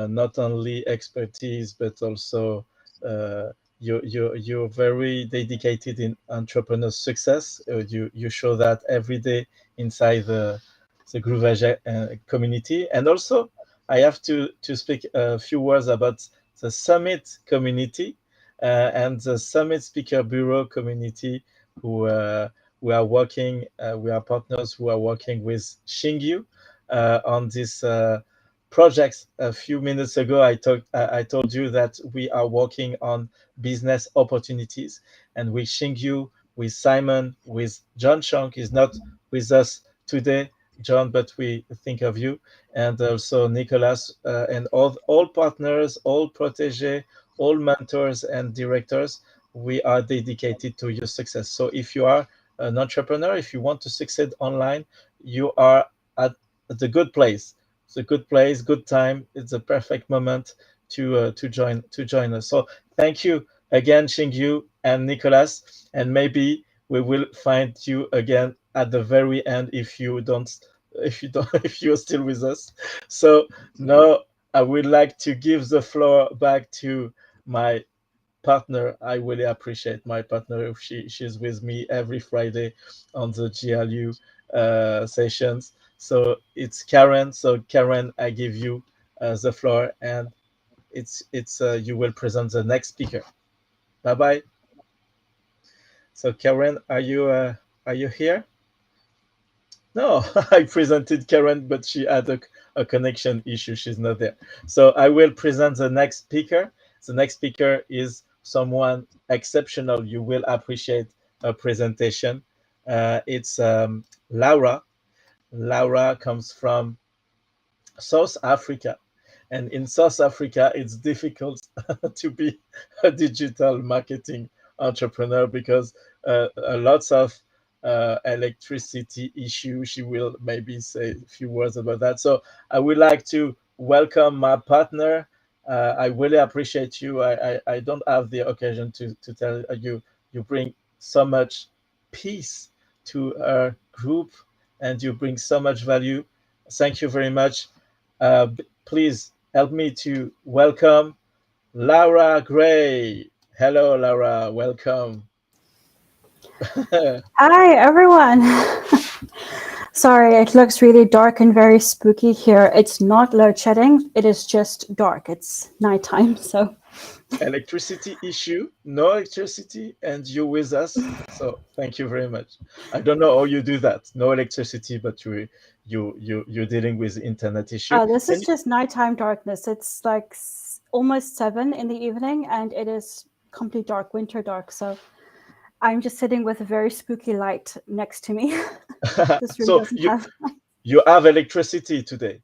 not only expertise, but also you're very dedicated in entrepreneur success. You show that every day inside the Groove Asia community. And also, I have to speak a few words about the Summit community. And the Summit Speaker Bureau community, who we are working, we are partners who are working with Xingyu on this project. A few minutes ago, I told you that we are working on business opportunities, and with Xingyu, with Simon, with John Chong is not with us today, John, but we think of you, and also Nicholas, and all partners, all protégés, all mentors and directors. We are dedicated to your success. So if you are an entrepreneur, if you want to succeed online, you are at the good place. It's a good place, good time. It's a perfect moment to join us. So thank you again, Xingyu and Nicholas, and maybe we will find you again at the very end if you're still with us. So now I would like to give the floor back to my partner. I really appreciate my partner. She's with me every Friday on the GLU sessions. So it's Karen. So Karen, I give you the floor, and it's you will present the next speaker. Bye bye. So Karen, are you here? No, I presented Karen, but she had a connection issue. She's not there. So I will present the next speaker. The next speaker is someone exceptional. You will appreciate her presentation. It's Laura. Laura comes from South Africa. And in South Africa, it's difficult to be a digital marketing entrepreneur because lots of electricity issue. She will maybe say a few words about that. So I would like to welcome my partner. I really appreciate you. I don't have the occasion to tell you, you bring so much peace to our group and you bring so much value. Thank you very much. Please help me to welcome Laura Gray. Hello, Laura. Welcome. Hi, everyone. Sorry, it looks really dark and very spooky here. It's not load shedding, it is just dark. It's nighttime, so. Electricity issue, no electricity, and you with us. So thank you very much. I don't know how you do that. No electricity, but you're dealing with internet issue. Oh, this is just nighttime darkness. It's like almost 7 in the evening, and it is complete dark, winter dark. So I'm just sitting with a very spooky light next to me. This room so doesn't have you have electricity today,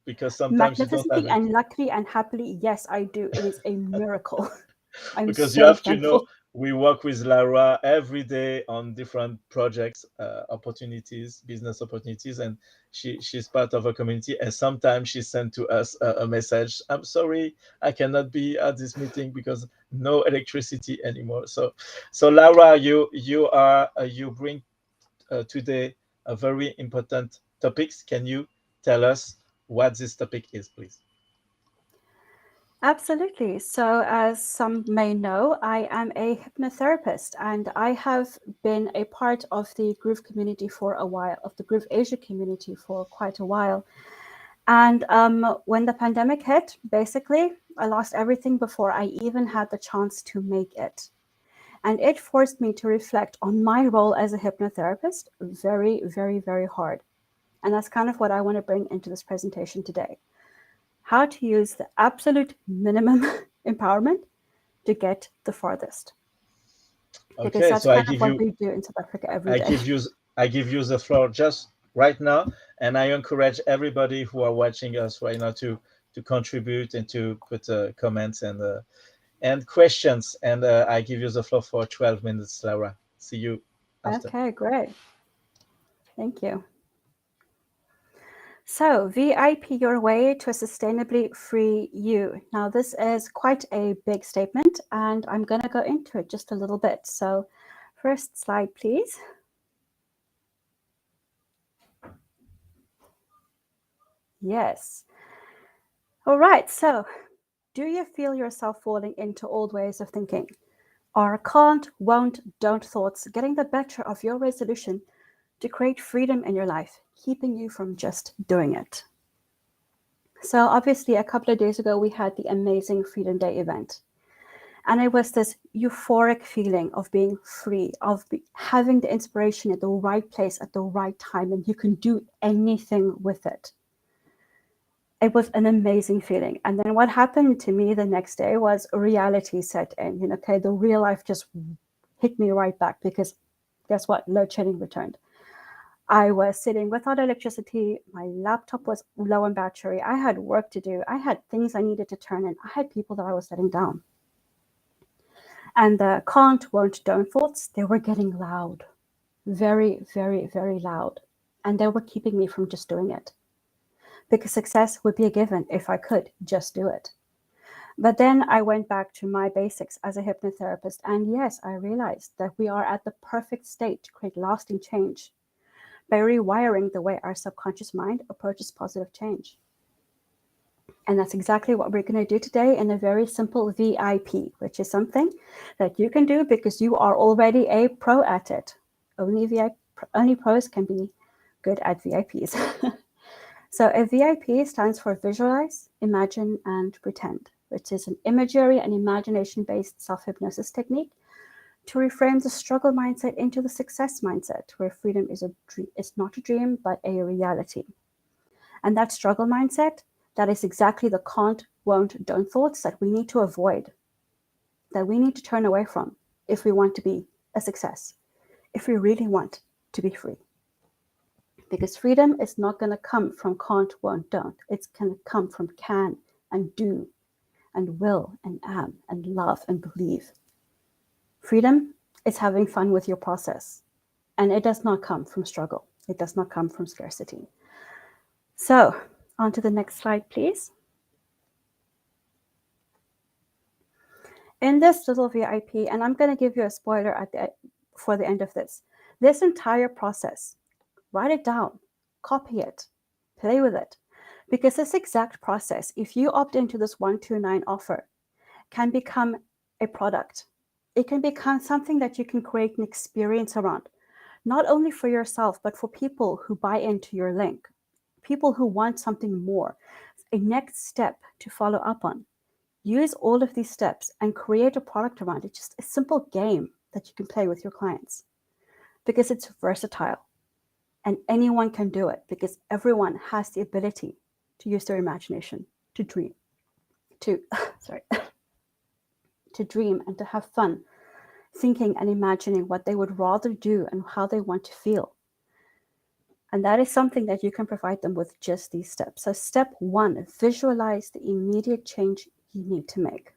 because sometimes you don't have magnificently and luckily and happily. Yes, I do. It is a miracle. I'm because so you have thankful. to know we work with Laura every day on different projects, opportunities, business opportunities, and she's part of a community. And sometimes she sent to us a message. I'm sorry, I cannot be at this meeting because no electricity anymore. So Laura, you bring today a very important topics. Can you tell us what this topic is, please? Absolutely. So, as some may know, I am a hypnotherapist and I have been a part of the Groove community for a while, of the Groove Asia community for quite a while. And when the pandemic hit, basically, I lost everything before I even had the chance to make it. And it forced me to reflect on my role as a hypnotherapist very, very, very hard. And that's kind of what I want to bring into this presentation today. How to use the absolute minimum empowerment to get the farthest. Because Okay, that's so kind of what we do in South Africa every day. I give you the floor just right now, and I encourage everybody who are watching us right now to contribute and to put comments and questions. And I give you the floor for 12 minutes, Laura. See you after. Okay, great. Thank you. So, VIP your way to a sustainably free you. Now, this is quite a big statement, and I'm going to go into it just a little bit. So, first slide, please. Yes. All right. So, do you feel yourself falling into old ways of thinking? Are can't, won't, don't thoughts getting the better of your resolution to create freedom in your life, keeping you from just doing it? So obviously, a couple of days ago, we had the amazing Freedom Day event. And it was this euphoric feeling of being free, of having the inspiration at the right place at the right time, and you can do anything with it. It was an amazing feeling. And then what happened to me the next day was reality set in. Okay, the real life just hit me right back because guess what? Load shedding returned. I was sitting without electricity. My laptop was low on battery. I had work to do. I had things I needed to turn in. I had people that I was letting down. And the can't, won't, don't thoughts, they were getting loud. Very, very, very loud. And they were keeping me from just doing it. Because success would be a given if I could just do it. But then I went back to my basics as a hypnotherapist. And yes, I realized that we are at the perfect state to create lasting change by rewiring the way our subconscious mind approaches positive change. And that's exactly what we're going to do today in a very simple VIP, which is something that you can do because you are already a pro at it. Only pros can be good at VIPs. So a VIP stands for Visualize, Imagine, and Pretend, which is an imagery and imagination-based self-hypnosis technique to reframe the struggle mindset into the success mindset, where freedom is it's not a dream, but a reality. And that struggle mindset, that is exactly the can't, won't, don't thoughts that we need to avoid, that we need to turn away from if we want to be a success, if we really want to be free. Because freedom is not going to come from can't, won't, don't. It's going to come from can and do and will and am and love and believe. Freedom is having fun with your process. And it does not come from struggle. It does not come from scarcity. So, on to the next slide, please. In this little VIP, and I'm going to give you a spoiler for the end of this entire process, write it down, copy it, play with it. Because this exact process, if you opt into this 129 offer, can become a product. It can become something that you can create an experience around, not only for yourself, but for people who buy into your link, people who want something more, a next step to follow up on. Use all of these steps and create a product around it, just a simple game that you can play with your clients, because it's versatile and anyone can do it, because everyone has the ability to use their imagination, to dream, to dream and to have fun, thinking and imagining what they would rather do and how they want to feel. And that is something that you can provide them with just these steps. So step 1, visualize the immediate change you need to make.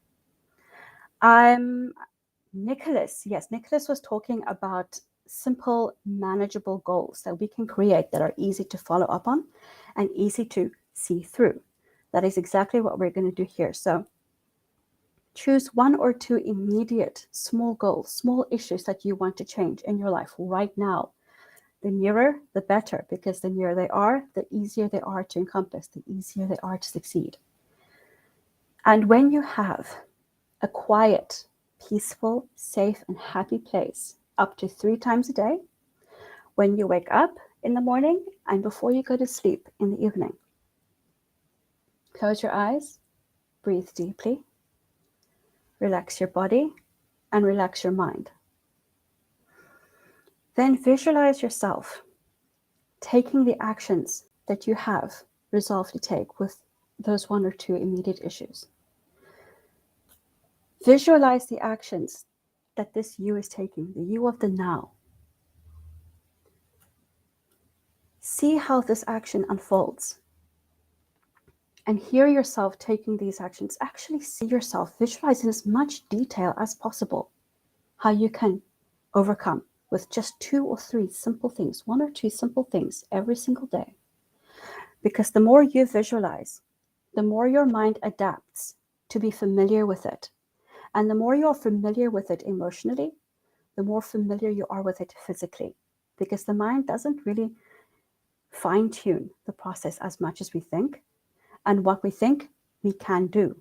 Nicholas was talking about simple, manageable goals that we can create that are easy to follow up on and easy to see through. That is exactly what we're going to do here. So choose 1 or 2 immediate small goals, small issues that you want to change in your life right now. The nearer, the better, because the nearer they are, the easier they are to encompass, the easier they are to succeed. And when you have a quiet, peaceful, safe, and happy place up to 3 times a day, when you wake up in the morning and before you go to sleep in the evening, close your eyes, breathe deeply, relax your body, and relax your mind. Then visualize yourself taking the actions that you have resolved to take with those 1 or 2 immediate issues. Visualize the actions that this you is taking, the you of the now. See how this action unfolds. And hear yourself taking these actions. Actually see yourself, visualize in as much detail as possible how you can overcome with just 2 or 3 simple things, 1 or 2 simple things every single day. Because the more you visualize, the more your mind adapts to be familiar with it. And the more you're familiar with it emotionally, the more familiar you are with it physically. Because the mind doesn't really fine-tune the process as much as we think. And what we think, we can do.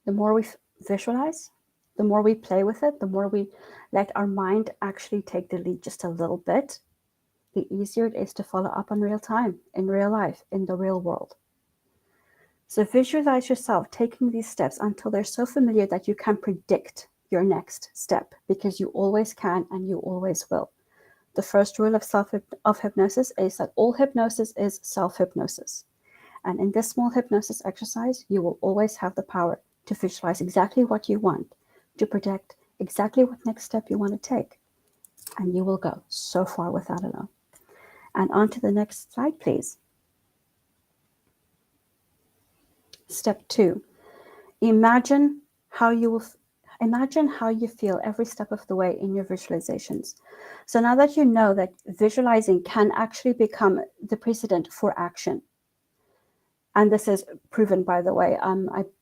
The more we visualize, the more we play with it, the more we let our mind actually take the lead just a little bit, the easier it is to follow up on real time, in real life, in the real world. So visualize yourself taking these steps until they're so familiar that you can predict your next step, because you always can and you always will. The first rule of hypnosis is that all hypnosis is self-hypnosis. And in this small hypnosis exercise, you will always have the power to visualize exactly what you want, to predict exactly what next step you want to take. And you will go so far with that alone. And on to the next slide, please. Step 2, imagine how you feel every step of the way in your visualizations. So now that you know that visualizing can actually become the precedent for action, and this is proven, by the way.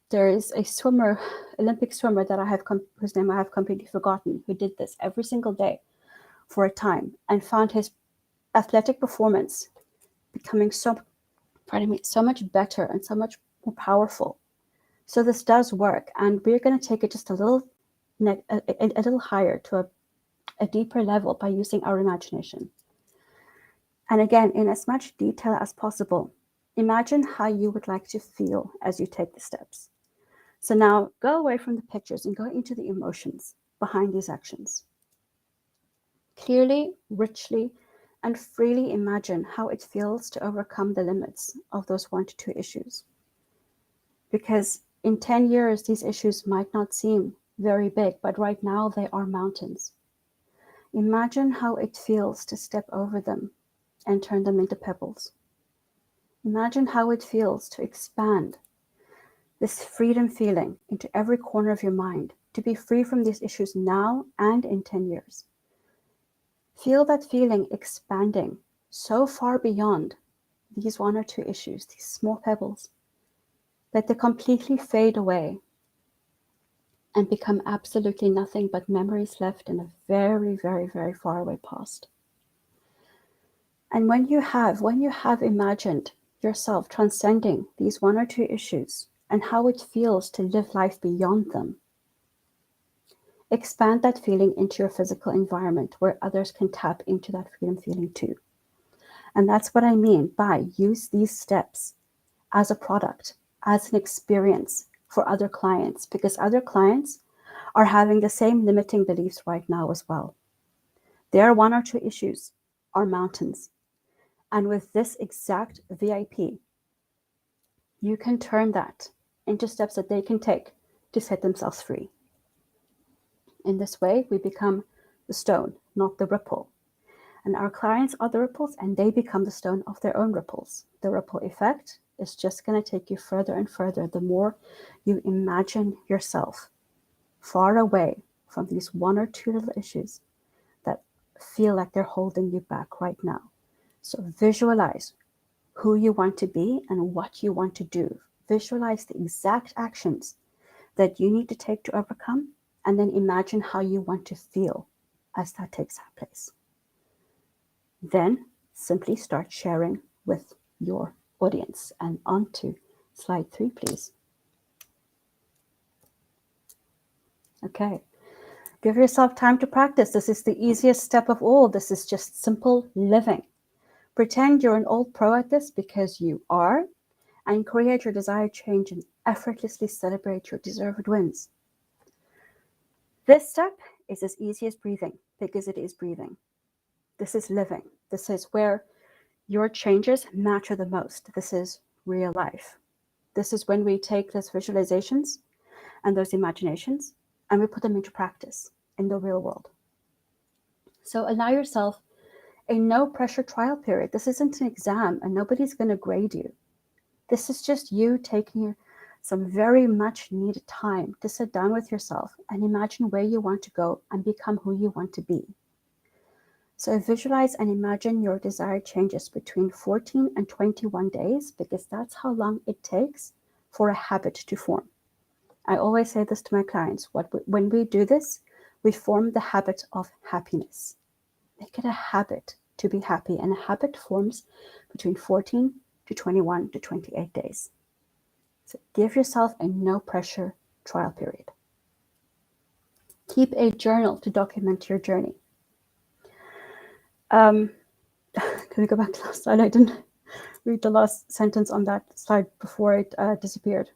There is a swimmer, Olympic swimmer that I have, whose name I have completely forgotten, who did this every single day for a time and found his athletic performance becoming so much better and so much more powerful. So this does work, and we're going to take it just a little higher to a deeper level by using our imagination. And again, in as much detail as possible, imagine how you would like to feel as you take the steps. So now go away from the pictures and go into the emotions. behind these actions. Clearly, richly, and freely imagine how it feels to overcome the limits of those 1 to 2 issues. Because in 10 years, these issues might not seem very big, but right now they are mountains. Imagine how it feels to step over them and turn them into pebbles. Imagine how it feels to expand this freedom feeling into every corner of your mind, to be free from these issues now and in 10 years. Feel that feeling expanding so far beyond these 1 or 2 issues, these small pebbles, that they completely fade away and become absolutely nothing but memories left in a very, very, very far away past. And when you have imagined yourself transcending these 1 or 2 issues and how it feels to live life beyond them, expand that feeling into your physical environment where others can tap into that freedom feeling too. And that's what I mean by use these steps as a product, as an experience for other clients, because other clients are having the same limiting beliefs right now as well. Their 1 or 2 issues are mountains. And with this exact VIP, you can turn that into steps that they can take to set themselves free. In this way, we become the stone, not the ripple. And our clients are the ripples, and they become the stone of their own ripples. The ripple effect is just going to take you further and further the more you imagine yourself far away from these 1 or 2 little issues that feel like they're holding you back right now. So visualize who you want to be and what you want to do. Visualize the exact actions that you need to take to overcome, and then imagine how you want to feel as that takes place. Then simply start sharing with your audience. And on to slide 3, please. Okay. Give yourself time to practice. This is the easiest step of all. This is just simple living. Pretend you're an old pro at this, because you are, and create your desired change and effortlessly celebrate your deserved wins. This step is as easy as breathing, because it is breathing. This is living. This is where your changes matter the most. This is real life. This is when we take those visualizations and those imaginations and we put them into practice in the real world. So allow yourself a no pressure trial period. This isn't an exam and nobody's going to grade you. This is just you taking some very much needed time to sit down with yourself and imagine where you want to go and become who you want to be. So visualize and imagine your desired changes between 14 and 21 days, because that's how long it takes for a habit to form. I always say this to my clients. When we do this, we form the habit of happiness. Make it a habit to be happy, and a habit forms between 14 to 21 to 28 days. So give yourself a no pressure trial period. Keep a journal to document your journey. Can we go back to the last slide? I didn't read the last sentence on that slide before it disappeared.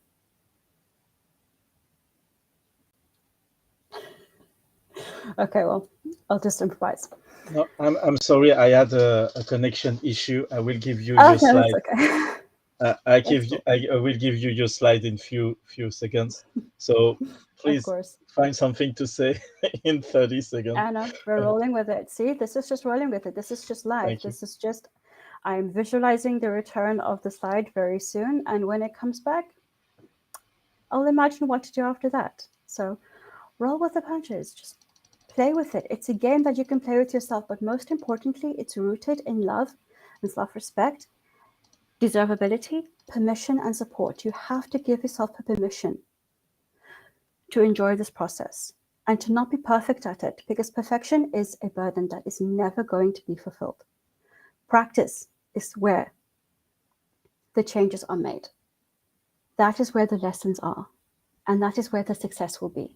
Okay, well, I'll just improvise. No, I'm sorry. I had a connection issue. I will give you your slide. Okay. I will give you your slide in few seconds. So please Of course. find something to say in 30 seconds. Anna, we're rolling with it. See, this is just rolling with it. This is just live. Thank you. This is just, I'm visualizing the return of the slide very soon. And when it comes back, I'll imagine what to do after that. So roll with the punches. Just play with it. It's a game that you can play with yourself, but most importantly, it's rooted in love and self-respect, deservability, permission, and support. You have to give yourself a permission to enjoy this process and to not be perfect at it, because perfection is a burden that is never going to be fulfilled. Practice is where the changes are made. That is where the lessons are, and that is where the success will be.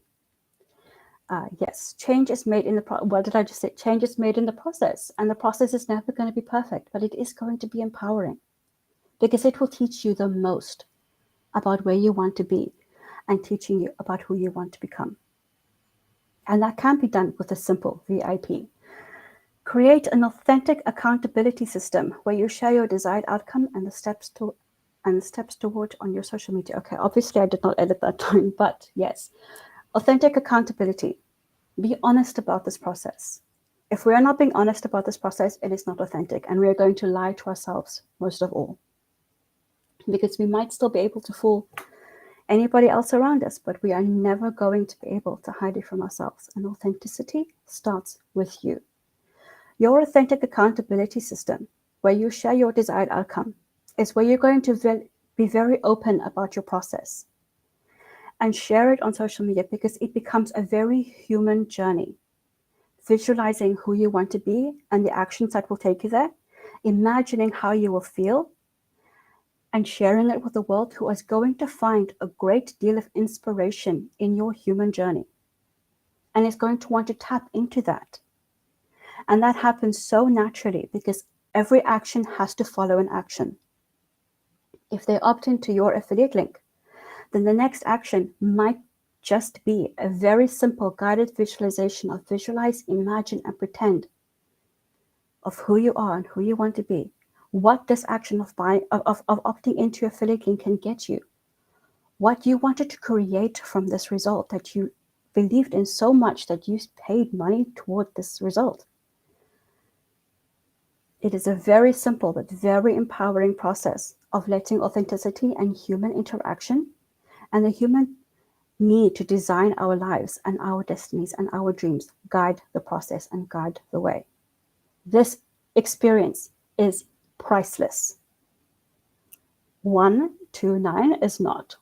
Yes, change is made in the what did I just say? Change is made in the process, and the process is never going to be perfect, but it is going to be empowering, because it will teach you the most about where you want to be and teaching you about who you want to become. And that can be done with a simple VIP. Create an authentic accountability system where you share your desired outcome and the steps toward on your social media. Okay, obviously I did not edit that time, but yes. Authentic accountability. Be honest about this process. If we are not being honest about this process, it is not authentic, and we are going to lie to ourselves most of all. Because we might still be able to fool anybody else around us, but we are never going to be able to hide it from ourselves. And authenticity starts with you. Your authentic accountability system, where you share your desired outcome, is where you're going to be very open about your process and share it on social media, because it becomes a very human journey. Visualizing who you want to be and the actions that will take you there, imagining how you will feel, and sharing it with the world, who is going to find a great deal of inspiration in your human journey and is going to want to tap into that. And that happens so naturally because every action has to follow an action. If they opt into your affiliate link, then the next action might just be a very simple guided visualization of visualize, imagine, and pretend of who you are and who you want to be. What this action of opting into your affiliate link can get you. What you wanted to create from this result that you believed in so much that you paid money toward this result. It is a very simple but very empowering process of letting authenticity and human interaction and the human need to design our lives and our destinies and our dreams guide the process and guide the way. This experience is priceless. 129 is not.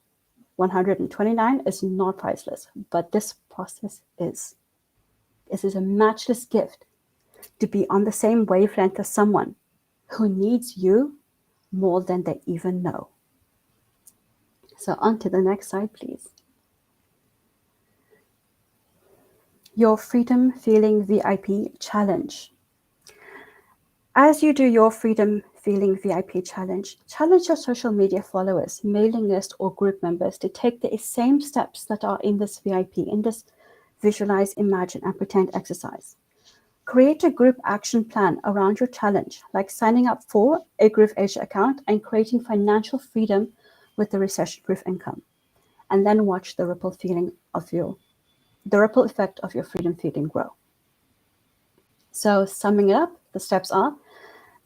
129 is not priceless, but this process is. This is a matchless gift to be on the same wavelength as someone who needs you more than they even know. So on to the next slide, please. Your Freedom Feeling VIP Challenge. As you do your Freedom Feeling VIP Challenge, challenge your social media followers, mailing list, or group members to take the same steps that are in this VIP, in this visualize, imagine, and pretend exercise. Create a group action plan around your challenge, like signing up for a Groove Asia account and creating financial freedom with the recession-proof income. And then watch the ripple effect of your freedom feeling grow. So summing it up, the steps are: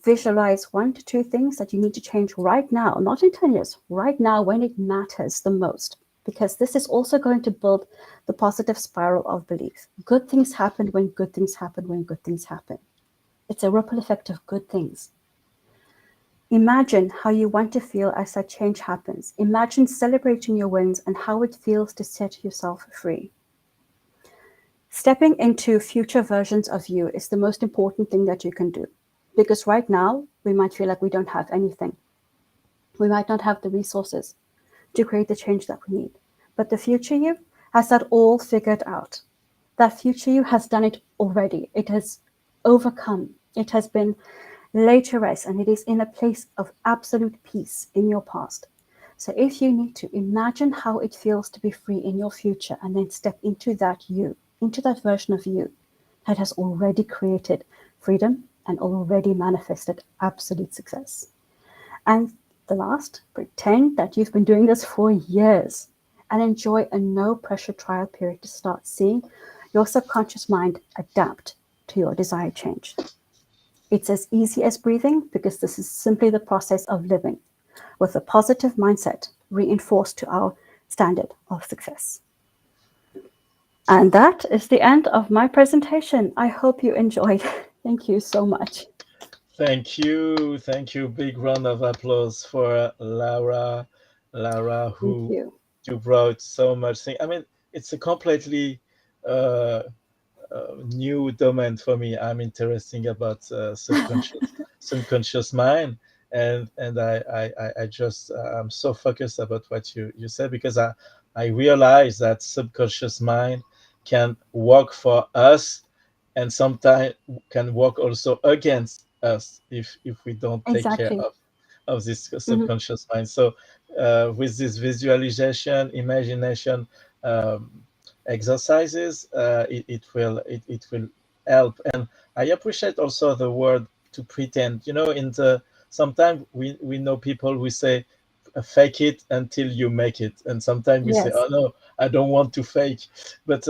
visualize 1 to 2 things that you need to change right now, not in 10 years, right now when it matters the most, because this is also going to build the positive spiral of belief. Good things happen when good things happen when good things happen. It's a ripple effect of good things. Imagine how you want to feel as that change happens. Imagine celebrating your wins and how it feels to set yourself free. Stepping into future versions of you is the most important thing that you can do. Because right now, we might feel like we don't have anything. We might not have the resources to create the change that we need. But the future you has that all figured out. That future you has done it already. It has overcome. It has been laid to rest, and it is in a place of absolute peace in your past. So if you need to, imagine how it feels to be free in your future, and then step into that you, into that version of you that has already created freedom and already manifested absolute success. And the last, pretend that you've been doing this for years and enjoy a no pressure trial period to start seeing your subconscious mind adapt to your desired change. It's as easy as breathing, because this is simply the process of living with a positive mindset reinforced to our standard of success. And that is the end of my presentation. I hope you enjoyed. Thank you so much. Thank you. Thank you. Big round of applause for Laura. Laura, who you brought so much thing. I mean, it's a completely new domain for me. I'm interested about subconscious mind, and I just I'm so focused about what you said, because I realize that subconscious mind can work for us and sometimes can work also against us if we don't take care of this subconscious mind. So with this visualization, imagination, exercises, it will help. And I appreciate also the word to pretend. You know, sometimes we know people who say fake it until you make it, and sometimes we say, Yes. oh no, I don't want to fake. But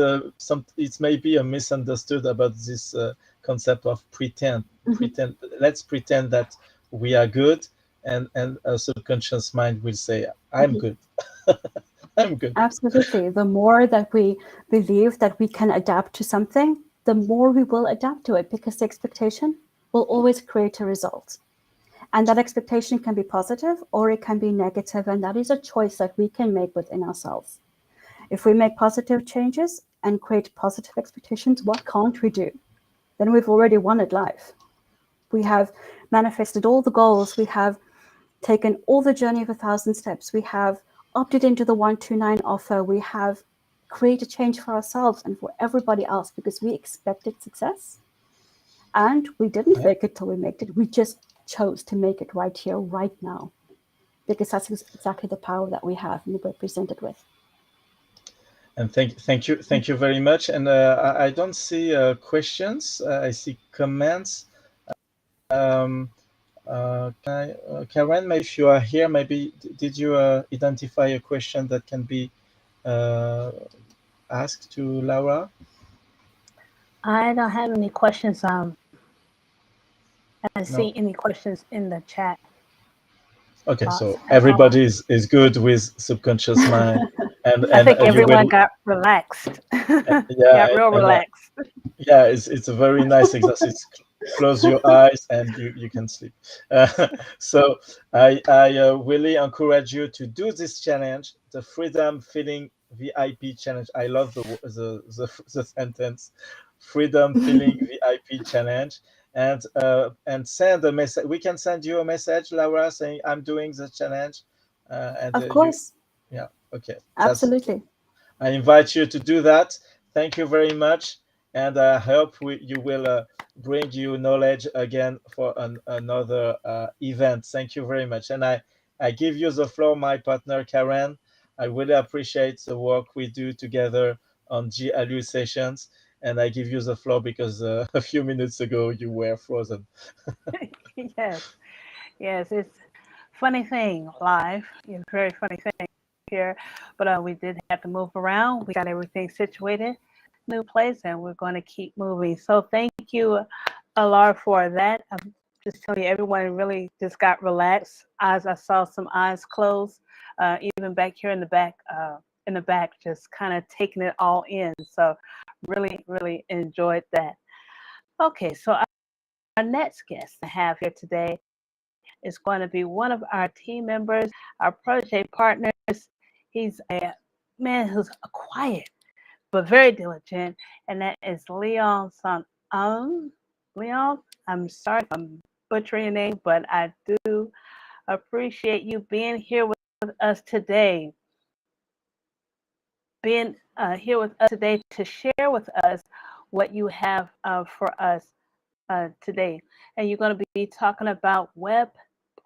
it's maybe a misunderstood about this concept of pretend. Let's pretend that we are good, and a subconscious mind will say, I'm good. I'm good. Absolutely. The more that we believe that we can adapt to something, the more we will adapt to it, because the expectation will always create a result. And that expectation can be positive or it can be negative, and that is a choice that we can make within ourselves. If we make positive changes and create positive expectations, what can't we do? Then we've already won at life. We have manifested all the goals. We have taken all the journey of 1,000 steps. We have opted into the 129 offer. We have created change for ourselves and for everybody else because we expected success. And we didn't fake it till we made it. We just chose to make it right here, right now, because that's exactly the power that we have and we're presented with. And thank you very much. And I don't see questions. I see comments. Karen, maybe if you are here, maybe did you identify a question that can be asked to Laura? I don't have any questions. I No. see any questions in the chat. Okay, so everybody is good with subconscious mind, and I think everyone will, got relaxed. yeah, Got real relaxed. yeah, it's a very nice exercise. Close your eyes and you can sleep. So I really encourage you to do this challenge, the Freedom Feeling VIP challenge. I love the sentence, Freedom Feeling VIP challenge, and send a message. We can send you a message, Laura, saying I'm doing the challenge. Of course. Yeah, okay. Absolutely. I invite you to do that. Thank you very much, and I hope you will bring you knowledge again for another event. Thank you very much, and I give you the floor, my partner Karen. I really appreciate the work we do together on GLU sessions, and I give you the floor because a few minutes ago you were frozen. Yes, it's funny thing live. It's a very funny thing here, but we did have to move around. We got everything situated, new place, and we're going to keep moving. So thank you, Alar, for that. I'm just telling you, everyone really just got relaxed. I saw some eyes closed, even back here in the back, just kind of taking it all in. So really enjoyed that. Okay, so our next guest to have here today is going to be one of our team members, our project partners. He's a man who's quiet but very diligent, and that is Leon Son. Leon, I'm sorry if I'm butchering your name, but I do appreciate you being here with us today. Being here with us today to share with us what you have for us today. And you're going to be talking about web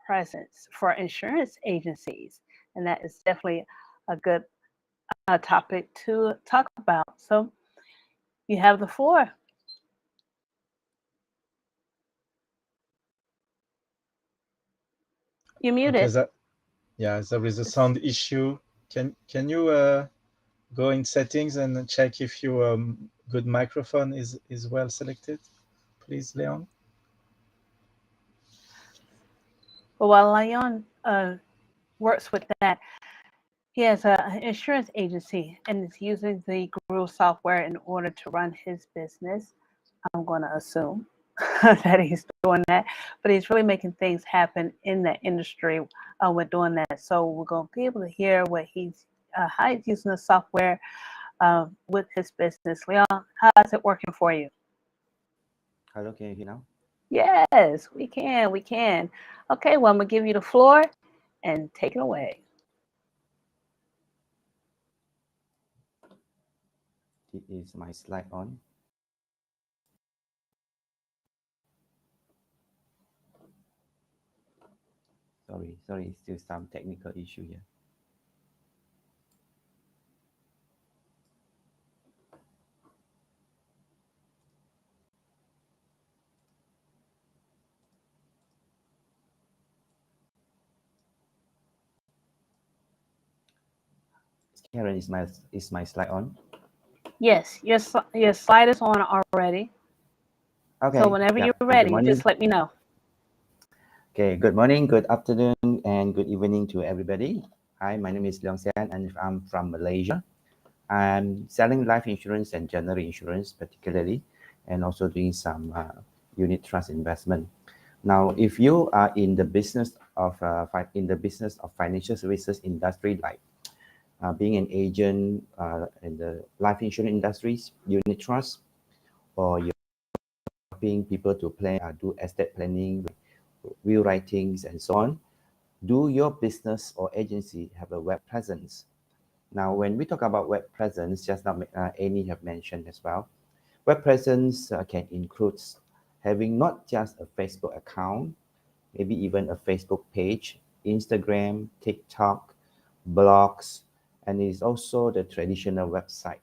presence for insurance agencies. And that is definitely a good topic to talk about. So you have the floor. You're muted. Okay, there is a sound issue. Can you go in settings and check if your good microphone is well selected, please, Leon? Well, while Leon works with that, he has an insurance agency and is using the Guru software in order to run his business. I'm going to assume that he's doing that, but he's really making things happen in the industry with doing that. So we're going to be able to hear what how he's using the software with his business. Leon, how's it working for you? Hello, can you hear now? Yes, we can. Okay, well, I'm going to give you the floor and take it away. Is my slide on? Sorry, still some technical issue here. Karen, is my slide on? Yes, your slide is on already. Okay. So whenever yeah. you're Good ready, morning. just let me know. Okay. Good morning, good afternoon, and good evening to everybody. Hi, my name is Leong Sian, and I'm from Malaysia. I'm selling life insurance and general insurance, particularly, and also doing some unit trust investment. Now, if you are in the business of financial services industry, like being an agent in the life insurance industries, unit trust, or you're helping people to plan, do estate planning, will writings, and so on, do your business or agency have a web presence? Now, when we talk about web presence, just now Annie have mentioned as well, web presence can include having not just a Facebook account, maybe even a Facebook page, Instagram, TikTok, blogs, and it's also the traditional website.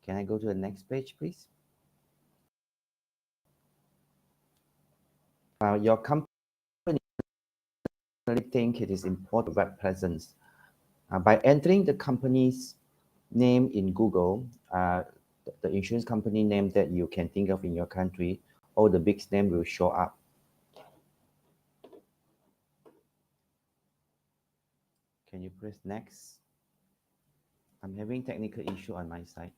Can I go to the next page, please? Your company think it is important web presence. By entering the company's name in Google, the insurance company name that you can think of in your country, all the big name will show up. Can you press next? I'm having technical issue on my side.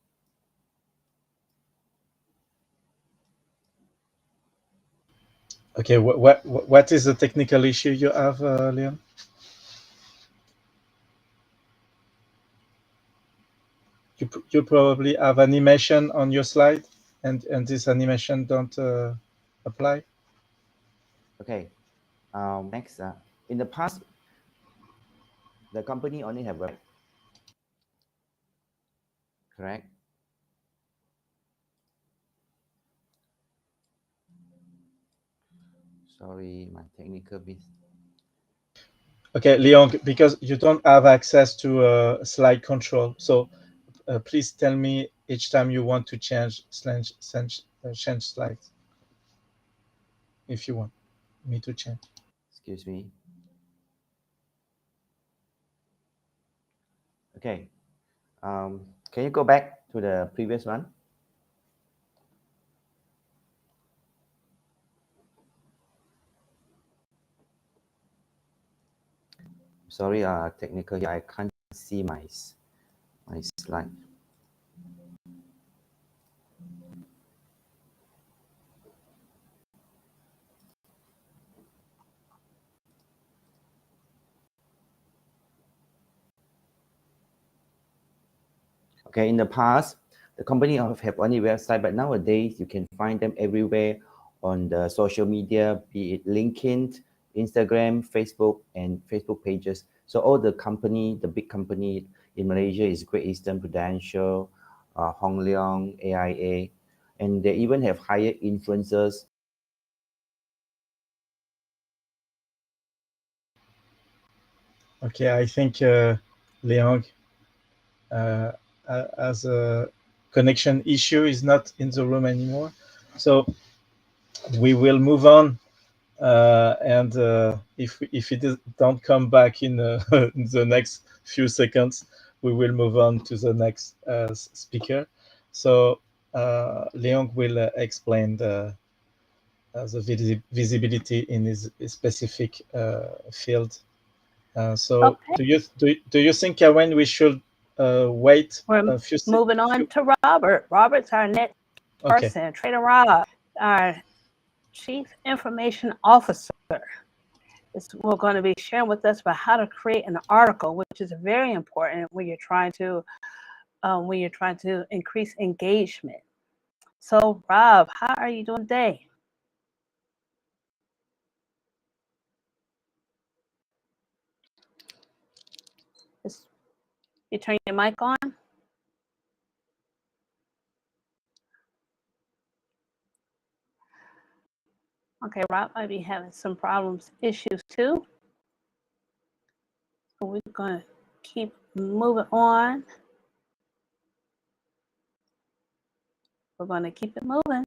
Okay, what is the technical issue you have, Leon? You probably have animation on your slide, and this animation don't apply. Okay. Next, in the past, the company only have web, correct? Sorry, my technical bit. Okay, Leon, because you don't have access to slide control, so please tell me each time you want to change slides, if you want me to change. Excuse me. Okay. Can you go back to the previous one? Sorry, technically, I can't see my slide. Okay, in the past, the company have only website, but nowadays you can find them everywhere on the social media, be it LinkedIn, Instagram, Facebook, and Facebook pages. So all the big company in Malaysia is Great Eastern Prudential, Hong Leong, AIA, and they even have higher influencers. Okay, I think Leong has a connection issue, is not in the room anymore. So we will move on, and if it don't come back in, in the next few seconds, we will move on to the next speaker. So Leong will explain the visibility in his specific field. So Okay. do you think, Karen, we should wait We're a few moving on to Robert. Robert's our next person. Trader Rob, our Chief Information Officer, we're going to be sharing with us about how to create an article, which is very important when you're trying to increase engagement. So, Rob, how are you doing today? You turn your mic on. Okay, Rob might be having some issues too. So we're going to keep moving on. We're going to keep it moving.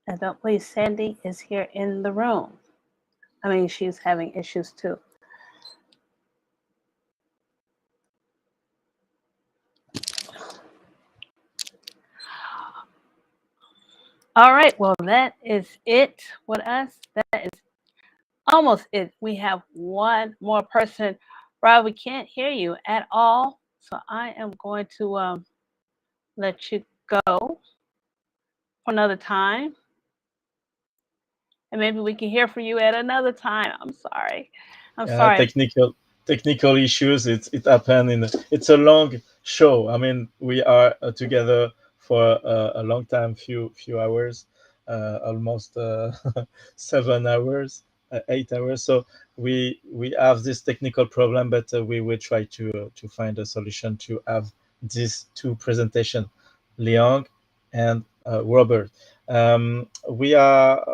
And don't believe Sandy is here in the room. I mean, she's having issues too. All right. Well, that is it with us. That is almost it. We have one more person. Rob, we can't hear you at all. So I am going to let you go for another time. And maybe we can hear from you at another time. I'm sorry. I'm sorry. Technical issues. It happened it's a long show. I mean, we are together for a long time, few hours, almost 7 hours, 8 hours. So we have this technical problem, but we will try to find a solution to have these two presentation, Leong and Robert. We are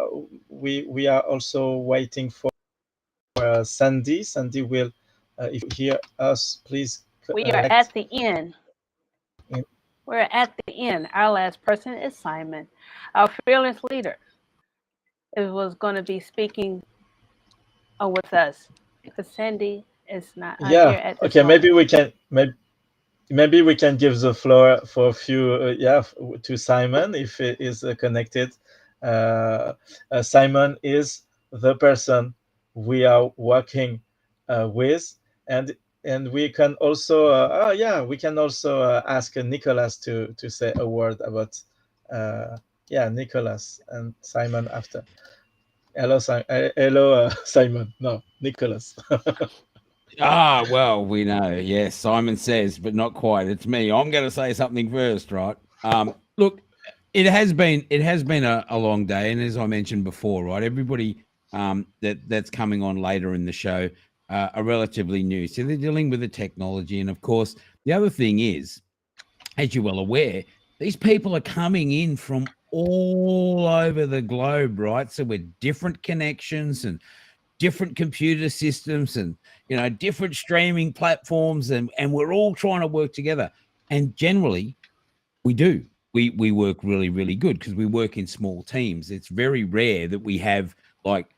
also waiting for Sandy. Sandy will, if you hear us, please We are at the end. We're at the end. Our last person is Simon, our fearless leader. It was going to be speaking with us because Sandy is not here at this okay. moment. Maybe we can give the floor for a few to Simon if it is connected. Simon is the person we are working with, and we can also we can also ask Nicholas to say a word about Nicholas and Simon after. Hello, Simon. No, Nicholas. Well, we know. Yes, Simon says, but not quite. It's me. I'm going to say something first, right? Look, it has been a long day, and as I mentioned before, right, everybody that's coming on later in the show are relatively new, so they're dealing with the technology, and of course, the other thing is, as you're well aware, these people are coming in from all over the globe, right? So with different connections and different computer systems and different streaming platforms, and we're all trying to work together, and generally we work really, really good because we work in small teams. It's very rare that we have like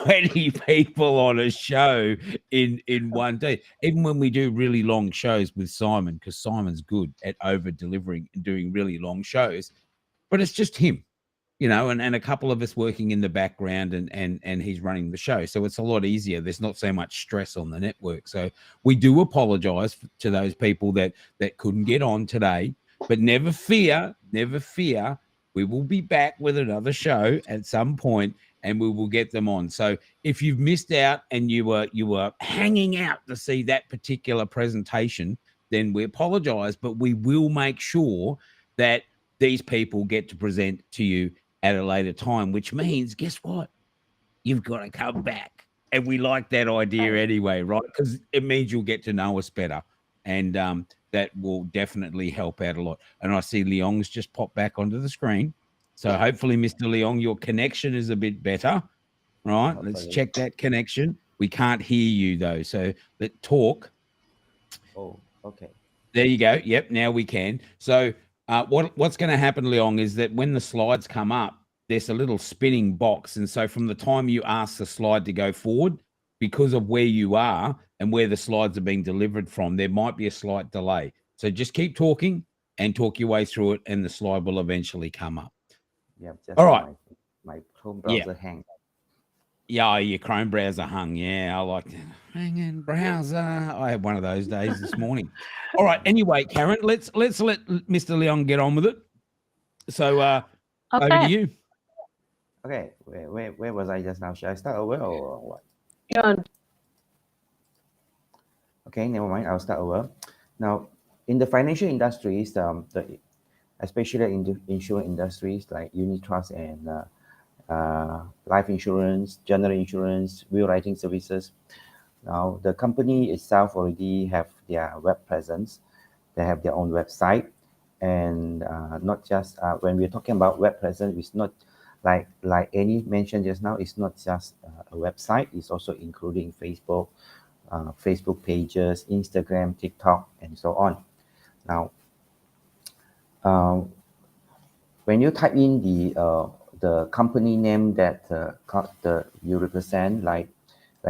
20 people on a show in one day, even when we do really long shows with Simon, because Simon's good at over delivering and doing really long shows, but it's just him, and a couple of us working in the background, and he's running the show. So it's a lot easier. There's not so much stress on the network. So we do apologize to those people that couldn't get on today, but never fear. We will be back with another show at some point, and we will get them on. So if you've missed out and you were hanging out to see that particular presentation, then we apologize, but we will make sure that these people get to present to you at a later time, which means, guess what? You've got to come back. And we like that idea anyway, right? Because it means you'll get to know us better. And that will definitely help out a lot. And I see Leong's just popped back onto the screen. So hopefully, Mr. Leong, your connection is a bit better, right? Hopefully. Let's check that connection. We can't hear you, though. So let's talk. Oh, okay. There you go. Yep, now we can. So what's going to happen, Leong, is that when the slides come up, there's a little spinning box. And so from the time you ask the slide to go forward, because of where you are and where the slides are being delivered from, there might be a slight delay. So just keep talking and talk your way through it, and the slide will eventually come up. Yeah, just all right. My Chrome browser hang. Yeah, your Chrome browser hung. Yeah, I like hanging browser. I had one of those days this morning. All right. Anyway, Karen, let's let Mr. Leong get on with it. So over to you. Okay. Where was I just now? Should I start over or what? Yeah. Okay, never mind. I'll start over. Now, in the financial industries, especially in the insurance industries like unit trust and life insurance, general insurance, will writing services. Now, the company itself already have their web presence. They have their own website, and not just when we're talking about web presence, it's not like Annie mentioned just now. It's not just a website. It's also including Facebook, Facebook pages, Instagram, TikTok, and so on. Now, when you type in the company name that you represent, like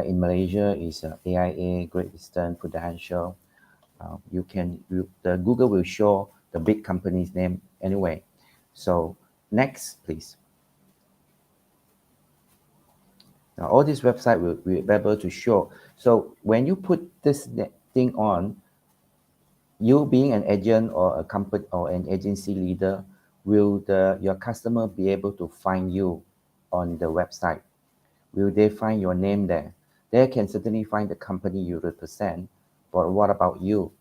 in Malaysia is AIA, Great Eastern, Prudential. The Google will show the big company's name anyway. So Next, please. Now, all this website will be able to show. So when you put this thing on, you being an agent or a company or an agency leader, will your customer be able to find you on the website? Will they find your name there? They can certainly find the company you represent, but what about you?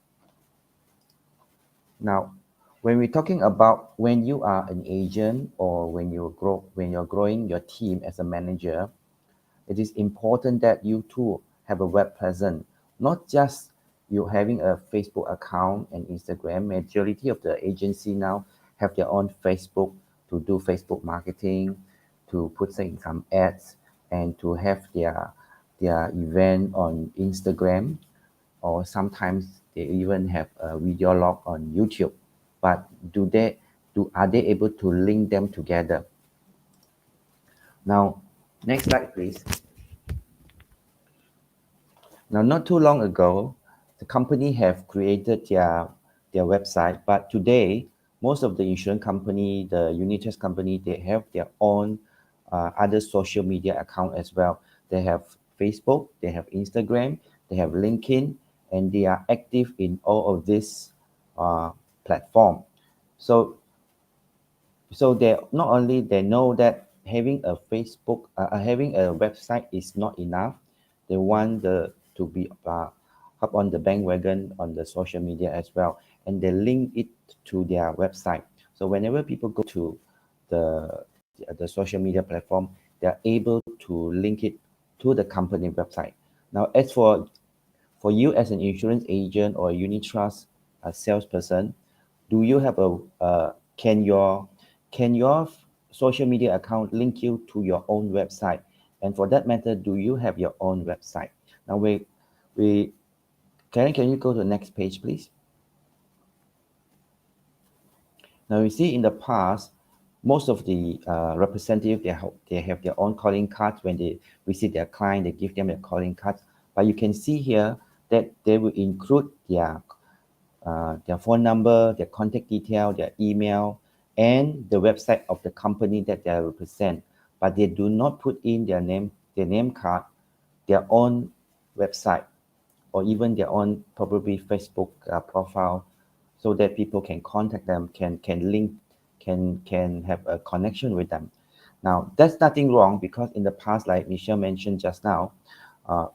Now, when we're talking about when you are an agent or when you're growing your team as a manager, it is important that you too have a web presence, not just you having a Facebook account and Instagram. Majority of the agency now have their own Facebook to do Facebook marketing, to put some ads, and to have their event on Instagram, or sometimes they even have a video log on YouTube. But are they able to link them together? Now, next slide, please. Now, not too long ago, the company have created their website, but today, most of the insurance company, the unit trust company, they have their own other social media account as well. They have Facebook, they have Instagram, they have LinkedIn, and they are active in all of this platform. So they not only they know that having a Facebook, having a website is not enough. They want to be up on the bandwagon on the social media as well, and they link it to their website. So whenever people go to the social media platform, they are able to link it to the company website. Now, as for you as an insurance agent or a unit trust salesperson, do you have can your social media account link you to your own website? And for that matter, do you have your own website? Now Karen, can you go to the next page, please? Now you see in the past, most of the representatives, they have their own calling cards. When they visit their client, they give them their calling cards. But you can see here that they will include their phone number, their contact detail, their email, and the website of the company that they represent. But they do not put in their name card, their own website, or even their own probably Facebook profile, so that people can contact them, can link, can have a connection with them. Now, that's nothing wrong, because in the past, like Michelle mentioned just now,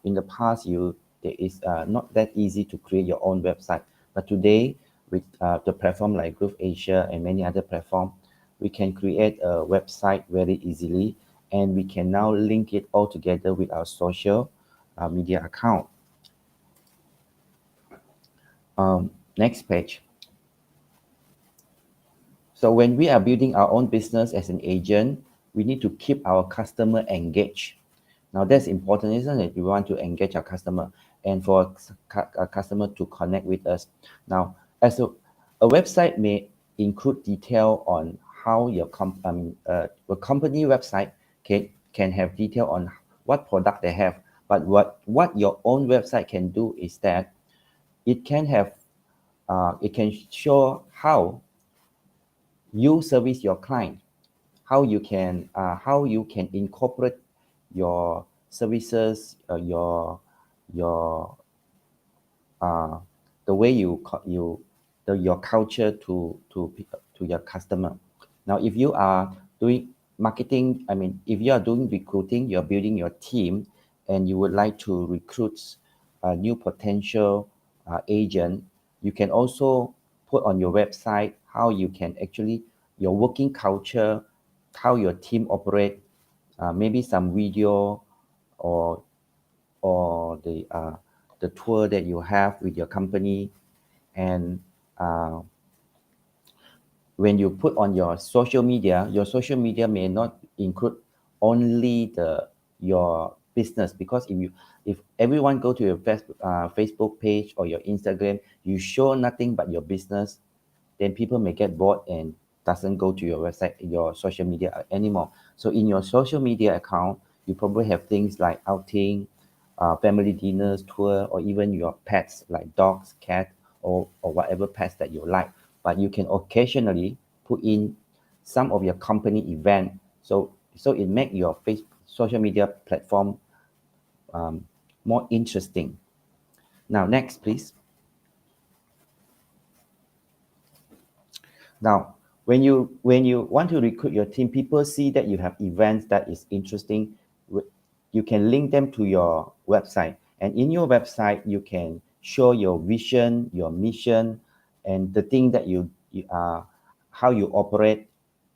in the past, it is not that easy to create your own website. But today, with the platform like Groove Asia and many other platforms, we can create a website very easily, and we can now link it all together with our social media account. Next page. So when we are building our own business as an agent, we need to keep our customer engaged. Now that's important, isn't it? We want to engage our customer and for a customer to connect with us. Now, as a website may include detail on how your company website can have detail on what product they have. But what your own website can do is that it can have it can show how you service your client, how you can incorporate your services, your the way your culture to your customer. Now, if you are doing marketing, if you are doing recruiting, you're building your team, and you would like to recruit a new potential agent, you can also put on your website how you can actually your working culture, how your team operate, maybe some video or the tour that you have with your company. And when you put on your social media may not include only your business, because if everyone go to your Facebook page or your Instagram, you show nothing but your business, then people may get bored and doesn't go to your website, your social media anymore. So in your social media account, you probably have things like outing, family dinners, tour, or even your pets like dogs, cat, or whatever pets that you like. But you can occasionally put in some of your company event. So it make your social media platform more interesting. Now, next, please. Now, when you want to recruit your team, people see that you have events that is interesting. You can link them to your website, and in your website, you can show your vision, your mission, and the thing that how you operate,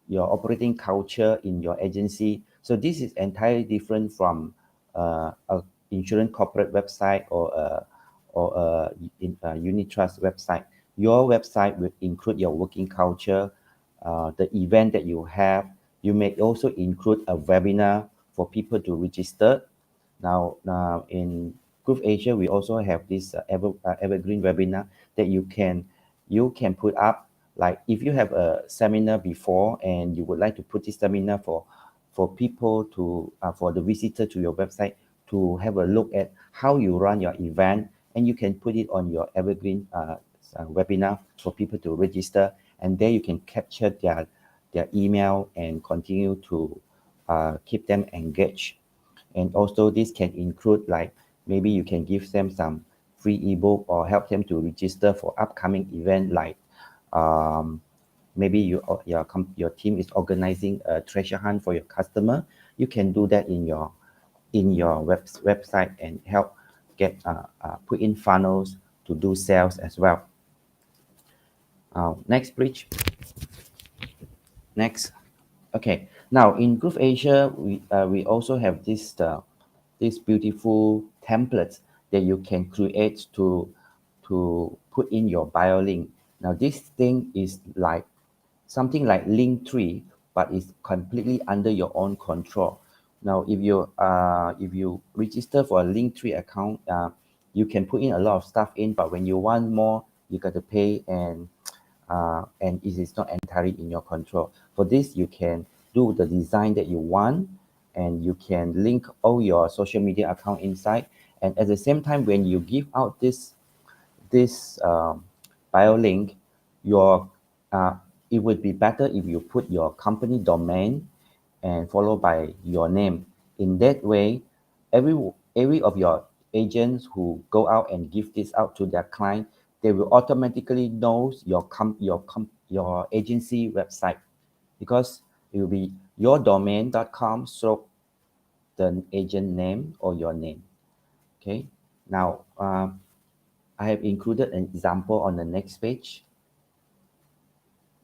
your operating culture in your agency. So this is entirely different from a insurance corporate website or a unit trust website. Your website will include your working culture, the event that you have. You may also include a webinar for people to register. Now in Groove Asia, we also have this evergreen webinar that you can put up. Like if you have a seminar before and you would like to put this seminar for people to for the visitor to your website to have a look at how you run your event, and you can put it on your evergreen webinar for people to register, and there you can capture their email and continue to keep them engaged. And also this can include, like, maybe you can give them some free ebook or help them to register for upcoming event, like maybe your team is organizing a treasure hunt for your customer. You can do that in your website and help get put in funnels to do sales as well. Next, please. Next. Okay. Now in Groove Asia, we also have this beautiful templates that you can create to put in your bio link. Now this thing is like something like Linktree, but it's completely under your own control. Now if you register for a Linktree account, you can put in a lot of stuff in, but when you want more, you got to pay, and it is not entirely in your control. For this, you can do the design that you want, and you can link all your social media account inside. And at the same time, when you give out this bio link, it would be better if you put your company domain and followed by your name. In that way, every of your agents who go out and give this out to their client, they will automatically know your agency website, because it will be yourdomain.com stroke the agent name or your name. Okay. Now I have included an example on the next page.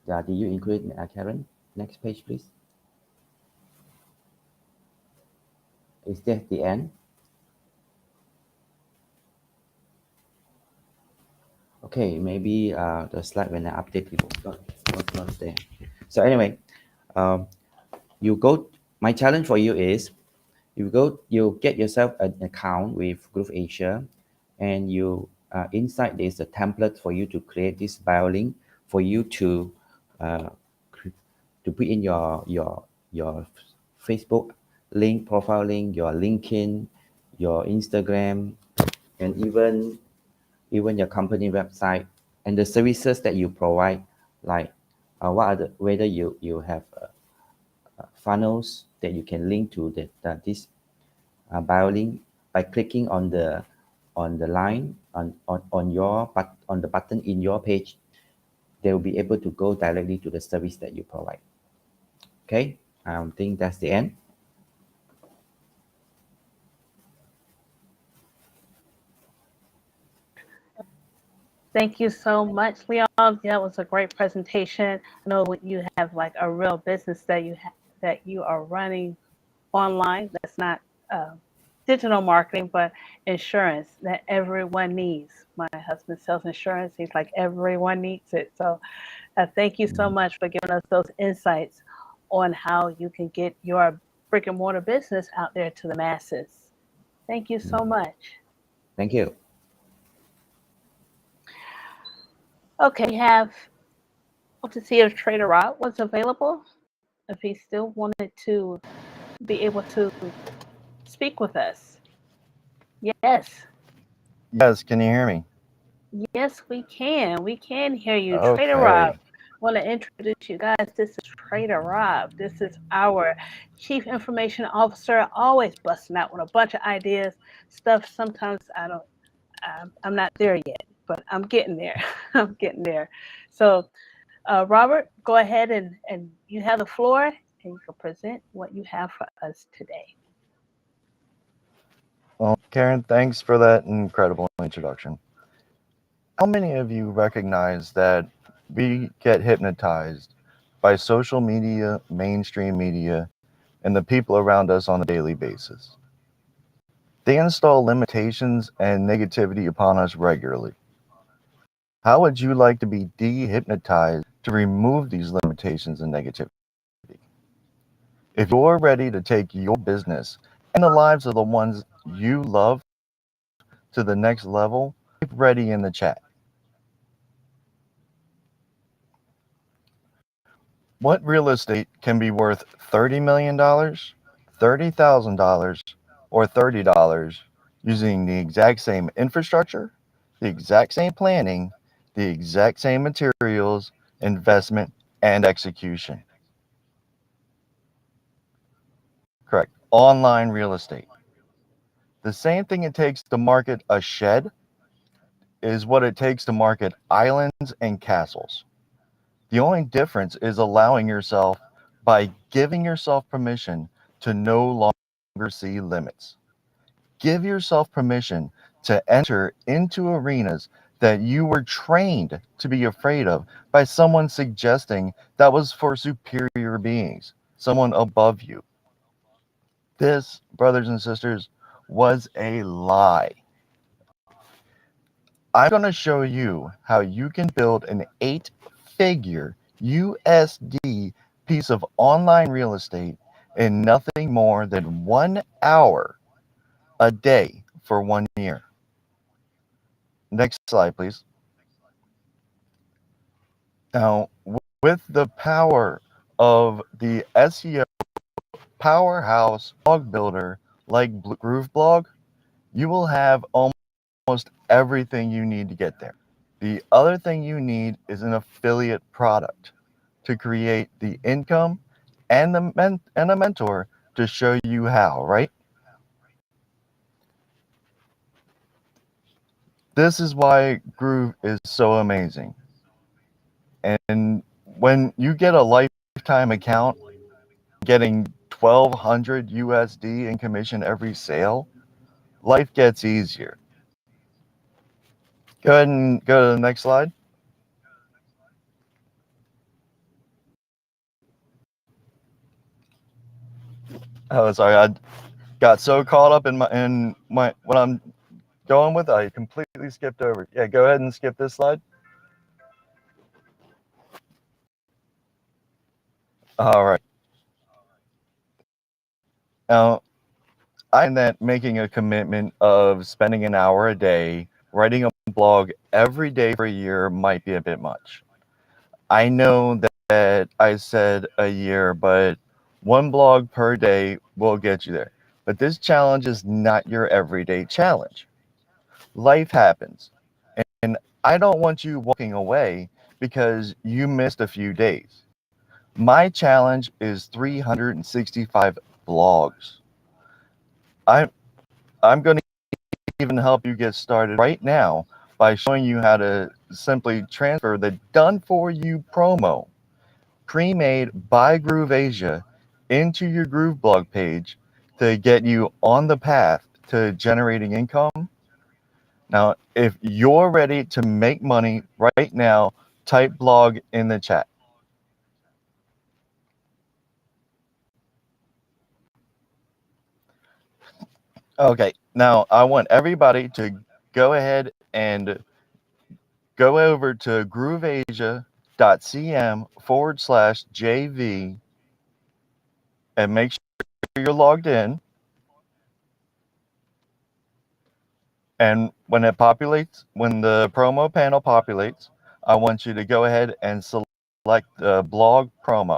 Did you include Karen? Next page, please. Is that the end? Okay, maybe the slide when I update people not there. So anyway, you go. My challenge for you is, you get yourself an account with Groove Asia, and you inside there's a template for you to create this bio link for you to put in your Facebook link, profile link, your LinkedIn, your Instagram, and even your company website, and the services that you provide, like whether you have funnels that you can link to this bio link by clicking on the line on the button in your page. They will be able to go directly to the service that you provide. Okay, I think that's the end. Thank you so much, Leon. That was a great presentation. I know you have like a real business that you are running online. That's not digital marketing, but insurance that everyone needs. My husband sells insurance. He's like, everyone needs it. So thank you so much for giving us those insights on how you can get your brick and mortar business out there to the masses. Thank you so much. Thank you. Okay, we have to see if Trader Rob was available, if he still wanted to be able to speak with us. Yes. Yes, can you hear me? Yes, we can. We can hear you. Okay. Trader Rob, want to introduce you guys. This is Trader Rob. This is our Chief Information Officer, always busting out with a bunch of ideas, stuff sometimes I'm not there yet, but I'm getting there. I'm getting there. So, Robert, go ahead and you have the floor, and you can present what you have for us today. Well, Karen, thanks for that incredible introduction. How many of you recognize that we get hypnotized by social media, mainstream media, and the people around us on a daily basis? They install limitations and negativity upon us regularly. How would you like to be de-hypnotized to remove these limitations and negativity? If you're ready to take your business and the lives of the ones you love to the next level, type ready in the chat. What real estate can be worth $30 million, $30,000, or $30 using the exact same infrastructure, the exact same planning, the exact same materials, investment, and execution? Correct. Online real estate. The same thing it takes to market a shed is what it takes to market islands and castles. The only difference is allowing yourself by giving yourself permission to no longer see limits. Give yourself permission to enter into arenas that you were trained to be afraid of by someone suggesting that was for superior beings, someone above you. This, brothers and sisters, was a lie. I'm going to show you how you can build an 8-figure USD piece of online real estate in nothing more than 1 hour a day for 1 year. Next slide, please. Now, with the power of the SEO powerhouse blog builder like Grooveblog, you will have almost everything you need to get there. The other thing you need is an affiliate product to create the income and a mentor to show you how, right? This is why Groove is so amazing. And when you get a lifetime account getting 1,200 USD in commission every sale, life gets easier. Go ahead and go to the next slide. Oh, sorry, I got so caught up in my what I'm going with, I completely skipped over. Yeah, go ahead and skip this slide. All right. Now, I find that making a commitment of spending an hour a day writing a blog every day for a year might be a bit much. I know that I said a year, but 1 blog per day will get you there. But this challenge is not your everyday challenge. Life happens, and I don't want you walking away because you missed a few days. My challenge is 365 blogs. I'm going to even help you get started right now by showing you how to simply transfer the done for you promo pre-made by Groove Asia into your Groove blog page to get you on the path to generating income. Now, if you're ready to make money right now, type blog in the chat. Okay, now I want everybody to go ahead and go over to grooveasia.cm/JV and make sure you're logged in. And when it populates, when the promo panel populates, I want you to go ahead and select the blog promo.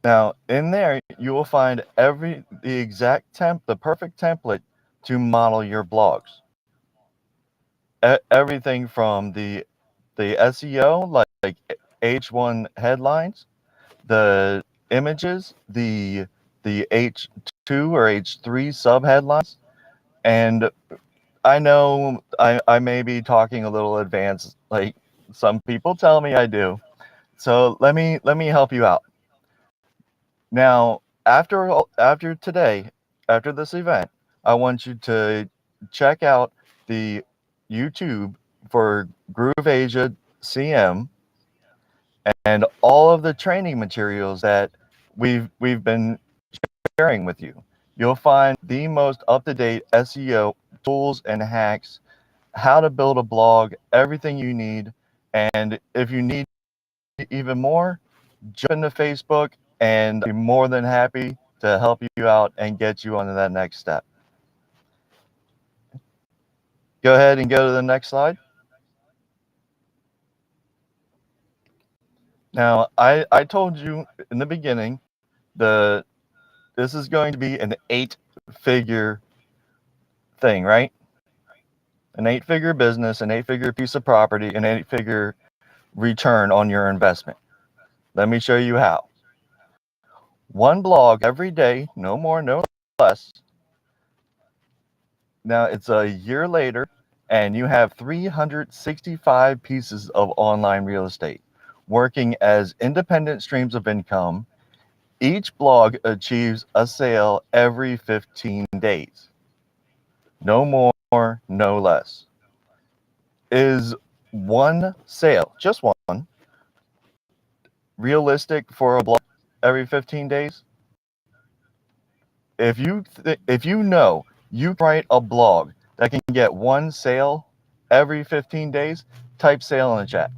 Now, in there, you will find the perfect template to model your blogs. everything from the SEO, like H1 headlines, the images, the H2 or H3 sub headlines, and I know I may be talking a little advanced, like some people tell me I do. So let me help you out. Now, after today, after this event, I want you to check out the YouTube for Groove Asia CM and all of the training materials that we've been sharing with you. You'll find the most up-to-date SEO tools and hacks, how to build a blog, everything you need. And if you need even more, jump into Facebook and I'm more than happy to help you out and get you onto that next step. Go ahead and go to the next slide. Now, I told you in the beginning, this is going to be an 8-figure thing, right? An 8-figure business, an 8-figure piece of property, an 8-figure return on your investment. Let me show you how. One blog every day, no more, no less. Now it's a year later, and you have 365 pieces of online real estate working as independent streams of income. Each blog achieves a sale every 15 days. No more, no less. Is one sale, just one, realistic for a blog every 15 days? If you know you can write a blog that can get one sale every 15 days, type sale in the chat.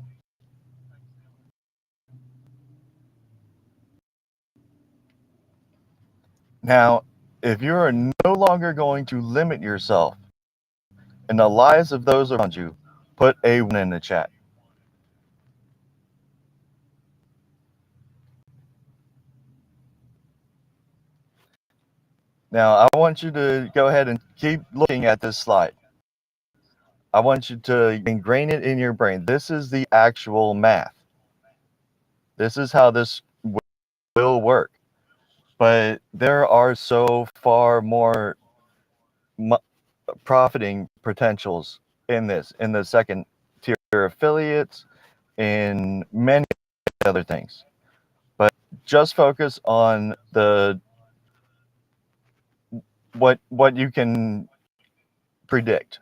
Now, if you are no longer going to limit yourself in the lives of those around you, put a 1 in the chat. Now, I want you to go ahead and keep looking at this slide. I want you to ingrain it in your brain. This is the actual math. This is how this will work. But there are so far more profiting potentials in this, in the second tier affiliates, in many other things. But just focus on the what you can predict,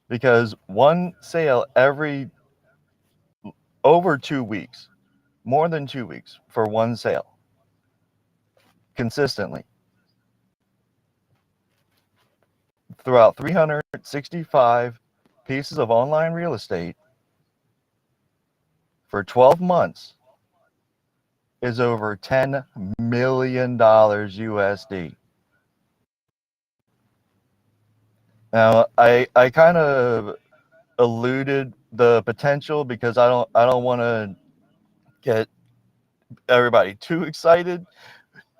because one sale every over 2 weeks, more than 2 weeks for one sale consistently throughout 365 pieces of online real estate for 12 months is over $10 million USD. Now, I kind of alluded the potential because I don't want to get everybody too excited,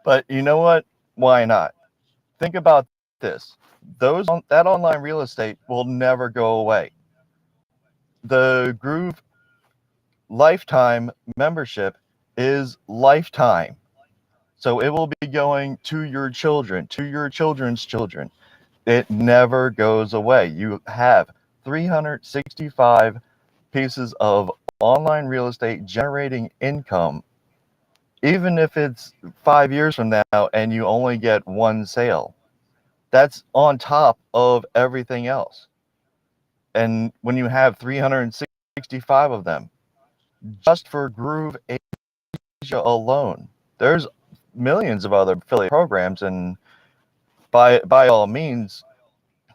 but you know what? Why not? Think about this. That online real estate will never go away. The Groove lifetime membership is lifetime. So it will be going to your children, to your children's children. It never goes away. You have 365 pieces of online real estate generating income, even if it's 5 years from now and you only get one sale. That's on top of everything else. And when you have 365 of them, just for Groove Asia alone, there's millions of other affiliate programs, and by all means,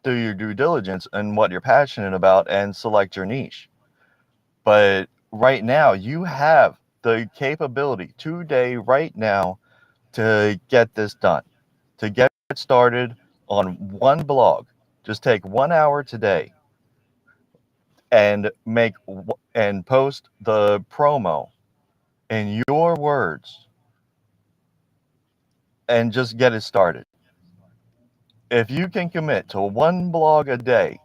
do your due diligence and what you're passionate about and select your niche. But right now, you have the capability today, right now, to get this done, to get started on one blog. Just take 1 hour today and post the promo in your words and just get it started. If you can commit to one blog a day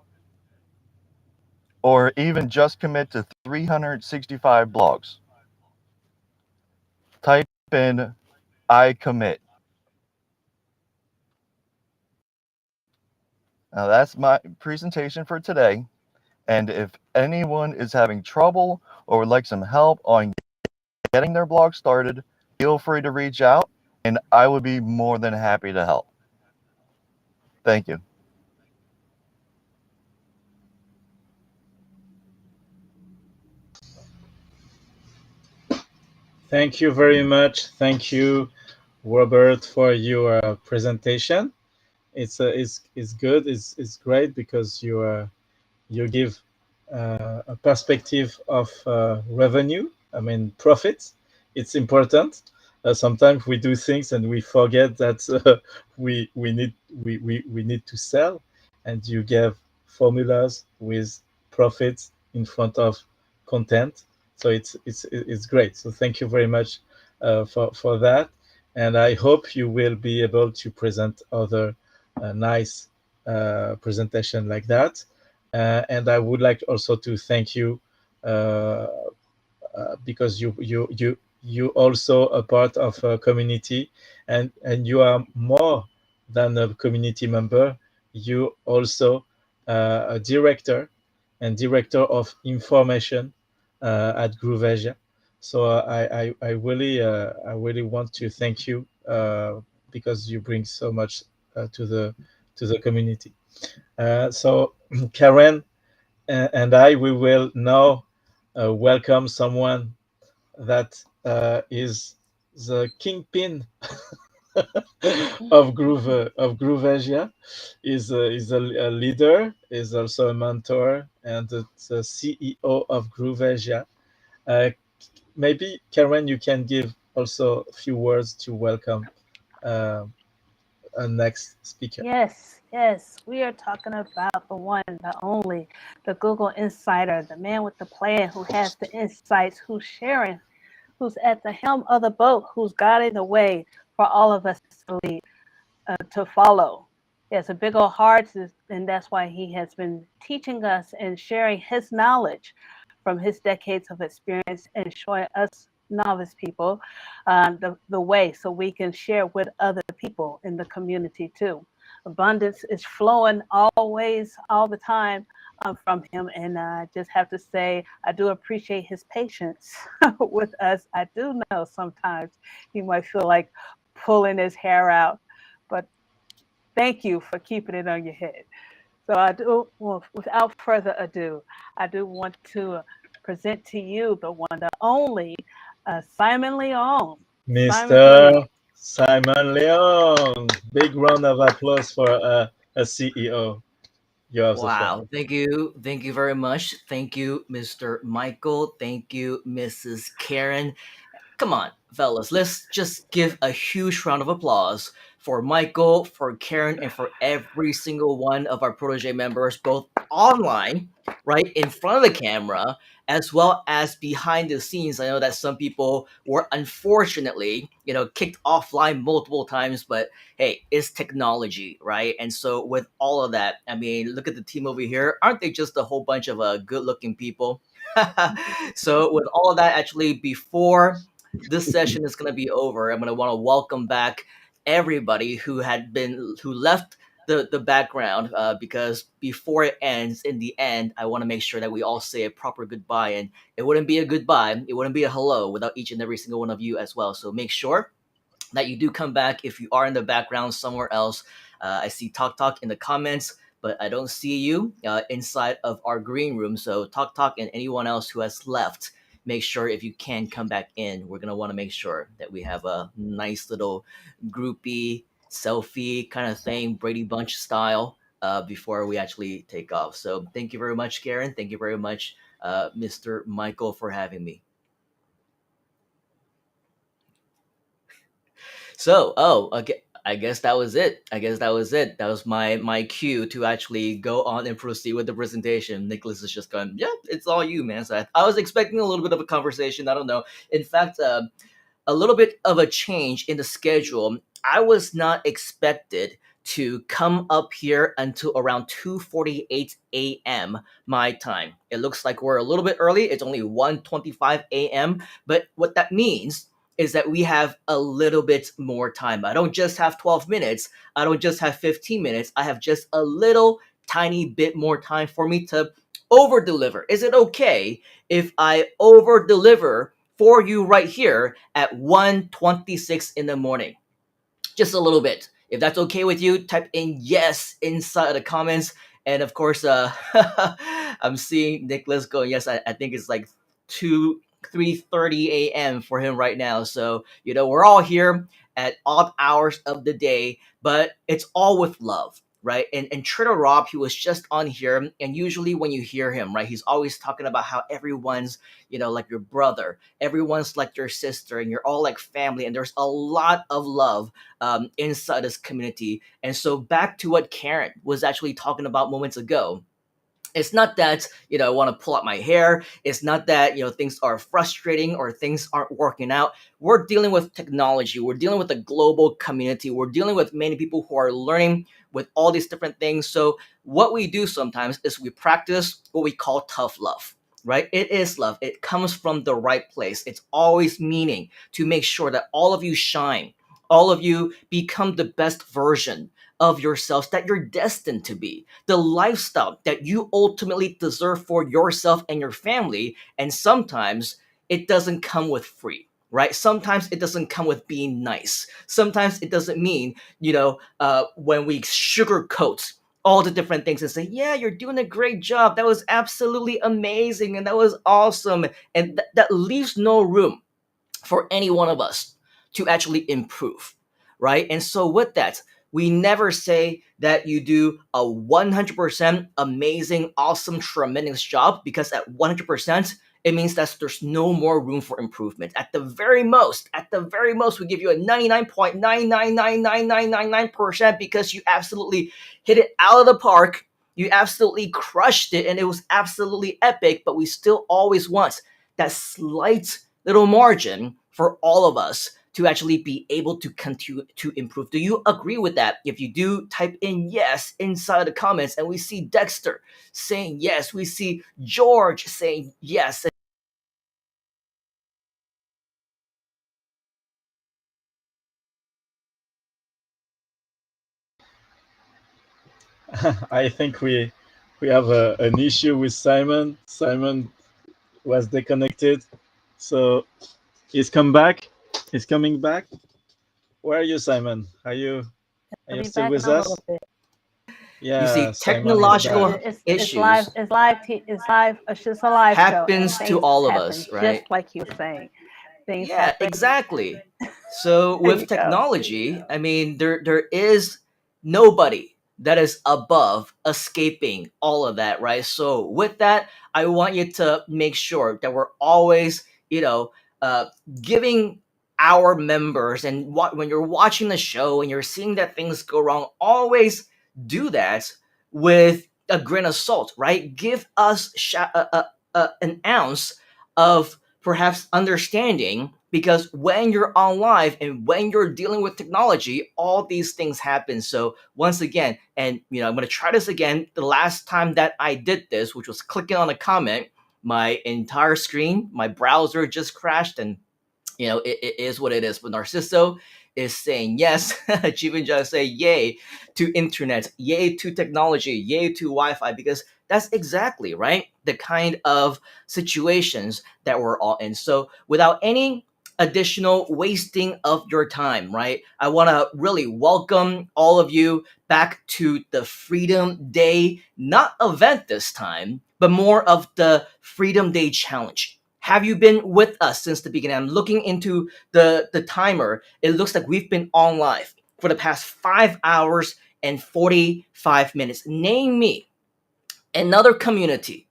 or even just commit to 365 blogs. Type in I commit. Now that's my presentation for today. And if anyone is having trouble or would like some help on getting their blog started, feel free to reach out and I would be more than happy to help. Thank you. Thank you very much. Thank you, Robert, for your presentation. It's good. It's great because you give a perspective of revenue. I mean, profits. It's important. Sometimes we do things and we forget that we need to sell, and you give formulas with profits in front of content. So it's great. So thank you very much for that, and I hope you will be able to present other nice presentation like that. And I would like also to thank you because you also a part of a community, and you are more than a community member. You also a director of information at Groove Asia. So I really want to thank you because you bring so much to the community. So Karen and I, we will now welcome someone that is the kingpin of Groove Asia. Is a leader, is also a mentor, and the CEO of Groove Asia. Maybe Karen, you can give also a few words to welcome a next speaker. Yes, yes. We are talking about the one, the only, the Google Insider, the man with the plan who has the insights, who's sharing, who's at the helm of the boat, who's guiding the way for all of us to lead, to follow. He has a big old heart, and that's why he has been teaching us and sharing his knowledge from his decades of experience and showing us novice people the way so we can share with other people in the community too. Abundance is flowing always, all the time from him. And I just have to say, I do appreciate his patience with us. I do know sometimes he might feel like pulling his hair out, but thank you for keeping it on your head. So I do, well, without further ado, I do want to present to you the one, the only Simon Leon. Mr. Simon Leon. Big round of applause for a CEO. You have the floor. Wow, thank you very much. Thank you, Mr. Michael. Thank you, Mrs. Karen. Come on, fellas, let's just give a huge round of applause for Michael, for Karen, and for every single one of our protege members, both online, right, in front of the camera, as well as behind the scenes. I know that some people were unfortunately, kicked offline multiple times, but hey, it's technology, right? And so with all of that, I mean, look at the team over here. Aren't they just a whole bunch of good-looking people? So with all of that, actually, before this session is going to be over, I'm going to want to welcome back everybody who left the background because before it ends, in the end, I want to make sure that we all say a proper goodbye. And it wouldn't be a goodbye, it wouldn't be a hello without each and every single one of you as well. So make sure that you do come back if you are in the background somewhere else. I see Talk in the comments, but I don't see you inside of our green room. So Talk and anyone else who has left, make sure if you can come back in. We're going to want to make sure that we have a nice little groupie selfie kind of thing, Brady Bunch style, before we actually take off. So thank you very much, Karen. Thank you very much, Mr. Michael, for having me. So, okay. I guess that was it. That was my cue to actually go on and proceed with the presentation. Nicholas is just going, yeah, it's all you, man. So I was expecting a little bit of a conversation. I don't know. In fact, a little bit of a change in the schedule. I was not expected to come up here until around 2:48 a.m. my time. It looks like we're a little bit early. It's only 1:25 a.m. But what that means is that we have a little bit more time. I don't just have 12 minutes. I don't just have 15 minutes. I have just a little tiny bit more time for me to over deliver. Is it okay if I over deliver for you right here at 1:26 in the morning? Just a little bit. If that's okay with you, type in yes inside the comments. And of course, I'm seeing Nicholas going, yes, I think it's like 3:30 a.m. for him right now. So, we're all here at odd hours of the day, but it's all with love, right? And Trader Rob, he was just on here, and usually when you hear him, right, he's always talking about how everyone's, like your brother, everyone's like your sister, and you're all like family, and there's a lot of love inside this community. And so back to what Karen was actually talking about moments ago. It's not that, I want to pull out my hair. It's not that, things are frustrating or things aren't working out. We're dealing with technology. We're dealing with a global community. We're dealing with many people who are learning with all these different things. So what we do sometimes is we practice what we call tough love, right? It is love. It comes from the right place. It's always meaning to make sure that all of you shine. All of you become the best version of yourselves that you're destined to be, the lifestyle that you ultimately deserve for yourself and your family. And sometimes it doesn't come with free, right? Sometimes it doesn't come with being nice. Sometimes it doesn't mean, when we sugarcoat all the different things and say, yeah, you're doing a great job. That was absolutely amazing. And that was awesome. And that leaves no room for any one of us to actually improve, right? And so with that, we never say that you do a 100% amazing, awesome, tremendous job, because at 100%, it means that there's no more room for improvement. At the very most, we give you a 99.999999% because you absolutely hit it out of the park. You absolutely crushed it, and it was absolutely epic, but we still always want that slight little margin for all of us to actually be able to continue to improve. Do you agree with that? If you do, type in yes inside the comments. And we see Dexter saying yes. We see George saying yes. I think we have an issue with Simon. Simon was disconnected, so he's come back. He's coming back. Where are you, Simon? Are you still with us? Yeah, You see, Simon is technological back. It's issues live. It's live. It's live. It's just a live show. and happens to things all of happen us, right? Just like you were saying, things Yeah, happen. exactly. So There you with go. technology, I mean, there is nobody that is above escaping all of that, right? So with that, I want you to make sure that we're always, uh, giving our members, and when you're watching the show and you're seeing that things go wrong, always do that with a grain of salt, right? Give us an ounce of perhaps understanding, because when you're on live and when you're dealing with technology, all these things happen. So once again, and I'm going to try this again. The last time that I did this, which was clicking on a comment, my entire screen, my browser just crashed, and it is what it is. But Narciso is saying yes. Chivinja say yay to internet, yay to technology, yay to Wi-Fi, because that's exactly right the kind of situations that we're all in. So without any additional wasting of your time, right, I want to really welcome all of you back to the Freedom Day, not event this time, but more of the Freedom Day challenge. Have you been with us since the beginning? I'm looking into the timer. It looks like we've been on live for the past 5 hours and 45 minutes. Name me another community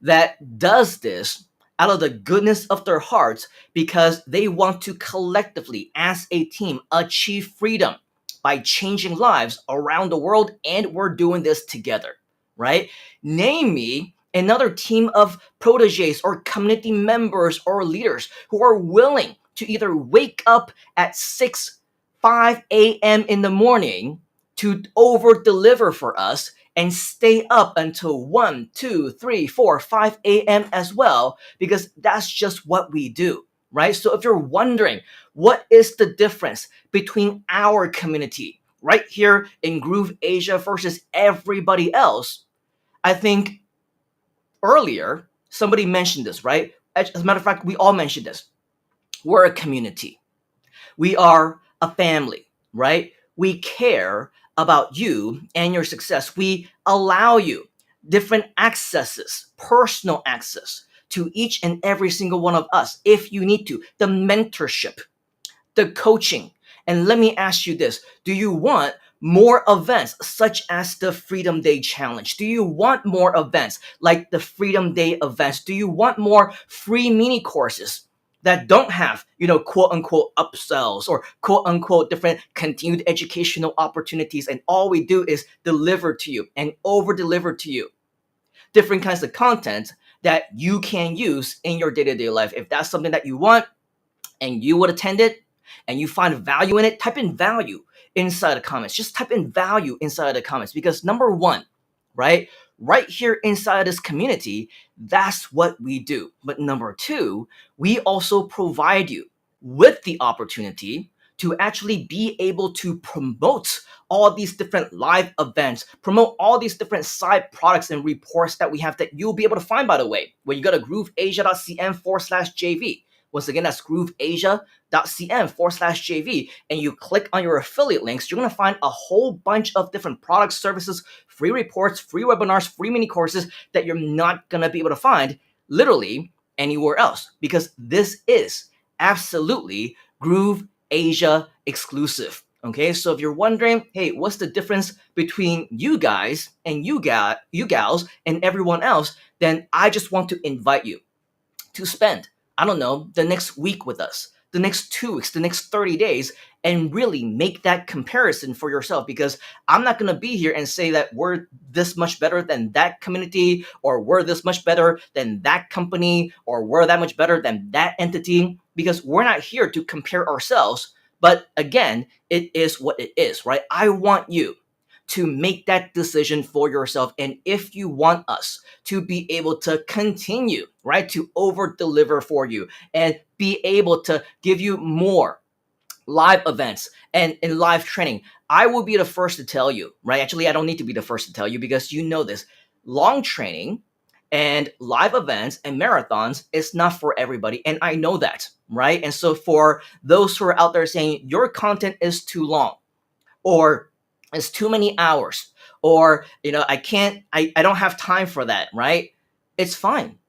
that does this out of the goodness of their hearts, because they want to collectively, as a team, achieve freedom by changing lives around the world, and we're doing this together, right? Name me another team of proteges or community members or leaders who are willing to either wake up at 5 a.m. in the morning to over deliver for us and stay up until 1, 2, 3, 4, 5 a.m. as well, because that's just what we do, right? So if you're wondering what is the difference between our community right here in Groove Asia versus everybody else, I think earlier somebody mentioned this, right? As a matter of fact, we all mentioned this. We're a community. We are a family, right? We care about you and your success. We allow you different accesses, personal access to each and every single one of us if you need to. The mentorship, the coaching. And let me ask you this. Do you want more events such as the Freedom Day Challenge? Do you want more events like the Freedom Day events? Do you want more free mini courses that don't have, quote unquote upsells or quote unquote different continued educational opportunities, and all we do is deliver to you and over deliver to you different kinds of content that you can use in your day-to-day life? If that's something that you want and you would attend it and you find value in it, type in value inside the comments. Just type in value inside the comments, because number one, right here inside this community, that's what we do. But number two, we also provide you with the opportunity to actually be able to promote all these different live events, promote all these different side products and reports that we have that you'll be able to find, by the way, when you go to grooveasia.cm/JV. Once again, that's grooveasia.cm/JV, and you click on your affiliate links, you're going to find a whole bunch of different products, services, free reports, free webinars, free mini courses that you're not going to be able to find literally anywhere else, because this is absolutely Groove Asia exclusive. Okay, so if you're wondering, hey, what's the difference between you guys and you gals and everyone else, then I just want to invite you to spend, I don't know, the next week with us, the next 2 weeks, the next 30 days, and really make that comparison for yourself. Because I'm not going to be here and say that we're this much better than that community, or we're this much better than that company, or we're that much better than that entity, because we're not here to compare ourselves. But again, it is what it is, right? I want you to make that decision for yourself. And if you want us to be able to continue, right, to over deliver for you and be able to give you more live events and live training, I will be the first to tell you, right? Actually, I don't need to be the first to tell you, because you know this. Long training and live events and marathons is not for everybody. And I know that, right? And so for those who are out there saying your content is too long, or it's too many hours, or I don't have time for that, right? It's fine,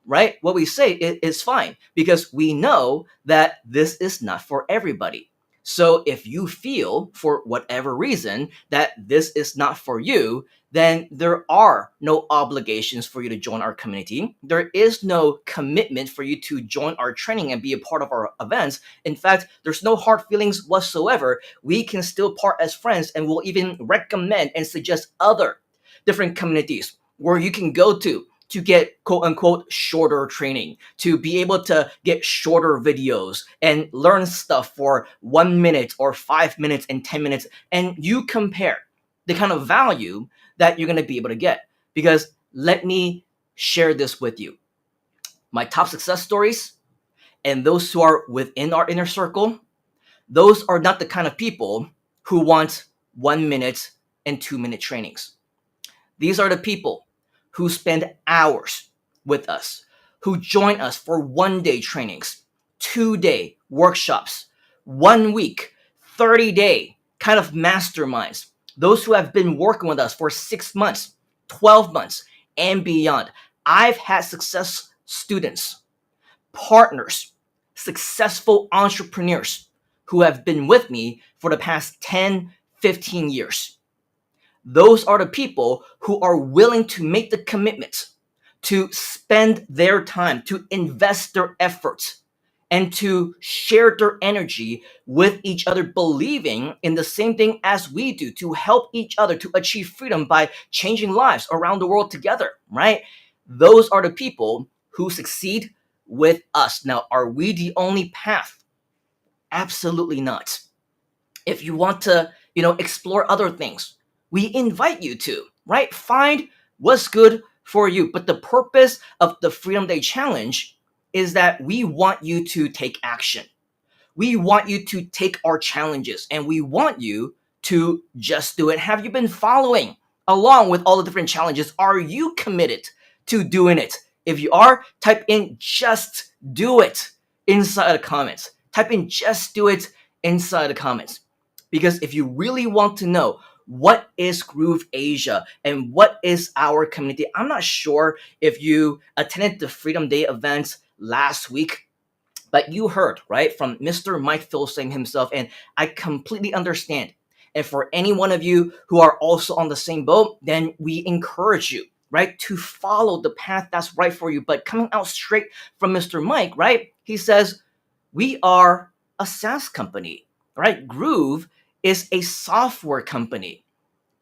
right? What we say is fine, because we know that this is not for everybody. So if you feel for whatever reason that this is not for you, then there are no obligations for you to join our community. There is no commitment for you to join our training and be a part of our events. In fact, there's no hard feelings whatsoever. We can still part as friends, and we'll even recommend and suggest other different communities where you can go to get quote unquote shorter training, to be able to get shorter videos and learn stuff for 1 minute or 5 minutes and 10 minutes. And you compare the kind of value that you're going to be able to get. Because let me share this with you. My top success stories and those who are within our inner circle, those are not the kind of people who want 1 minute and 2 minute trainings. These are the people who spend hours with us, who join us for 1-day trainings, 2-day workshops, 1 week, 30-day kind of masterminds. Those who have been working with us for 6 months, 12 months, and beyond. I've had success students, partners, successful entrepreneurs who have been with me for the past 10, 15 years. Those are the people who are willing to make the commitment to spend their time, to invest their efforts, and to share their energy with each other, believing in the same thing as we do, to help each other to achieve freedom by changing lives around the world together, right? Those are the people who succeed with us. Now, are we the only path? Absolutely not. If you want to explore other things. We invite you to, right? Find what's good for you. But the purpose of the Freedom Day Challenge is that we want you to take action. We want you to take our challenges, and we want you to just do it. Have you been following along with all the different challenges? Are you committed to doing it? If you are, type in "just do it" inside the comments. Type in "just do it" inside the comments. Because if you really want to know what is Groove Asia and what is our community, I'm not sure if you attended the Freedom Day events last week, but you heard, right, from Mr. Mike Filsame himself, and I completely understand. And for any one of you who are also on the same boat, then we encourage you, right, to follow the path that's right for you. But coming out straight from Mr. Mike, right, he says, we are a SaaS company, right? Groove is a software company.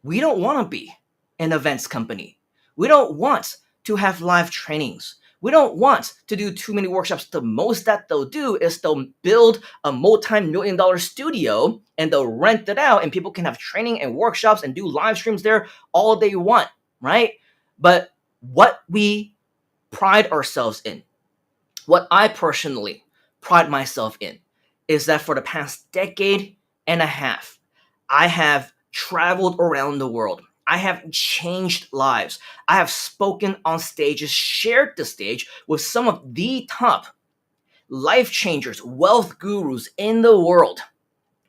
We don't want to be an events company. We don't want to have live trainings. We don't want to do too many workshops. The most that they'll do is they'll build a multi-million-dollar studio and they'll rent it out, and people can have training and workshops and do live streams there all they want, right? But what we pride ourselves in, what I personally pride myself in, is that for the past decade and a half, I have traveled around the world. I have changed lives. I have spoken on stages, shared the stage with some of the top life changers, wealth gurus in the world,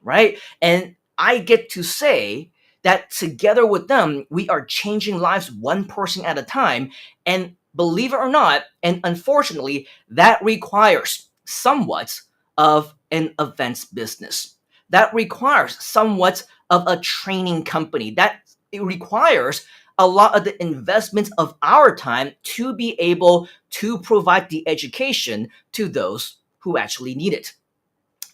right? And I get to say that together with them, we are changing lives one person at a time. And believe it or not, and unfortunately, that requires somewhat of an events business. That requires somewhat of a training company. That it requires a lot of the investments of our time to be able to provide the education to those who actually need it.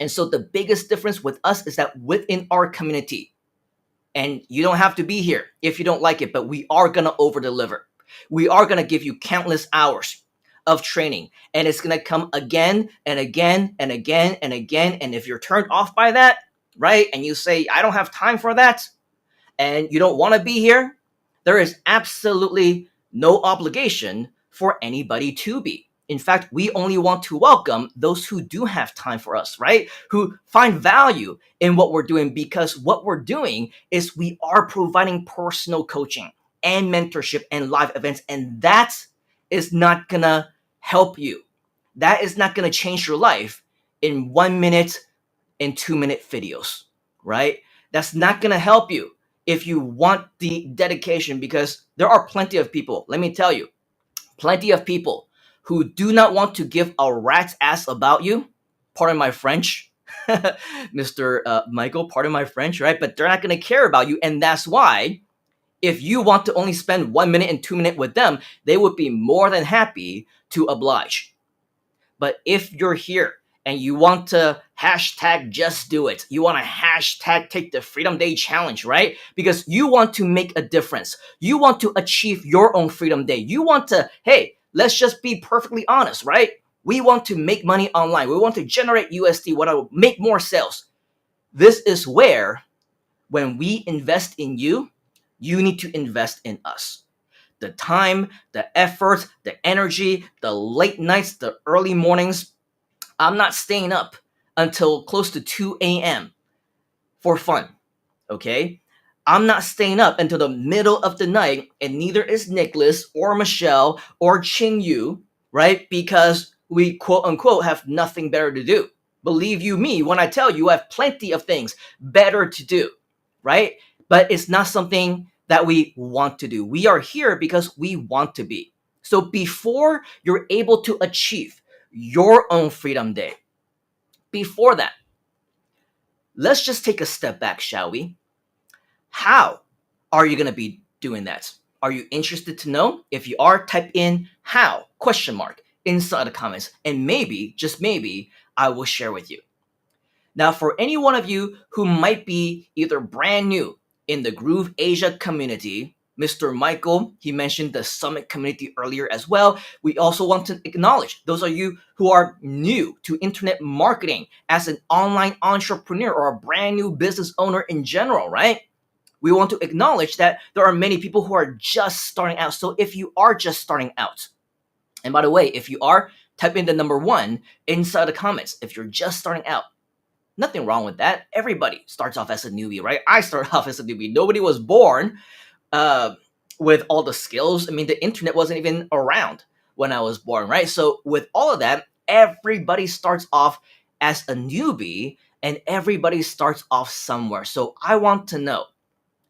And so the biggest difference with us is that within our community, and you don't have to be here if you don't like it, but we are going to over deliver. We are going to give you countless hours of training, and it's going to come again and again and again and again. And if you're turned off by that, right, and you say, I don't have time for that, and you don't want to be here, there is absolutely no obligation for anybody to be. In fact, we only want to welcome those who do have time for us, right? Who find value in what we're doing, because what we're doing is we are providing personal coaching and mentorship and live events, and that is not gonna help you. That is not gonna change your life in 1 minute and 2 minute videos, right? That's not gonna help you if you want the dedication, because there are plenty of people, let me tell you, plenty of people who do not want to give a rat's ass about you. Pardon my French, Mr. Michael, pardon my French, right? But they're not going to care about you. And that's why if you want to only spend 1 minute and 2 minutes with them, they would be more than happy to oblige. But if you're here and you want to hashtag just do it, you want to hashtag take the Freedom Day Challenge, right? Because you want to make a difference. You want to achieve your own Freedom Day. You want to, hey, let's just be perfectly honest, right? We want to make money online. We want to generate USD. We want to make more sales. This is where, when we invest in you, you need to invest in us. The time, the effort, the energy, the late nights, the early mornings. I'm not staying up until close to 2 a.m. for fun, okay? I'm not staying up until the middle of the night, and neither is Nicholas or Michelle or Ching Yu, right? Because we quote unquote have nothing better to do. Believe you me when I tell you I have plenty of things better to do, right? But it's not something that we want to do. We are here because we want to be. So before you're able to achieve your own Freedom Day, before that, let's just take a step back, shall we? How are you going to be doing that? Are you interested to know? If you are, type in how inside the comments, and maybe, just maybe, I will share with you. Now, for any one of you who might be either brand new in the Groove Asia community, Mr. Michael, he mentioned the Summit community earlier as well. We also want to acknowledge those of you who are new to internet marketing as an online entrepreneur or a brand new business owner in general, right? We want to acknowledge that there are many people who are just starting out. So if you are just starting out, and by the way, if you are, type in the number 1 inside the comments. If you're just starting out, nothing wrong with that. Everybody starts off as a newbie, right? I started off as a newbie. Nobody was born with all the skills. I mean, the internet wasn't even around when I was born, right? So with all of that, everybody starts off as a newbie and everybody starts off somewhere. So I want to know,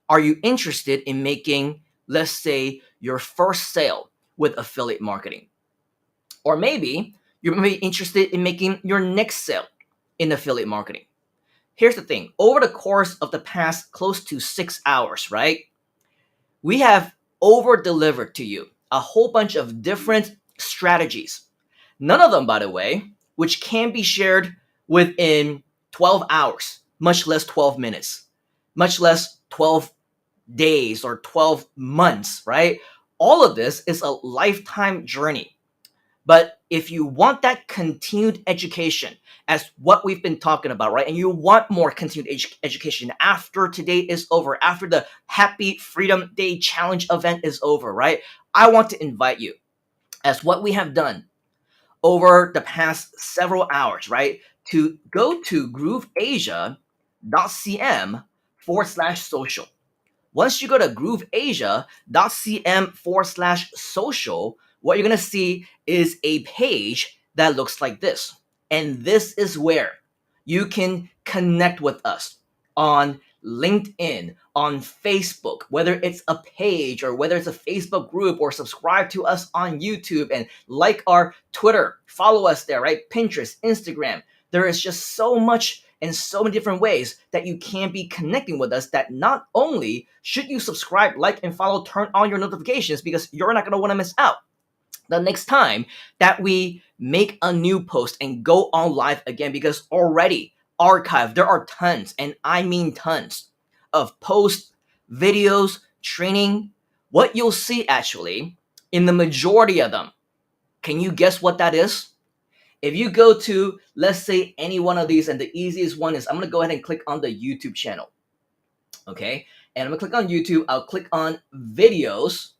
are you interested in making, let's say, your first sale with affiliate marketing? Or maybe you're maybe interested in making your next sale in affiliate marketing. Here's the thing. Over the course of the past close to 6 hours, right, we have over-delivered to you a whole bunch of different strategies. None of them, by the way, which can be shared within 12 hours, much less 12 minutes, much less 12 days or 12 months, right? All of this is a lifetime journey. But if you want that continued education, as what we've been talking about, right? And you want more continued education after today is over, after the Happy Freedom Day Challenge event is over, right? I want to invite you, as what we have done over the past several hours, right? To go to grooveasia.cm/social. Once you go to grooveasia.cm/social, what you're going to see is a page that looks like this. And this is where you can connect with us on LinkedIn, on Facebook, whether it's a page or whether it's a Facebook group, or subscribe to us on YouTube and like our Twitter, follow us there, right? Pinterest, Instagram. There is just so much and so many different ways that you can be connecting with us, that not only should you subscribe, like, and follow, turn on your notifications, because you're not going to want to miss out the next time that we make a new post and go on live again, because already archived, there are tons, and I mean tons, of posts, videos, training. What you'll see actually in the majority of them, can you guess what that is? If you go to, let's say, any one of these, and the easiest one is, I'm going to go ahead and click on the YouTube channel. Okay. And I'm going to click on YouTube. I'll click on videos.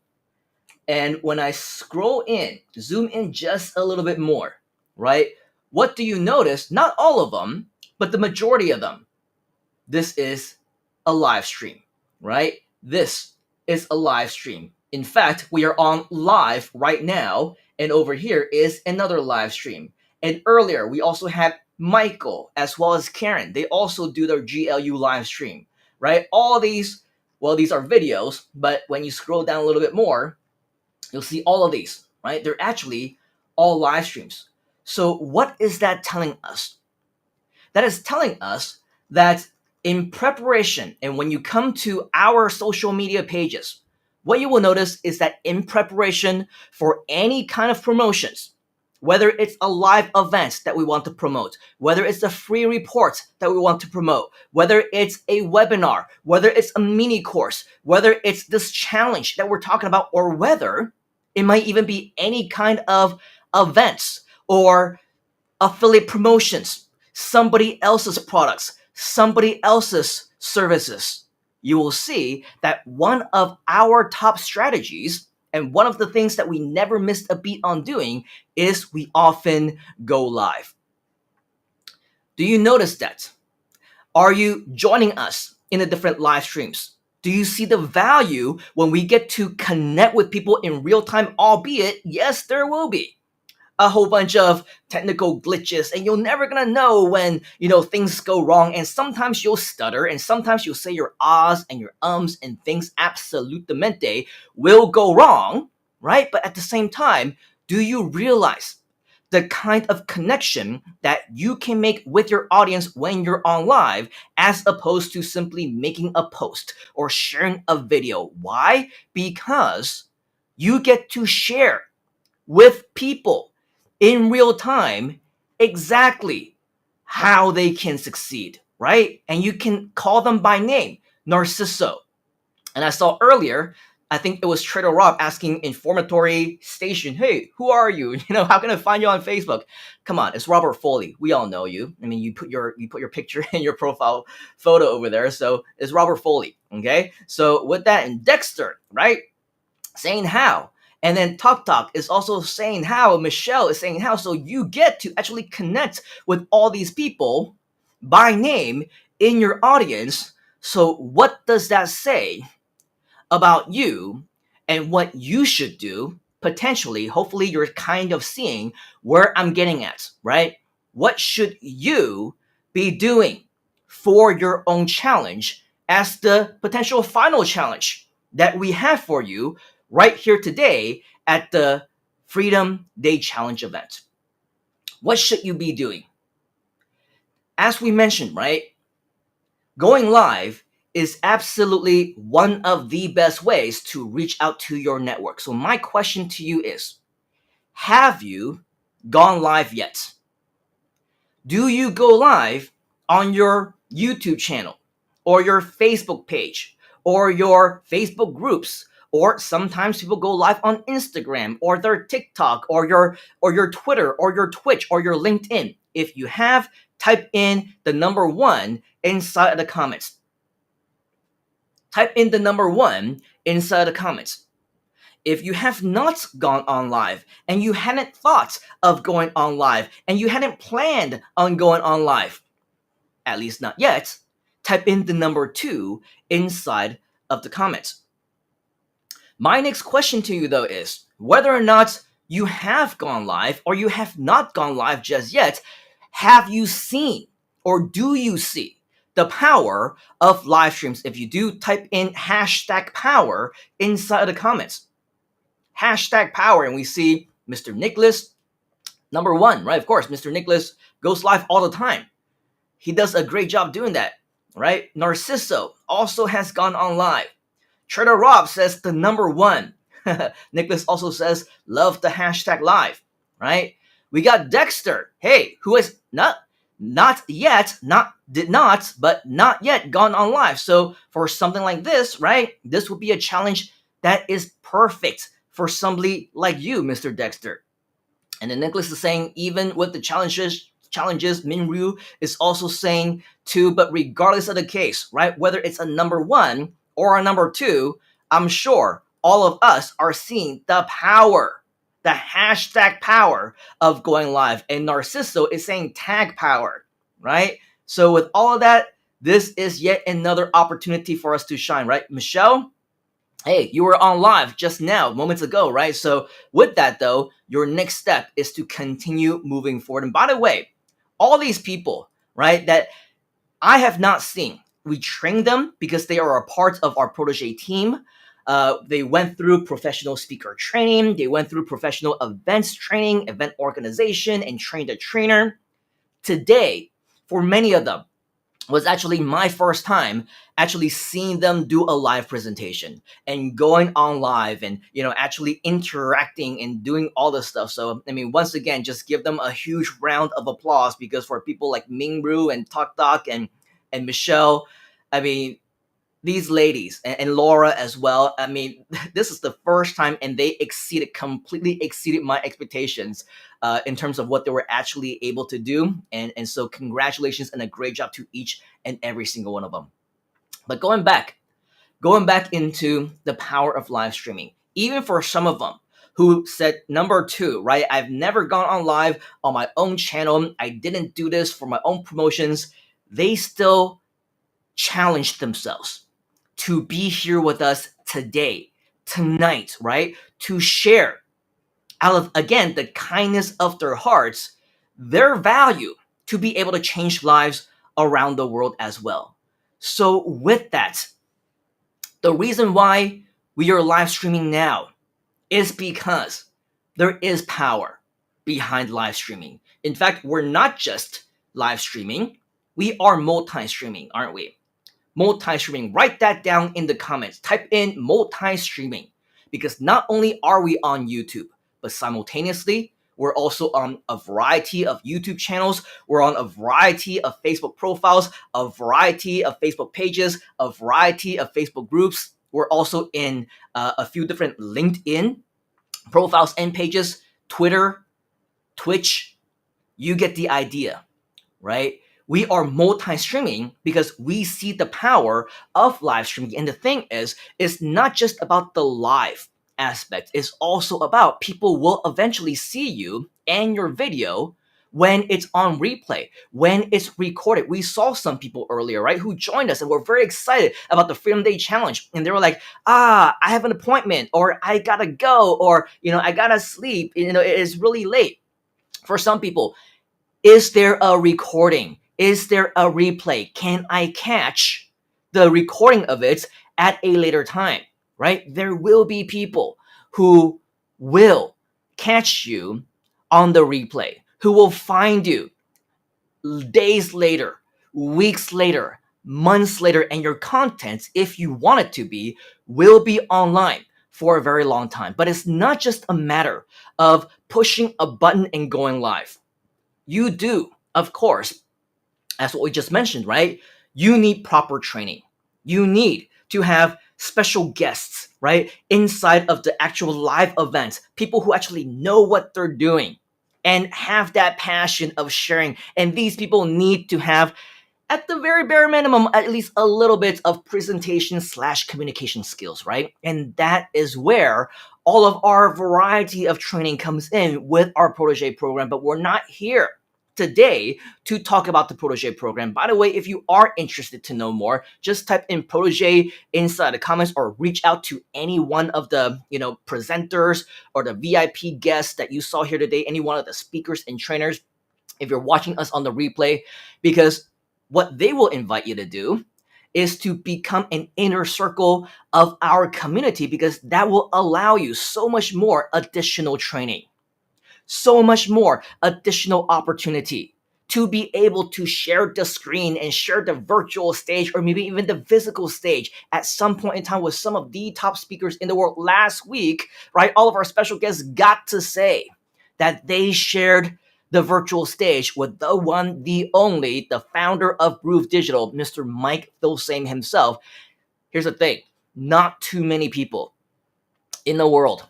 And when I scroll in, zoom in just a little bit more, right? What do you notice? Not all of them, but the majority of them. This is a live stream, right? This is a live stream. In fact, we are on live right now. And over here is another live stream. And earlier, we also had Michael as well as Karen. They also do their GLU live stream, right? All these, well, these are videos, but when you scroll down a little bit more, you'll see all of these, right? They're actually all live streams. So what is that telling us? That is telling us that in preparation, and when you come to our social media pages, what you will notice is that in preparation for any kind of promotions, whether it's a live event that we want to promote, whether it's a free report that we want to promote, whether it's a webinar, whether it's a mini course, whether it's this challenge that we're talking about, or whether it might even be any kind of events or affiliate promotions, somebody else's products, somebody else's services, you will see that one of our top strategies, and one of the things that we never missed a beat on doing, is we often go live. Do you notice that? Are you joining us in the different live streams? Do you see the value when we get to connect with people in real time, albeit, yes, there will be a whole bunch of technical glitches, and you're never gonna know when, things go wrong, and sometimes you'll stutter, and sometimes you'll say your ahs and your ums, and things absolutamente will go wrong, right? But at the same time, do you realize the kind of connection that you can make with your audience when you're on live, as opposed to simply making a post or sharing a video? Why? Because you get to share with people in real time exactly how they can succeed, right? And you can call them by name, Narciso. And I saw earlier, I think it was Trader Rob asking informatory station, hey, who are you? How can I find you on Facebook? Come on, it's Robert Foley. We all know you. I mean, you put your picture and your profile photo over there. So it's Robert Foley. Okay. So with that, and Dexter, right? Saying how. And then Talk is also saying how. Michelle is saying how. So you get to actually connect with all these people by name in your audience. So what does that say about you and what you should do? Potentially, hopefully you're kind of seeing where I'm getting at, right? What should you be doing for your own challenge as the potential final challenge that we have for you right here today at the Freedom Day Challenge event? What should you be doing? As we mentioned, right? Going live is absolutely one of the best ways to reach out to your network. So my question to you is, have you gone live yet? Do you go live on your YouTube channel or your Facebook page or your Facebook groups? Or sometimes people go live on Instagram or their TikTok or your Twitter or your Twitch or your LinkedIn. If you have, type in the number 1 inside of the comments. Type in the number 1 inside the comments. If you have not gone on live and you hadn't thought of going on live and you hadn't planned on going on live, at least not yet, type in the number 2 inside of the comments. My next question to you, though, is whether or not you have gone live or you have not gone live just yet, have you seen or do you see the power of live streams? If you do, type in #power inside of the comments. #power, and we see Mr. Nicholas, number 1, right? Of course, Mr. Nicholas goes live all the time. He does a great job doing that, right? Narciso also has gone on live. Trader Rob says the number 1. Nicholas also says, love the #live, right? We got Dexter, hey, who has not yet gone on live. So for something like this, right, this would be a challenge that is perfect for somebody like you, Mr. Dexter. And then Nicholas is saying, even with the challenges, Minryu is also saying too, but regardless of the case, right, whether it's a number 1 or a number 2, I'm sure all of us are seeing the power, the #power of going live. And Narciso is saying tag power, right? So with all of that, this is yet another opportunity for us to shine, right? Michelle, hey, you were on live just now, moments ago, right? So with that, though, your next step is to continue moving forward. And by the way, all these people, right, that I have not seen, we train them because they are a part of our protege team. They went through professional speaker training. They went through professional events training, event organization, and trained a trainer. Today, for many of them, was actually my first time actually seeing them do a live presentation and going on live and, actually interacting and doing all this stuff. So, I mean, once again, just give them a huge round of applause, because for people like Mingru and Talk and Michelle, I mean, these ladies and Laura as well, I mean, this is the first time, and they completely exceeded my expectations in terms of what they were actually able to do. And so congratulations and a great job to each and every single one of them. But going back into the power of live streaming, even for some of them who said number 2, right? I've never gone on live on my own channel. I didn't do this for my own promotions. They still challenged themselves to be here with us today, tonight, right? To share out of, again, the kindness of their hearts, their value to be able to change lives around the world as well. So with that, the reason why we are live streaming now is because there is power behind live streaming. In fact, we're not just live streaming, we are multi-streaming, aren't we? Multi-streaming. Write that down in the comments. Type in multi-streaming, because not only are we on YouTube, but simultaneously, we're also on a variety of YouTube channels. We're on a variety of Facebook profiles, a variety of Facebook pages, a variety of Facebook groups, We're also in a few different LinkedIn profiles and pages, Twitter, Twitch. You get the idea, right? We are multi-streaming because we see the power of live streaming. And the thing is, it's not just about the live aspect. It's also about people will eventually see you and your video when it's on replay, when it's recorded. We saw some people earlier, right, who joined us and were very excited about the Freedom Day Challenge. And they were like, I have an appointment, or I gotta go, or, I gotta sleep. It is really late. For some people, is there a recording? Is there a replay? Can I catch the recording of it at a later time, right? There will be people who will catch you on the replay, who will find you days later, weeks later, months later, and your content, if you want it to be, will be online for a very long time. But it's not just a matter of pushing a button and going live. You do, of course, as what we just mentioned, right? You need proper training. You need to have special guests, right? Inside of the actual live events, people who actually know what they're doing and have that passion of sharing. And these people need to have, at the very bare minimum, at least a little bit of presentation / communication skills, right? And that is where all of our variety of training comes in with our Protege program. But we're not here today to talk about the Protege program. By the way, if you are interested to know more, just type in Protege inside the comments, or reach out to any one of the presenters or the VIP guests that you saw here today, any one of the speakers and trainers, if you're watching us on the replay, because what they will invite you to do is to become an inner circle of our community, because that will allow you so much more additional training, so much more additional opportunity to be able to share the screen and share the virtual stage, or maybe even the physical stage at some point in time with some of the top speakers in the world. Last week, right, all of our special guests got to say that they shared the virtual stage with the one, the only, the founder of Groove Digital, Mr. Mike Filsame himself. Here's the thing, not too many people in the world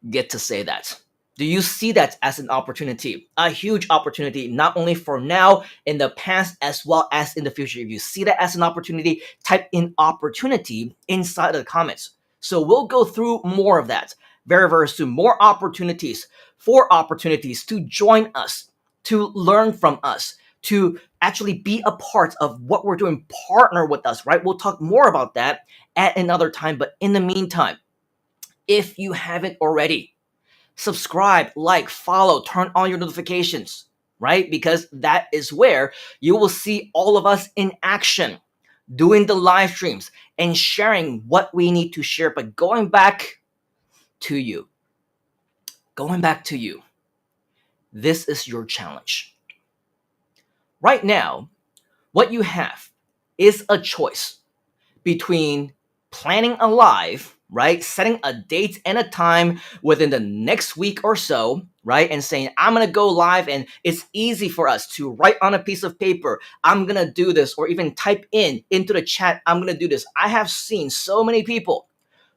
get to say that. Do you see that as an opportunity? A huge opportunity, not only for now, in the past, as well as in the future. If you see that as an opportunity, type in opportunity inside of the comments. So we'll go through more of that very, very soon. More opportunities to join us, to learn from us, to actually be a part of what we're doing, partner with us, right? We'll talk more about that at another time. But in the meantime, if you haven't already, subscribe, like, follow, turn on your notifications, right? Because that is where you will see all of us in action, doing the live streams and sharing what we need to share. But going back to you, this is your challenge. Right now, what you have is a choice between planning a live, right? Setting a date and a time within the next week or so, right? And saying, I'm going to go live, and it's easy for us to write on a piece of paper, I'm going to do this, or even type into the chat, I'm going to do this. I have seen so many people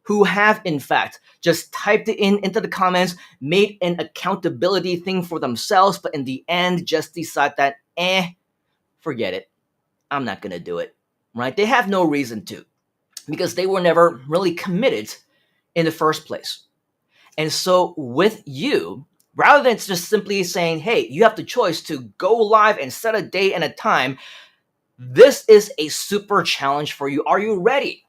who have, in fact, just typed it into the comments, made an accountability thing for themselves, but in the end, just decide that, forget it. I'm not going to do it, right? They have no reason to, because they were never really committed in the first place. And so with you, rather than just simply saying, hey, you have the choice to go live and set a day and a time, this is a super challenge for you. Are you ready?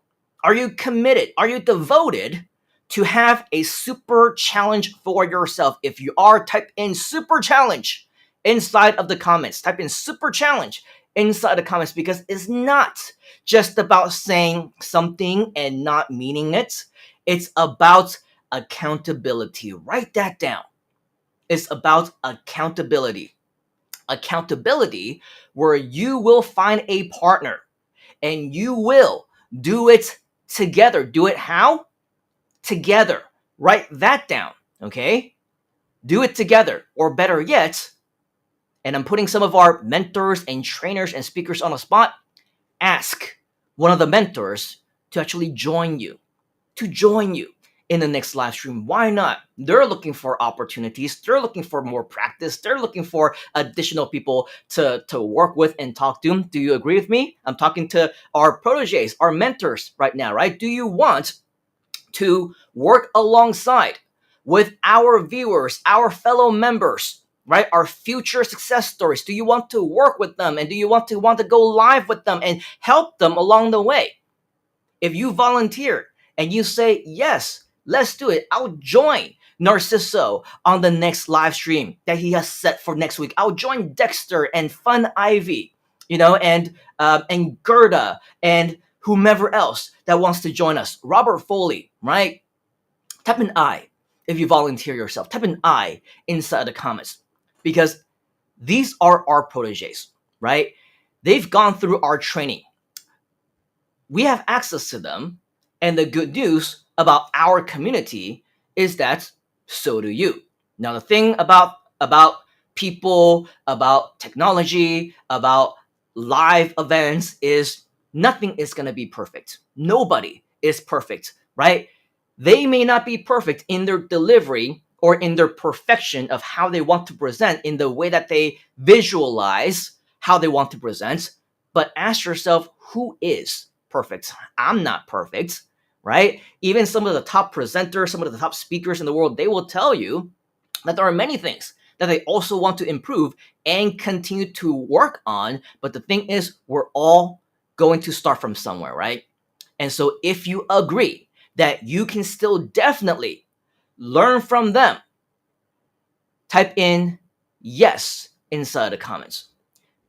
Are you committed? Are you devoted to have a super challenge for yourself? If you are, type in super challenge inside of the comments. Type in super challenge inside the comments, because it's not just about saying something and not meaning it. It's about accountability. Write that down. It's about accountability. Accountability where you will find a partner and you will do it together. Do it how? Together. Write that down, okay? Do it together, or better yet, and I'm putting some of our mentors and trainers and speakers on the spot, ask one of the mentors to actually join you in the next live stream. Why not? They're looking for opportunities. They're looking for more practice. They're looking for additional people to work with and talk to. Do you agree with me? I'm talking to our proteges, our mentors right now, right? Do you want to work alongside with our viewers, our fellow members, right? Our future success stories. Do you want to work with them, and do you want to go live with them and help them along the way? If you volunteer and you say, yes, let's do it, I'll join Narciso on the next live stream that he has set for next week. I'll join Dexter and Fun Ivy, and Gerda and whomever else that wants to join us. Robert Foley, right? Type an I if you volunteer yourself. Type an I inside the comments, because these are our proteges, right? They've gone through our training. We have access to them, and the good news about our community is that so do you. Now, the thing about people, about technology, about live events is nothing is going to be perfect. Nobody is perfect, right? They may not be perfect in their delivery or in their perfection of how they want to present, in the way that they visualize how they want to present. But ask yourself, who is perfect? I'm not perfect, right? Even some of the top presenters, some of the top speakers in the world, they will tell you that there are many things that they also want to improve and continue to work on. But the thing is, we're all going to start from somewhere, right? And so if you agree that you can still definitely learn from them, type in yes inside the comments,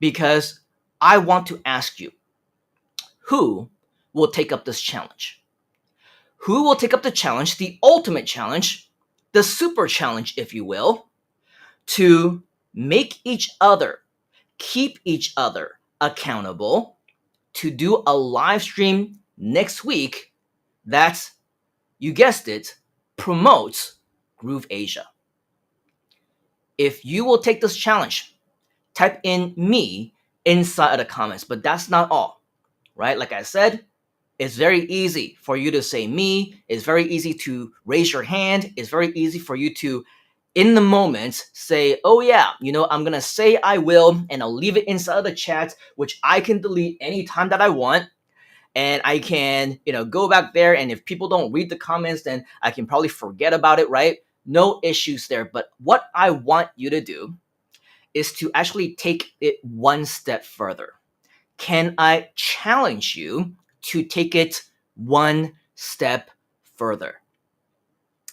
because I want to ask you, who will take up this challenge? Who will take up the challenge, the ultimate challenge, the super challenge, if you will, to make each other, keep each other accountable, to do a live stream next week that, you guessed it, promotes Groove Asia? If you will take this challenge, type in me inside the comments. But that's not all, right? Like I said, it's very easy for you to say me. It's very easy to raise your hand. It's very easy for you to, in the moment, say, oh yeah, I'm going to say I will, and I'll leave it inside the chat, which I can delete anytime that I want. And I can, go back there, and if people don't read the comments, then I can probably forget about it, right? No issues there. But what I want you to do is to actually take it one step further. Can I challenge you to take it one step further?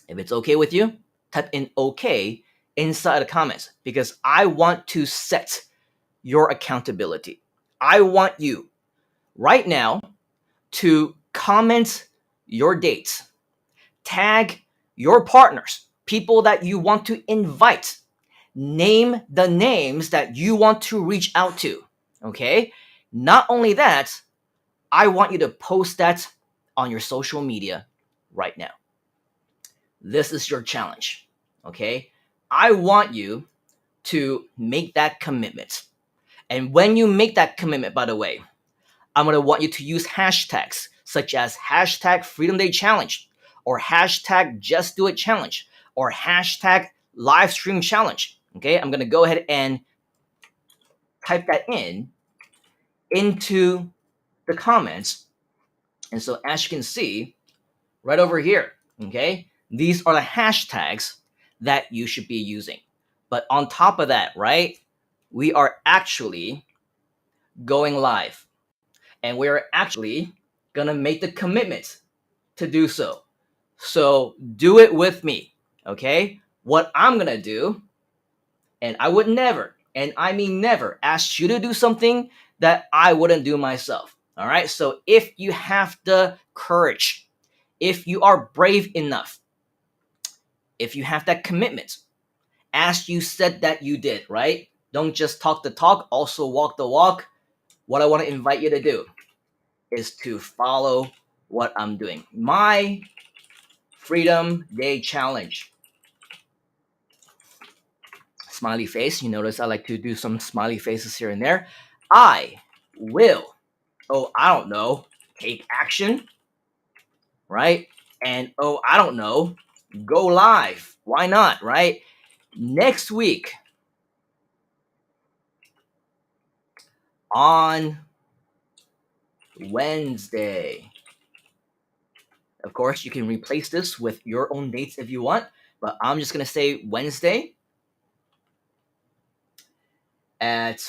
If it's okay with you, type in okay inside the comments, because I want to set your accountability. I want you right now to comment your dates, tag your partners, people that you want to invite, name the names that you want to reach out to, okay? Not only that, I want you to post that on your social media right now. This is your challenge, okay? I want you to make that commitment. And when you make that commitment, by the way, I'm going to want you to use hashtags such as hashtag Freedom Day Challenge, or hashtag Just Do It Challenge, or hashtag Live Stream Challenge. Okay, I'm going to go ahead and type that into the comments. And so as you can see right over here, okay, these are the hashtags that you should be using. But on top of that, right, we are actually going live, and we're actually going to make the commitment to do so. So do it with me, okay? What I'm going to do, and I would never, and I mean never, ask you to do something that I wouldn't do myself, all right? So if you have the courage, if you are brave enough, if you have that commitment, as you said that you did, right? Don't just talk the talk, also walk the walk. What I want to invite you to do is to follow what I'm doing. My Freedom Day Challenge. Smiley face. You notice I like to do some smiley faces here and there. I will, I don't know, take action right? And oh, I don't know, go live. Why not, right? Next week on Wednesday. Of course, you can replace this with your own dates if you want, but I'm just going to say Wednesday at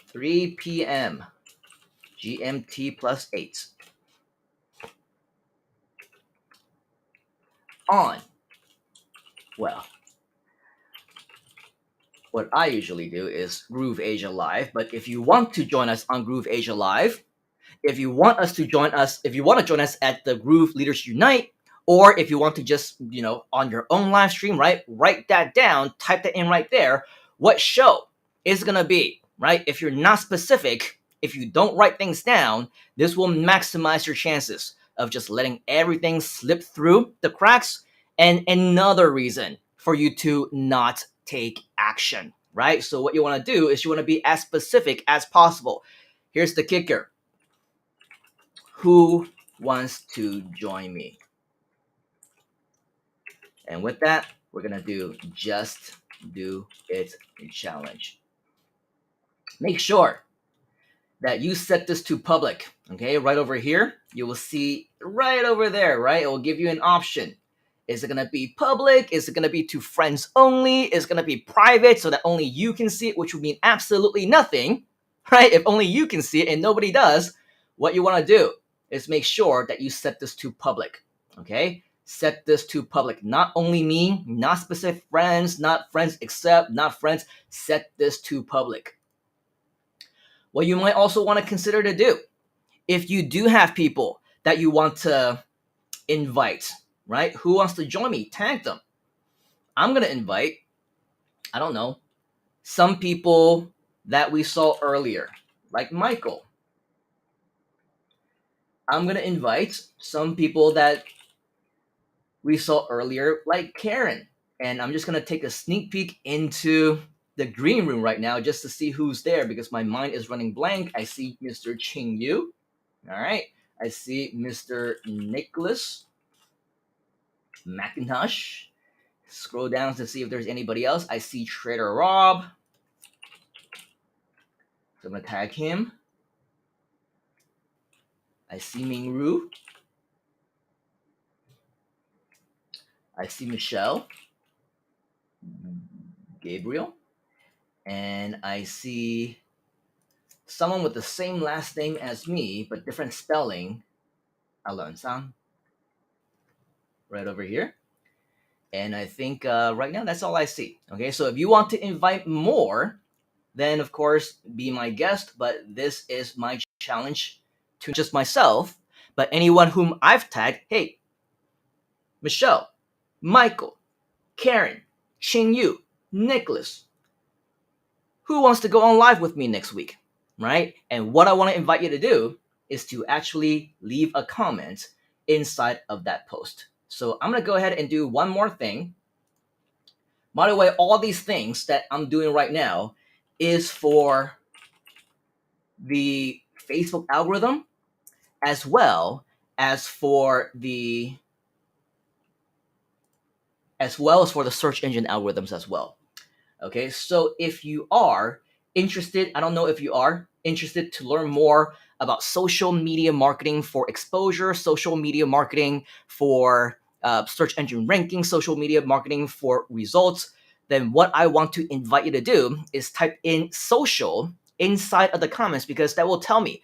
3 p.m. GMT plus 8 on, well, what I usually do is Groove Asia Live, but if you want to join us on Groove Asia Live, if you want to join us at the Groove Leaders Unite, or if you want to just, on your own live stream, right, write that down, type that in right there, what show is going to be, right? If you're not specific, if you don't write things down, this will maximize your chances of just letting everything slip through the cracks, and another reason for you to not take action, right? So what you want to do is you want to be as specific as possible. Here's the kicker. Who wants to join me? And with that, we're going to do Just Do It challenge. Make sure that you set this to public, okay? Right over here, you will see right over there, right? It will give you an option. Is it going to be public? Is it going to be to friends only? Is it going to be private so that only you can see it, which would mean absolutely nothing, right? If only you can see it and nobody does, what you want to do is make sure that you set this to public, okay? Set this to public. Not only me, not specific friends, not friends except, not friends. Set this to public. What you might also want to consider to do, if you do have people that you want to invite, right? Who wants to join me? Tag them. I'm going to invite, I don't know, some people that we saw earlier, like Michael. I'm going to invite some people that we saw earlier, like Karen. And I'm just going to take a sneak peek into the green room right now just to see who's there because my mind is running blank. I see Mr. Ching Yu. All right. I see Mr. Nicholas McIntosh. Scroll down to see if there's anybody else. I see Trader Rob. So I'm going to tag him. I see Ming Ru. I see Michelle. Gabriel. And I see someone with the same last name as me, but different spelling. Alon-san. Right over here. And I think right now that's all I see. Okay, so if you want to invite more, then of course be my guest. But this is my challenge to just myself, but anyone whom I've tagged. Hey, Michelle, Michael, Karen, Ching Yu, Nicholas. Who wants to go on live with me next week, right? And what I want to invite you to do is to actually leave a comment inside of that post. So I'm going to go ahead and do one more thing. By the way, all these things that I'm doing right now is for the Facebook algorithm as well as for the search engine algorithms as well. Okay, so if you are interested, I don't know if you are interested to learn more about social media marketing for exposure, social media marketing for search engine ranking, social media marketing for results, then what I want to invite you to do is type in social inside of the comments because that will tell me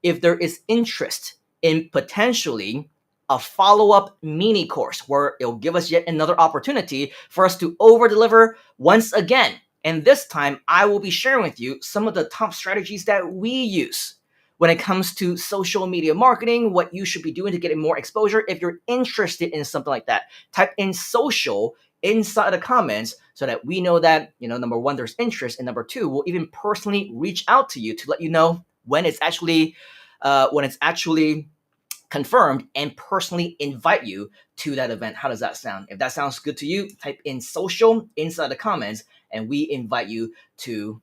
if there is interest in potentially a follow-up mini course where it'll give us yet another opportunity for us to over-deliver once again. And this time, I will be sharing with you some of the top strategies that we use when it comes to social media marketing, what you should be doing to get more exposure. If you're interested in something like that, type in social inside the comments so that we know that, number one, there's interest, and number two, we'll even personally reach out to you to let you know when it's actually confirmed and personally invite you to that event. How does that sound? If that sounds good to you, type in social inside the comments and we invite you to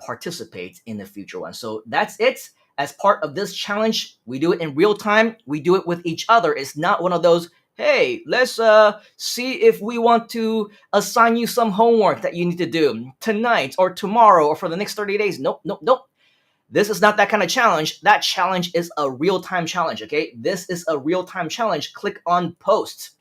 participate in the future one. So that's it. as part of this challenge. We do it in real time. We do it with each other. It's not one of those, hey, let's see if we want to assign you some homework that you need to do tonight or tomorrow or for the next 30 days. Nope, nope, nope. This is not that kind of challenge. That challenge is a real-time challenge, okay? This is a real-time challenge. Click on post.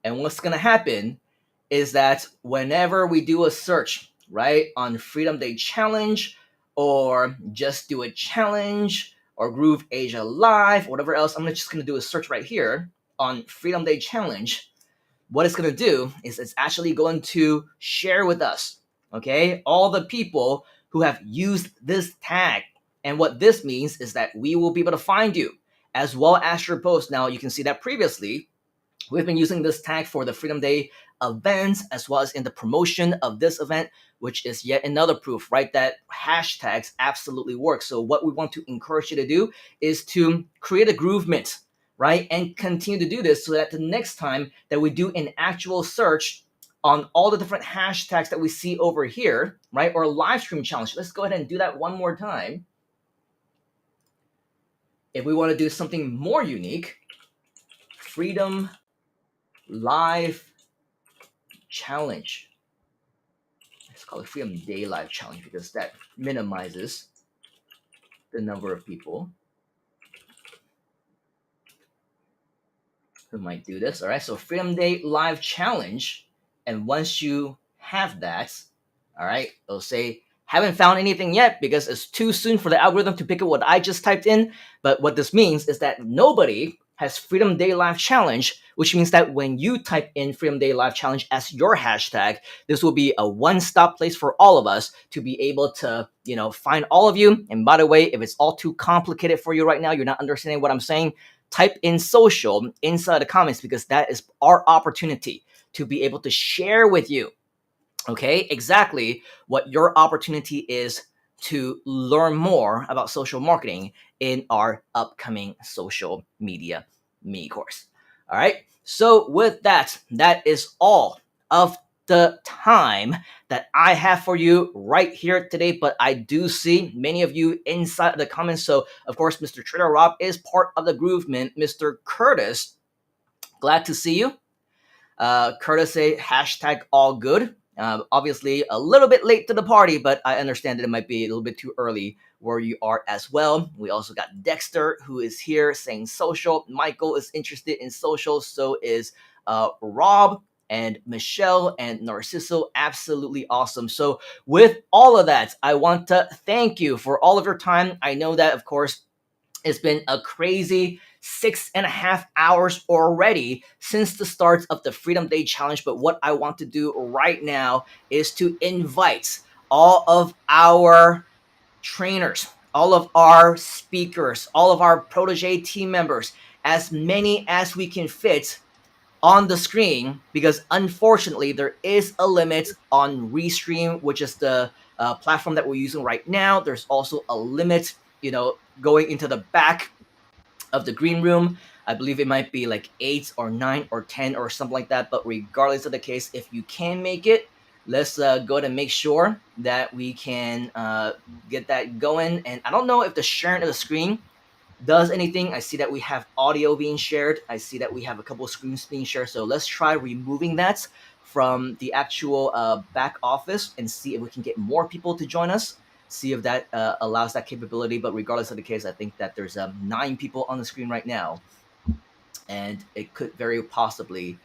And what's going to happen is that whenever we do a search, right, on Freedom Day Challenge or Just Do It Challenge or Groove Asia Live, whatever else, I'm just going to do a search right here on Freedom Day Challenge. What it's going to do is it's actually going to share with us, okay, all the people who have used this tag. And what this means is that we will be able to find you as well as your post. Now, you can see that previously we've been using this tag for the Freedom Day events as well as in the promotion of this event, which is yet another proof, right, that hashtags absolutely work. So what we want to encourage you to do is to create a groovement, right, and continue to do this so that the next time that we do an actual search on all the different hashtags that we see over here, right, or live stream challenge. Let's go ahead and do that one more time. If we want to do something more unique, Freedom Live Challenge. Let's call it Freedom Day Live Challenge because that minimizes the number of people who might do this. All right, so Freedom Day Live Challenge. And once you have that, all right, it'll say, haven't found anything yet because it's too soon for the algorithm to pick up what I just typed in. But what this means is that nobody has Freedom Day Live Challenge, which means that when you type in Freedom Day Live Challenge as your hashtag, this will be a one-stop place for all of us to be able to, you know, find all of you. And by the way, if it's all too complicated for you right now, you're not understanding what I'm saying, type in social inside the comments because that is our opportunity to be able to share with you, okay, exactly what your opportunity is to learn more about social marketing in our upcoming social media mini course. All right, so with that, that is all of the time that I have for you right here today, but I do see many of you inside the comments. So of course, Mr. Trader Rob is part of the Groovement. Mr. Curtis, glad to see you. Curtis say hashtag all good. Obviously a little bit late to the party, but I understand that it might be a little bit too early where you are as well. We also got Dexter who is here saying social. Michael is interested in social. So is Rob and Michelle and Narciso. Absolutely awesome. So with all of that, I want to thank you for all of your time. I know that, of course, it's been a crazy 6.5 hours already since the start of the Freedom Day Challenge. But what I want to do right now is to invite all of our trainers, all of our speakers, all of our protege team members, as many as we can fit on the screen, because unfortunately there is a limit on Restream, which is the platform that we're using right now. There's also a limit, you know, going into the back of the green room. I believe it might be like 8 or 9 or 10 or something like that. But regardless of the case, if you can make it, let's go ahead and make sure that we can get that going. And I don't know if the sharing of the screen does anything. I see that we have audio being shared. I see that we have a couple of screens being shared. So let's try removing that from the actual back office and see if we can get more people to join us. See if that allows that capability. But regardless of the case, I think that there's 9 people on the screen right now. And it could very possibly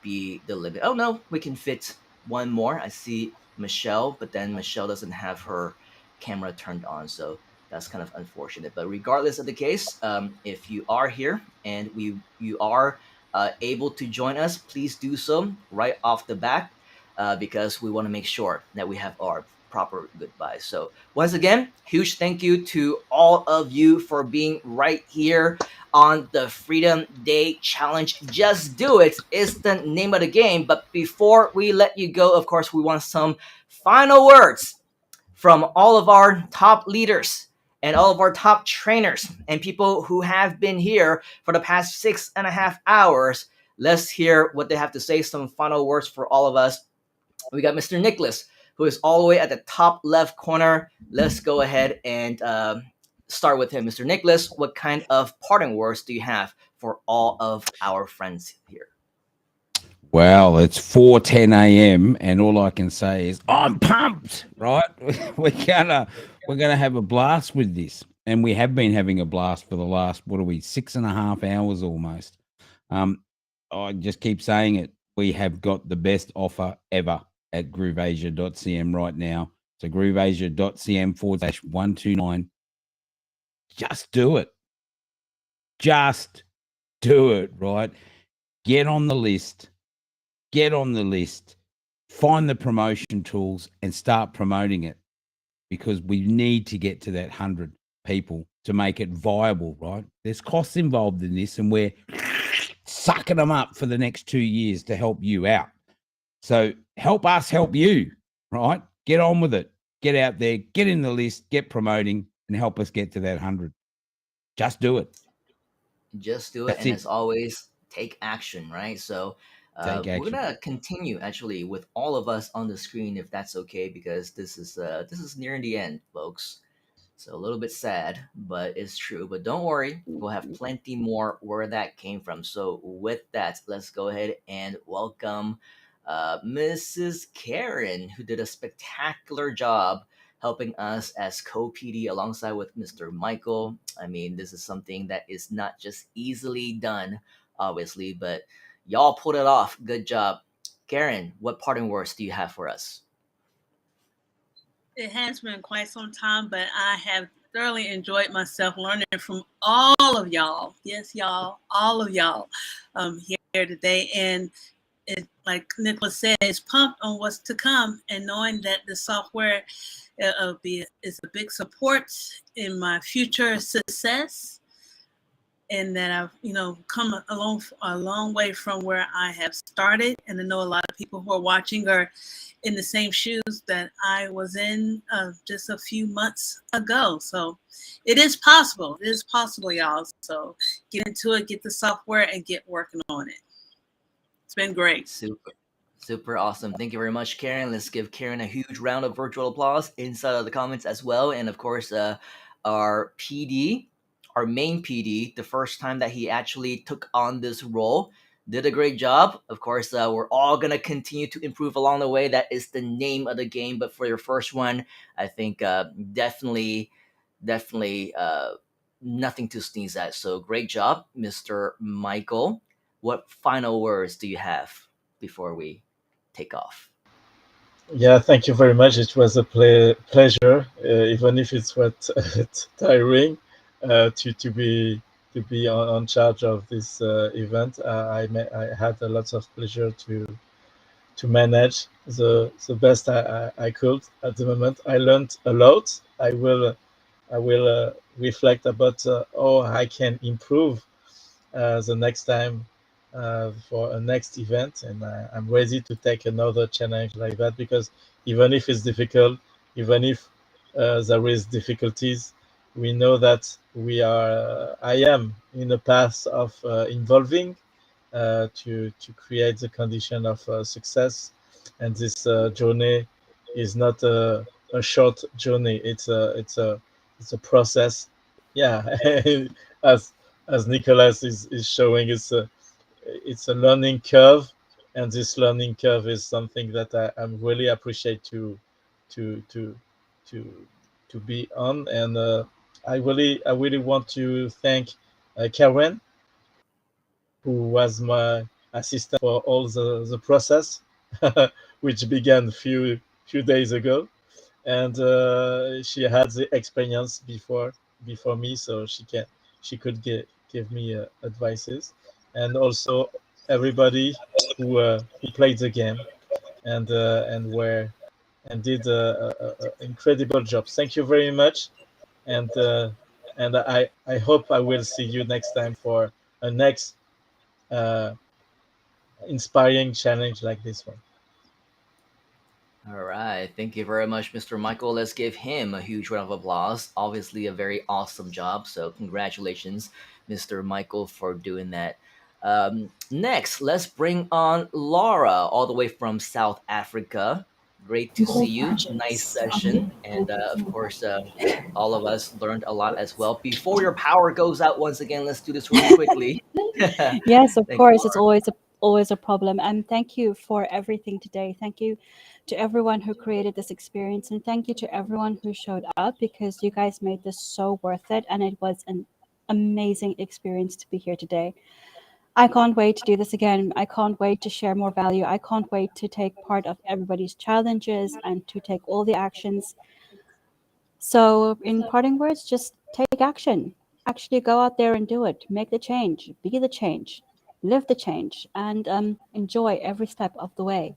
be the limit. Oh, no, we can fit one more. I see Michelle, but then Michelle doesn't have her camera turned on. So that's kind of unfortunate. But regardless of the case, if you are here and you are able to join us, please do so right off the bat because we want to make sure that we have our proper goodbye. So once again, huge thank you to all of you for being right here on the Freedom Day Challenge. Just Do It is the name of the game. But before we let you go, of course, we want some final words from all of our top leaders and all of our top trainers and people who have been here for the past 6.5 hours. Let's hear what they have to say. Some final words for all of us. We got Mr. Nicholas. who is all the way at the top left corner. Let's go ahead and start with him. Mr. Nicholas, what kind of parting words do you have for all of our friends here? Well, it's 4:10 a.m. and all I can say is I'm pumped, right? We're gonna have a blast with this. And we have been having a blast for the last, 6.5 hours almost. I just keep saying it. We have got the best offer ever at grooveasia.cm right now. So grooveasia.cm/129. Just do it. Just do it, right? Get on the list. Get on the list. Find the promotion tools and start promoting it, because we need to get to that 100 people to make it viable, right? There's costs involved in this, and we're sucking them up for the next 2 years to help you out. So help us help you, right? Get on with it. Get out there, get in the list, get promoting, and help us get to that 100. Just do it. Just do it. That's And it. as always, take action, right? So Take we're action. gonna continue actually with all of us on the screen, if that's okay, because this is nearing the end, folks. So a little bit sad, but it's true. But don't worry, we'll have plenty more where that came from. So with that, let's go ahead and welcome Mrs. Karen, who did a spectacular job helping us as co-PD alongside with Mr. Michael. I mean, this is something that is not just easily done, obviously, but y'all pulled it off. Good job. Karen, what parting words do you have for us? It has been quite some time, but I have thoroughly enjoyed myself learning from all of y'all. Yes, y'all, all of y'all here today. And it, like Nicholas said, is pumped on what's to come, and knowing that the software is a big support in my future success, and that I've come a long way from where I have started. And I know a lot of people who are watching are in the same shoes that I was in just a few months ago. So it is possible. It is possible, y'all. So get into it, get the software, and get working on it. It's been great. Super awesome. Thank you very much, Karen. Let's give Karen a huge round of virtual applause inside of the comments as well. And of course, our PD, our main PD, the first time that he actually took on this role, did a great job. Of course, we're all going to continue to improve along the way. That is the name of the game. But for your first one, I think definitely nothing to sneeze at. So great job, Mr. Michael. What final words do you have before we take off? Yeah, thank you very much. It was a pleasure, even if it's what tiring, to be on charge of this event. I had a lot of pleasure to manage the best I could at the moment. I learned a lot. I will reflect about how I can improve the next time for a next event, and I'm ready to take another challenge like that, because even if it's difficult, even if there is difficulties, we know that I am in a path of involving to create the condition of success. And this journey is not a short journey. It's a process. Yeah, as Nicholas is showing, it's a learning curve, and this learning curve is something that I'm really appreciate to to to to to be on. And I really want to thank Karen, who was my assistant for all the process, which began few days ago. And she had the experience before me, so she could give me advices. And also everybody who played the game and did a incredible job. Thank you very much. And I hope I will see you next time for a next uh, inspiring challenge like this one. All right. Thank you very much, Mr. Michael. Let's give him a huge round of applause. Obviously, a very awesome job. So, congratulations, Mr. Michael, for doing that. Next, let's bring on Laura, all the way from South Africa. Great to see you. Nice session. And of course, all of us learned a lot as well. Before your power goes out once again, let's do this really quickly. Yes, of Thank you, course. It's Laura. always a problem. And thank you for everything today. Thank you to everyone who created this experience, and thank you to everyone who showed up, because you guys made this so worth it, and it was an amazing experience to be here today. I can't wait to do this again. I can't wait to share more value. I can't wait to take part of everybody's challenges and to take all the actions. So, in parting words, just take action. Actually, go out there and do it. Make the change. Be the change. Live the change. And enjoy every step of the way.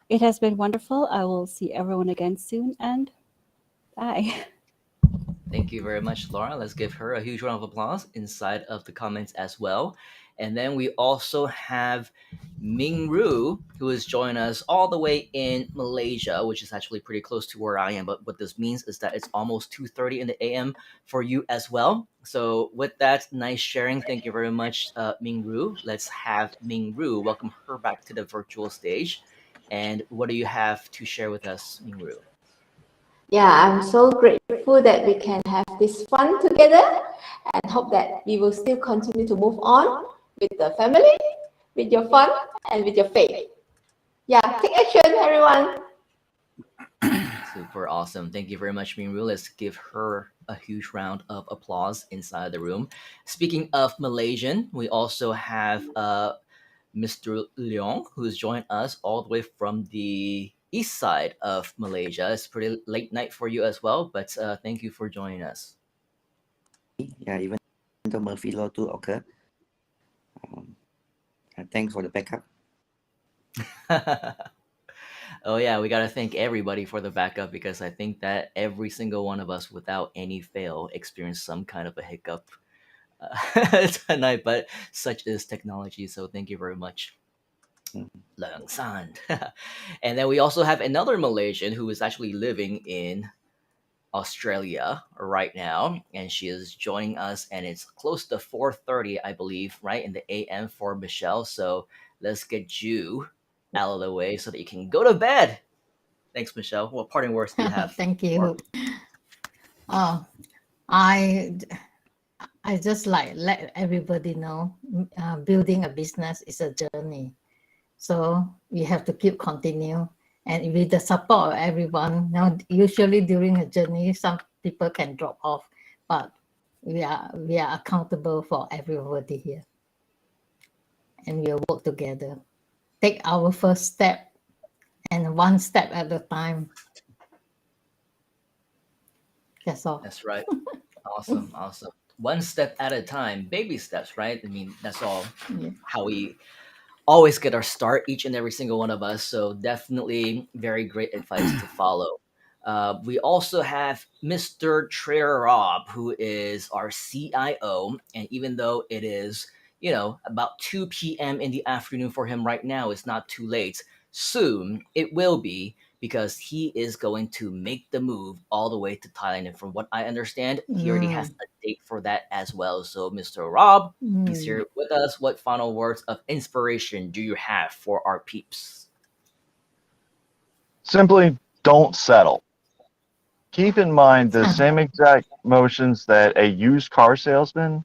It has been wonderful. I will see everyone again soon. And bye. Thank you very much, Laura. Let's give her a huge round of applause inside of the comments as well. And then we also have Ming Ru, who is joining us all the way in Malaysia, which is actually pretty close to where I am. But what this means is that it's almost 2:30 in the AM for you as well. So with that, nice sharing. Thank you very much, Ming Ru. Let's have Ming Ru welcome her back to the virtual stage. And what do you have to share with us, Ming Ru? Yeah, I'm so grateful that we can have this fun together, and hope that we will still continue to move on with the family, with your fun, and with your faith. Yeah, take action, everyone. Super awesome. Thank you very much, Ming Ru. Let's give her a huge round of applause inside the room. Speaking of Malaysian, we also have Mr. Leong, who's joined us all the way from the east side of Malaysia. It's pretty late night for you as well, but thank you for joining us. Yeah, even though Murphy Law 2 occur. Thanks for the backup. Oh yeah, we gotta thank everybody for the backup, because I think that every single one of us, without any fail, experienced some kind of a hiccup tonight. But such is technology, so thank you very much, Leung San. And then we also have another Malaysian who is actually living in Australia right now, and she is joining us, and it's close to 4:30, I believe, right in the AM for Michelle. So let's get you out of the way so that you can go to bed. Thanks, Michelle. What parting words do you have? Thank you. Oh, I just like let everybody know, building a business is a journey. So we have to keep continue, and with the support of everyone. Now, usually during a journey, some people can drop off, but we are accountable for everybody here, and we'll work together. Take our first step, and one step at a time. That's all. That's right. Awesome. One step at a time, baby steps, right? I mean, that's all how we always get our start, each and every single one of us. So definitely very great advice to follow. We also have Mr. Trader Rob, who is our CIO. And even though it is, about 2 p.m. in the afternoon for him right now, it's not too late. Soon it will be, because he is going to make the move all the way to Thailand. And from what I understand, he already has a date for that as well. So Mr. Rob, he's here with us. What final words of inspiration do you have for our peeps? Simply don't settle. Keep in mind the same exact motions that a used car salesman.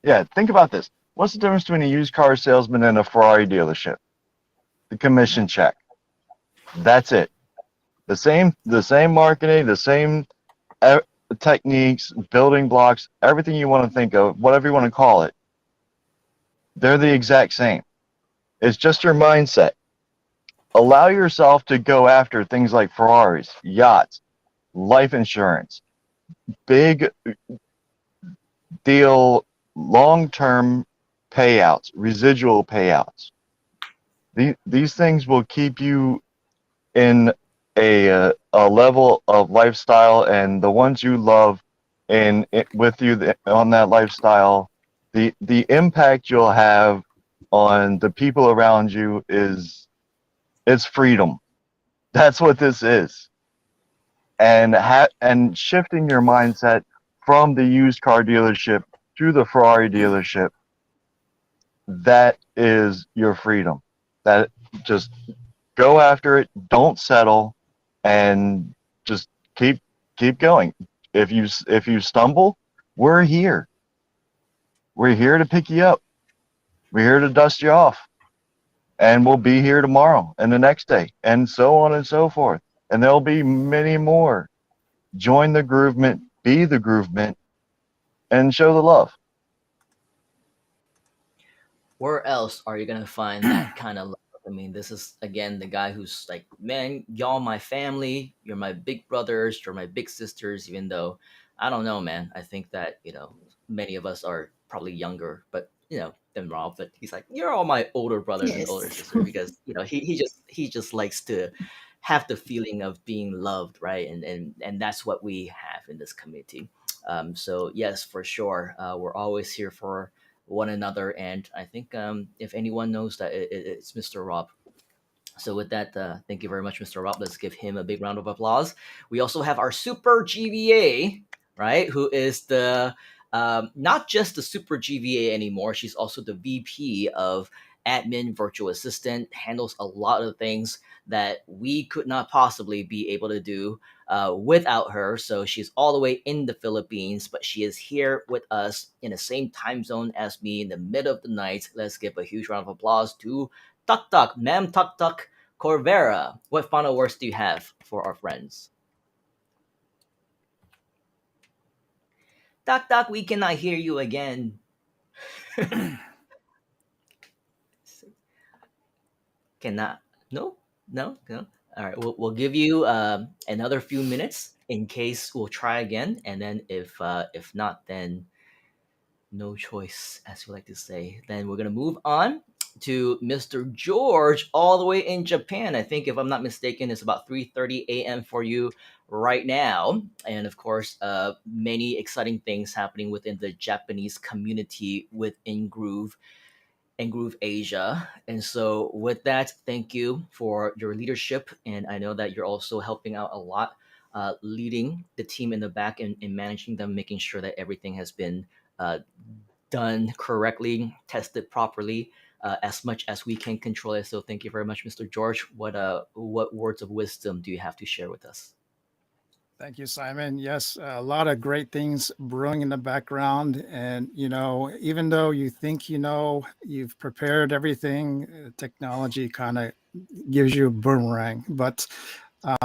Yeah, think about this. What's the difference between a used car salesman and a Ferrari dealership? The commission check. That's it. The same marketing, the same techniques, building blocks, everything you want to think of, whatever you want to call it. They're the exact same. It's just your mindset. Allow yourself to go after things like Ferraris, yachts, life insurance, big deal, long-term payouts, residual payouts. These things will keep you in a level of lifestyle, and the ones you love and with you on that lifestyle, the impact you'll have on the people around you it's freedom. That's what this is. And shifting your mindset from the used car dealership to the Ferrari dealership, that is your freedom. That just Go after it. Don't settle, and just keep going. If you stumble, we're here. We're here to pick you up. We're here to dust you off, and we'll be here tomorrow and the next day, and so on and so forth. And there'll be many more. Join the groovement, be the groovement, and show the love. Where else are you gonna find that kind of love? I mean, this is again the guy who's like, man, y'all my family, you're my big brothers, you're my big sisters, even though I don't know, man. I think that, many of us are probably younger, but than Rob, but he's like, you're all my older brothers and older Yes. sisters because he just likes to have the feeling of being loved, right? And that's what we have in this community. So yes, for sure, we're always here for one another. And I think if anyone knows that it's Mr. Rob. So with that, thank you very much, Mr. Rob. Let's give him a big round of applause. We also have our super GVA, right? Who is the not just the super GVA anymore. She's also the VP of admin virtual assistant, handles a lot of things that we could not possibly be able to do without her. So she's all the way in the Philippines, but she is here with us in the same time zone as me in the middle of the night. Let's give a huge round of applause to Tuk Tuk, Ma'am Tuk Tuk Corvera. What final words do you have for our friends? Tuk Tuk, we cannot hear you again. Cannot. No, no, no. All right, we'll give you another few minutes in case we'll try again, and then if not, then no choice, as we like to say. Then we're gonna move on to Mr. George, all the way in Japan. I think, if I'm not mistaken, it's about 3:30 a.m. for you right now, and of course, many exciting things happening within the Japanese community within Groove and Groove Asia. And so, with that, thank you for your leadership. And I know that you're also helping out a lot, leading the team in the back and managing them, making sure that everything has been done correctly, tested properly, as much as we can control it. So, thank you very much, Mr. George. What words of wisdom do you have to share with us? Thank you, Simon. Yes, a lot of great things brewing in the background. And, even though you think you've prepared everything, technology kind of gives you a boomerang. But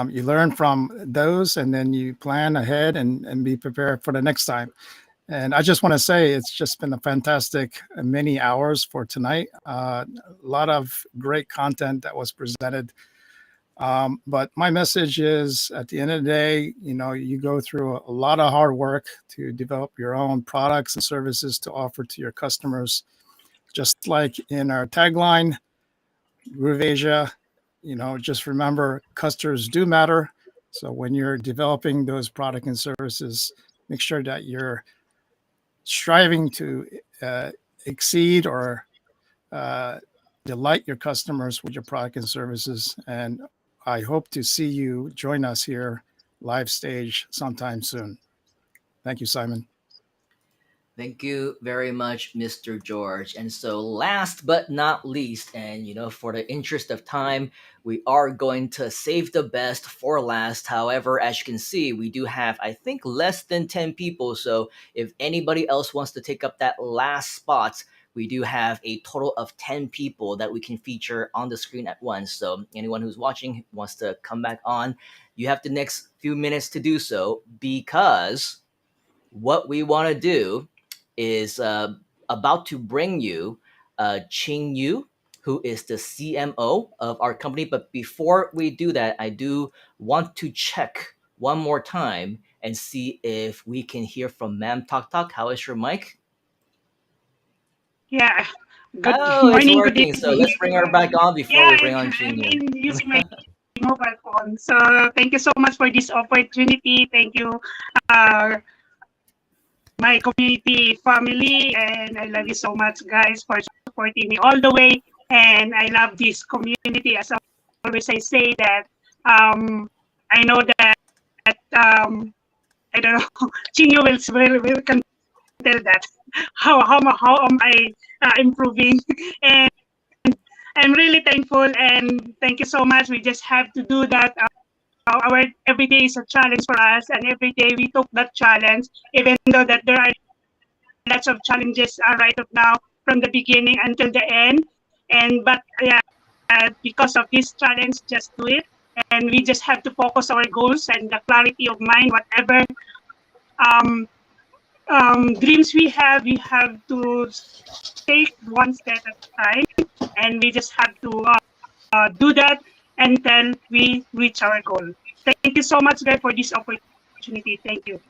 you learn from those and then you plan ahead and be prepared for the next time. And I just want to say it's just been a fantastic many hours for tonight. A lot of great content that was presented. But my message is, at the end of the day, you go through a lot of hard work to develop your own products and services to offer to your customers. Just like in our tagline, Groove Asia, just remember, customers do matter. So when you're developing those products and services, make sure that you're striving to exceed or delight your customers with your product and services. And I hope to see you join us here live stage sometime soon. Thank you, Simon. Thank you very much, Mr. George. And so, last but not least, and for the interest of time, we are going to save the best for last. However, as you can see, we do have, I think, less than 10 people. So, if anybody else wants to take up that last spot, we do have a total of 10 people that we can feature on the screen at once. So, anyone who's watching wants to come back on, you have the next few minutes to do so, because what we want to do is about to bring you Ching Yu, who is the CMO of our company. But before we do that, I do want to check one more time and see if we can hear from Ma'am Tuk Tuk. How is your mic? Yeah. Good Oh, it's morning, good working. So evening. let's bring her back on before Yeah, we bring on Ching Yu. I'm using my mobile phone. So thank you so much for this opportunity. Thank you, my community family, and I love you so much, guys, for supporting me all the way. And I love this community. As always, I say that I know that I don't know, Chinyo will can tell that how am I improving. And I'm really thankful and thank you so much. We just have to do that. Our every day is a challenge for us, and every day we took that challenge, even though that there are lots of challenges right up now from the beginning until the end. And but yeah, because of this challenge, just do it, and we just have to focus our goals and the clarity of mind, whatever um, dreams we have to take one step at a time, and we just have to do that until we reach our goal. Thank you so much, guys, for this opportunity. Thank you.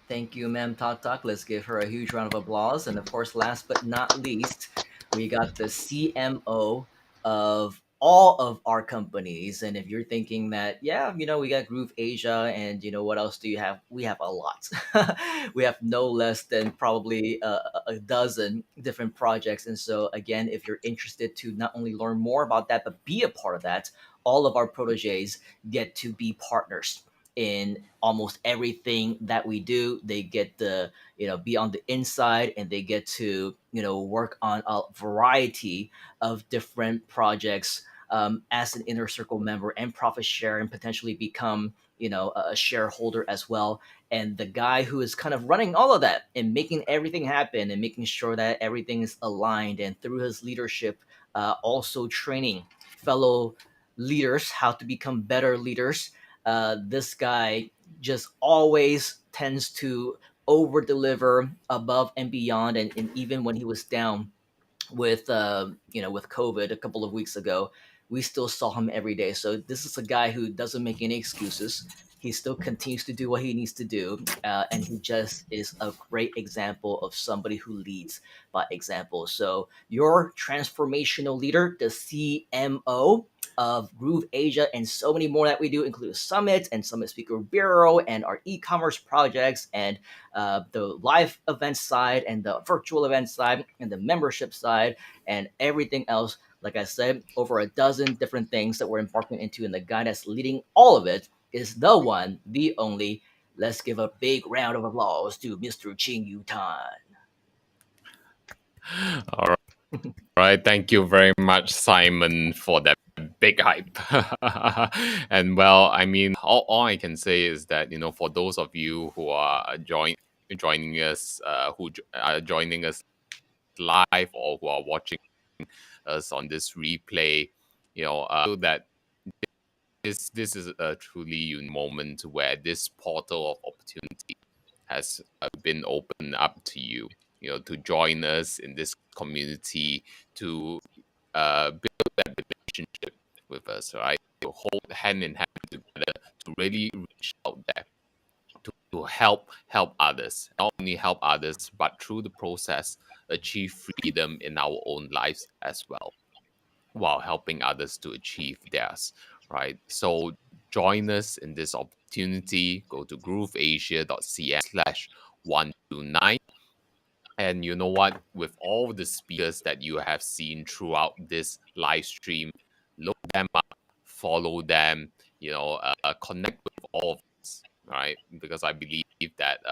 Thank you, ma'am. Talk Talk. Let's give her a huge round of applause. And of course, last but not least, we got the CMO of all of our companies. And if you're thinking that, yeah, we got Groove Asia, and what else do you have? We have a lot. We have no less than probably a dozen different projects. And so, again, if you're interested to not only learn more about that, but be a part of that, all of our proteges get to be partners in almost everything that we do. They get to be on the inside, and they get to work on a variety of different projects as an inner circle member and profit share, and potentially become a shareholder as well. And the guy who is kind of running all of that and making everything happen and making sure that everything is aligned, and through his leadership also training fellow leaders how to become better leaders. This guy just always tends to over deliver above and beyond. And even when he was down with with COVID a couple of weeks ago, we still saw him every day. So this is a guy who doesn't make any excuses. He still continues to do what he needs to do, and he just is a great example of somebody who leads by example. So your transformational leader, the CMO of Groove Asia, and so many more that we do, include summits and Summit Speaker Bureau and our e-commerce projects, and the live event side, and the virtual event side, and the membership side, and everything else. Like I said, over a dozen different things that we're embarking into, and the guy that's leading all of it is the one, the only. Let's give a big round of applause to Mr. Ching Yu Tan. All right. Right. Thank you very much, Simon, for that big hype. And well, I mean, all I can say is that, for those of you who are joining us, who are joining us live, or who are watching us on this replay, that this is a truly unique moment where this portal of opportunity has been opened up to you, to join us in this community, to build that relationship with us, right? To hold hand in hand together, to really reach out there, to help others, not only help others, but through the process, achieve freedom in our own lives as well, while helping others to achieve theirs, right? So join us in this opportunity. Go to grooveasia.cn/129. And you know what? With all the speakers that you have seen throughout this live stream, look them up, follow them, connect with all of us, right? Because I believe that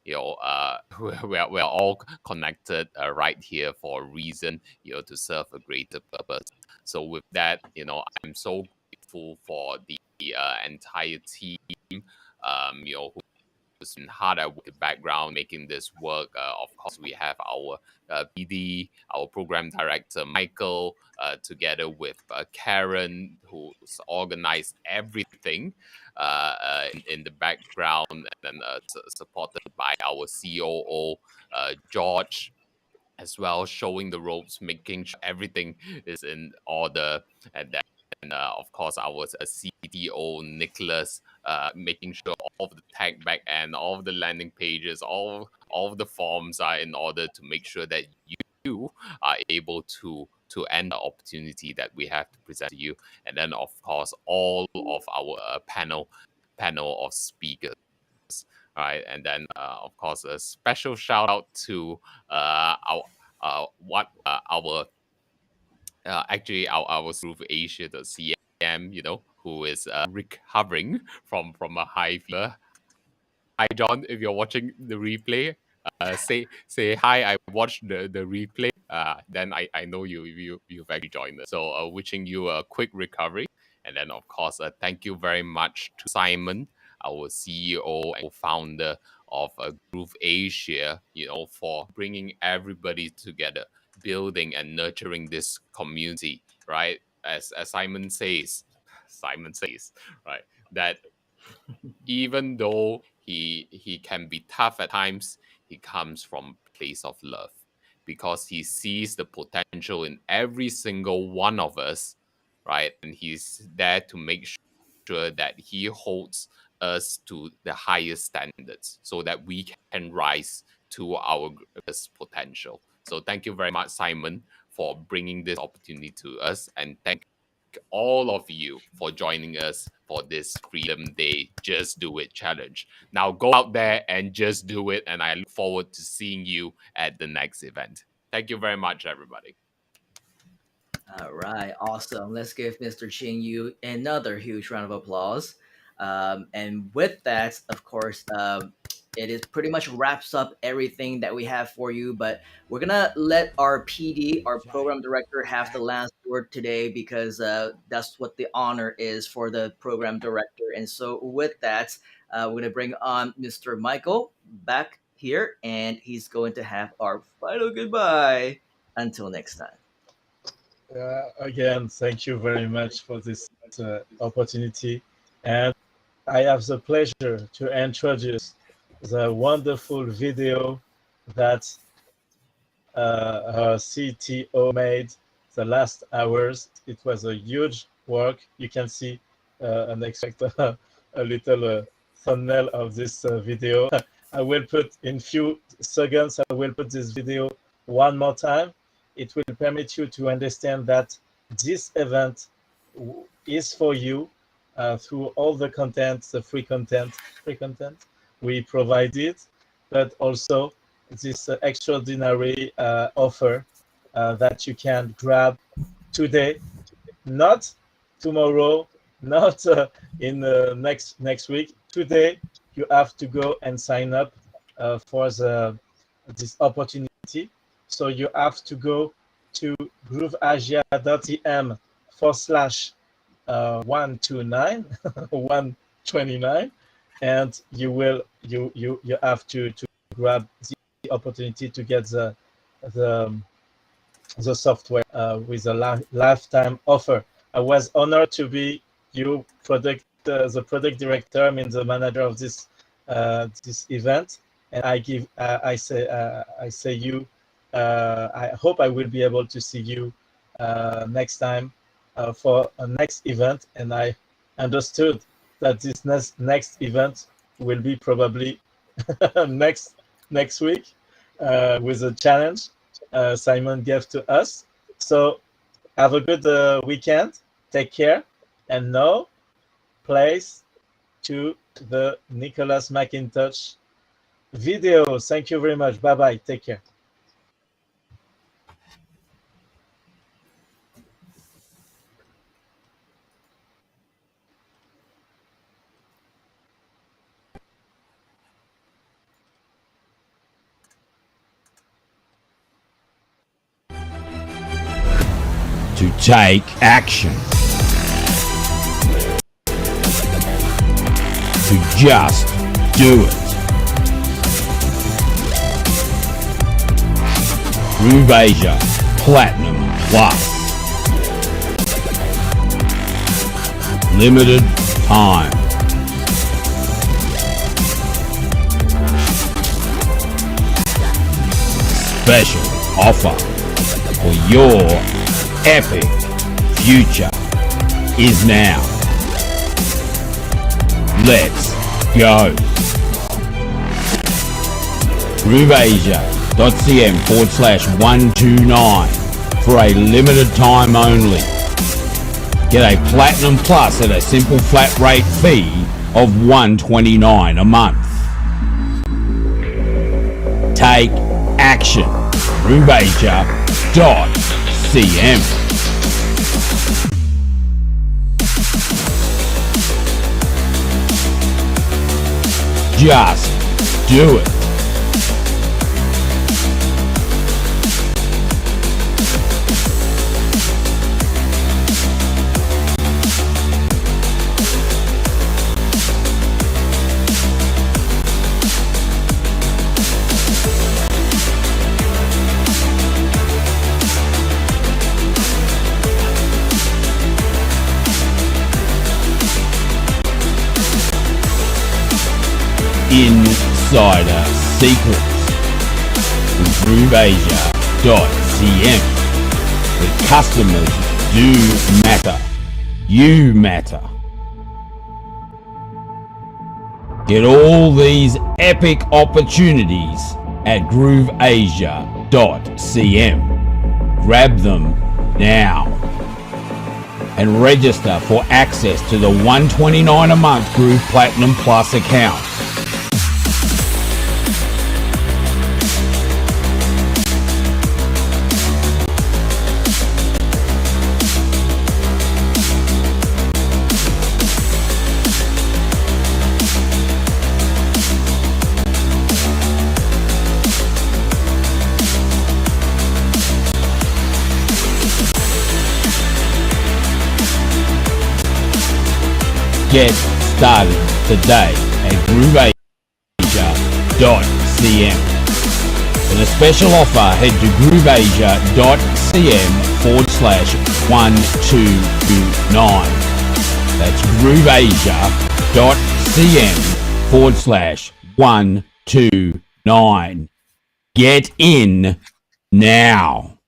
we're all connected right here for a reason, to serve a greater purpose. So with that, I'm so grateful for the entire team, who's been hard at the background making this work. Of course, we have our BD, our program director Michael, together with Karen, who's organized everything in the background, and then supported by our COO George as well, showing the ropes, making sure everything is in order. And then, of course, our CTO, Nicholas, making sure all of the tag back end, all of the landing pages, all of the forms are in order, to make sure that you are able to end the opportunity that we have to present to you. And then, of course, all of our panel of speakers. Right, and then of course, a special shout out to our actually our Groove Asia, the CM, who is recovering from a high fever. Hi, John, if you're watching the replay, say hi. I watched the replay. Then I know you've actually joined us. So wishing you a quick recovery, and then of course thank you very much to Simon, our CEO and founder of Groove Asia. For bringing everybody together, building and nurturing this community. Right, as Simon says, right, that even though he can be tough at times, he comes from a place of love because he sees the potential in every single one of us, right? And he's there to make sure that he holds us to the highest standards so that we can rise to our greatest potential. So thank you very much, Simon, for bringing this opportunity to us, and thank all of you for joining us for this Freedom Day Just Do It challenge. Now go out there and just do it, and I look forward to seeing you at the next event. Thank you very much, everybody. All right, awesome. Let's give Mr. Ching Yu another huge round of applause. And with that, of course, it is pretty much wraps up everything that we have for you. But we're gonna let our PD, our program director, have the last word today because that's what the honor is for the program director. And so, with that, we're gonna bring on Mr. Michael back here, and he's going to have our final goodbye. Until next time. Again, thank you very much for this opportunity. And I have the pleasure to introduce the wonderful video that our CTO made the last hours. It was a huge work. You can see and expect a little thumbnail of this video. I will put in few seconds, I will put this video one more time. It will permit you to understand that this event is for you through all the content, the free content we provided, but also this extraordinary offer that you can grab today, not tomorrow, not in next week. Today, you have to go and sign up for this opportunity. So you have to go to grooveasia.em/129 129, and you have to grab the opportunity to get the software with a lifetime offer. I was honored to be the product director, I mean the manager of this event, and I say you. I hope I will be able to see you next time for a next event. And I understood that this next event will be probably next week with a challenge Simon gave to us. So have a good weekend. Take care. And now, place to the Nicholas McIntosh video. Thank you very much. Bye-bye. Take care. To take action. To just do it. Groove Asia Platinum Plus. Limited time. Special offer for your epic future is now. Let's go. grooveasia.cm/129 for a limited time only. Get a Platinum Plus at a simple flat rate fee of $129 a month. Take action. grooveasia.cm. Just do it. insider secrets with GrooveAsia.cm. The customers do matter. You matter. Get all these epic opportunities at GrooveAsia.cm. Grab them now and register for access to the $129 a month Groove Platinum Plus account. Get started today at GrooveAsia.cm. For the special offer, head to GrooveAsia.cm/1229. That's GrooveAsia.cm/129. Get in now.